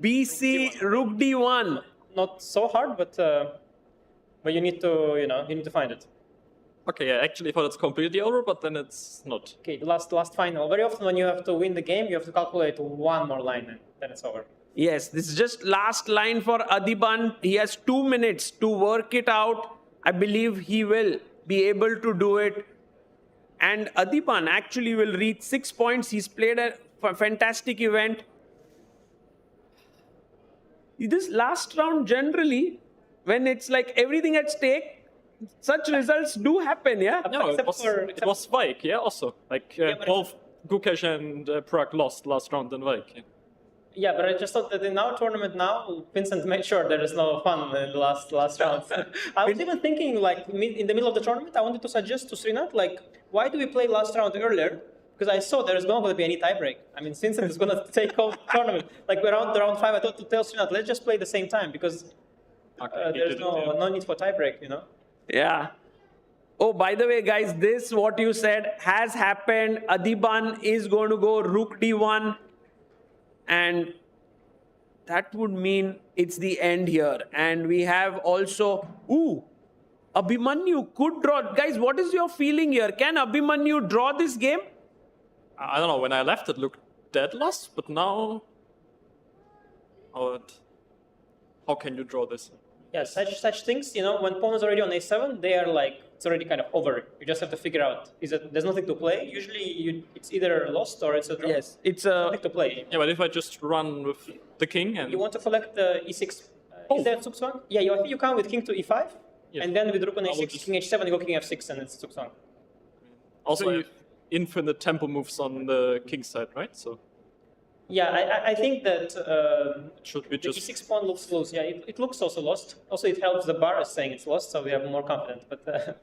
Speaker 5: BC, rook D1.
Speaker 10: Not so hard, but you need to, you need to find it.
Speaker 11: Okay, yeah, actually I thought it's completely over, but then it's not.
Speaker 10: Okay, the last final. Very often when you have to win the game, you have to calculate one more line, and then it's over.
Speaker 5: Yes, this is just last line for Adiban. He has 2 minutes to work it out. I believe he will be able to do it. And Adiban actually will reach 6 points. He's played a fantastic event. this last round generally, when it's like everything at stake, such results do happen, yeah?
Speaker 11: No, it was Vike, yeah, also. Like, both Gukesh and Prag lost last round in Vike. Yeah.
Speaker 10: Yeah, but I just thought that in our tournament now, Vincent made sure there is no fun in the last round. I was even thinking, like, in the middle of the tournament, I wanted to suggest to Srinath, like, why do we play last round earlier? Because I saw there's not going to be any tiebreak. I mean, Vincent is going to take over the tournament. Like, around round 5, I thought to tell Srinath, let's just play the same time, because there's no need for tiebreak, you know?
Speaker 5: Yeah. Oh, by the way, guys, this, what you said, has happened. Adiban is going to go Rook D1. And that would mean it's the end here. And we have also, Abhimanyu could draw. Guys, what is your feeling here? Can Abhimanyu draw this game?
Speaker 11: I don't know, when I left it looked dead lost, but now... How can you draw this?
Speaker 10: Yeah, such things, you know, when pawn is already on a7, they are like, it's already kind of over. You just have to figure out, there's nothing to play. Usually it's either lost or it's a draw.
Speaker 5: Yes, it's
Speaker 10: nothing to play.
Speaker 11: Yeah, but if I just run with the king and...
Speaker 10: You want to collect the e6, is there Zugzwang? Yeah, I think you come with king to e5, and then with rook on a6, king h7, you go king f6, and it's Zugzwang.
Speaker 11: Also, you have infinite tempo moves on the king side, right? So...
Speaker 10: Yeah, I think that
Speaker 11: should we
Speaker 10: the
Speaker 11: just...
Speaker 10: e6 pawn looks lost. Yeah, it looks also lost. Also, it helps the bar is saying it's lost, so we are more confident. But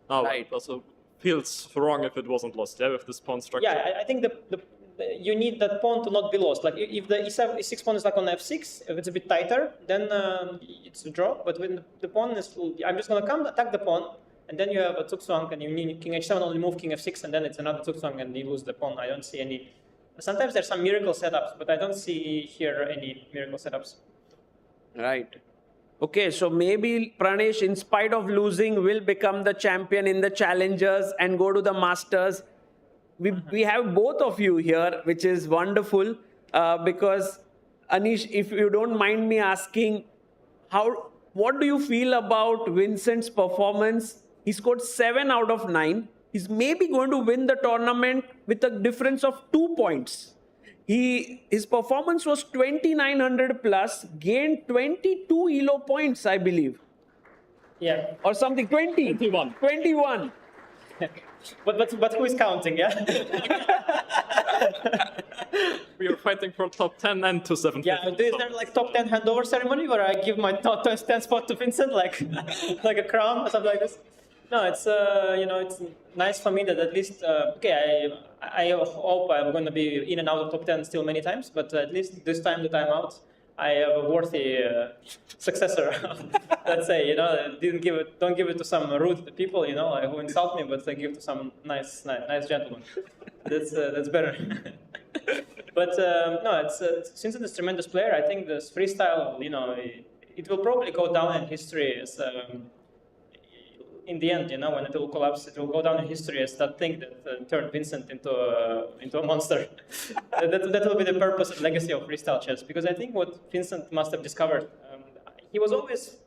Speaker 11: right. Also feels wrong if it wasn't lost. Yeah, with this pawn structure.
Speaker 10: Yeah, I think you need that pawn to not be lost. Like if the e6 pawn is like on f6, if it's a bit tighter, then it's a draw. But when the pawn is, I'm just gonna come attack the pawn, and then you have a Zugzwang, and you need king h7, only move king f6, and then it's another Zugzwang, and you lose the pawn. I don't see any. Sometimes there's some miracle setups, but I don't see here any miracle setups.
Speaker 5: Right. Okay, so maybe Pranesh, in spite of losing, will become the champion in the challengers and go to the masters. We have both of you here, which is wonderful because Anish, if you don't mind me asking, what do you feel about Vincent's performance? He scored 7 out of 9. He's maybe going to win the tournament with a difference of 2 points. His performance was 2900 plus, gained 22 elo points, I believe.
Speaker 10: Yeah.
Speaker 5: Or something, 21.
Speaker 10: But who is counting, yeah?
Speaker 11: We are fighting for top 10 and to 7.
Speaker 10: Yeah, is there like top 10 handover ceremony where I give my top 10 spot to Vincent, like a crown or something like this? No, it's you know, it's nice for me that at least I hope I'm going to be in and out of top 10 still many times, but at least this time that I'm out, I have a worthy successor. Let's say, you know, don't give it to some rude people, you know, who insult me, but give it to some nice gentleman. That's better. But no, since it's a tremendous player, I think this freestyle, you know, it will probably go down in history as. In the end, you know, when it will collapse, it will go down in history as that thing that turned Vincent into a monster. that will be the purpose and legacy of freestyle chess. Because I think what Vincent must have discovered, he was always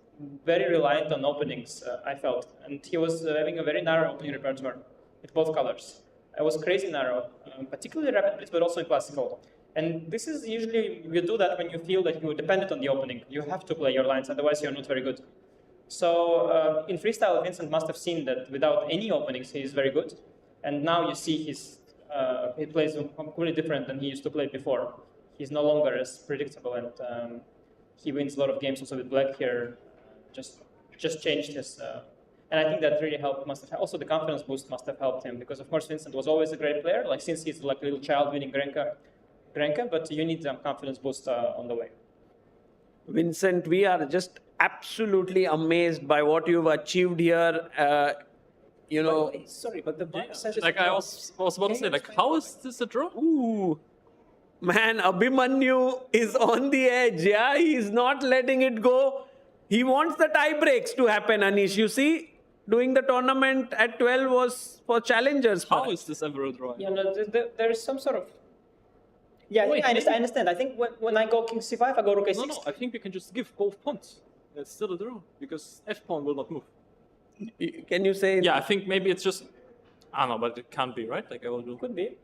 Speaker 10: very reliant on openings, I felt. And he was having a very narrow opening repertoire with both colors. It was crazy narrow, particularly rapid blitz, but also in classical. And this is usually, you do that when you feel that you're dependent on the opening. You have to play your lines, otherwise you're not very good. So in freestyle, Vincent must have seen that without any openings, he is very good. And now you see he plays completely different than he used to play before. He's no longer as predictable, and he wins a lot of games also with black here. Just changed his, and I think that really helped. Also the confidence boost must have helped him, because of course Vincent was always a great player. Like since he's like a little child winning Grenka, but you need some confidence boost on the way.
Speaker 5: Vincent, we are just absolutely amazed by what you've achieved here. You know,
Speaker 10: sorry, but the
Speaker 11: like I was about to say, like, how is this a draw?
Speaker 5: Ooh, man, Abhimanyu is on the edge. Yeah, he's not letting it go. He wants the tie breaks to happen. Anish, you see, doing the tournament at 12 was for challengers.
Speaker 11: How is this ever a draw?
Speaker 10: Yeah, no, there is some sort of. Yeah, I understand. I think when I go king c5, I go rook a6.
Speaker 11: No, I think we can just give both pawns. It's still a draw, because f pawn will not move.
Speaker 5: Can you say?
Speaker 11: Yeah, I think maybe it's just, I don't know, but it can't be, right? Like I will do.
Speaker 10: Could be.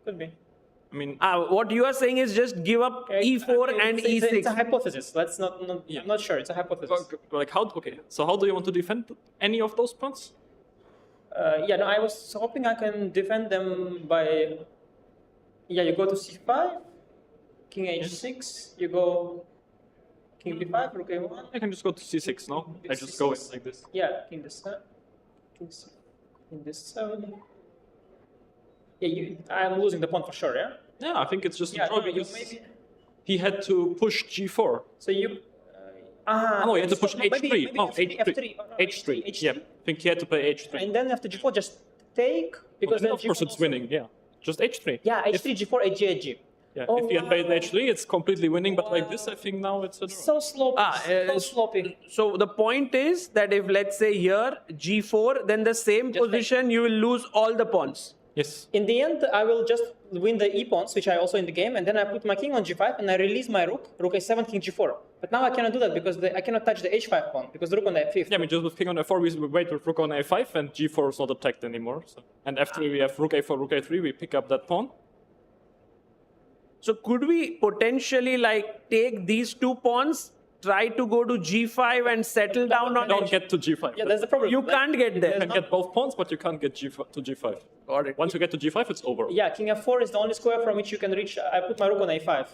Speaker 11: I mean,
Speaker 5: What you are saying is just give up e4 and
Speaker 10: it's
Speaker 5: e6.
Speaker 10: a hypothesis. Let's not I'm not sure. It's a hypothesis.
Speaker 11: like how? Okay, so how do you want to defend any of those pawns?
Speaker 10: Yeah, no, I was hoping I can defend them by. Yeah, you go to c5, king h6. You go king b5, rook a1.
Speaker 11: I can just go to c6 now. I just go in like this.
Speaker 10: Yeah, king d7, king c, king d7. Yeah, I'm losing the pawn for sure. Yeah.
Speaker 11: Yeah, I think it's just
Speaker 10: Yeah,
Speaker 11: a draw
Speaker 10: no, you
Speaker 11: because
Speaker 10: maybe.
Speaker 11: he had to push g4.
Speaker 10: So you.
Speaker 11: No, he had to push
Speaker 10: maybe-
Speaker 11: h3.
Speaker 10: maybe
Speaker 11: No,
Speaker 10: F3,
Speaker 11: h3.
Speaker 10: oh, no,
Speaker 11: h3.
Speaker 10: H3.
Speaker 11: Yeah, I think he had to play h3.
Speaker 10: And then after g4, just take because then
Speaker 11: Of course,
Speaker 10: G4
Speaker 11: it's
Speaker 10: also-
Speaker 11: winning. Yeah, just h3.
Speaker 10: Yeah, h3, g4, hg, hg.
Speaker 11: Yeah,
Speaker 10: Oh,
Speaker 11: if he had played h3, it's completely winning. But like this, I think now it's a draw.
Speaker 10: So sloppy. So sloppy.
Speaker 5: So the point is that if let's say here g4, then the same position you will lose all the pawns.
Speaker 11: Yes.
Speaker 10: In the end, I will just win the e-pawns, which I also in the game, and then I put my king on g5, and I release my rook a7, king g4. But now I cannot do that because I cannot touch the h5 pawn, because the rook on the f5.
Speaker 11: Yeah, I mean, just with king on f4, we wait with rook on a5, and g4 is not attacked anymore. So. And f3, we have rook a4, rook a3, we pick up that pawn.
Speaker 5: So could we potentially like take these two pawns, try to go to g5 and settle down on
Speaker 11: Don't get to g5.
Speaker 10: Yeah, that's the problem.
Speaker 5: You can't get there.
Speaker 11: You can get both pawns, but you can't get to g5.
Speaker 5: Got it.
Speaker 11: Once you get to g5, it's over.
Speaker 10: Yeah, king f4 is the only square from which you can reach. I put my rook on a5.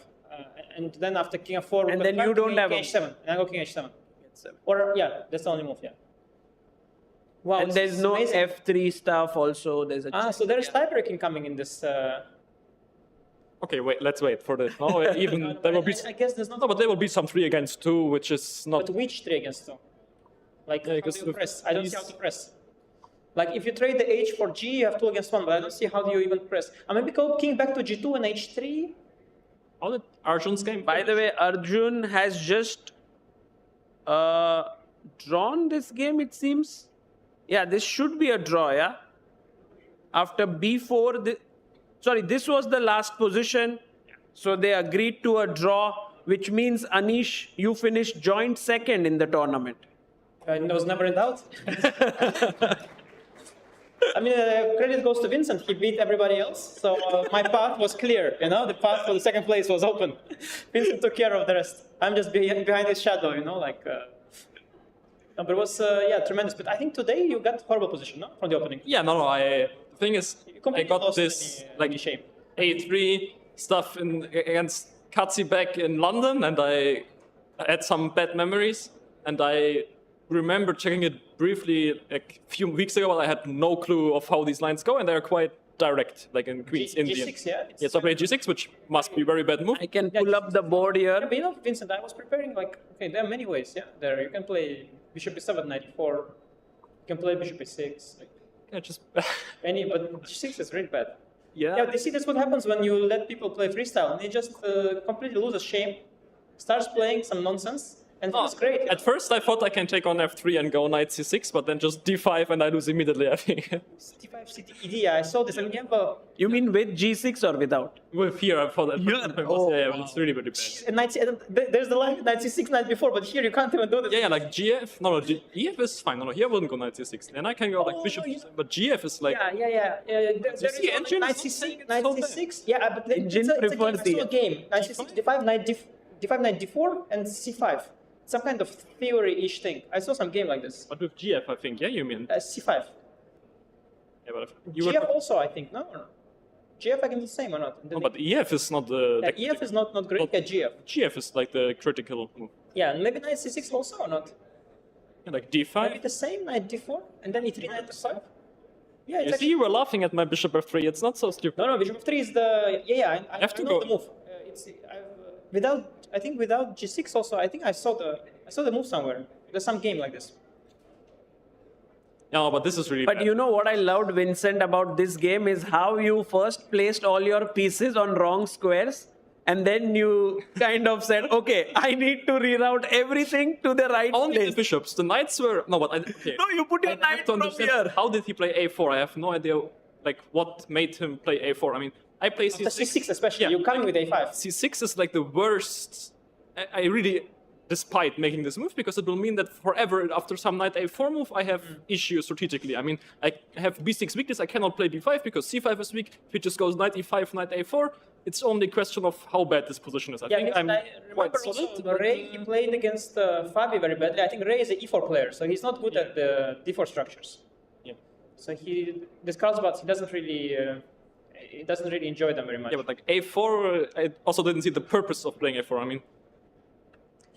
Speaker 10: And then after king f4,
Speaker 5: And
Speaker 10: rook
Speaker 5: then
Speaker 10: f5,
Speaker 5: you don't
Speaker 10: king
Speaker 5: have a-
Speaker 10: h7. And I go king h7. Or, yeah, that's the only move, yeah. Wow,
Speaker 5: And
Speaker 10: this
Speaker 5: there's
Speaker 10: is
Speaker 5: no
Speaker 10: amazing.
Speaker 5: f3 stuff also. There's a
Speaker 10: So there is tie-breaking coming in this.
Speaker 11: Okay, wait. Let's wait for the. Oh, even there will be.
Speaker 10: I guess there's not.
Speaker 11: No, but there will be some 3 against 2, which is not.
Speaker 10: But which 3 against 2? Like, how
Speaker 11: because
Speaker 10: do you
Speaker 11: the-
Speaker 10: press? I don't see how to press. Like, if you trade the h for g, you have 2 against 1, but I don't see how do you even press. Maybe go king back to g2 and h3.
Speaker 11: How did Arjun's game?
Speaker 5: By the way, Arjun has just drawn this game, it seems. Yeah, this should be a draw, yeah? After b4, sorry, this was the last position. So they agreed to a draw, which means, Anish, you finished joint second in the tournament.
Speaker 10: And I was never in doubt. I mean, credit goes to Vincent. He beat everybody else. So my path was clear, you know? The path for the second place was open. Vincent took care of the rest. I'm just behind his shadow, you know? Like, no, but it was, yeah, tremendous. But I think today you got horrible position, no? From the opening.
Speaker 11: Yeah, no. The thing is, I
Speaker 10: completely
Speaker 11: got
Speaker 10: lost
Speaker 11: this
Speaker 10: any shape.
Speaker 11: A3 stuff against Katsi back in London, and I had some bad memories, and I remember checking it briefly like a few weeks ago, but I had no clue of how these lines go, and they're quite direct, like in Queen's Indian.
Speaker 10: G6, yeah?
Speaker 11: Yes, I played G6, which must be a very bad move.
Speaker 5: I can pull up the board here.
Speaker 10: Yeah, but you know, Vincent, I was preparing like, okay, there are many ways, yeah? There, you can play bishop e7, knight e4. You can play bishop e6. Like,
Speaker 11: Yeah, just
Speaker 10: but g6 is really bad.
Speaker 11: yeah.
Speaker 10: Yeah, you see, that's what happens when you let people play freestyle. They just completely lose a shape, starts playing some nonsense, and feels great.
Speaker 11: At first, I thought I can take on f3 and go knight c6, but then just d5 and I lose immediately, I think.
Speaker 10: d5, cd, yeah, I saw this. I mean, you have a
Speaker 5: You mean with g6 or without?
Speaker 11: With here, I thought that. Yeah, but it's really very bad.
Speaker 10: knight, there's the line knight c6, knight before, but here you can't even do this.
Speaker 11: Yeah, like GF. No, EF is fine. No, here I wouldn't go knight c6. Then I can go like bishop, but GF is like.
Speaker 10: Yeah. There is
Speaker 11: see,
Speaker 10: one
Speaker 11: engine
Speaker 10: knight
Speaker 11: is not
Speaker 10: c6, knight
Speaker 11: so bad.
Speaker 10: c6. Yeah, but
Speaker 5: Engine
Speaker 10: it's a game.
Speaker 5: prefers
Speaker 10: I saw a
Speaker 5: the-
Speaker 10: game. Knight c6, d5, knight d5, knight d4, and c5. Some kind of theory-ish thing. I saw some game like this.
Speaker 11: But with GF, I think. Yeah, you mean?
Speaker 10: C5.
Speaker 11: Yeah, but you
Speaker 10: GF
Speaker 11: were.
Speaker 10: also, I think. No, or no? GF I can do the same or not?
Speaker 11: No, but EF is not the.
Speaker 10: Yeah, EF is not great. Yeah, GF.
Speaker 11: GF is like the critical move.
Speaker 10: Yeah, and maybe knight c6 also or not?
Speaker 11: Yeah, like
Speaker 10: Maybe
Speaker 11: d5.
Speaker 10: the same, knight d4, and then e3, knight f5. Yeah, it's
Speaker 11: You see, you were laughing at my bishop f3. It's not so stupid.
Speaker 10: No, bishop f3 is the... Yeah, I
Speaker 11: have to
Speaker 10: know
Speaker 11: go-
Speaker 10: the move. I think without g6 also, I think I saw the move somewhere. There's some game like this.
Speaker 11: No, but this is really
Speaker 5: But
Speaker 11: bad.
Speaker 5: you know what I loved, Vincent, about this game is how you first placed all your pieces on wrong squares, and then you kind of said, okay, I need to reroute everything to the right
Speaker 11: Only
Speaker 5: place.
Speaker 11: the bishops. The knights were no, but okay.
Speaker 5: No, you put your
Speaker 11: I have
Speaker 5: knight
Speaker 11: to
Speaker 5: from
Speaker 11: understand
Speaker 5: here.
Speaker 11: how did he play a4? I have no idea, like what made him play a4. I mean, I play
Speaker 10: The
Speaker 11: c6.
Speaker 10: c6 especially,
Speaker 11: Yeah.
Speaker 10: you're coming with a5.
Speaker 11: C6 is like the worst. I really despite making this move because it will mean that forever after some knight a4 move I have issues strategically. I mean, I have b6 weakness. I cannot play b5 because c5 is weak. If it just goes knight e5, knight a4, it's only a question of how bad this position is. I think I'm quite solid.
Speaker 10: Ray, he played against Fabi very badly. I think Ray is an E4 player, so he's not good at the D4 structures.
Speaker 11: Yeah.
Speaker 10: So the Carlsbad, he doesn't really enjoy them very much.
Speaker 11: Yeah, but like A4, I also didn't see the purpose of playing A4. I mean,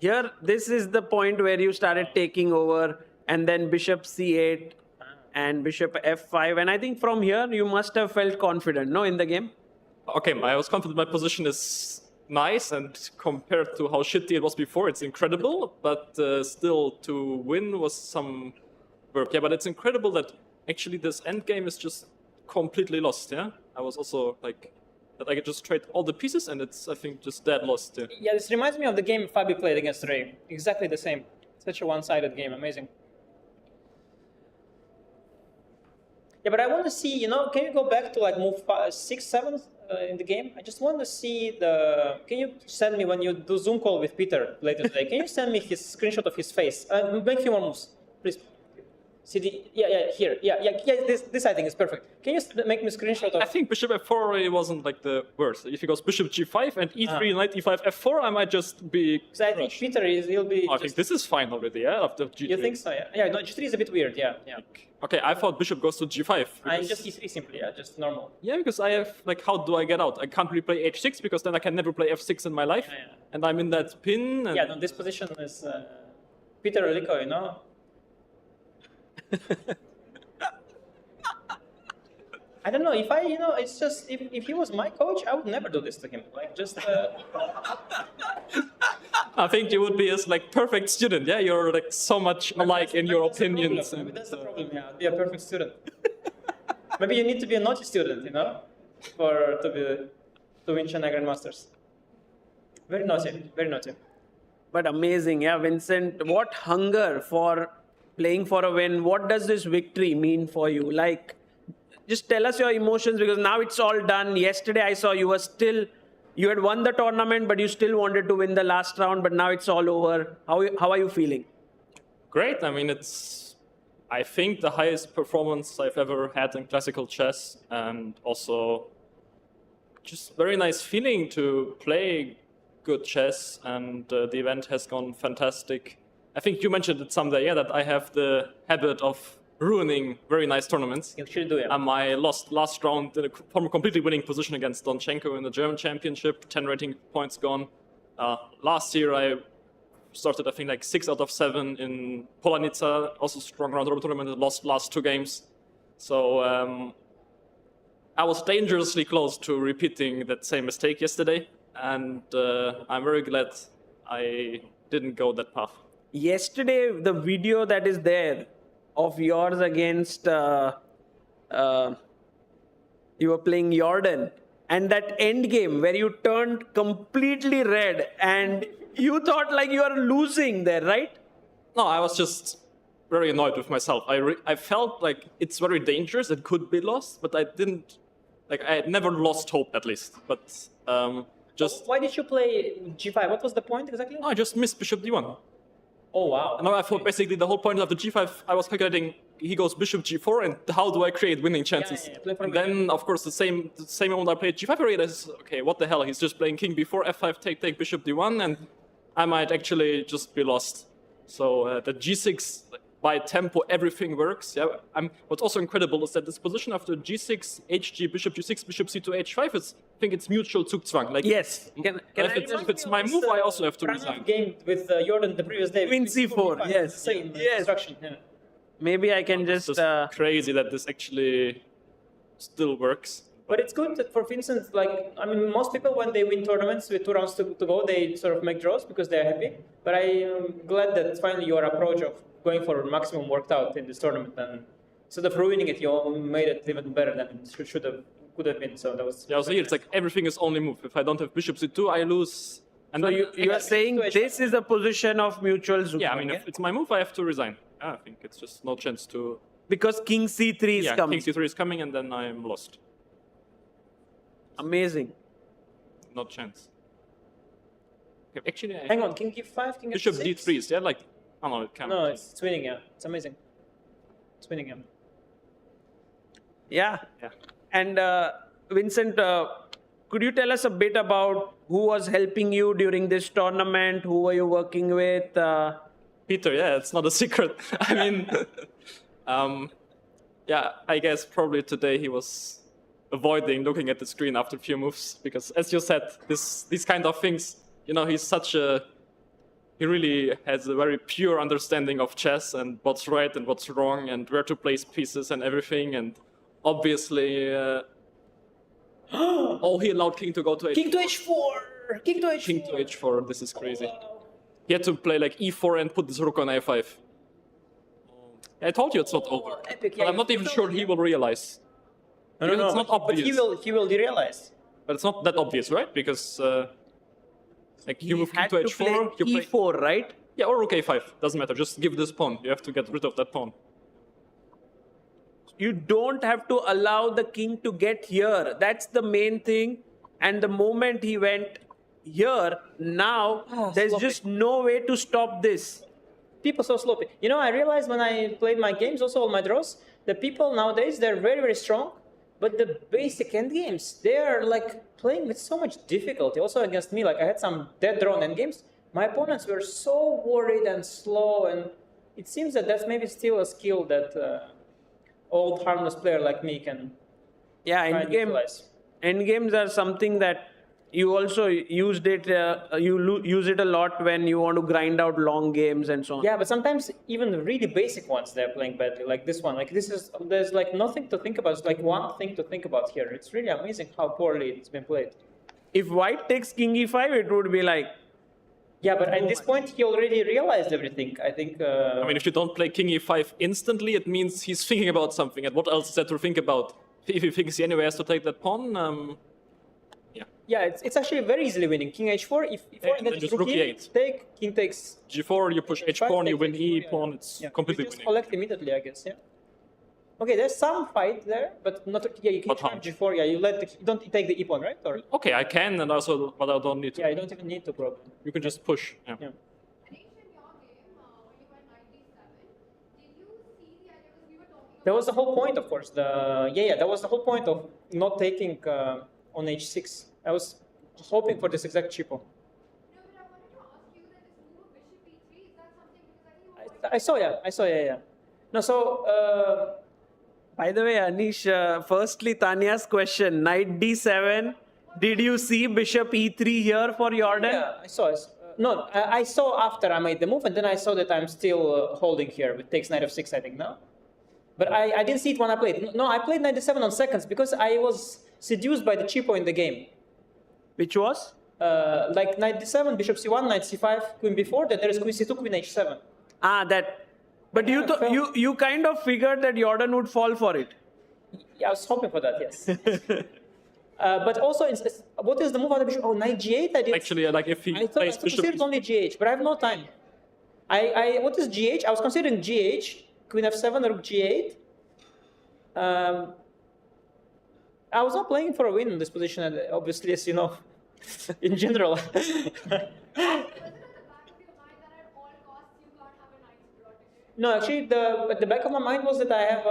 Speaker 5: Here, this is the point where you started taking over, and then bishop c8 and bishop f5. And I think from here, you must have felt confident, no, in the game?
Speaker 11: okay, I was confident my position is nice, and compared to how shitty it was before, it's incredible. But still, to win was some work. Yeah, but it's incredible that actually this endgame is just completely lost. Yeah, I was also like that I could just trade all the pieces, and it's I think just dead lost. Yeah.
Speaker 10: Yeah, this reminds me of the game Fabi played against Ray. Exactly the same. Such a one-sided game. Amazing. Yeah, but I want to see, can you go back to like move 6, 7 in the game? I just want to see can you send me when you do Zoom call with Peter later today, can you send me his screenshot of his face? Make few more moves, please. CD, here, this I think is perfect. Can you make me a screenshot of?
Speaker 11: I think bishop f4 really wasn't like the worst. If he goes bishop g5 and e3, knight e5, f4, I might just be.
Speaker 10: So I think Peter he'll be.
Speaker 11: I think this is fine already, yeah. After g3.
Speaker 10: You think so? Yeah. No, g3 is a bit weird. Yeah.
Speaker 11: Okay, I thought bishop goes to g5.
Speaker 10: I just e3 simply, just normal.
Speaker 11: Yeah, because I have like, how do I get out? I can't really play h6 because then I can never play f6 in my life, and I'm in that pin. And...
Speaker 10: Yeah, no, this position is Peter Rico, I don't know if it's just if he was my coach, I would never do this to him. Like just.
Speaker 11: I think you would be as like perfect student. Yeah, you're like so much alike in your opinions.
Speaker 10: Maybe that's the problem. Yeah, be a perfect student. Maybe you need to be a naughty student, to win Chennai Grandmasters. Very naughty, very naughty.
Speaker 5: But amazing, yeah, Vincent. What hunger for playing for a win. What does this victory mean for you? Like, just tell us your emotions, because now it's all done. Yesterday I saw you had won the tournament, but you still wanted to win the last round, but now it's all over. How are you feeling?
Speaker 11: Great. I mean, it's, I think, the highest performance I've ever had in classical chess, and also just very nice feeling to play good chess, and the event has gone fantastic. I think you mentioned it someday, yeah, that I have the habit of ruining very nice tournaments.
Speaker 10: You should do it.
Speaker 11: And I lost last round from a completely winning position against Donchenko in the German championship, 10 rating points gone. Last year I started, I think, like 6 out of 7 in Polanica, also strong round robin tournament, and lost last 2 games. So I was dangerously close to repeating that same mistake yesterday, and I'm very glad I didn't go that path.
Speaker 5: Yesterday, the video that is there of yours against, you were playing Jordan, and that end game where you turned completely red and you thought like you are losing there, right?
Speaker 11: No, I was just very annoyed with myself. I felt like it's very dangerous, it could be lost, but I didn't, like I had never lost hope at least, but just...
Speaker 10: Why did you play g5? What was the point exactly?
Speaker 11: No, I just missed bishop d1.
Speaker 10: Oh, wow.
Speaker 11: No, I thought basically the whole point of the g5, I was calculating he goes bishop g4, and how do I create winning chances? And then, of course, the same moment I played g5, I realized, okay, what the hell? He's just playing king b4, f5, take bishop d1, and I might actually just be lost. So the g6, by tempo, everything works. Yeah. What's also incredible is that this position after g6, hg, bishop g6, bishop c2, h5, I think it's mutual Zugzwang. Like,
Speaker 5: yes.
Speaker 11: If it's my move, I also have to resign.
Speaker 10: Game with Jordan the previous day.
Speaker 5: Queen c4, yes.
Speaker 10: Same instruction. Yeah.
Speaker 5: Maybe I can just...
Speaker 11: It's crazy that this actually still works.
Speaker 10: But it's good that for Vincent, like, I mean, most people when they win tournaments with 2 rounds to go, they sort of make draws because they're happy. But I am glad that finally your approach of going for maximum worked out in this tournament, and instead of ruining it, you made it even better than it could have been. So that was...
Speaker 11: Yeah, also here, it's like everything is only move. If I don't have bishop c2, I lose. And
Speaker 5: so you are saying this is a position of mutual Zugzwang?
Speaker 11: Yeah, I mean, if it's my move, I have to resign. I think it's just no chance to...
Speaker 5: Because king c3 is coming.
Speaker 11: King c3 is coming, and then I'm lost.
Speaker 5: Amazing.
Speaker 11: No chance. Okay, actually,
Speaker 10: hang on, king g5, king
Speaker 11: bishop
Speaker 10: f6?
Speaker 11: d3 is, yeah, like... Oh, no, it can't.
Speaker 10: No, it's winning, yeah. It's amazing. It's winning, yeah.
Speaker 5: Yeah. And Vincent, could you tell us a bit about who was helping you during this tournament? Who were you working with?
Speaker 11: Peter, yeah, it's not a secret. I mean, yeah, I guess probably today he was avoiding looking at the screen after a few moves because, as you said, these kind of things, you know, he really has a very pure understanding of chess and what's right and what's wrong and where to place pieces and everything. And obviously, oh, he allowed king to go to h4.
Speaker 9: King to h4. King to h4.
Speaker 11: King to h4. This is crazy. He had to play like e4 and put this rook on a5. I told you it's not over.
Speaker 10: Epic,
Speaker 11: But I'm not even sure he will realize.
Speaker 10: No,
Speaker 11: Because it's not obvious.
Speaker 10: But he will realize.
Speaker 11: But it's not that obvious, right? Because like you move king
Speaker 5: Had
Speaker 11: to
Speaker 5: to play
Speaker 11: h4, you play
Speaker 5: e4, right?
Speaker 11: yeah, or rook a5. Doesn't matter. Just give this pawn. You have to get rid of that pawn.
Speaker 5: You don't have to allow the king to get here. That's the main thing. And the moment he went here, now there's
Speaker 10: sloppy.
Speaker 5: just no way to stop this.
Speaker 10: People so sloppy. You know, I realized when I played my games, also all my draws, the people nowadays, they're very, very strong. But the basic endgames, they are like playing with so much difficulty. Also against me, like I had some dead drawn endgames. My opponents were so worried and slow, and it seems that that's maybe still a skill that old harmless player like me can
Speaker 5: Yeah,
Speaker 10: try and utilize.
Speaker 5: endgames are something that you also used it. Use it a lot when you want to grind out long games and so on.
Speaker 10: Yeah, but sometimes even the really basic ones they're playing badly, like this one. Like there's like nothing to think about. It's like one thing to think about here. It's really amazing how poorly it's been played.
Speaker 5: If white takes king e5, it would be like.
Speaker 10: Yeah, but at this point he already realized everything. I think.
Speaker 11: I mean, if you don't play king e5 instantly, it means he's thinking about something. And what else is there to think about? If he thinks he anyway has to take that pawn,
Speaker 10: yeah, it's actually very easily winning. King h4. If
Speaker 11: Yeah,
Speaker 10: and
Speaker 11: then
Speaker 10: then
Speaker 11: just
Speaker 10: rook
Speaker 11: rook
Speaker 10: e8,
Speaker 11: e8.
Speaker 10: take king takes.
Speaker 11: g4, you push h pawn, you win e pawn. It's
Speaker 10: Yeah,
Speaker 11: completely
Speaker 10: you just
Speaker 11: winning.
Speaker 10: collect immediately, I guess. Yeah. Okay, there's some fight there, but not. Yeah, you can
Speaker 11: But
Speaker 10: try
Speaker 11: how?
Speaker 10: g4. Yeah, you you don't take the e pawn, right? Or
Speaker 11: Okay, I can, and also, but I don't need to.
Speaker 10: yeah, you don't even need to probably.
Speaker 11: You can just push. Yeah.
Speaker 10: Yeah. That was the whole point, of course. That was the whole point of not taking on h6. I was hoping for this exact cheapo. I saw, yeah. No, so
Speaker 5: By the way, Anish, firstly, Tanya's question, knight d7. Did you see bishop e3 here for Jordan?
Speaker 10: yeah, I saw. No, I saw after I made the move, and then I saw that I'm still holding here. It takes knight f6, I think, now. But I didn't see it when I played. No, I played knight d7 on seconds because I was seduced by the cheapo in the game.
Speaker 5: Which was?
Speaker 10: Like knight d7, bishop c1, knight c5, queen b4, then there is queen c2, queen h7.
Speaker 5: Ah, that. But you kind of figured that Jordan would fall for it.
Speaker 10: Yeah, I was hoping for that, yes. But also, what is the move on the bishop? Oh, knight g8? I did.
Speaker 11: Actually, like if he
Speaker 10: I thought
Speaker 11: plays bishop,
Speaker 10: considered only gh, but I have no time. What is gh? I was considering gh, queen f7, rook g8. I was not playing for a win in this position, and obviously, as you know, in general. No, actually, at the back of my mind was that I have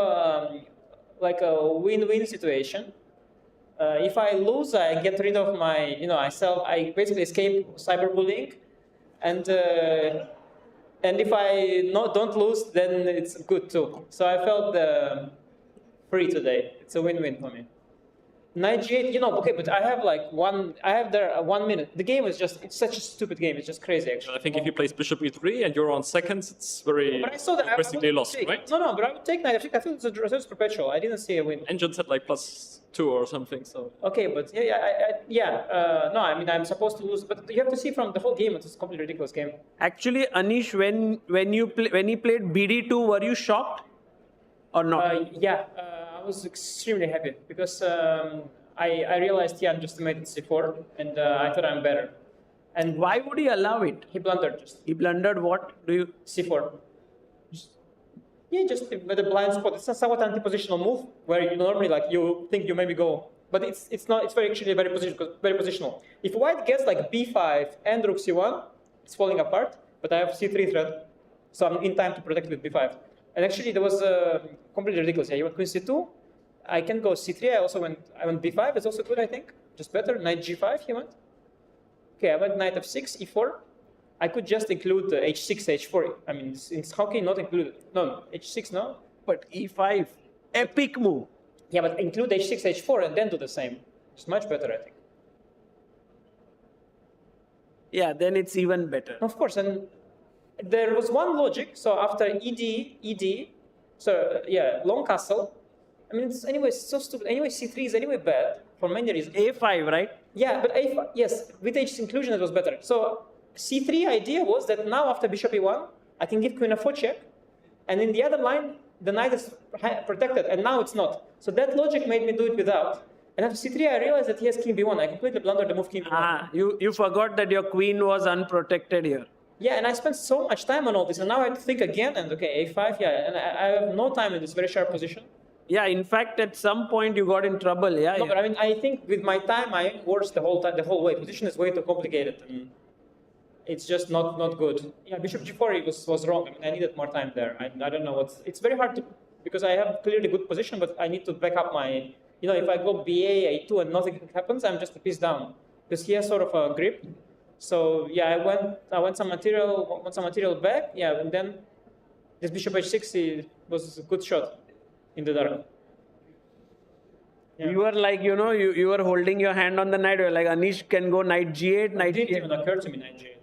Speaker 10: like a win-win situation. If I lose, I get rid of my, I basically escape cyberbullying, and if I don't lose, then it's good too. So I felt free today. It's a win-win for me. Knight g8, okay, but I have like 1 minute. The game is it's such a stupid game. It's just crazy, actually.
Speaker 11: I think if he plays bishop e3 and you're on seconds, it's very
Speaker 10: But I saw that
Speaker 11: basically lost, right?
Speaker 10: No, but I would take knight f6. I feel it's perpetual. I didn't see a win.
Speaker 11: Engine said like +2 or something, so.
Speaker 10: Okay, but no, I mean I'm supposed to lose, but you have to see from the whole game. It's a completely ridiculous game.
Speaker 5: Actually, Anish, when he played BD2, were you shocked or not?
Speaker 10: I was extremely happy because I realized he underestimated c4, and I thought I'm better. And
Speaker 5: Why would he allow it?
Speaker 10: he blundered just
Speaker 5: He blundered what?
Speaker 10: c4. Just with a blind spot. It's a somewhat anti-positional move where you normally you think you maybe go, but it's not. It's actually very positional. If white gets like b5 and rook c1, it's falling apart. But I have c3 thread, so I'm in time to protect with b5. And actually, there was completely ridiculous. Yeah, you went queen c2. I can go c3. I went b5. It's also good, I think. just better. Knight g5 he went. Okay, I went knight f6, e4. I could just include h6, h4. I mean, how can you not include it? No, h6, no?
Speaker 5: But e5, epic move.
Speaker 10: Yeah, but include h6, h4 and then do the same. It's much better, I think.
Speaker 5: Yeah, then it's even better.
Speaker 10: Of course, and there was one logic. So after ed, so yeah, long castle. I mean, it's anyway so stupid. Anyway, c3 is anyway bad for many reasons.
Speaker 5: a5, right?
Speaker 10: Yeah, but a5, yes, with h inclusion it was better. So c3 idea was that now after bishop e1, I can give queen f4 check, and in the other line, the knight is protected, and now it's not. So that logic made me do it without. And after c3, I realized that he has king b1. I completely blundered the move king b1.
Speaker 5: Ah, you forgot that your queen was unprotected here.
Speaker 10: Yeah, and I spent so much time on all this, and now I have to think again, and okay, a5, yeah, and I have no time in this very sharp position.
Speaker 5: Yeah, in fact, at some point you got in trouble. Yeah,
Speaker 10: No,
Speaker 5: yeah.
Speaker 10: but I mean, I think with my time, I worse the whole time, the whole way. Position is way too complicated, and it's just not good. Yeah, bishop g4 was wrong. I mean, I needed more time there. I don't know what's. It's very hard to because I have clearly good position, but I need to back up my. You know, if I go ba a2 and nothing happens, I'm just a piece down because he has sort of a grip. So yeah, I went some material back. Yeah, and then this bishop h6 was a good shot in the dark.
Speaker 5: You were like, you know, you were holding your hand on the knight. You were like, Anish can go knight g8, knight
Speaker 10: It didn't
Speaker 5: g8.
Speaker 10: even occur to me knight g8.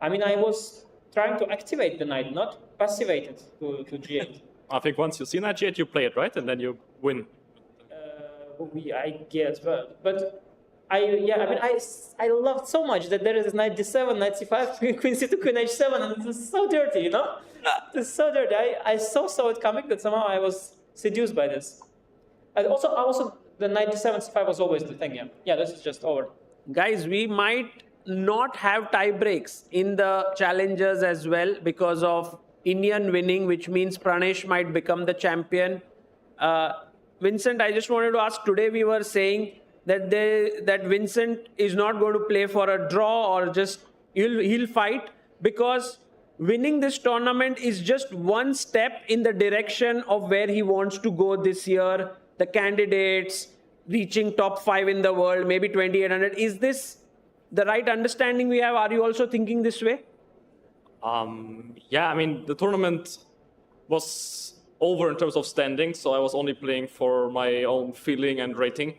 Speaker 10: I mean, I was trying to activate the knight, not passivate it to g8.
Speaker 11: I think once you see knight g8, you play it, right? And then you win.
Speaker 10: I guess, but I loved so much that there is knight d7, knight c5, queen c2, queen h7, and this is so dirty, you know? This is so dirty. I saw it coming that somehow I was seduced by this. And also the knight d7, c5 was always the thing, yeah. Yeah, this is just over.
Speaker 5: Guys, we might not have tie breaks in the challengers as well because of Indian winning, which means Pranesh might become the champion. Vincent, I just wanted to ask, today we were saying that Vincent is not going to play for a draw or just he'll fight because winning this tournament is just one step in the direction of where he wants to go this year. The candidates reaching top 5 in the world, maybe 2800. Is this the right understanding we have? Are you also thinking this way?
Speaker 11: Yeah, I mean, the tournament was over in terms of standing, so I was only playing for my own feeling and rating.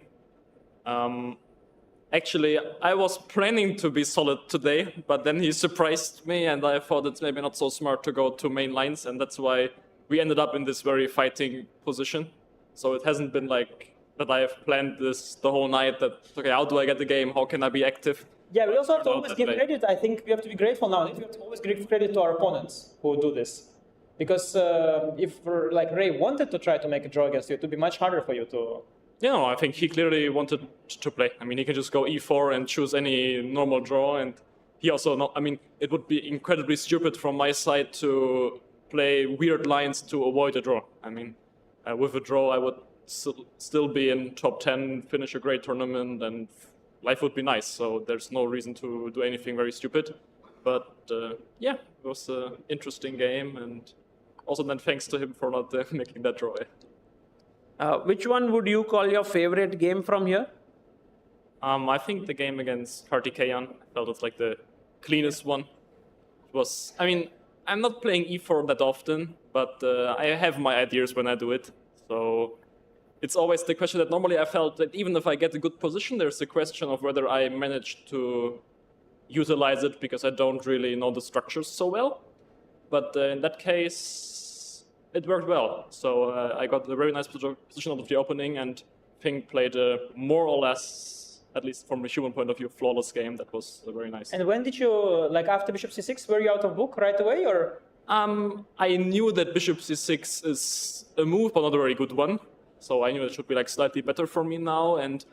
Speaker 11: Actually, I was planning to be solid today, but then he surprised me, and I thought it's maybe not so smart to go to main lines, and that's why we ended up in this very fighting position. So it hasn't been like that I have planned this the whole night, that, okay, how do I get the game? How can I be active?
Speaker 10: Yeah, we also have to
Speaker 11: No,
Speaker 10: always
Speaker 11: that
Speaker 10: give
Speaker 11: way.
Speaker 10: credit. I think we have to be grateful now. We have to always give credit to our opponents who do this. Because if like Ray wanted to try to make a draw against you, it would be much harder for you to...
Speaker 11: Yeah, no, I think he clearly wanted to play. I mean, he can just go e4 and choose any normal draw, and he also not. I mean, it would be incredibly stupid from my side to play weird lines to avoid a draw. I mean, with a draw, I would still be in top 10, finish a great tournament, and life would be nice. So there's no reason to do anything very stupid. But yeah, it was an interesting game, and also then thanks to him for not making that draw.
Speaker 5: Which one would you call your favorite game from here?
Speaker 11: I think the game against Kartikeyan, I felt it's like the cleanest one. It was, I mean, I'm not playing e4 that often, but I have my ideas when I do it. So it's always the question that normally I felt that even if I get a good position, there's the question of whether I manage to utilize it because I don't really know the structures so well. But in that case, it worked well. So I got a very nice position out of the opening, and Ping played a more or less, at least from a human point of view, flawless game. That was very nice.
Speaker 10: And when did you, like after bishop c6, were you out of book right away, or?
Speaker 11: I knew that bishop c6 is a move, but not a very good one. So I knew it should be like slightly better for me now. And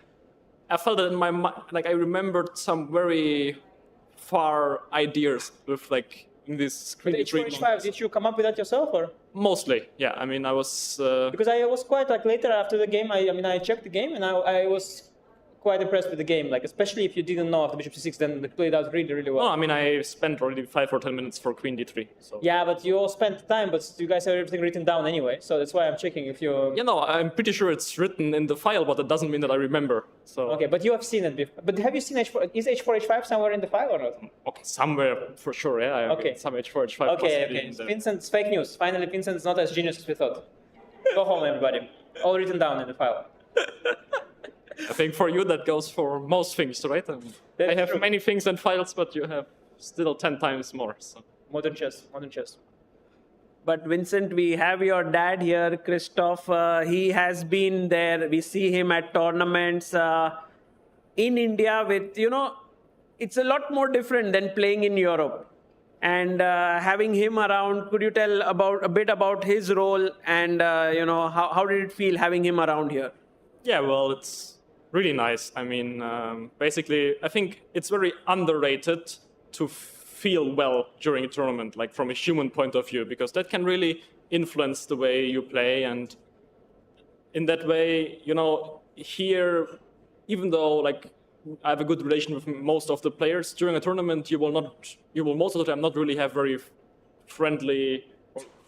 Speaker 11: I felt that in my mind, like I remembered some very far ideas with like in this
Speaker 10: With h4, h5, did you come up with that yourself, or?
Speaker 11: Mostly, yeah. I mean, I was...
Speaker 10: Because I was quite like later after the game, I mean, I checked the game and I was quite impressed with the game. Like, especially if you didn't know after bishop c6, then they played out really, really well.
Speaker 11: No, I mean, I spent already 5 or 10 minutes for queen d3. So.
Speaker 10: Yeah, but you all spent time, but you guys have everything written down anyway. So that's why I'm checking if you...
Speaker 11: You know, I'm pretty sure it's written in the file, but that doesn't mean that I remember. So.
Speaker 10: Okay, but you have seen it before. But have you seen H4? Is H4, H5 somewhere in the file or not?
Speaker 11: Okay, somewhere for sure, yeah.
Speaker 10: Okay.
Speaker 11: Some H4, H5.
Speaker 10: Okay. Vincent's fake news. Finally, Vincent's not as genius as we thought. Go home, everybody. All written down in the file.
Speaker 11: I think for you that goes for most things, right? I have many things in files, but you have still 10 times more. So.
Speaker 10: Modern chess, modern chess.
Speaker 5: But Vincent, we have your dad here, Christoph. He has been there. We see him at tournaments in India with, it's a lot more different than playing in Europe. And having him around, could you tell a bit about his role and, how did it feel having him around here?
Speaker 11: Yeah, well, it's really nice. I mean, basically, I think it's very underrated to feel well during a tournament, like from a human point of view, because that can really influence the way you play. And in that way, here, even though like I have a good relation with most of the players during a tournament, you will most of the time not really have very friendly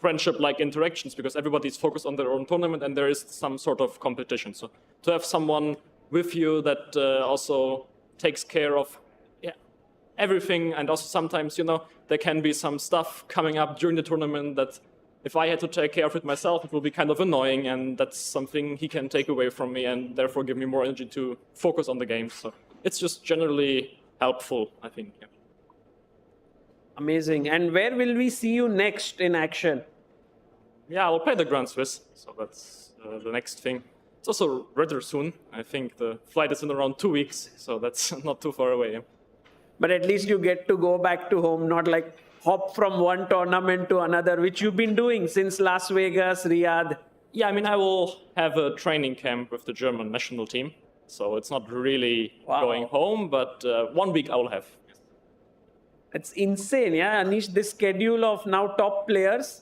Speaker 11: friendship-like interactions because everybody's focused on their own tournament and there is some sort of competition. So to have someone with you that also takes care of everything, and also sometimes, there can be some stuff coming up during the tournament that if I had to take care of it myself, it will be kind of annoying, and that's something he can take away from me and therefore give me more energy to focus on the game. So it's just generally helpful, I think. Yeah.
Speaker 5: Amazing. And where will we see you next in action?
Speaker 11: Yeah, I'll play the Grand Swiss, so that's the next thing. It's also rather soon. I think the flight is in around 2 weeks, so that's not too far away.
Speaker 5: But at least you get to go back to home, not like hop from one tournament to another, which you've been doing since Las Vegas, Riyadh.
Speaker 11: Yeah, I mean, I will have a training camp with the German national team, so it's not really going home, but 1 week I will have.
Speaker 5: That's insane, yeah, Anish. This schedule of now top players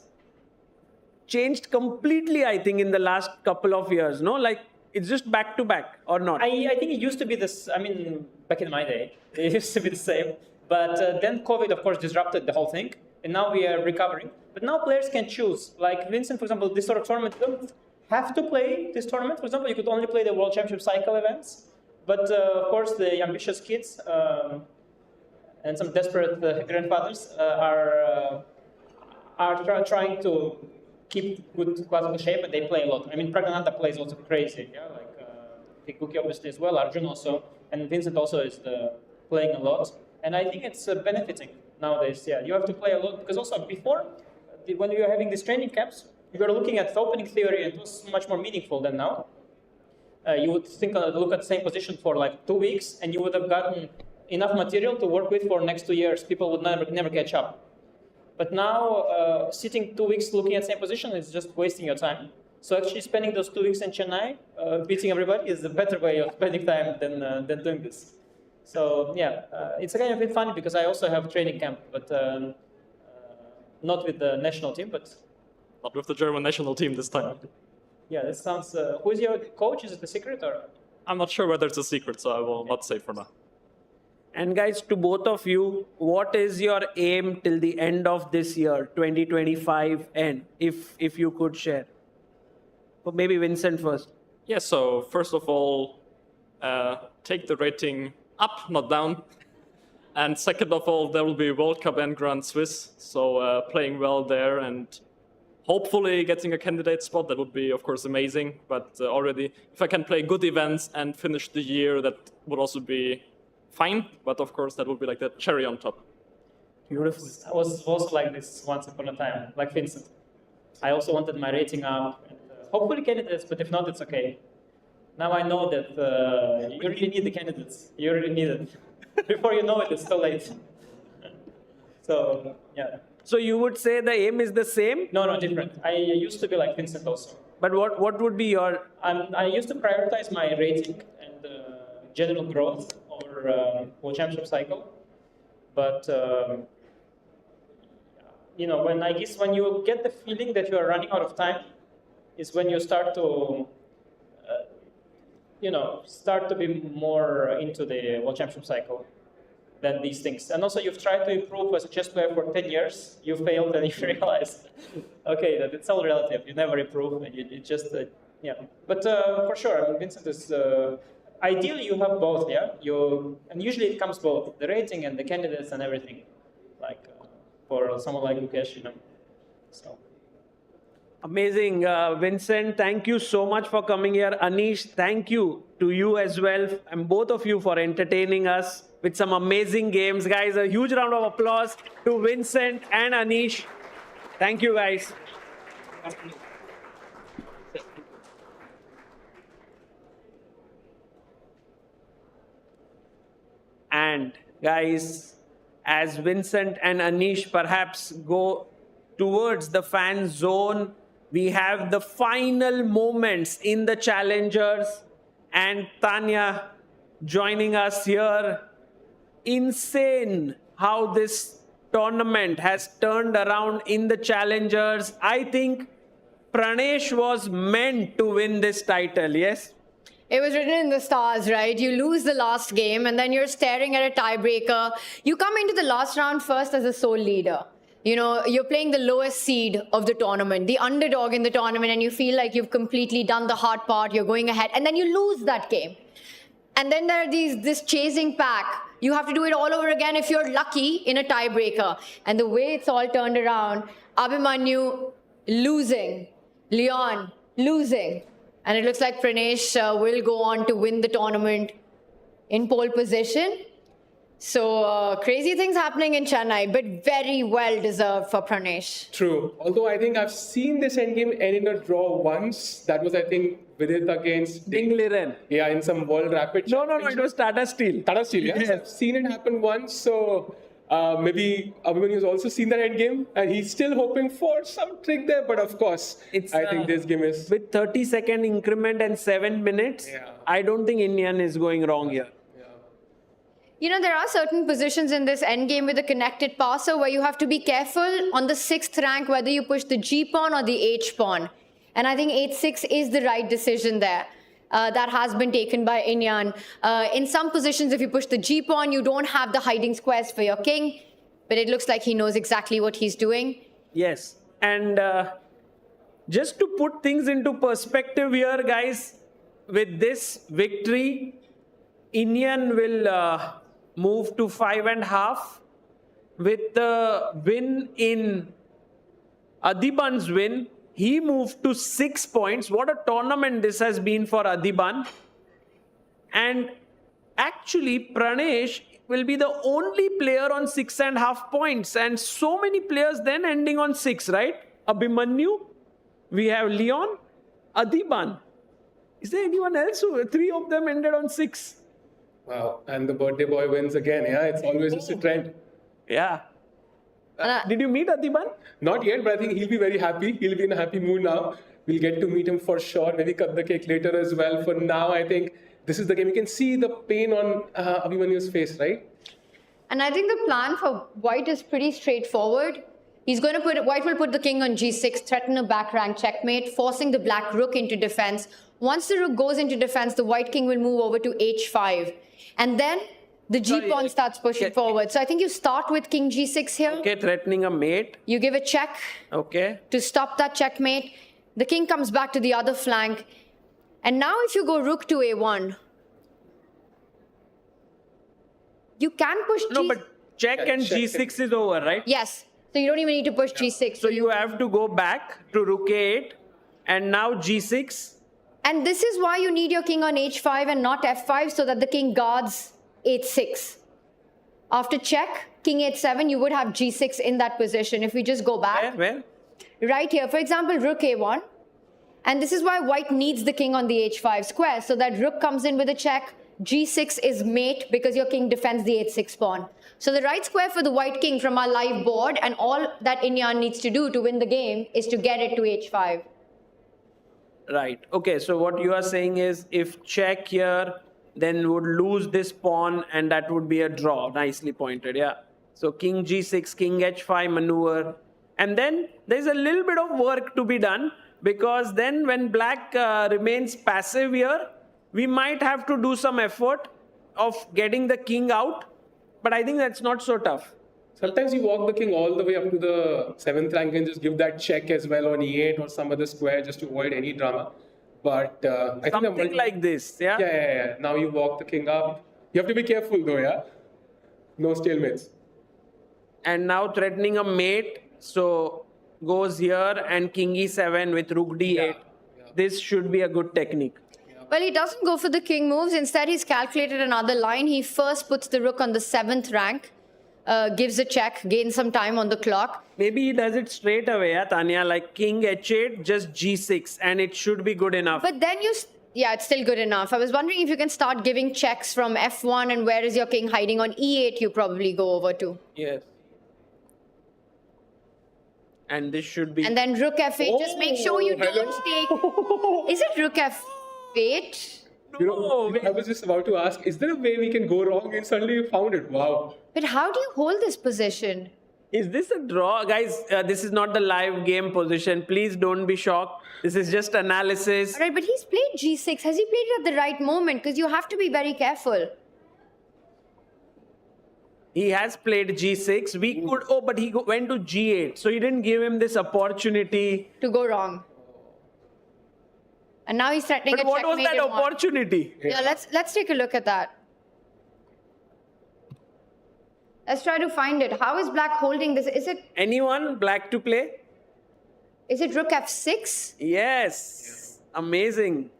Speaker 5: changed completely, I think, in the last couple of years, no? Like, it's just back to back, or not?
Speaker 10: I think it used to be this, I mean, back in my day, it used to be the same. But then COVID, of course, disrupted the whole thing. And now we are recovering. But now players can choose. Like Vincent, for example, this sort of tournament, you don't have to play this tournament. For example, you could only play the World Championship cycle events. But of course, the ambitious kids and some desperate grandfathers are trying to keep good classical shape, and they play a lot. I mean, Pragnananda plays also crazy, yeah, like Kuki obviously as well, Arjun also, and Vincent also is playing a lot. And I think it's benefiting nowadays. Yeah, you have to play a lot because also before, when you were having these training camps, you were looking at the opening theory, and it was much more meaningful than now. You would look at the same position for like 2 weeks, and you would have gotten enough material to work with for next 2 years. People would never catch up. But now, sitting 2 weeks looking at the same position is just wasting your time. So actually spending those 2 weeks in Chennai, beating everybody, is a better way of spending time than doing this. So yeah, it's kind of a bit funny because I also have training camp, but not with the national team, but...
Speaker 11: Not with the German national team this time.
Speaker 10: Yeah, this sounds... who is your coach? Is it a secret or...?
Speaker 11: I'm not sure whether it's a secret, so I will not say for now.
Speaker 5: And guys, to both of you, what is your aim till the end of this year, 2025 end, if you could share? But maybe Vincent first.
Speaker 11: Yeah, so first of all, take the rating up, not down. And second of all, there will be World Cup and Grand Swiss, so playing well there and hopefully getting a candidate spot. That would be, of course, amazing. But already, if I can play good events and finish the year, that would also be fine, but of course that would be like the cherry on top.
Speaker 10: Beautiful. I was also like this once upon a time, like Vincent. I also wanted my rating up, and, hopefully candidates, but if not, it's okay. Now I know that you really need the candidates. You really need it. Before you know it, it's too late. So, yeah.
Speaker 5: So you would say the aim is the same?
Speaker 10: No, different. I used to be like Vincent also.
Speaker 5: But what would be your...
Speaker 10: I used to prioritize my rating and general growth or World Championship cycle. But, when you get the feeling that you are running out of time is when you start to, start to be more into the World Championship cycle than these things. And also, you've tried to improve as a chess player for 10 years. You failed, and you realize, okay, that it's all relative. You never improve, and you just, yeah. But for sure, I mean, Vincent is. Ideally, you have both, yeah. And usually it comes both, the rating and the candidates and everything. Like for someone like Mukesh, So.
Speaker 5: Amazing, Vincent. Thank you so much for coming here. Anish, thank you to you as well, and both of you for entertaining us with some amazing games. Guys, a huge round of applause to Vincent and Anish. Thank you, guys. And guys, as Vincent and Anish perhaps go towards the fan zone, we have the final moments in the challengers, and Tanya joining us here. Insane how this tournament has turned around in the challengers. I think Pranesh was meant to win this title, yes?
Speaker 8: It was written in the stars, right? You lose the last game and then you're staring at a tiebreaker. You come into the last round first as a sole leader. You're playing the lowest seed of the tournament, the underdog in the tournament, and you feel like you've completely done the hard part, you're going ahead, and then you lose that game. And then there are this chasing pack. You have to do it all over again if you're lucky in a tiebreaker. And the way it's all turned around, Abhimanyu losing, Leon losing. And it looks like Pranesh will go on to win the tournament in pole position. So crazy things happening in Chennai, but very well deserved for Pranesh.
Speaker 3: True. Although I think I've seen this endgame end in a draw once. That was, I think, VIDIT against
Speaker 5: Dingliren.
Speaker 3: Yeah, in some World Rapid.
Speaker 5: No, it was Tata Steel.
Speaker 3: Tata Steel, yes. I've seen it happen once. So maybe Abhimanyu has also seen that endgame, and he's still hoping for some trick there. But of course, I think this game is...
Speaker 5: With 30-second increment and 7 minutes, I don't think Indian is going wrong here.
Speaker 8: There are certain positions in this endgame with a connected passer where you have to be careful on the 6th rank whether you push the G pawn or the H pawn. And I think 8-6 is the right decision there. That has been taken by Indian. In some positions, if you push the G pawn, you don't have the hiding squares for your king. But it looks like he knows exactly what he's doing.
Speaker 5: Yes. And just to put things into perspective here, guys, with this victory, Indian will move to 5.5. With the win in Adiban's win, he moved to 6 points. What a tournament this has been for Adiban. And actually, Pranesh will be the only player on 6.5 points. And so many players then ending on 6, right? Abhimanyu, we have Leon, Adiban. Is there anyone else who 3 of them ended on 6?
Speaker 3: Wow. And the birthday boy wins again. Yeah, it's always just a trend.
Speaker 5: Yeah. Did you meet Adiban?
Speaker 3: Not yet, but I think he'll be very happy. He'll be in a happy mood now. We'll get to meet him for sure. Maybe cut the cake later as well. For now, I think this is the game. You can see the pain on Abhimanyu's face, right?
Speaker 8: And I think the plan for White is pretty straightforward. He's going to White will put the king on G6, threaten a back rank checkmate, forcing the black rook into defense. Once the rook goes into defense, the white king will move over to H5. And then the G pawn starts pushing forward. So I think you start with king G6 here.
Speaker 5: Okay, threatening a mate.
Speaker 8: You give a check.
Speaker 5: Okay.
Speaker 8: To stop that checkmate. The king comes back to the other flank. And now if you go rook to A1, you can push G6.
Speaker 5: No, but check and G6 is over, right?
Speaker 8: Yes. So you don't even need to push G6.
Speaker 5: So you have to go back to rook A8 and now G6.
Speaker 8: And this is why you need your king on H5 and not F5 so that the king guards H6. After check, king H7, you would have G6 in that position. If we just go back.
Speaker 5: Where?
Speaker 8: Right here. For example, rook A1. And this is why white needs the king on the H5 square. So that rook comes in with a check. G6 is mate because your king defends the H6 pawn. So the right square for the white king from our live board, and all that Indian needs to do to win the game is to get it to H5.
Speaker 5: Right. Okay, so what you are saying is if check here, then would lose this pawn and that would be a draw. Nicely pointed, yeah. So king G6, king H5 maneuver. And then there's a little bit of work to be done because then when black remains passive here, we might have to do some effort of getting the king out, but I think that's not so tough.
Speaker 12: Sometimes you walk the king all the way up to the 7th rank and just give that check as well on e8 or some other square just to avoid any drama. But I think
Speaker 5: Something like this, yeah?
Speaker 12: Yeah. Now you walk the king up. You have to be careful though, yeah? No stalemates.
Speaker 5: And now threatening a mate, so goes here and king e7 with rook d8. This should be a good technique.
Speaker 8: Well, he doesn't go for the king moves. Instead, he's calculated another line. He first puts the rook on the 7th rank, gives a check, gains some time on the clock.
Speaker 5: Maybe he does it straight away, yeah, Tanya, like king h8, just g6, and it should be good enough.
Speaker 8: But then yeah, it's still good enough. I was wondering if you can start giving checks from f1, and where is your king hiding on e8, you probably go over to.
Speaker 5: Yes. And this should be...
Speaker 8: And then rook f8, just make sure you don't take... Is it rook f8?
Speaker 12: You know, I was just about to ask, is there a way we can go wrong? And suddenly you found it. Wow.
Speaker 8: But how do you hold this position?
Speaker 5: Is this a draw? Guys, this is not the live game position. Please don't be shocked. This is just analysis.
Speaker 8: All right, but he's played g6. Has he played it at the right moment? Because you have to be very careful.
Speaker 5: He has played g6. We could... Oh, but he went to g8. So he didn't give him this opportunity.
Speaker 8: To go wrong. And now he's threatening a checkmate.
Speaker 5: But what was that opportunity?
Speaker 8: Yeah, let's take a look at that. Let's try to find it. How is black holding this? Is it...
Speaker 5: Anyone black to play?
Speaker 8: Is it rook f6?
Speaker 5: Yes. Amazing.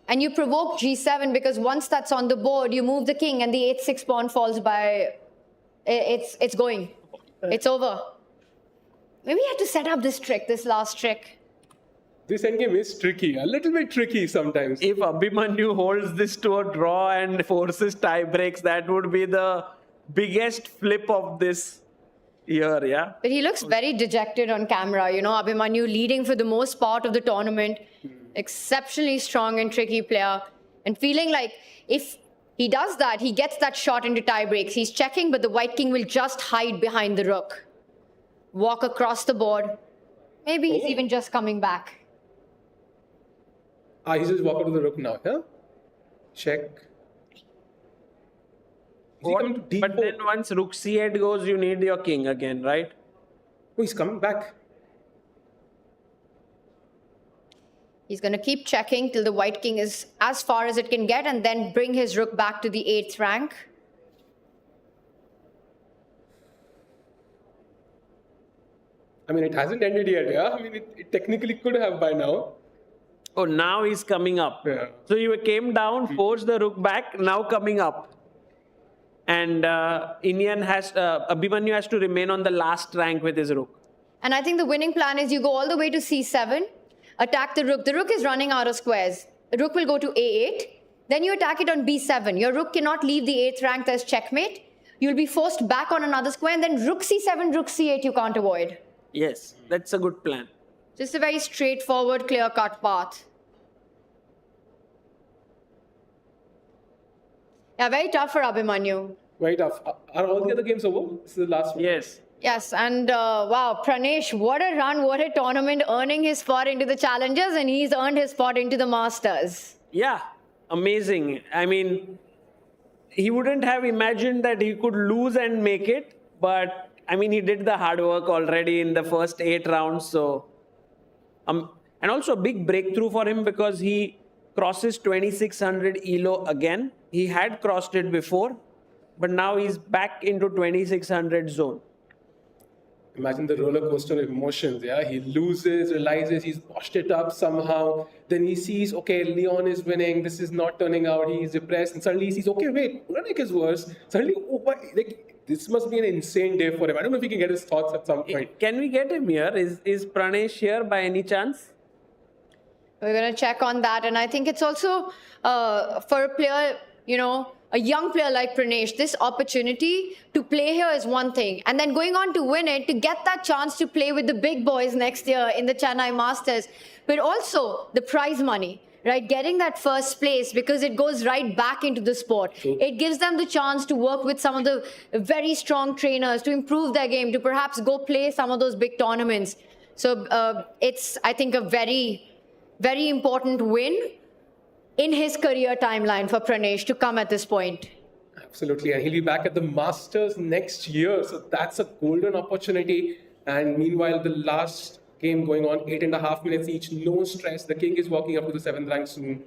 Speaker 8: And you provoke g7 because once that's on the board, you move the king and the h6 pawn falls by... It's going. It's over. Maybe you have to set up this trick, this last trick.
Speaker 12: This endgame is tricky, a little bit tricky sometimes.
Speaker 5: If Abhimanyu holds this to a draw and forces tie breaks, that would be the biggest flip of this year, yeah?
Speaker 8: But he looks very dejected on camera. You know, Abhimanyu leading for the most part of the tournament. Exceptionally strong and tricky player. And feeling like if he does that, he gets that shot into tie breaks. He's checking, but the white king will just hide behind the rook. Walk across the board. Maybe he's even just coming back.
Speaker 12: He's just walking to the rook now, yeah? Check.
Speaker 5: But then once rook c8 goes, you need your king again, right?
Speaker 12: Oh, he's coming back.
Speaker 8: He's going to keep checking till the white king is as far as it can get and then bring his rook back to the 8th rank.
Speaker 12: I mean, it hasn't ended yet, yeah? I mean, it technically could have by now.
Speaker 5: Oh, now he's coming up.
Speaker 12: Yeah.
Speaker 5: So you came down, forced the rook back, now coming up. And Abhimanyu has to remain on the last rank with his rook.
Speaker 8: And I think the winning plan is you go all the way to c7, attack the rook. The rook is running out of squares. The rook will go to a8. Then you attack it on b7. Your rook cannot leave the 8th rank. There's checkmate. You'll be forced back on another square. And then rook c7, rook c8 you can't avoid.
Speaker 5: Yes, that's a good plan.
Speaker 8: Just a very straightforward, clear-cut path. Yeah, very tough for Abhimanyu.
Speaker 12: Very tough. Are all the other games over? This is the last one.
Speaker 5: Yes.
Speaker 8: Yes, and wow, Pranesh, what a run, what a tournament, earning his spot into the Challengers, and he's earned his spot into the Masters.
Speaker 5: Yeah, amazing. I mean, he wouldn't have imagined that he could lose and make it, but I mean, he did the hard work already in the first 8 rounds, so... and also a big breakthrough for him because he crosses 2600 ELO again. He had crossed it before, but now he's back into 2600 zone.
Speaker 12: Imagine the roller coaster of emotions, yeah? He loses, realizes he's botched it up somehow. Then he sees, okay, Leon is winning. This is not turning out. He's depressed. And suddenly he sees, okay, wait, Uranik is worse. Suddenly, oh, what? Like, this must be an insane day for him. I don't know if we can get his thoughts at some point.
Speaker 5: Can we get him here? Is Pranesh here by any chance?
Speaker 8: We're going to check on that. And I think it's also for a player, you know, a young player like Pranesh, this opportunity to play here is one thing. And then going on to win it, to get that chance to play with the big boys next year in the Chennai Masters. But also the prize money, right? Getting that first place because it goes right back into the sport. It gives them the chance to work with some of the very strong trainers, to improve their game, to perhaps go play some of those big tournaments. So it's, I think, a very, very important win. in his career timeline for Pranesh to come at this point.
Speaker 12: Absolutely, and he'll be back at the Masters next year, so that's a golden opportunity. And meanwhile, the last game going on, 8.5 minutes each, no stress. The king is walking up to the 7th rank soon,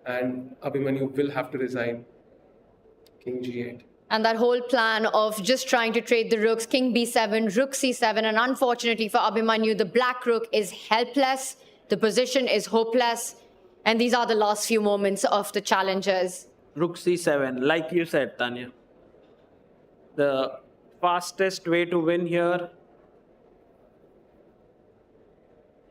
Speaker 12: and Abhimanyu will have to resign. King G8.
Speaker 8: And that whole plan of just trying to trade the rooks, king b7, rook c7, and unfortunately for Abhimanyu, the black rook is helpless, the position is hopeless, and these are the last few moments of the challengers.
Speaker 5: Rook c7, like you said, Tanya. The fastest way to win here,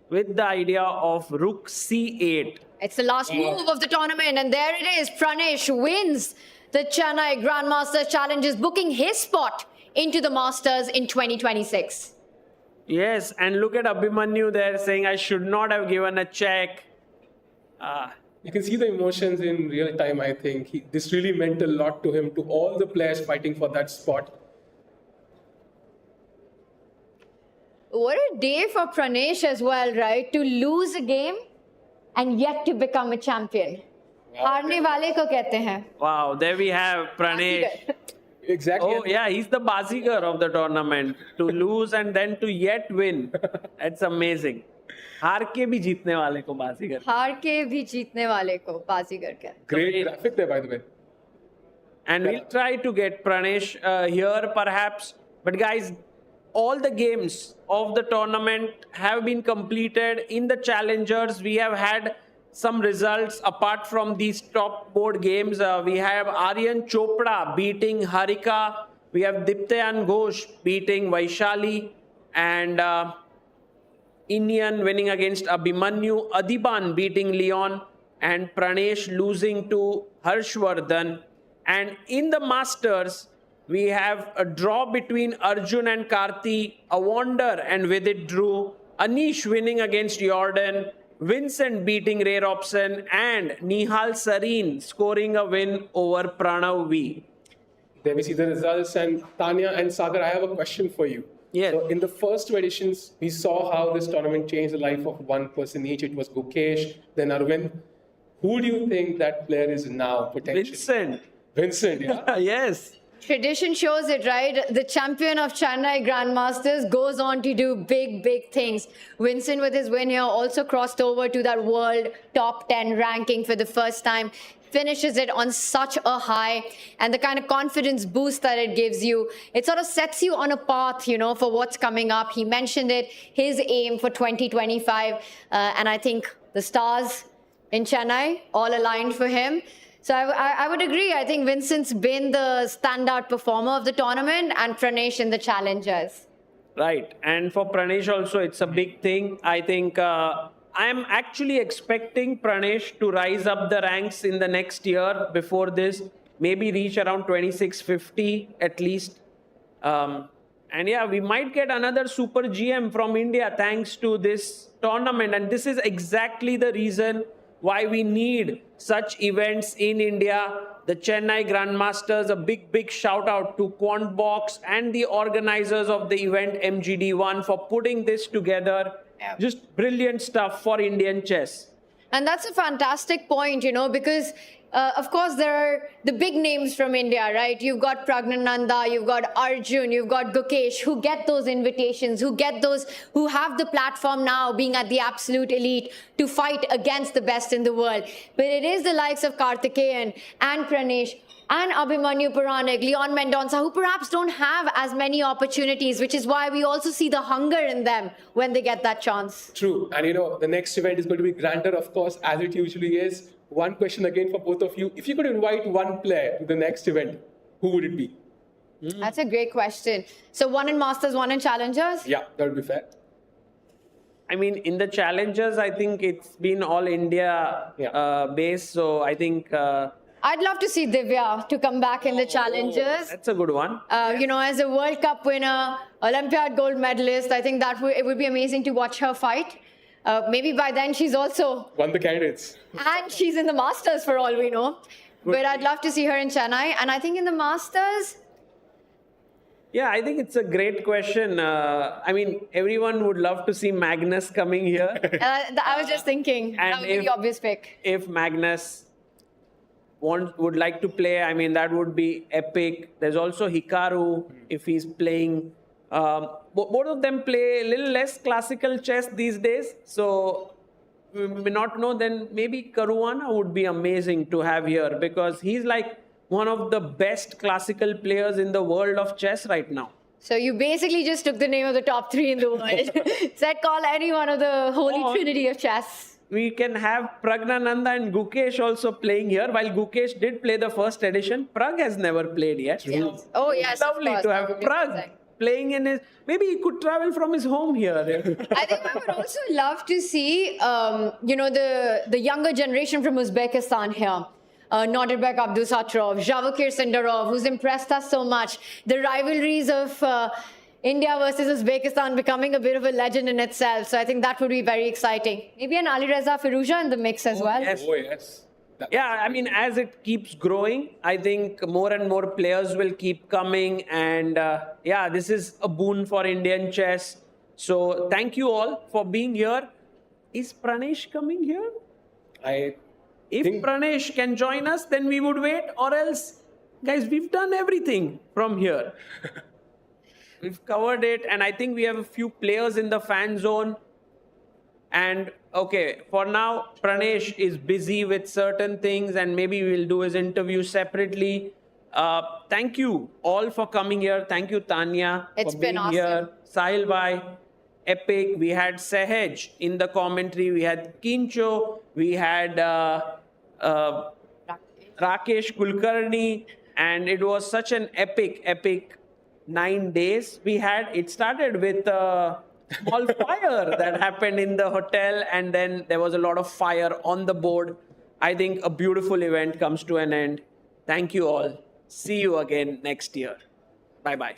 Speaker 5: with the idea of rook c8.
Speaker 8: It's the last move of the tournament, and there it is. Pranesh wins the Chennai Grandmasters Challenges, booking his spot into the Masters in 2026.
Speaker 5: Yes, and look at Abhimanyu there saying, I should not have given a check.
Speaker 12: You can see the emotions in real time, I think. This really meant a lot to him, to all the players fighting for that spot.
Speaker 8: What a day for Pranesh as well, right? To lose a game and yet to become a champion. हारने वाले को कहते हैं.
Speaker 5: Wow, there we have Pranesh.
Speaker 12: Exactly.
Speaker 5: Oh yeah, he's the bazigar of the tournament. To lose and then to yet win. That's amazing. हार के भी जीतने वाले को बाजीगर.
Speaker 8: हार के भी जीतने वाले को बाजीगर कहते हैं.
Speaker 12: Great graphic there, by the way.
Speaker 5: And we'll try to get Pranesh here perhaps. But guys, all the games of the tournament have been completed. In the challengers, we have had some results apart from these top board games. We have Aryan Chopra beating Harika. We have Diptayan Ghosh beating Vaishali. And Indian winning against Abhimanyu. Adiban beating Leon. And Pranesh losing to Harshvardhan. And in the Masters, we have a draw between Arjun and Karthi, a Wander and Vidit Drew, Anish winning against Jordan, Vincent beating Ray Robson, and Nihal Sareen scoring a win over Pranav V.
Speaker 12: There we see the results, and Tanya and Sagar, I have a question for you.
Speaker 5: Yes.
Speaker 12: So in the first two editions, we saw how this tournament changed the life of one person each. It was Gukesh, then Arvind. Who do you think that player is now, potentially? Vincent, yeah?
Speaker 5: Yes.
Speaker 8: Tradition shows it, right? The champion of Chennai Grandmasters goes on to do big, big things. Vincent, with his win here, also crossed over to that world top 10 ranking for the first time. Finishes it on such a high, and the kind of confidence boost that it gives you, it sort of sets you on a path, you know, for what's coming up. He mentioned it, his aim for 2025, and I think the stars in Chennai all aligned for him. So I would agree. I think Vincent's been the standout performer of the tournament, and Pranesh in the challengers.
Speaker 5: Right. And for Pranesh also, it's a big thing. I think I'm actually expecting Pranesh to rise up the ranks in the next year before this. Maybe reach around 2650 at least. And yeah, we might get another super GM from India thanks to this tournament. And this is exactly the reason why we need such events in India. The Chennai Grandmasters, a big, big shout out to QUANTBOX and the organizers of the event MGD1 for putting this together.
Speaker 8: Yeah.
Speaker 5: Just brilliant stuff for Indian chess.
Speaker 8: And that's a fantastic point, you know, because of course there are the big names from India, right? You've got Pragnananda, you've got Arjun, you've got Gukesh, who get those invitations, who have the platform now being at the absolute elite to fight against the best in the world. But it is the likes of Karthikeyan and Pranesh and Abhimanyu Puranik, Leon Mendonça, who perhaps don't have as many opportunities, which is why we also see the hunger in them when they get that chance.
Speaker 12: True. And you know, the next event is going to be grander, of course, as it usually is. One question again for both of you. If you could invite one player to the next event, who would it be?
Speaker 8: That's a great question. So one in Masters, one in Challengers?
Speaker 12: Yeah, that would be fair.
Speaker 5: I mean, in the challengers, I think it's been all India based. So I think...
Speaker 8: I'd love to see Divya to come back in the Challengers.
Speaker 5: That's a good one.
Speaker 8: You know, as a World Cup winner, Olympiad gold medalist, I think it would be amazing to watch her fight. Maybe by then she's also...
Speaker 12: Won the candidates.
Speaker 8: And she's in the Masters for all we know. But I'd love to see her in Chennai. And I think in the Masters...
Speaker 5: Yeah, I think it's a great question. I mean, everyone would love to see Magnus coming here.
Speaker 8: I was just thinking, that would be the obvious pick.
Speaker 5: If Magnus would like to play, I mean, that would be epic. There's also Hikaru, if he's playing. Both of them play a little less classical chess these days. So we may not know, then maybe Caruana would be amazing to have here because he's like one of the best classical players in the world of chess right now.
Speaker 8: So you basically just took the name of the top 3 in the world. Said call any one of the holy trinity of chess.
Speaker 5: We can have Pragnananda and Gukesh also playing here. While Gukesh did play the first edition, Prag has never played yet.
Speaker 8: Yes. Oh, yes.
Speaker 5: Lovely to have Prag playing in his. Maybe he could travel from his home here.
Speaker 8: I think I would also love to see, the younger generation from Uzbekistan here. Nodirbek Abdusattorov, Javakir Sindarov, who's impressed us so much. The rivalries of India versus Uzbekistan becoming a bit of a legend in itself. So I think that would be very exciting. Maybe an Alireza Firouzja in the mix as well.
Speaker 5: Yes.
Speaker 12: Oh, yes.
Speaker 5: Yeah, I mean, as it keeps growing, I think more and more players will keep coming. And yeah, this is a boon for Indian chess. So thank you all for being here. Is Pranesh coming here? If Pranesh can join us, then we would wait. Or else, guys, we've done everything from here. We've covered it. And I think we have a few players in the fan zone. And okay, for now, Pranesh is busy with certain things and maybe we'll do his interview separately. Thank you all for coming here. Thank you, Tanya,
Speaker 8: It's
Speaker 5: for
Speaker 8: been
Speaker 5: being
Speaker 8: awesome.
Speaker 5: here. Sahil bhai, epic. We had Sehaj in the commentary. We had Kincho. We had Rakesh Kulkarni. And it was such an epic 9 days we had. It started with small fire that happened in the hotel, and then there was a lot of fire on the board. I think a beautiful event comes to an end. Thank you all. See you again next year. Bye-bye.